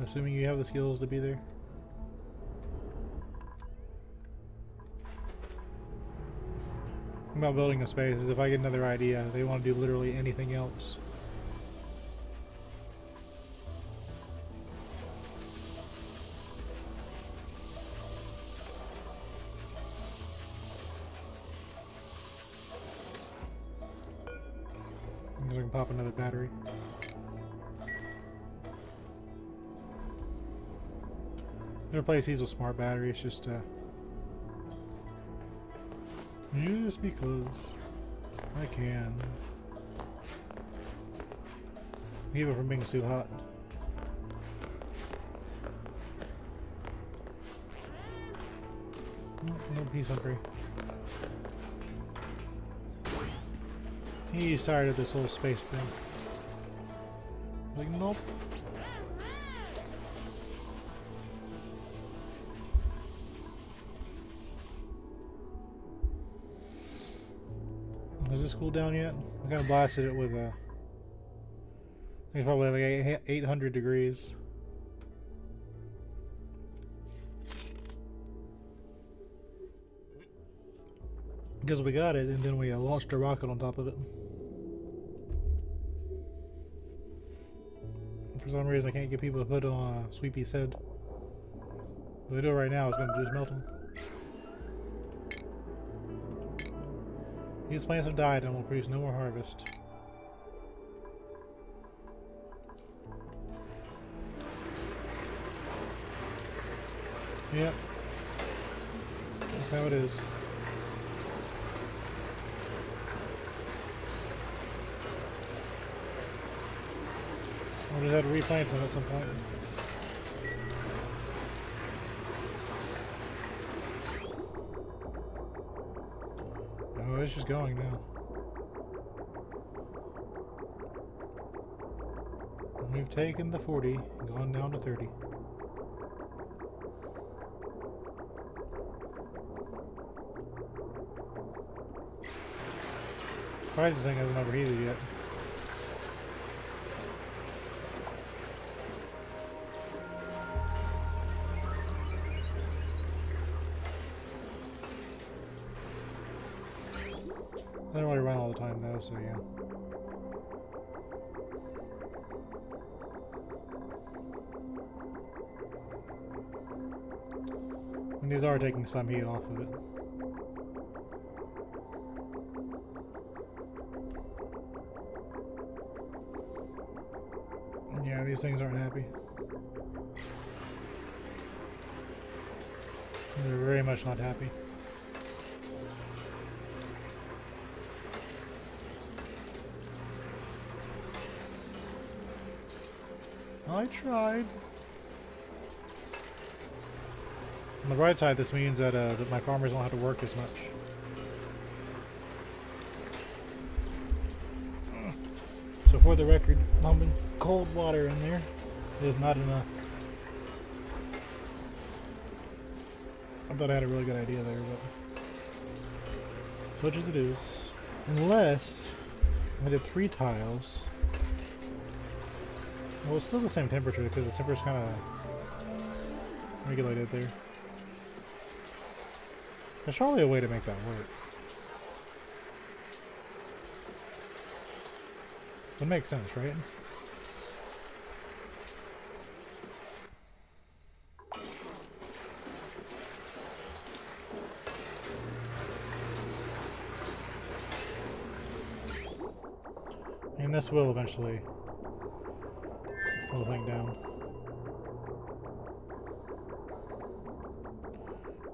Assuming you have the skills to be there. About building a space is if I get another idea, they want to do literally anything else. I can pop another battery. Replace these with smart batteries just because I can. Keep it from being too hot. No peace hungry. He's tired of this whole space thing. Like, nope. Has this cooled down yet? I kind of blasted it with I think it's probably like 800 degrees. Because we got it, and then we launched a rocket on top of it. For some reason, I can't get people to put it on Sweepy's head. If I do it right now, it's going to just melt him. These plants have died and will produce no more harvest. Yep. That's how it is. We'll just have to replant them at some point. Oh, it's just going now. We've taken the 40 and gone down to 30. Surprised this thing hasn't overheated yet. They don't really run all the time though, so yeah. And these are taking some heat off of it. Yeah, these things aren't happy. They're very much not happy. I tried. On the bright side, this means that, that my farmers don't have to work as much. So for the record, pumping cold water in there is not enough. I thought I had a really good idea there, but such as it is. Unless I did 3 tiles. Well, it's still the same temperature because the temperature's kind of regulated there. There's probably a way to make that work. That makes sense, right? And this will eventually pull the thing down.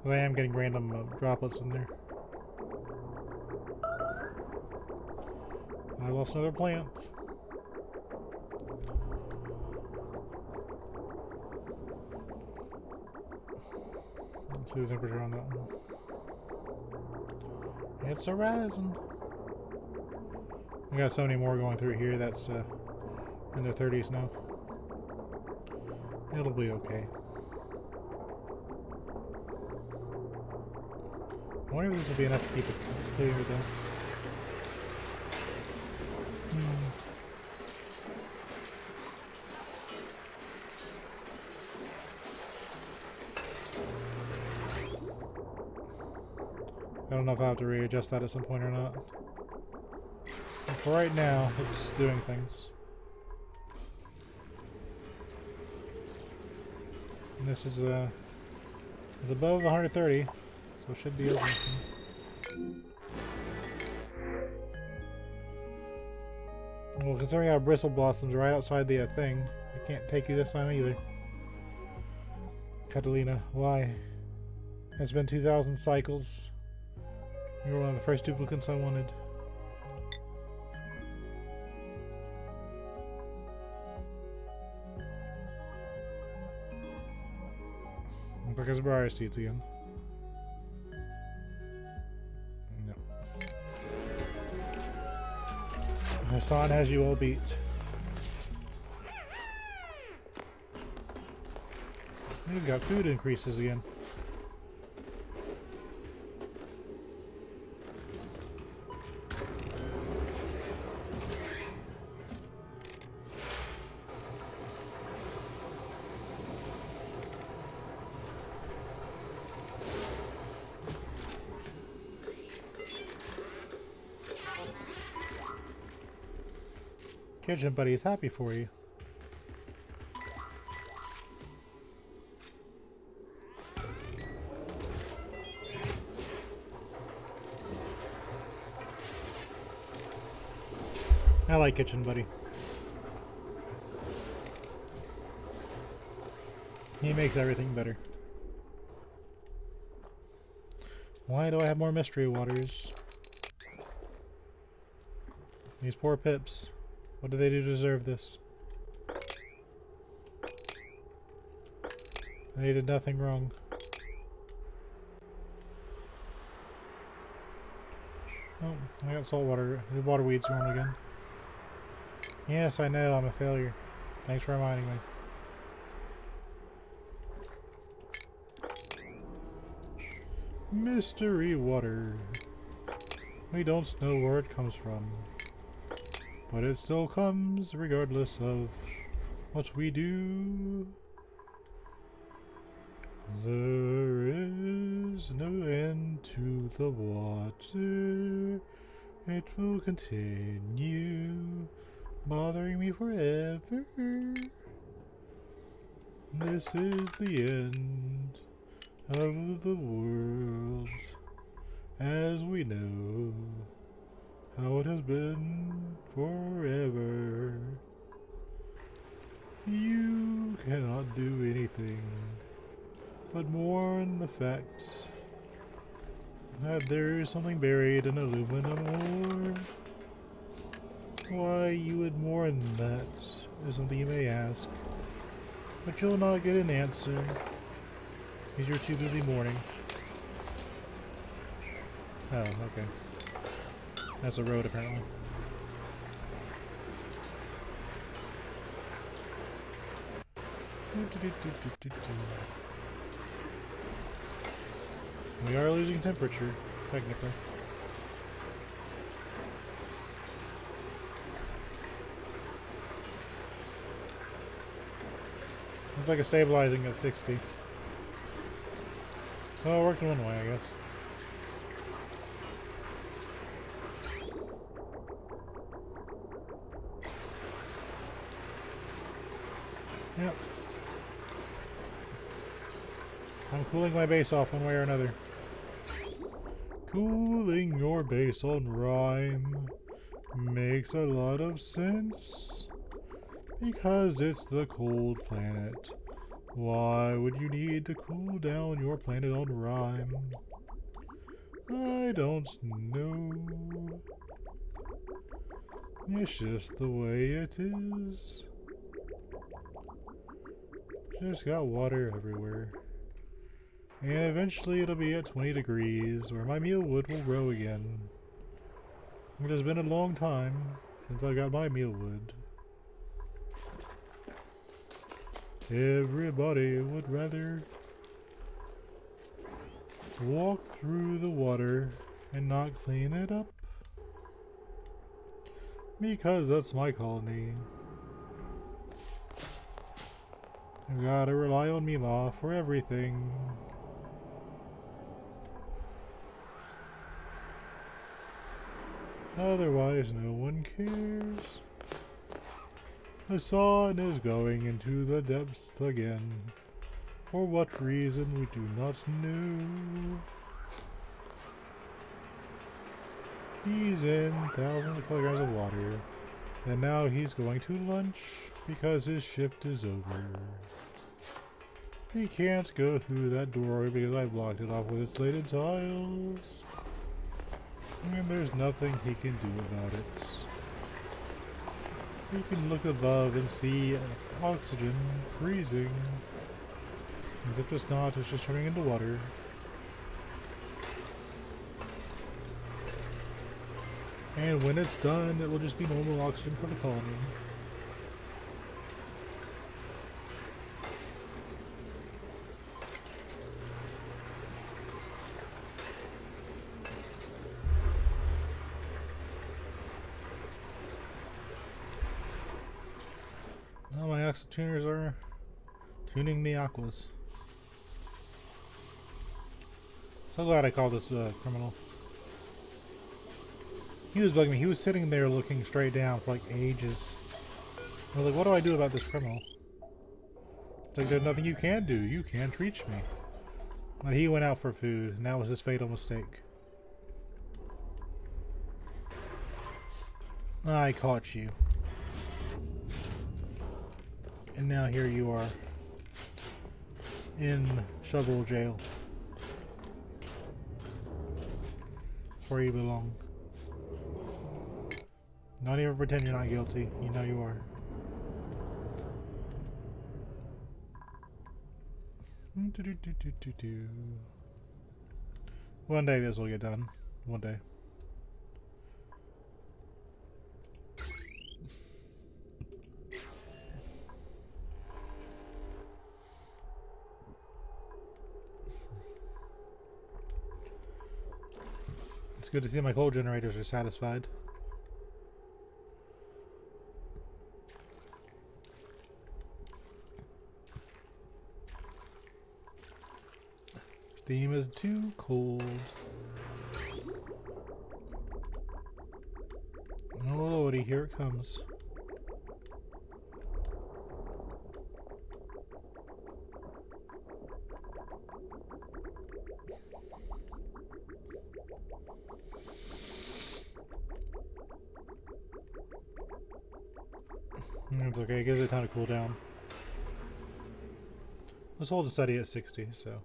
But I am getting random droplets in there. I lost another plant. Let's see the temperature on that one. It's a rising. We got so many more going through here that's in their 30s now. It'll be okay. I wonder if this will be enough to keep it clear though. I don't know if I have to readjust that at some point or not. But for right now, it's doing things. And this is above 130, so it should be open soon. Well, considering how bristle blossoms right outside the thing, I can't take you this time either. Catalina, why? It's been 2,000 cycles. You were one of the first duplicates I wanted. Looks like it's briar seeds again. No. Hassan has you all beat. We've got food increases again. Kitchen Buddy is happy for you. I like Kitchen Buddy. He makes everything better. Why do I have more mystery waters? These poor pips. What do they do to deserve this? They did nothing wrong. Oh, I got salt water. The water weeds going again. Yes, I know, I'm a failure. Thanks for reminding me. Mystery water. We don't know where it comes from. But it still comes regardless of what we do. There is no end to the water. It will continue bothering me forever. This is the end of the world as we know how it has been forever. You cannot do anything but mourn the fact that there is something buried in aluminum ore. Why you would mourn that is something you may ask, but you'll not get an answer because you're too busy mourning. Oh, okay. That's a road, apparently. We are losing temperature, technically. Looks like it's stabilizing at 60. Well, it worked one way, I guess. Yep. I'm cooling my base off one way or another. Cooling your base on rhyme. Makes a lot of sense. Because it's the cold planet. Why would you need to cool down your planet on rhyme? I don't know. It's just the way it is. Just got water everywhere. And eventually it'll be at 20 degrees, where my mealwood will grow again. It has been a long time since I got my mealwood. Everybody would rather walk through the water and not clean it up. Because that's my colony. You gotta rely on Mima for everything. Otherwise, no one cares. The sun is going into the depths again. For what reason, we do not know. He's in thousands of kilograms of water. And now he's going to lunch because his shift is over. He can't go through that doorway because I blocked it off with its slated tiles. And there's nothing he can do about it. He can look above and see oxygen freezing. Except it's not, it's just turning into water. And when it's done, it will just be normal oxygen for the colony. Well, my oxygen tuners are tuning the aquas. So glad I called this criminal. He was bugging me. He was sitting there looking straight down for like ages. I was like, what do I do about this criminal? It's like, there's nothing you can do. You can't reach me. But he went out for food, and that was his fatal mistake. I caught you. And now here you are. In shovel jail. Where you belong. Don't even pretend you're not guilty. You know you are. One day this will get done. One day. It's good to see my coal generators are satisfied. Steam is too cold. Oh lordy, here it comes. It's okay, it gives it time to cool down. Let's hold it steady at 60, so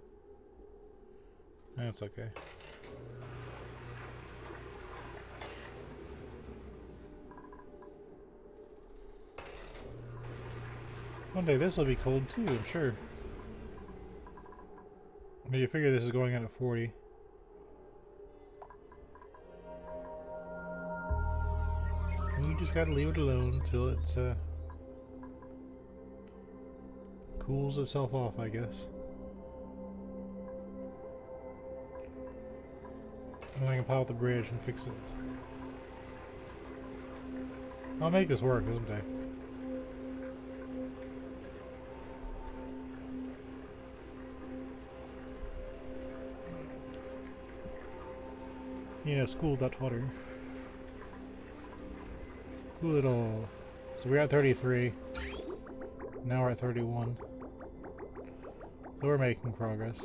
that's okay. One day this will be cold too, I'm sure. But you figure this is going in at 40. You just gotta leave it alone until it cools itself off, I guess. And I can pile up the bridge and fix it. I'll make this work, isn't I? Yes, cool that water. Cool it all. So we're at 33. Now we're at 31. So we're making progress.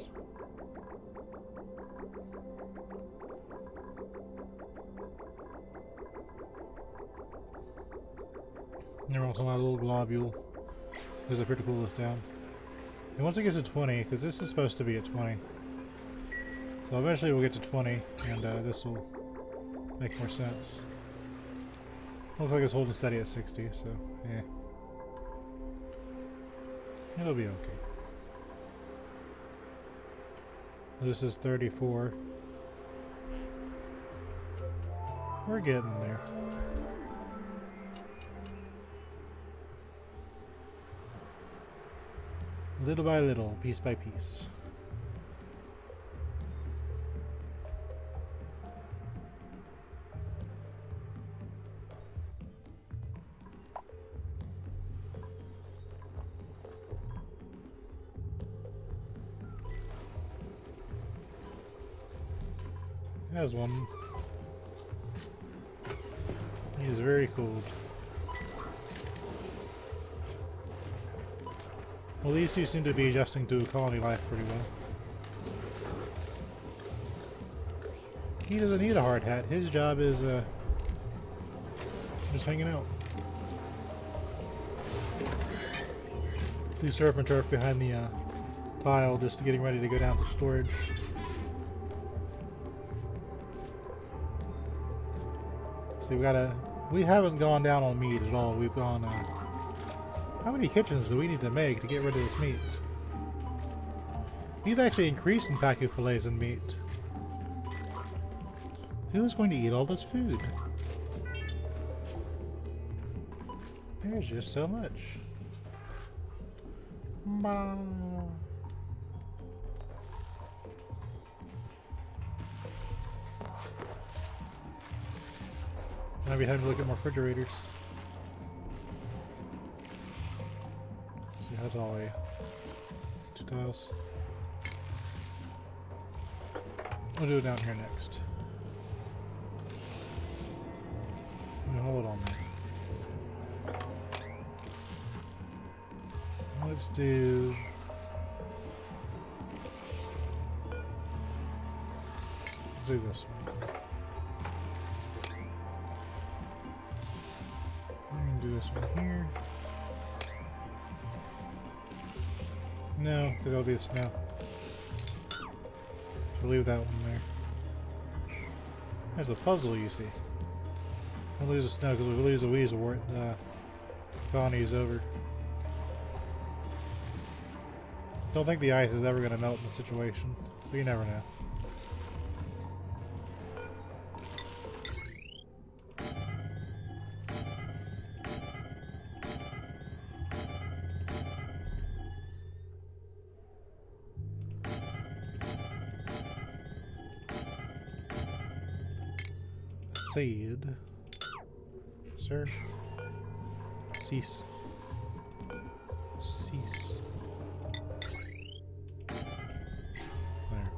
Every once in a while, a little globule does appear to cool us down. And once it gets to 20, because this is supposed to be at 20, so eventually we'll get to 20, and this will make more sense. Looks like it's holding steady at 60, so yeah. It'll be okay. This is 34. We're getting there. Little by little, piece by piece. There's one. He is very cold. Well, these two seem to be adjusting to colony life pretty well. He doesn't need a hard hat. His job is just hanging out. See surf and turf behind the tile, just getting ready to go down to storage. See, we haven't gone down on meat at all. We've gone, how many kitchens do we need to make to get rid of this meat? We've actually increased in pacu fillets and meat. Who's going to eat all this food? There's just so much. Now we have to look at more refrigerators. See how tall are you? 2 tiles. We'll do it down here next. Hold on there. Let's do... Let's do this one. Do this one here. No, because that'll be the snow. We'll leave that one there. There's a puzzle, you see. We'll lose the snow because if we lose the weasel wart, colony is over. Don't think the ice is ever going to melt in the situation, but you never know. Said, sir, cease, cease. There.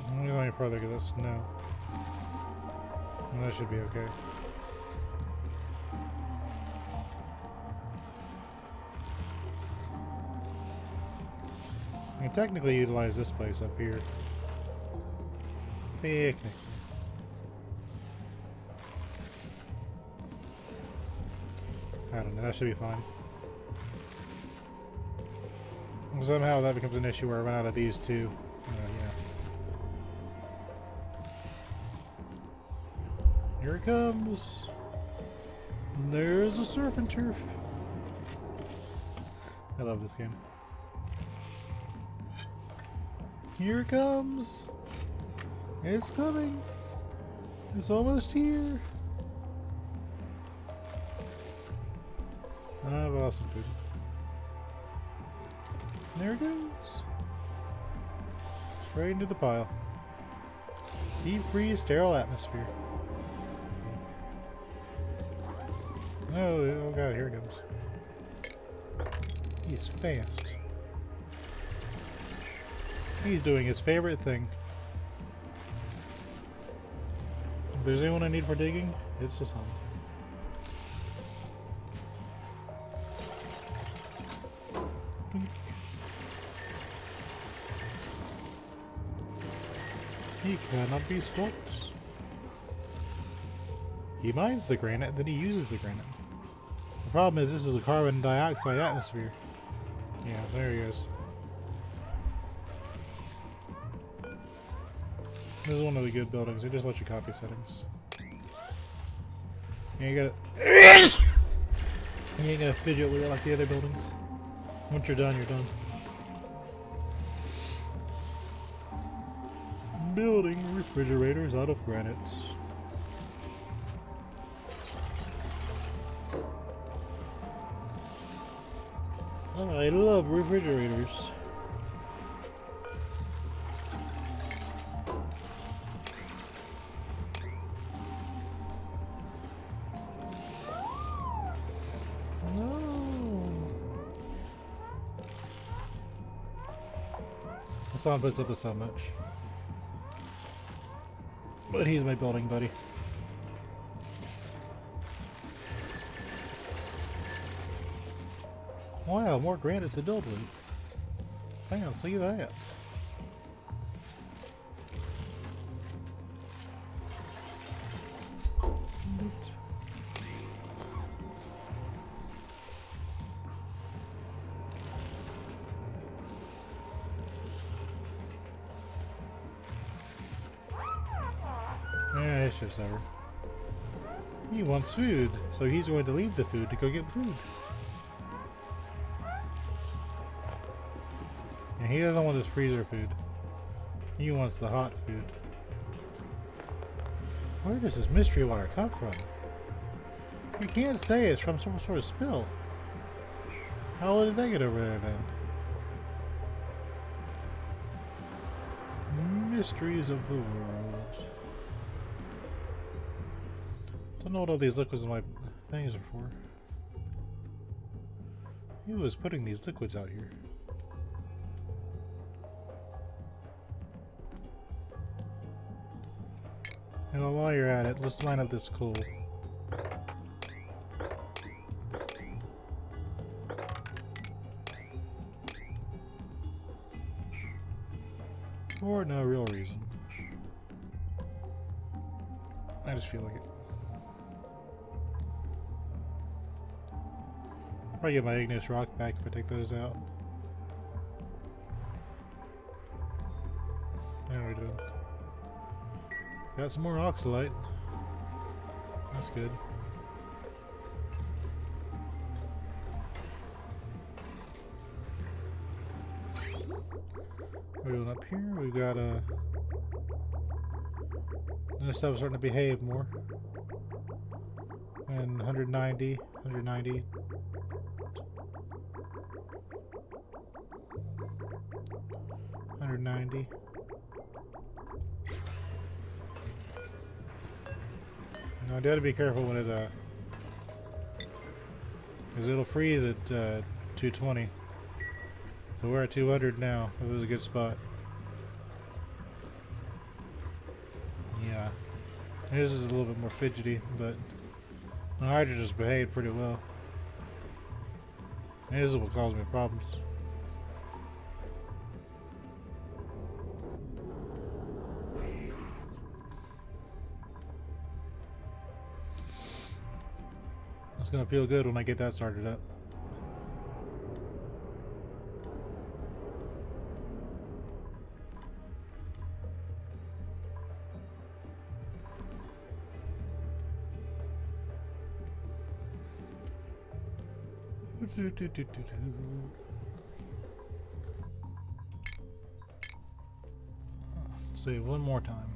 I'm not going any further because that's snow. And that should be okay. I can technically utilize this place up here. Picnic. I don't know, that should be fine. Somehow that becomes an issue where I run out of these two. Here it comes. There's a surf and turf. I love this game. Here it comes. It's coming. It's almost here. I've lost some food. There it goes. Straight into the pile. Deep freeze, sterile atmosphere. Oh god, here it comes. He's fast. He's doing his favorite thing. If there's anyone I need for digging, it's the sun. He cannot be stopped. He mines the granite, then he uses the granite. The problem is this is a carbon dioxide atmosphere. Yeah, there he is. This is one of the good buildings. They just let you copy settings. Yeah, you gotta... You ain't gonna fidget with it like the other buildings. Once you're done, you're done. Building refrigerators out of granite. Oh, I love refrigerators. Someone puts up with so much. But he's my building buddy. Wow, more granite to build with. Damn, see that. Yeah, it's just over. He wants food, so he's going to leave the food to go get food. And he doesn't want this freezer food. He wants the hot food. Where does this mystery water come from? You can't say it's from some sort of spill. How did they get over there then? Mysteries of the world. Don't know what all these liquids in my things are for. Who was putting these liquids out here? You know, while you're at it, let's line up this coal. For no real reason. I just feel like it. Probably get my igneous rock back if I take those out. There we go. Got some more oxalite. That's good. We're going up here. We've got this stuff's starting to behave more. And 190, 190. 190. Now, I gotta be careful when it because it'll freeze at 220. So we're at 200 now. It was a good spot. Yeah, this is a little bit more fidgety, but the hydrogen just behaved pretty well. And this is what caused me problems. It's gonna feel good when I get that started up. Save one more time.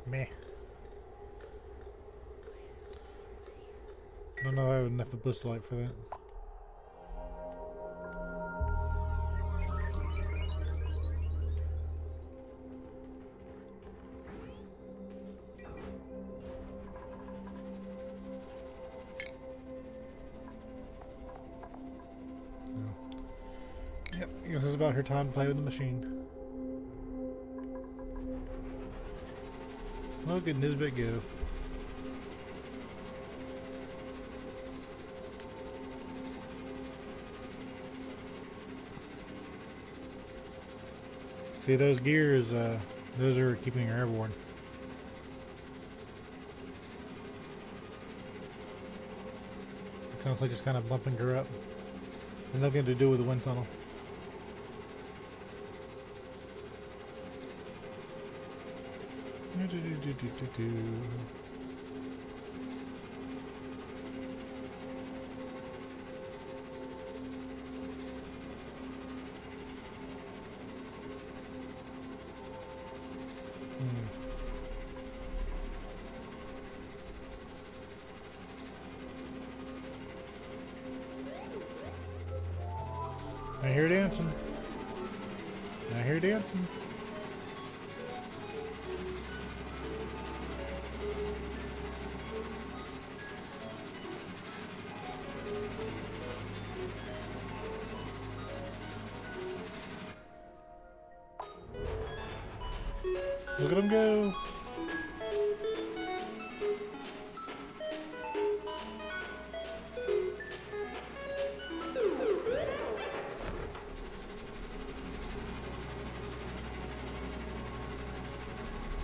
Meh. I don't know if I have enough of bliss light for that. about her time to play with the machine. Look at Nisbet go. See those gears, those are keeping her airborne. It sounds like it's kind of bumping her up. And nothing to do with the wind tunnel. I hear dancing. I hear dancing. Look at him go.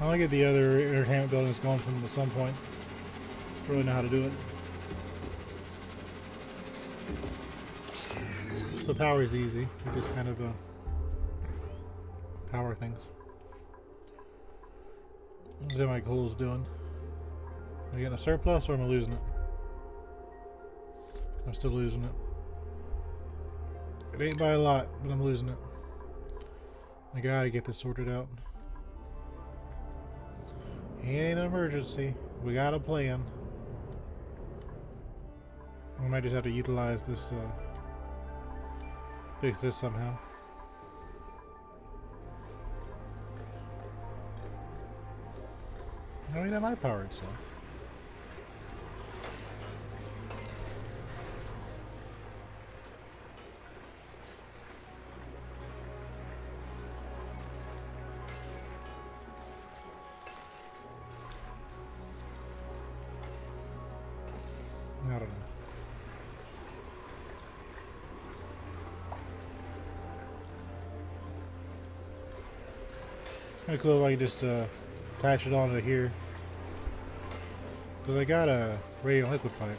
I want to get the other entertainment buildings going from at some point. Really know how to do it. The power is easy. You just kind of power things. What's that my goals doing? Am I getting a surplus or am I losing it? I'm still losing it. It ain't by a lot, but I'm losing it. I gotta get this sorted out. It ain't an emergency. We got a plan. We might just have to utilize this, fix this somehow. I mean, that might power itself. I don't know. Kind of cool if I can just attach it onto here. Because I got a radiant liquid pipe.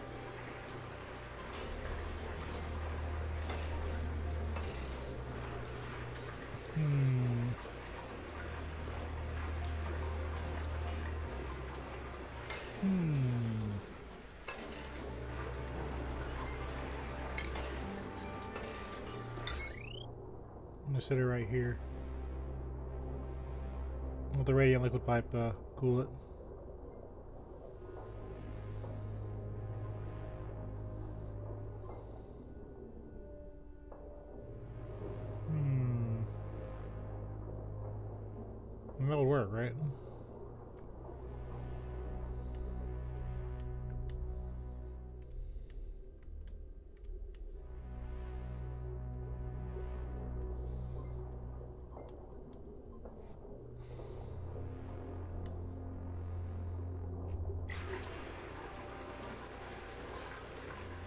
I'm gonna set it right here. Let the radiant liquid pipe cool it. That'll work, right?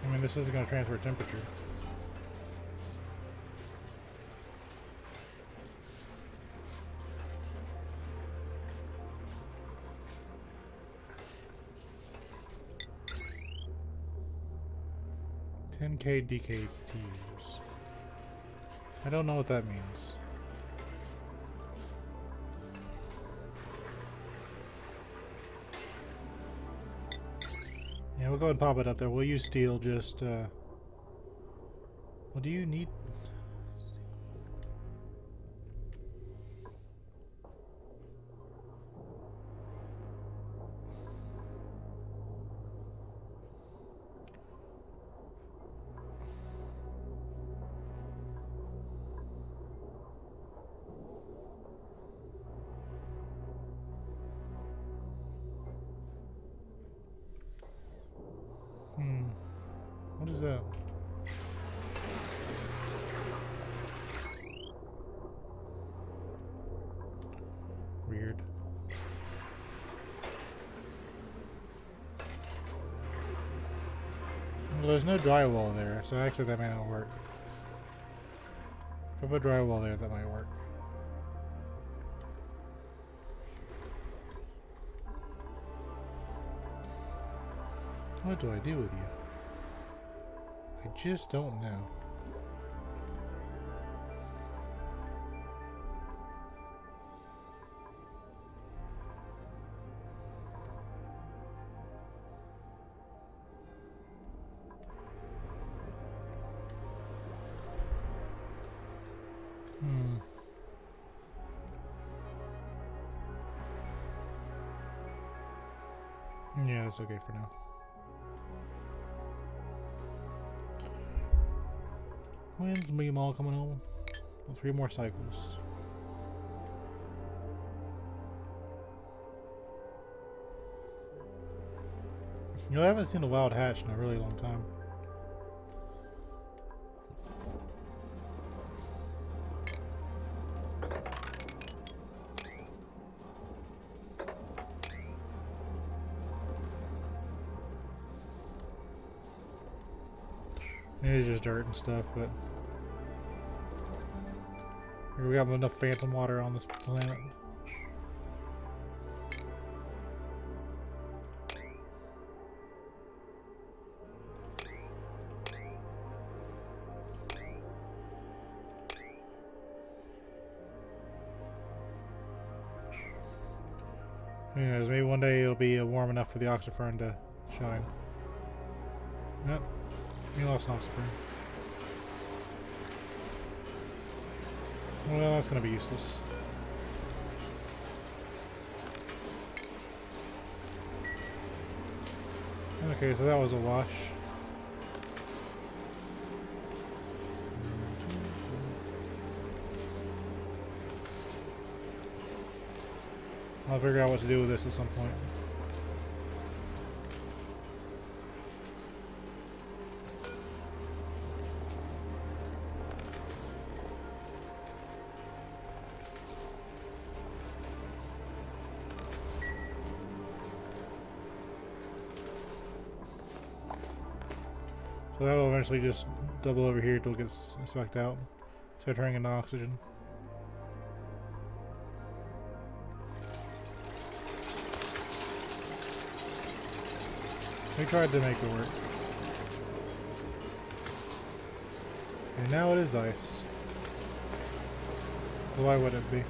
I mean, this isn't going to transfer temperature. DKTs. I don't know what that means. Yeah, we'll go ahead and pop it up there. We'll use steel just, what do you need? What is that? Well, there's no drywall there, so actually that may not work. If I put drywall there, that might work. What do I do with you? I just don't know. Yeah, that's okay for now. When's Meemaw coming home? Well, 3 more cycles. You know, I haven't seen a wild hatch in a really long time. It's just dirt and stuff, but we have enough phantom water on this planet. Who knows, maybe one day it'll be warm enough for the oxyfern to shine. Yep, we lost an oxyfern. Well, that's gonna be useless. Okay, so that was a wash. I'll figure out what to do with this at some point. So that will eventually just double over here until it gets sucked out. So turning into oxygen. We tried to make it work. And now it is ice. Why would it be?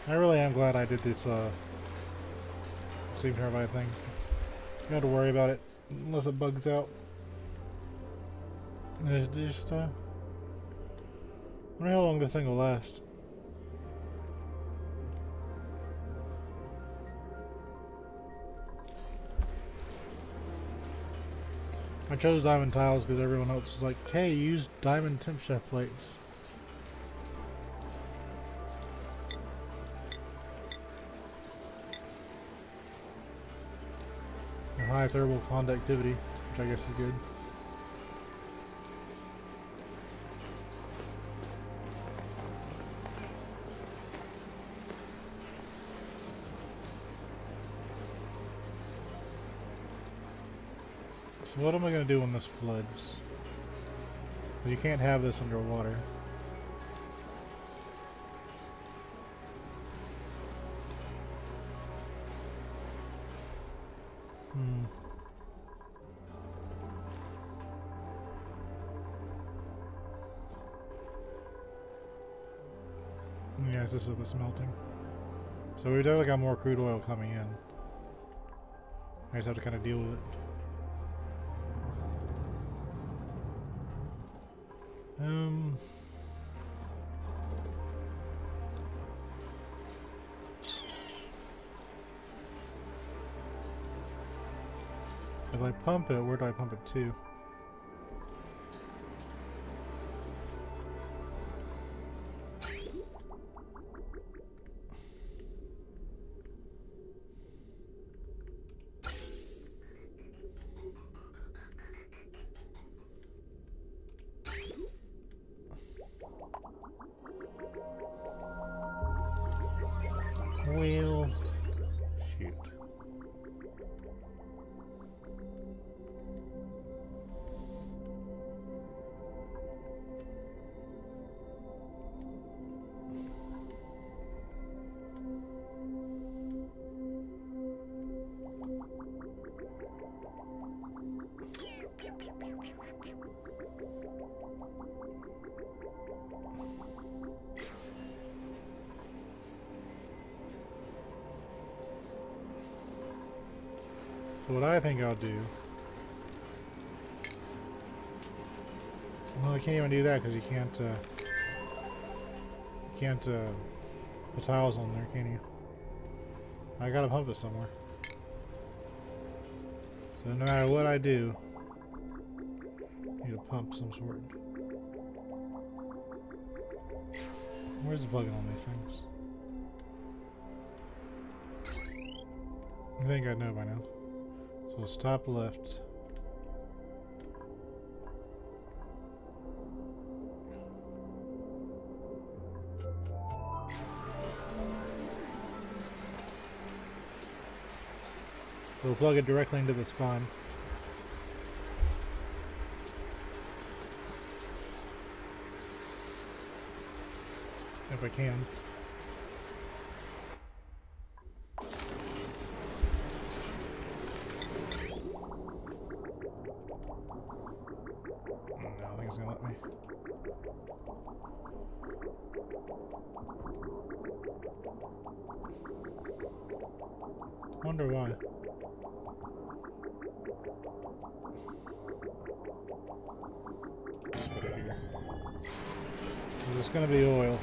I really am glad I did this steam turbine thing. You don't have to worry about it unless it bugs out. And it's just I wonder how long this thing will last. I chose diamond tiles because everyone else was like, hey, use diamond temp chef plates. And high thermal conductivity, which I guess is good. So what am I going to do when this floods? You can't have this underwater. Yes, this is the smelting. So we definitely got more crude oil coming in. I just have to kind of deal with it. If I pump it, where do I pump it to? So what I think I'll do... Well, I can't even do that because you can't put tiles on there, can you? I gotta pump it somewhere. So no matter what I do, I need a pump of some sort. Where's the plug-in on these things? I think I know by now. So it's top left. We'll plug it directly into the spine. If I can. No, I think it's gonna let me. Wonder why. It's gonna be oil.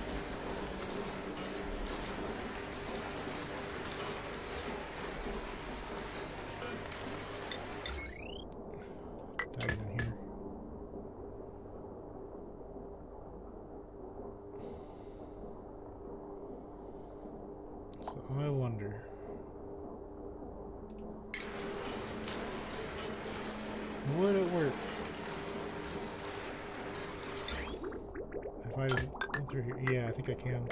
Dive in here. So I wonder. Would it work? If I went through here, yeah, I think I can.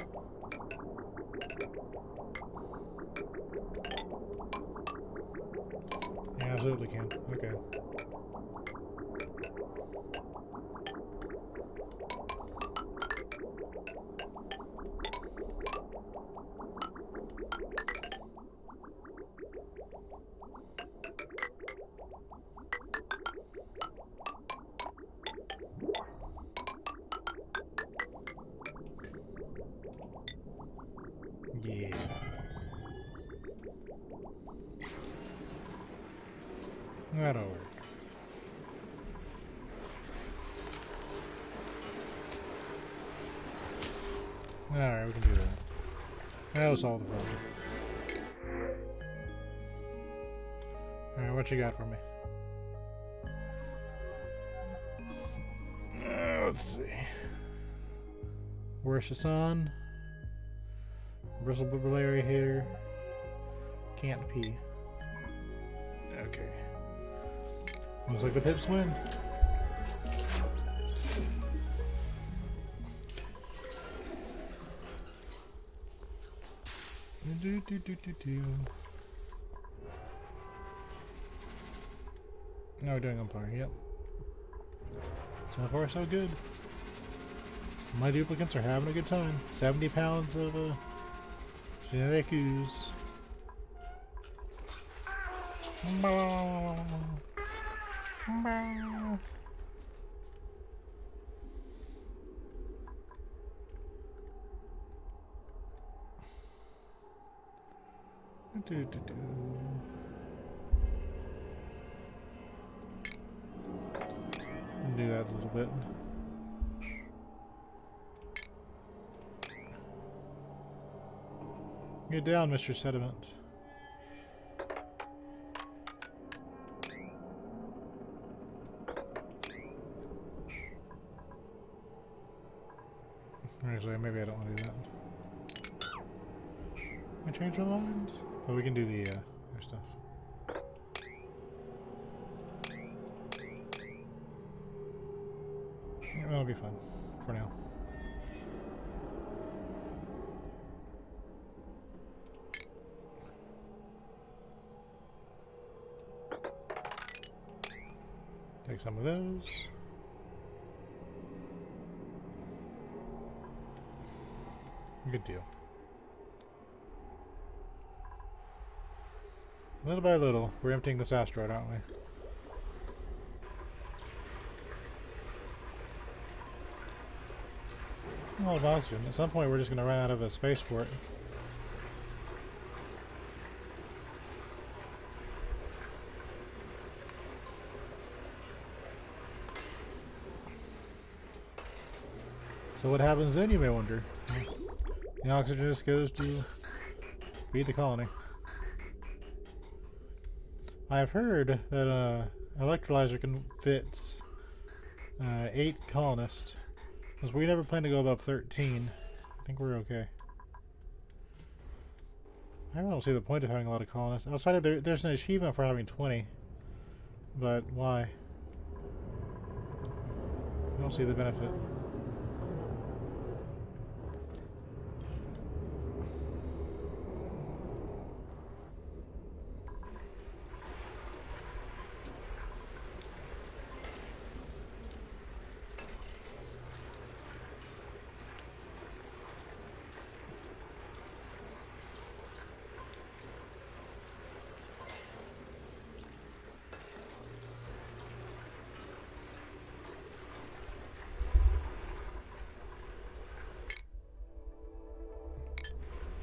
Yeah, absolutely can. Okay. Yeah. That'll work. Alright, we can do that. That'll solve the problem. Alright, what you got for me? Let's see. Worship on. Bristleberry hater. Can't pee. Okay. Looks like the pips win. Now we're doing umpire, yep. So far so good. My duplicates are having a good time. 70 pounds of genetic ooze. Do that a little bit. Get down, Mr. Sediment. Actually, maybe I don't want to do that. Can I change my mind? Oh, we can do the other stuff. Yeah, that'll be fun for now. Take some of those. Good deal. Little by little, we're emptying this asteroid, aren't we? A lot of oxygen. At some point, we're just going to run out of a space for it. So what happens then, you may wonder? The oxygen just goes to feed the colony. I've heard that an electrolyzer can fit 8 colonists. Because we never plan to go above 13. I think we're okay. I don't see the point of having a lot of colonists. Outside of there's an achievement for having 20. But why? I don't see the benefit.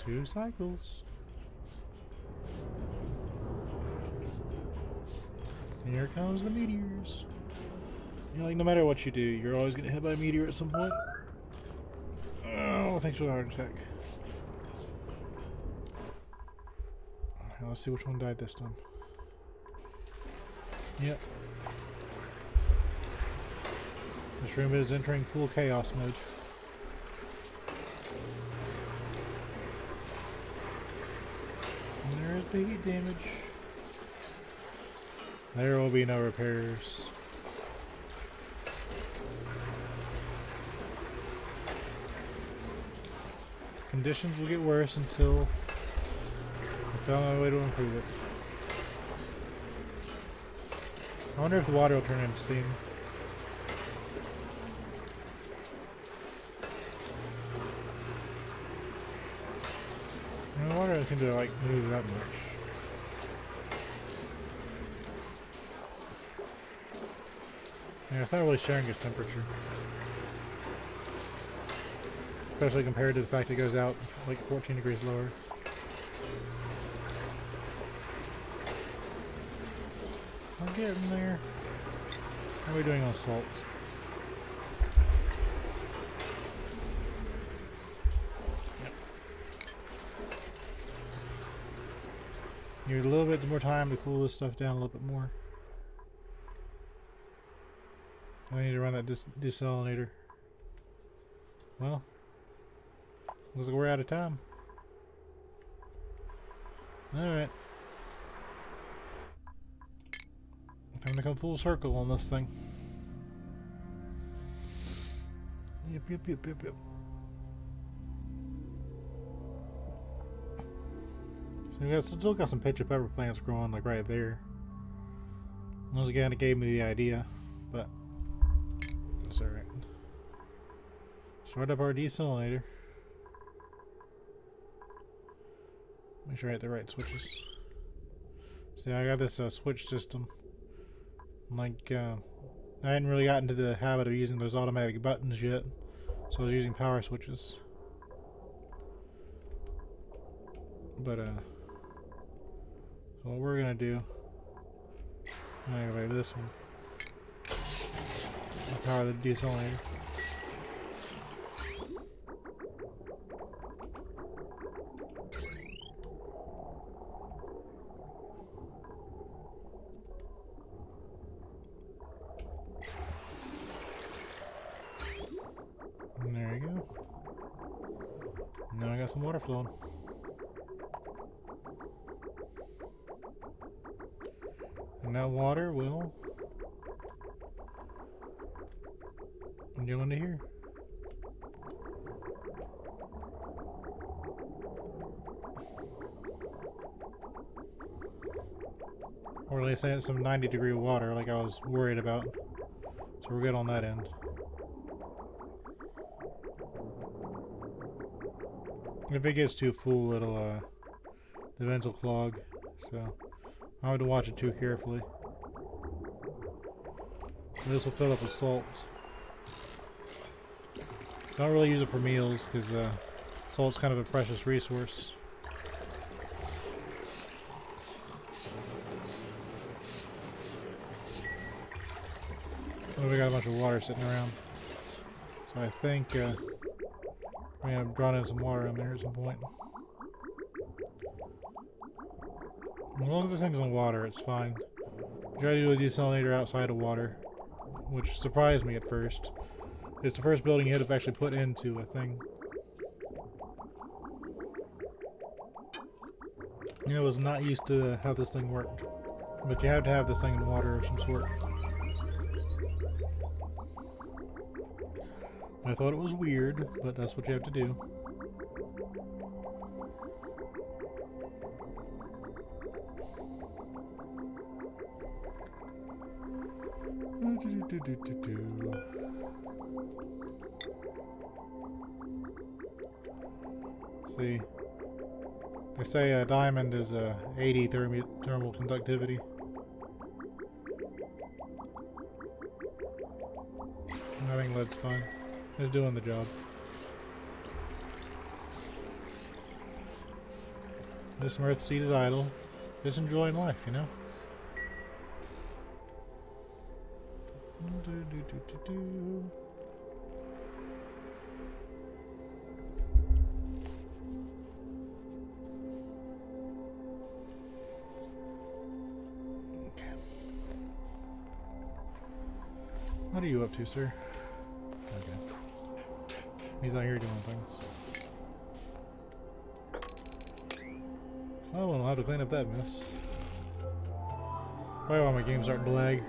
Two cycles. Here comes the meteors. You know, like, no matter what you do, you're always gonna hit by a meteor at some point. Oh, thanks for the heart attack. Now let's see which one died this time. Yep. This room is entering full chaos mode. And there is the heat damage. There will be no repairs. Conditions will get worse until I found my way to improve it. I wonder if the water will turn into steam. The water doesn't seem to like move that much. Yeah, it's not really sharing its temperature. Especially compared to the fact it goes out like 14 degrees lower. I'm getting there. How are we doing on salts? Yep. Need a little bit more time to cool this stuff down a little bit more. I need to run that desalinator. Well, looks like we're out of time. Alright. Time to come full circle on this thing. Yep. So we still got some pitcher pepper plants growing like right there. Once again, it gave me the idea, but it's alright. Start up our desalinator. Make sure I hit the right switches. See, I got this switch system. Like, I hadn't really gotten to the habit of using those automatic buttons yet, so I was using power switches. But, so what we're gonna do, I'm gonna activate this one. I'll power the desalinator. And there you go. Now I got some water flowing. And that water will go into here. Or at least I had some 90-degree water like I was worried about. So we're good on that end. If it gets too full, it'll, the vents will clog. So I have to watch it too carefully. This will fill up with salt. Don't really use it for meals because salt's kind of a precious resource. Oh, we got a bunch of water sitting around. So I think we're gonna draw in some water in there at some point. As long as this thing's on water, it's fine. Try to do a desalinator outside of water, which surprised me at first. It's the first building you had to actually put into a thing. You know, I was not used to how this thing worked. But you have to have this thing in water of some sort. I thought it was weird, but that's what you have to do. See, they say a diamond is a 80 thermal conductivity. I think lead's fine. It's doing the job. This earth seat is idle. Just enjoying life, you know? Okay. What are you up to, sir? Okay. He's out here doing things. Someone will have to clean up that mess. Why are my games starting to lag?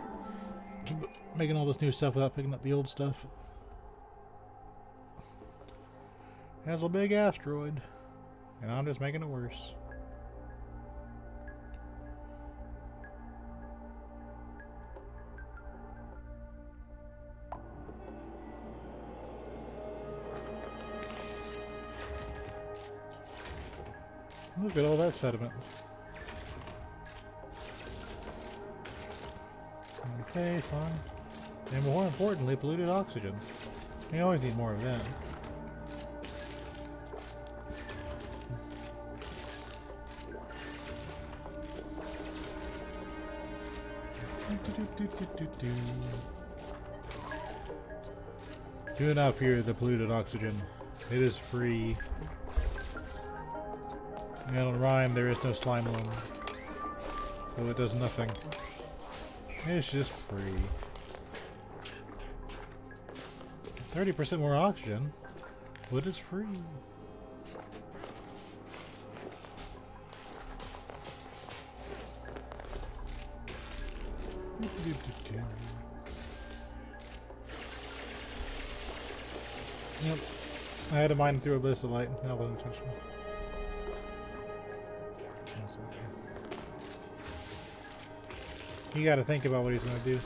Keep making all this new stuff without picking up the old stuff. Has a big asteroid, and I'm just making it worse. Look at all that sediment. Okay, fine. And more importantly, polluted oxygen. We always need more of that. Do not fear the polluted oxygen. It is free. And on Rhyme, there is no slime loam, so it does nothing. It's just free. 30% more oxygen, but it's free. Yep, I had to mine through Abyss of Light, and that wasn't intentional. You gotta think about what he's gonna do.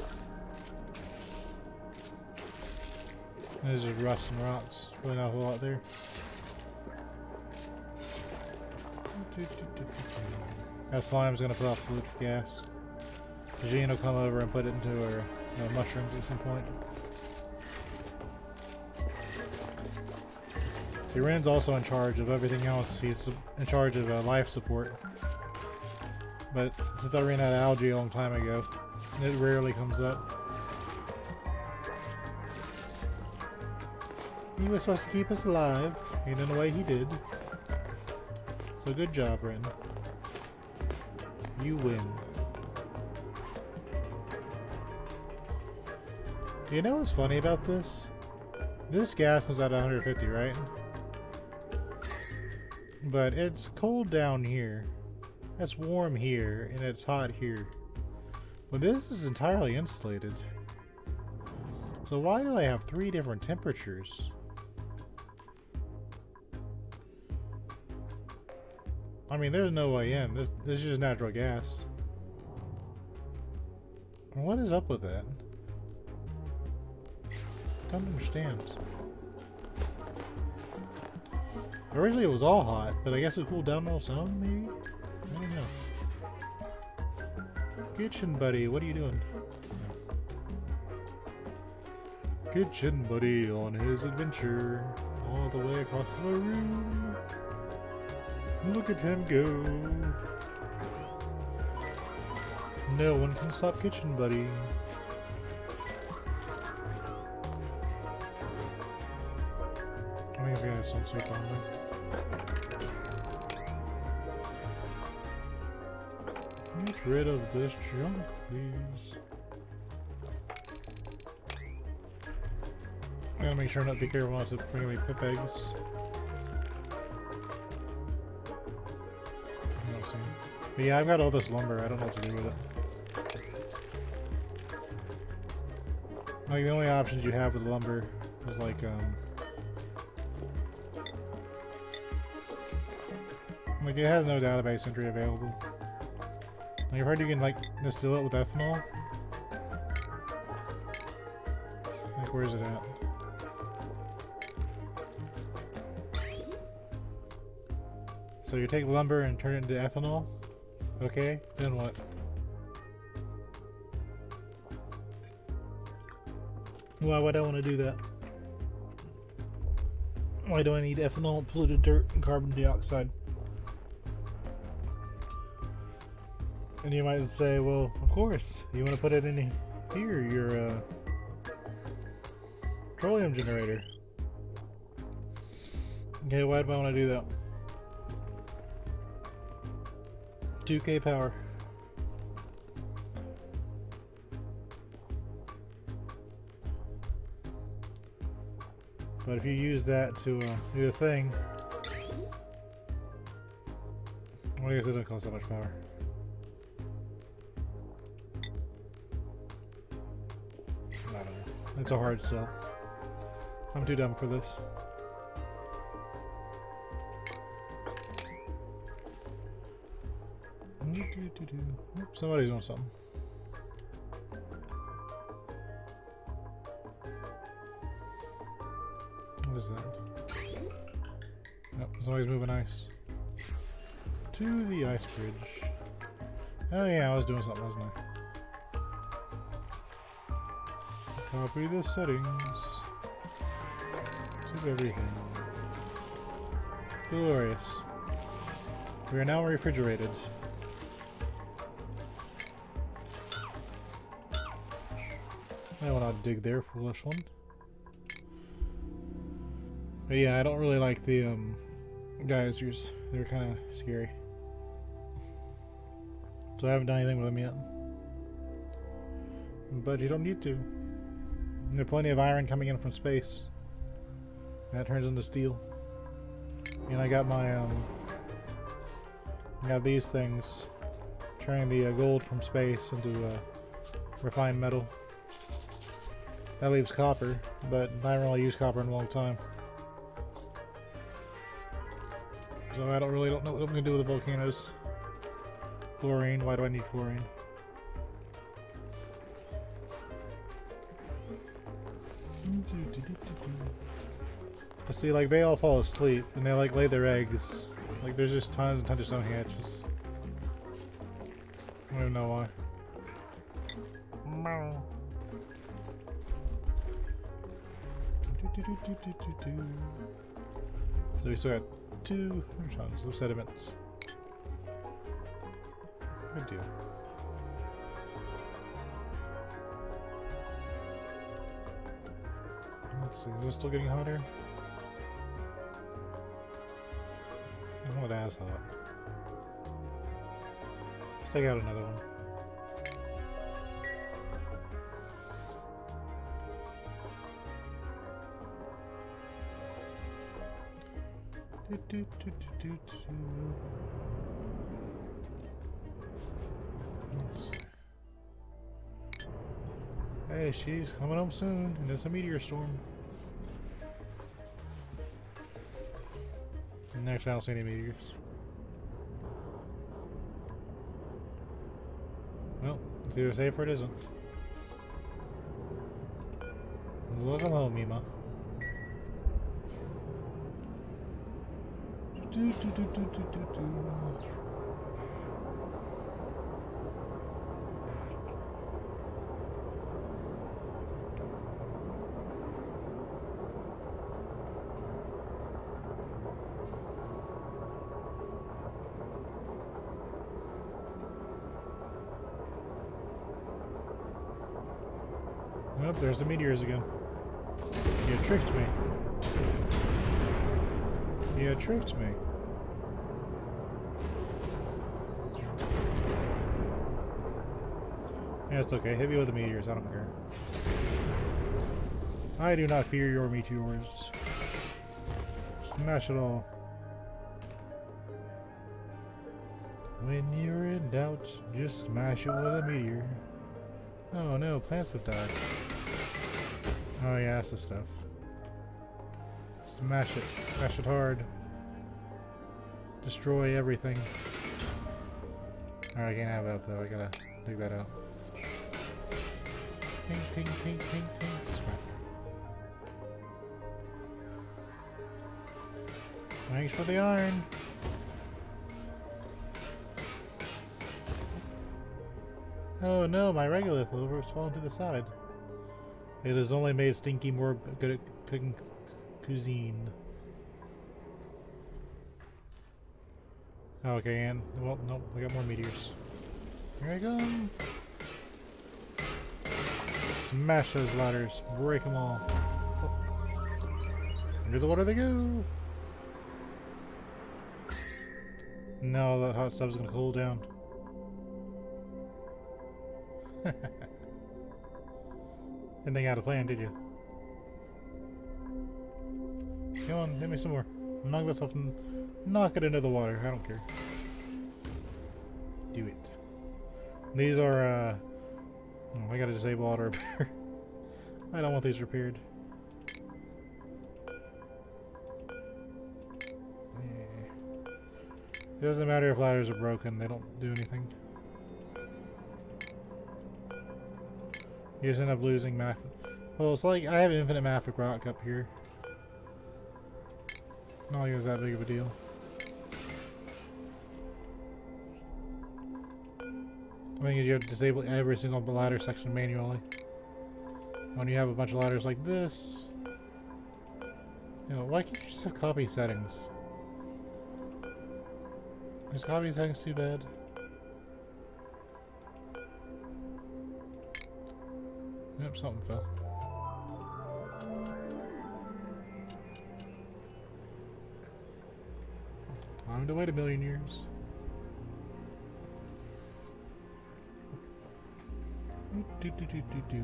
There's just rust and rocks. Really not a whole lot there. That slime's gonna put off fluid gas. Jean will come over and put it into her mushrooms at some point. See, Ren's also in charge of everything else. He's in charge of life support. But since I ran out of algae a long time ago, it rarely comes up. He was supposed to keep us alive, and in a way he did. So good job, Ren. You win. You know what's funny about this? This gas was at 150, right? But it's cold down here. It's warm here, and it's hot here. But this is entirely insulated. So why do I have 3 different temperatures? I mean, there's no way in. This is just natural gas. What is up with that? I don't understand. Originally it was all hot, but I guess it cooled down on its own, maybe? I don't know. Kitchen buddy, what are you doing? Kitchen buddy on his adventure all the way across the room. Look at him go. No one can stop Kitchen buddy. think this guy has some sweet on me. Get rid of this junk, please. I gotta make sure not to be careful not to bring me pip eggs. But yeah, I've got all this lumber. I don't know what to do with it. Like, the only options you have with lumber is like, like, it has no database entry available. Like, I've heard you can, like, distill it with ethanol. Like, where is it at? So you take lumber and turn it into ethanol? Okay, then what? Why would I want to do that? Why do I need ethanol, polluted dirt, and carbon dioxide? And you might say, well, of course, you want to put it in here, your petroleum generator. Okay, why do I want to do that? 2K power. But if you use that to do the thing, well, I guess it doesn't cost that much power. I don't know. It's a hard sell. I'm too dumb for this. Oops, somebody's doing something. What is that? Yep, somebody's moving ice. To the ice bridge. Oh yeah, I was doing something, wasn't I? Copy the settings. To everything. Glorious. We are now refrigerated. I will not dig there, foolish one. But yeah, I don't really like the geysers. They're kind of scary. So I haven't done anything with them yet. But you don't need to. There's plenty of iron coming in from space. That turns into steel. And I got my I got these things turning the gold from space into refined metal. That leaves copper, but I haven't really used copper in a long time. So I don't know what I'm going to do with the volcanoes. Chlorine, why do I need chlorine? But see, like, they all fall asleep, and they, like, lay their eggs. Like, there's just tons and tons of stone hatches. I don't even know why. So we still got 2 tons of sediments. Good deal. Let's see, is it still getting hotter? Not as hot. Let's take out another one. Let's see. Hey, she's coming home soon, and it's a meteor storm. And next, I don't see any meteors. Well, it's either safe or it isn't. Welcome home, Mima. Oh, there's the meteors again. You tricked me. You tricked me. Yeah, it's okay. Hit me with the meteors. I don't care. I do not fear your meteors. Smash it all. When you're in doubt, just smash it with a meteor. Oh no, plants have died. Oh yeah, that's the stuff. Smash it. Smash it hard. Destroy everything. Alright, I can't have that though. I gotta dig that out. Ting, ting, ting, ting, ting. Smack. Thanks for the iron. Oh no, my regolith has fallen to the side. It has only made Stinky more good at cooking cuisine. Okay, and well, nope, we got more meteors. Here I go. Smash those ladders, break them all. Into the water they go. No, that hot stuff's gonna cool down. Didn't think I had a plan, did you? Come on, hit me some more. Knock this off and knock it into the water. I don't care. Do it. These are, oh, I gotta disable auto repair. I don't want these repaired. It doesn't matter if ladders are broken, they don't do anything. You just end up losing math. Well, it's like I have infinite mafic rock up here. Not like it was that big of a deal. I think you have to disable every single ladder section manually. When you have a bunch of ladders like this, you know, why can't you just have copy settings? Is copy settings too bad? Yep, something fell. Time to wait 1,000,000 years. Do, do, do, do, do.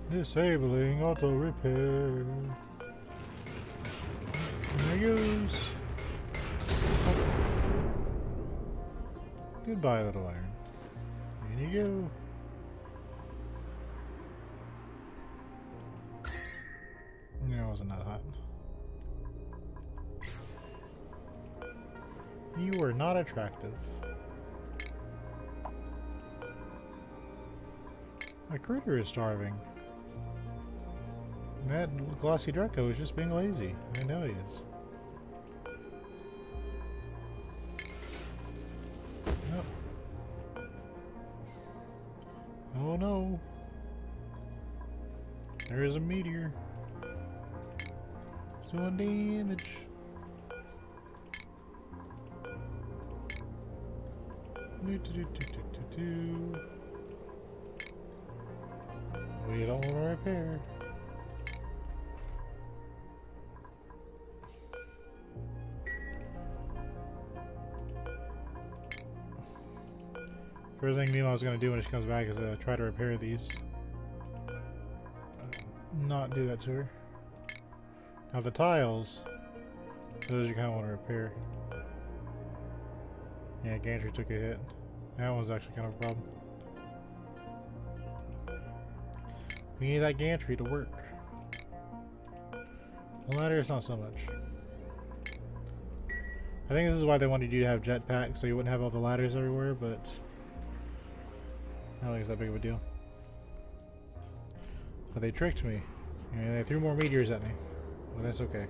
Disabling auto repair. There he goes. Goodbye, little iron. In you go. No, it wasn't that hot. You are not attractive. My critter is starving. That glossy Draco is just being lazy. I know he is. Nope. Oh no. There is a meteor. It's doing damage. We don't want to repair. First thing Mima is going to do when she comes back is try to repair these. Not do that to her. Now the tiles, those you kind of want to repair. Yeah, gantry took a hit. That one's actually kind of a problem. We need that gantry to work. The ladder is not so much. I think this is why they wanted you to have jetpacks, so you wouldn't have all the ladders everywhere, but I don't think it's that big of a deal. But they tricked me. And they threw more meteors at me. But that's okay.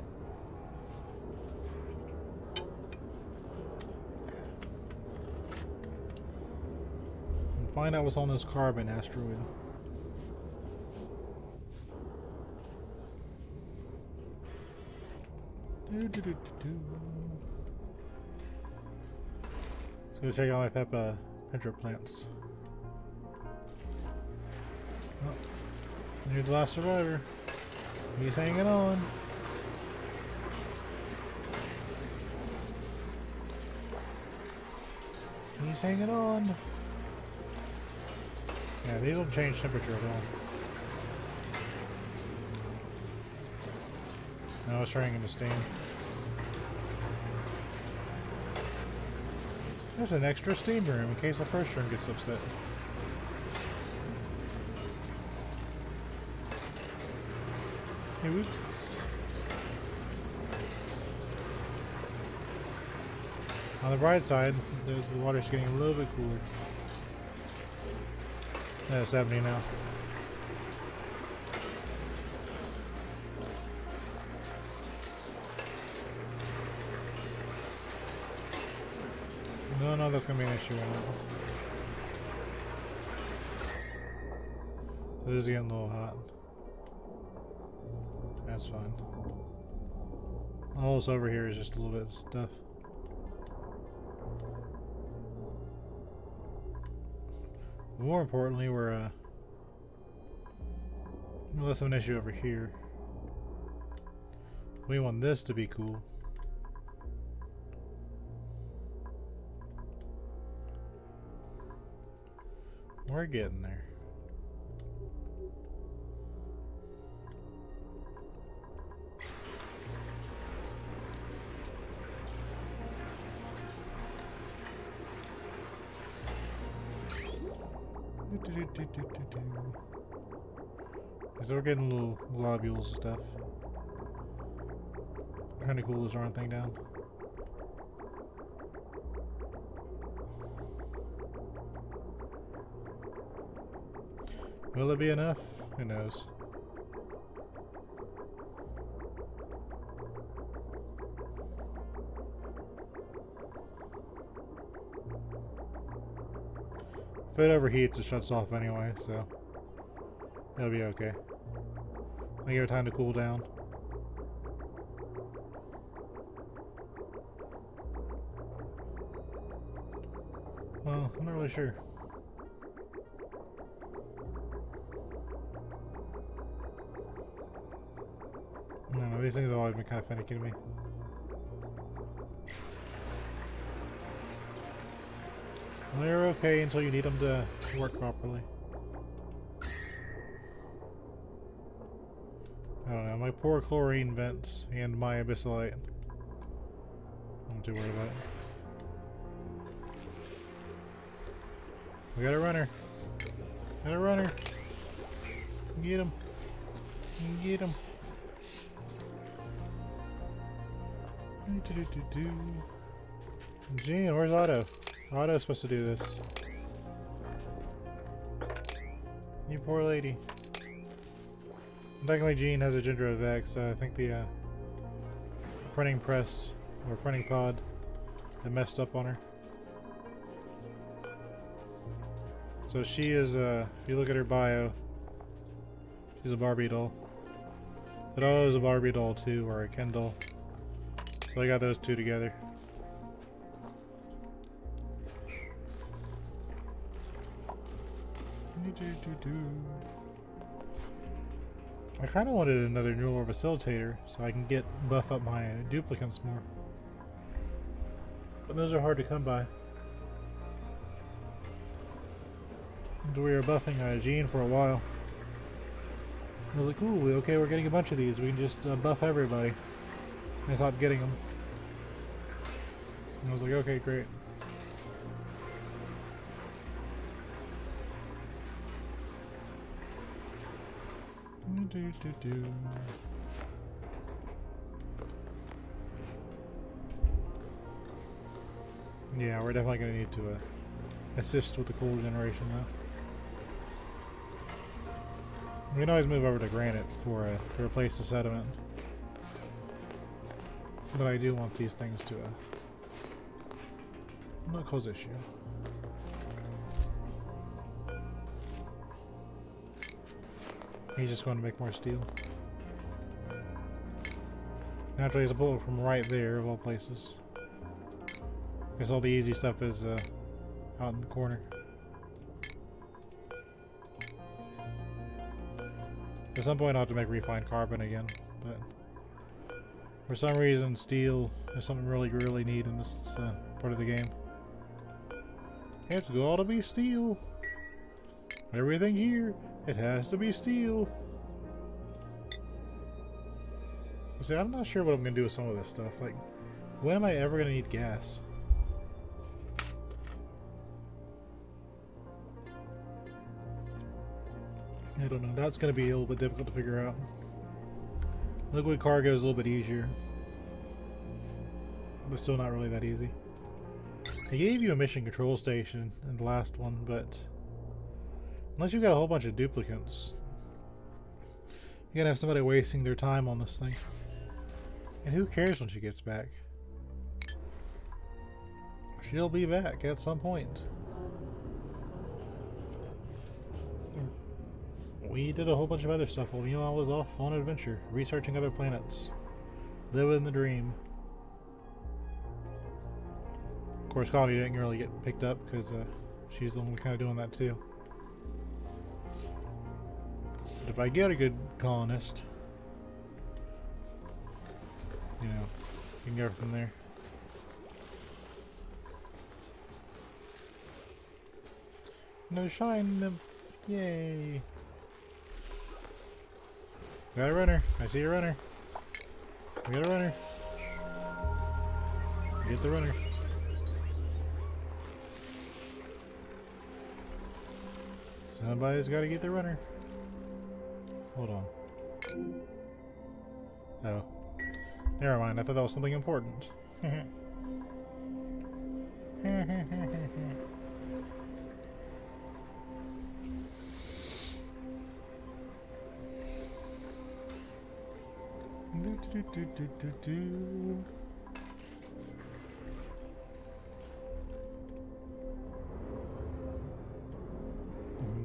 And find out what's on this carbon asteroid. So check out my pincher plants. Oh, you're the last survivor. He's hanging on. He's hanging on. Yeah, these don't change temperature at all. No, it's turning into steam. There's an extra steam room in case the first room gets upset. Hey, whoops. On the bright side, the water's getting a little bit cooler. Yeah, it's 70 now. No, that's gonna be an issue right now. So this is getting a little hot. That's fine. All this over here is just a little bit of stuff. More importantly, we're less of an issue over here. We want this to be cool. We're getting there. So we're getting little globules and stuff. Kinda cool this round thing down. Will it be enough? Who knows? If it overheats, it shuts off anyway, so it'll be okay. I give it time to cool down. Well, I'm not really sure. I don't know, these things have always been kind of finicky to me. They're okay until you need them to work properly. I don't know, my poor chlorine vents and my abyssalite. I'm not too worried about it. We got a runner. Got a runner. Get him. Get him. Gene, where's Otto? Otto's supposed to do this. You poor lady. Technically, Jean has a gender of X, so I think the printing press or printing pod that messed up on her. So she is, if you look at her bio, she's a Barbie doll. But Otto is a Barbie doll too, or a Ken doll. So I got those two together. I kind of wanted another neural facilitator so I can buff up my duplicants more. But those are hard to come by. And we were buffing Gene for a while. I was like, ooh, okay, we're getting a bunch of these. We can just buff everybody. And I stopped getting them. And I was like, okay, great. Yeah, we're definitely going to need to assist with the cool generation though. We can always move over to granite to replace the sediment. But I do want these things to not cause issue. He's just going to make more steel. Naturally, he's a bullet from right there, of all places. Because all the easy stuff is out in the corner. At some point I'll have to make refined carbon again, but for some reason steel is something really neat in this part of the game. It's gotta be steel. Everything here, it has to be steel. See, I'm not sure what I'm gonna do with some of this stuff. Like, when am I ever gonna need gas? I don't know. That's gonna be a little bit difficult to figure out. Liquid cargo is a little bit easier, but still not really that easy. They gave you a mission control station in the last one, but unless you've got a whole bunch of duplicates, you're gonna have somebody wasting their time on this thing. And who cares when she gets back? She'll be back at some point. We did a whole bunch of other stuff while I was off on an adventure, researching other planets, living the dream. Of course, Connie didn't really get picked up because she's the one kind of doing that too. But if I get a good colonist, you know, you can go from there. No shine nymph, yay! Got a runner. I see a runner. We got a runner. Get the runner. Somebody's got to get the runner. Hold on. Oh. Never mind. I thought that was something important.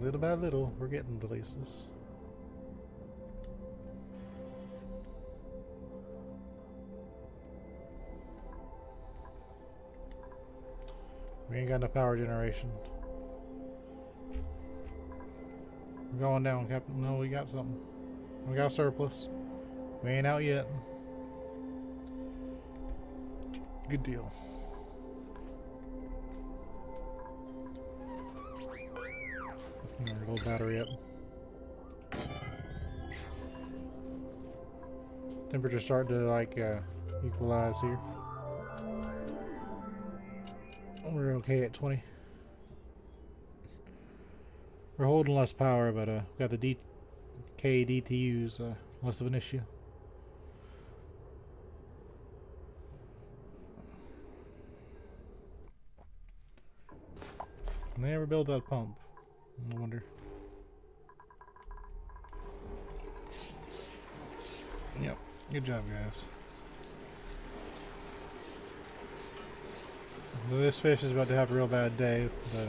Little by little, we're getting places. We ain't got enough power generation. We're going down, Captain. No, we got something. We got a surplus. We ain't out yet. Good deal. Hold battery up. Temperature starting to like equalize here. We're okay at 20. We're holding less power, but we've got the DK DTUs less of an issue. They never build that pump. I wonder. Yep. Good job, guys. This fish is about to have a real bad day, but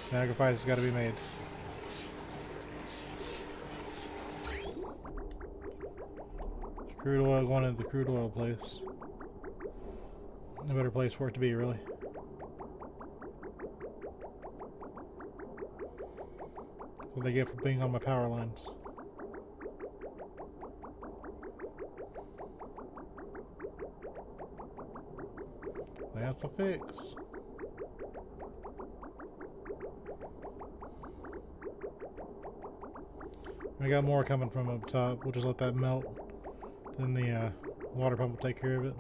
sacrifice has got to be made. Crude oil going into the crude oil place. No better place for it to be, really. What they get for being on my power lines. That's a fix. We got more coming from up top. We'll just let that melt. Then the water pump will take care of it.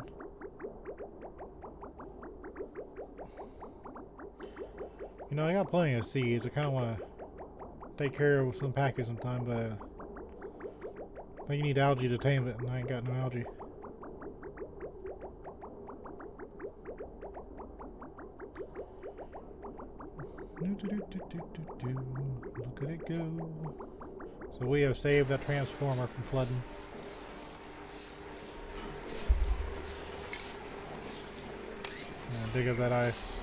You know, I got plenty of seeds. I kind of want to take care of some packets sometime, but I think you need algae to tame it, and I ain't got no algae. Look at it go. So we have saved that transformer from flooding. And dig up that ice.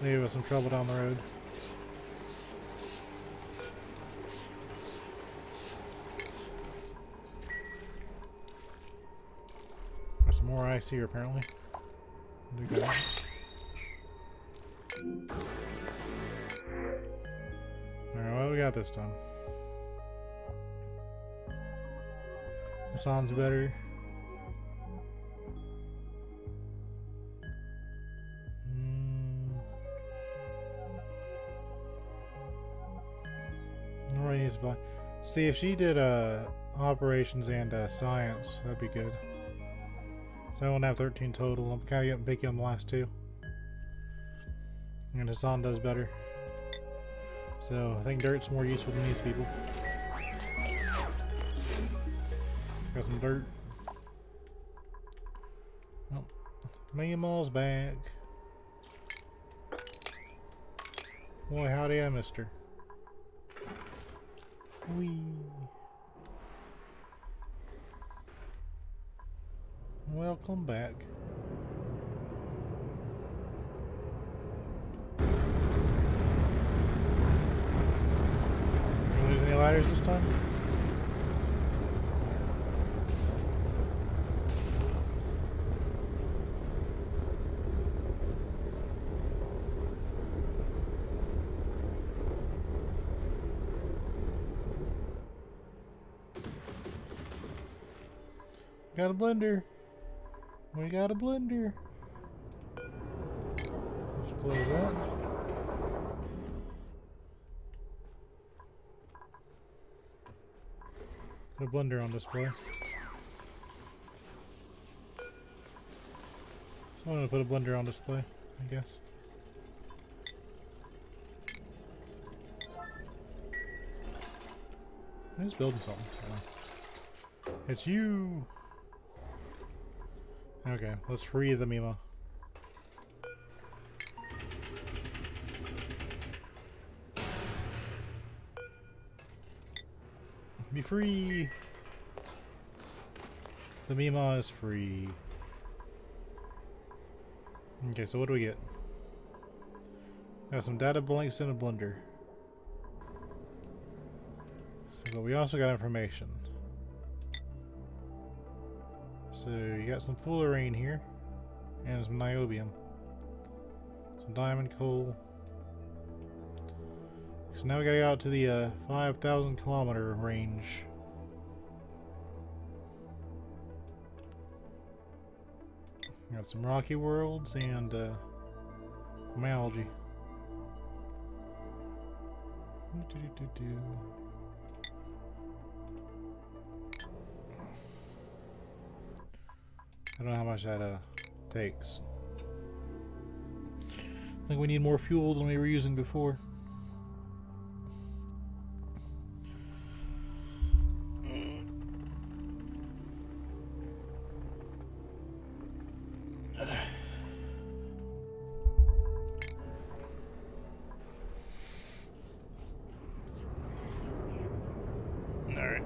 Leave us some trouble down the road. Got some more ice here apparently. Dig that out. Alright, what we got got this time? This sounds better. See, if she did operations and science, that'd be good. So I won't have 13 total. I'm kind of getting picky on the last two. And Hassan does better. So I think dirt's more useful than these people. Got some dirt. Oh, Meemaw's back. Boy, howdy, I missed her. Whee. Welcome back. You lose any ladders this time? Got a blender. We got a blender. Let's close that. Put a blender on display. So I'm gonna put a blender on display, I guess. Who's building something? Oh. It's you! Okay, let's free the Mima. Be free! The Mima is free. Okay, so what do we get? Got some data blanks and a blender. So, but we also got information. So you got some fullerene here, and some niobium, some diamond coal. So now we gotta go out to the 5,000 kilometer range. Got some rocky worlds and some algae. I don't know how much that takes. I think we need more fuel than we were using before. Alright,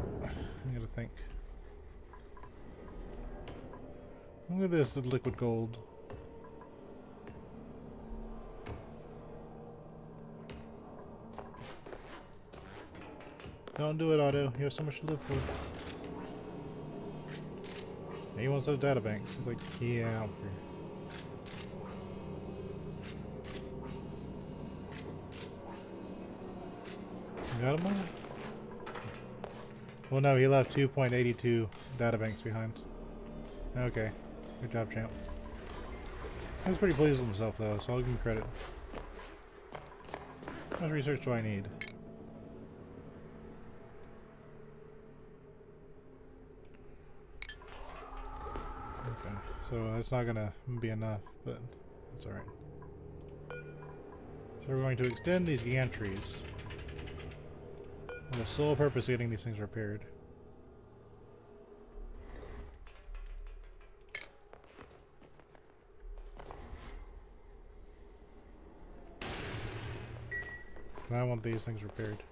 I gotta think. Look at this, the liquid gold. Don't do it, Otto. You have so much to live for. He wants those data banks. He's like, yeah, I don't care. You got him all? Well, no, he left 2.82 data banks behind. Okay. Good job, champ. He was pretty pleased with himself, though, so I'll give him credit. How much research do I need? Okay, so that's not gonna be enough, but it's alright. So we're going to extend these gantries for the sole purpose of getting these things repaired. I want these things repaired.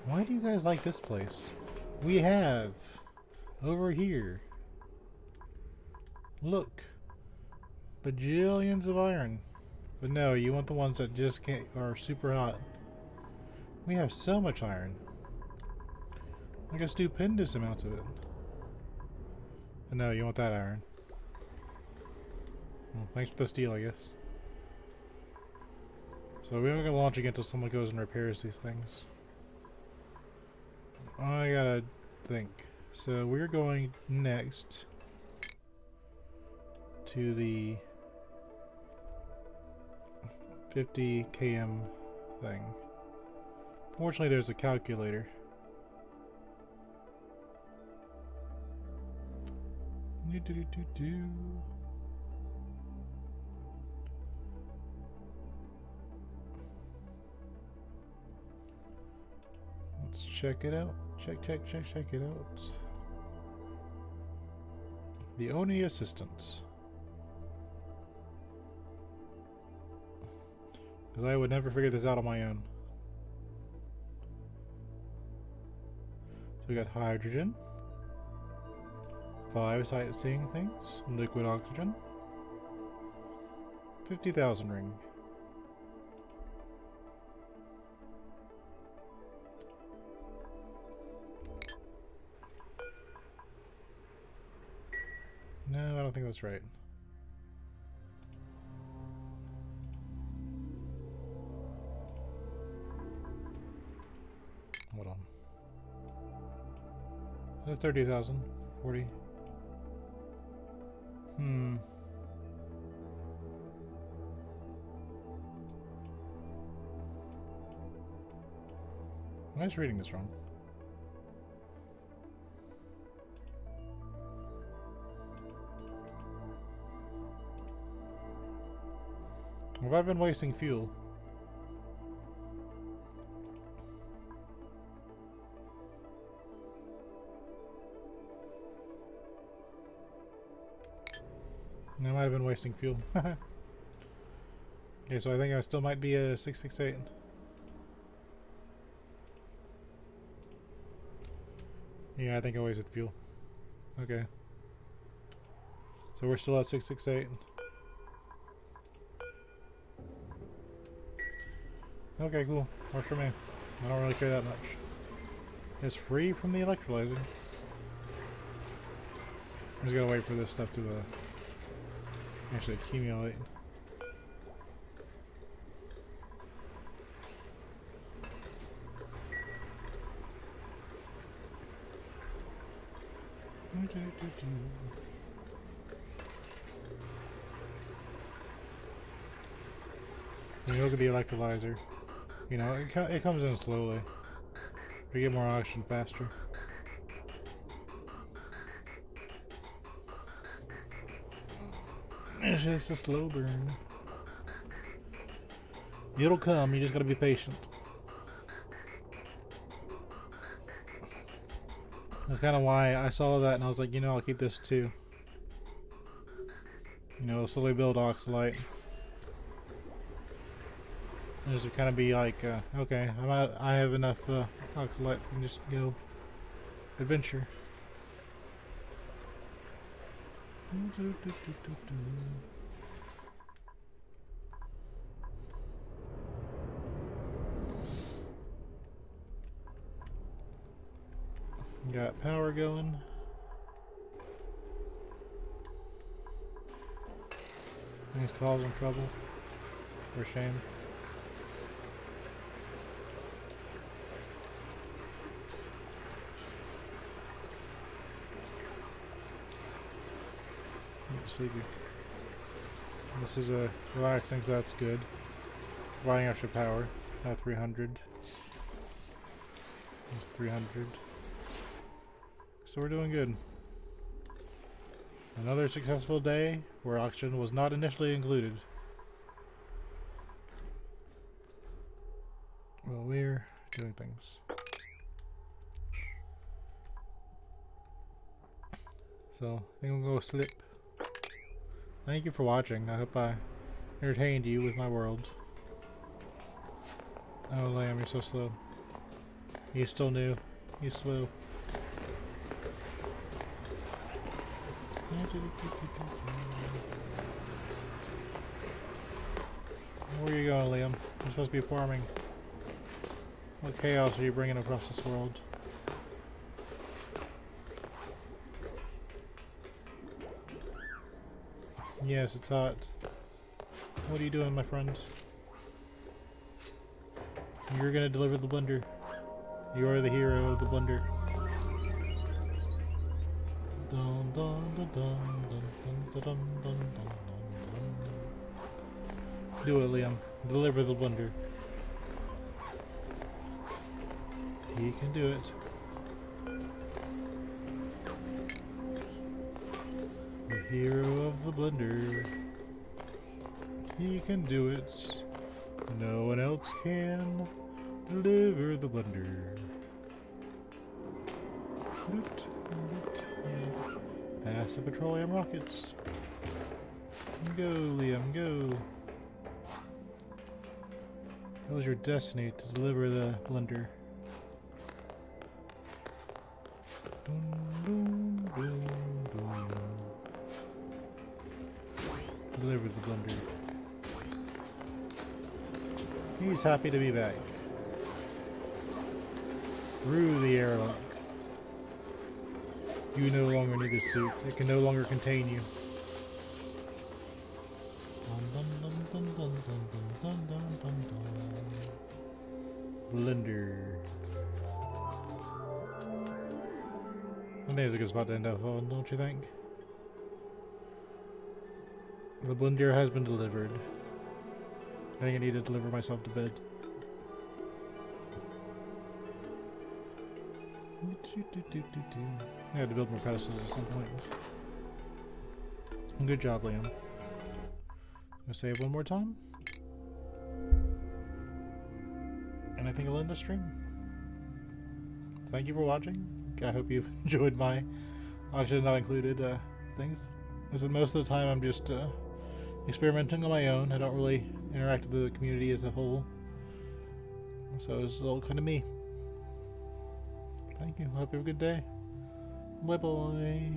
Why do you guys like this place? We have over here. Look. Bajillions of iron. But no, you want the ones that just can't are super hot. We have so much iron. Like a stupendous amount of it. But no, you want that iron. Well, thanks for the steal, I guess. So we aren't gonna launch again until someone goes and repairs these things. I gotta think. So we're going next to the 50 km thing. Fortunately, there's a calculator. Let's check it out. Check it out. The Oni assistants. Because I would never figure this out on my own. So we got hydrogen. 5 sightseeing things. Liquid oxygen. 50,000 ring. No, I don't think that's right. Hold on. That's 30,000. 40. Am I just reading this wrong? Have I been wasting fuel? I might have been wasting fuel. Okay, so I think I still might be a 668. Yeah, I think I wasted fuel. Okay. So we're still at 668. Okay, cool. Works for me. I don't really care that much. It's free from the electrolyzer. I'm just gonna wait for this stuff to actually accumulate. When you look at the electrolyzer, you know, it comes in slowly. We get more oxygen faster. It's just a slow burn. It'll come, you just gotta be patient. That's kind of why I saw that and I was like, you know, I'll keep this too. You know, slowly build oxalite. And just to kind of be like, okay, I have enough oxalite and just go adventure. Got power going. He's causing trouble. For shame. Sleepy. This is a relaxing, so that's good. Providing extra power. 300. It's 300. So we're doing good. Another successful day where oxygen was not initially included. Well, we're doing things. So I think we'll go sleep. Thank you for watching. I hope I entertained you with my world. Oh, Lamb, you're so slow. He's still new. He's slow. Where are you going, Liam? You're supposed to be farming. What chaos are you bringing across this world? Yes, it's hot. What are you doing, my friend? You're gonna deliver the blender. You are the hero of the blender. Dun, dun, dun, dun, dun, dun, dun, dun, dun, dun. Do it, Liam. Deliver the blender. He can do it. The hero of the blender. He can do it. No one else can. Deliver the blender. Pass the petroleum rockets. Go, Liam, go. It was your destiny to deliver the blender. Dun, dun, dun, dun. Deliver the blender. He's happy to be back. Through the airlock. You no longer need a suit. It can no longer contain you. Blender. One day is a good spot to end up on, don't you think? The blender has been delivered. I think I need to deliver myself to bed. I had to build more pedestals at some point. Good job, Liam. Gonna save one more time. And I think I'll end the stream. Thank you for watching. I hope you've enjoyed my auction not included things. Because most of the time I'm just experimenting on my own. I don't really interact with the community as a whole. So it's all kind of me. Thank you. Hope you have a good day. Bye bye.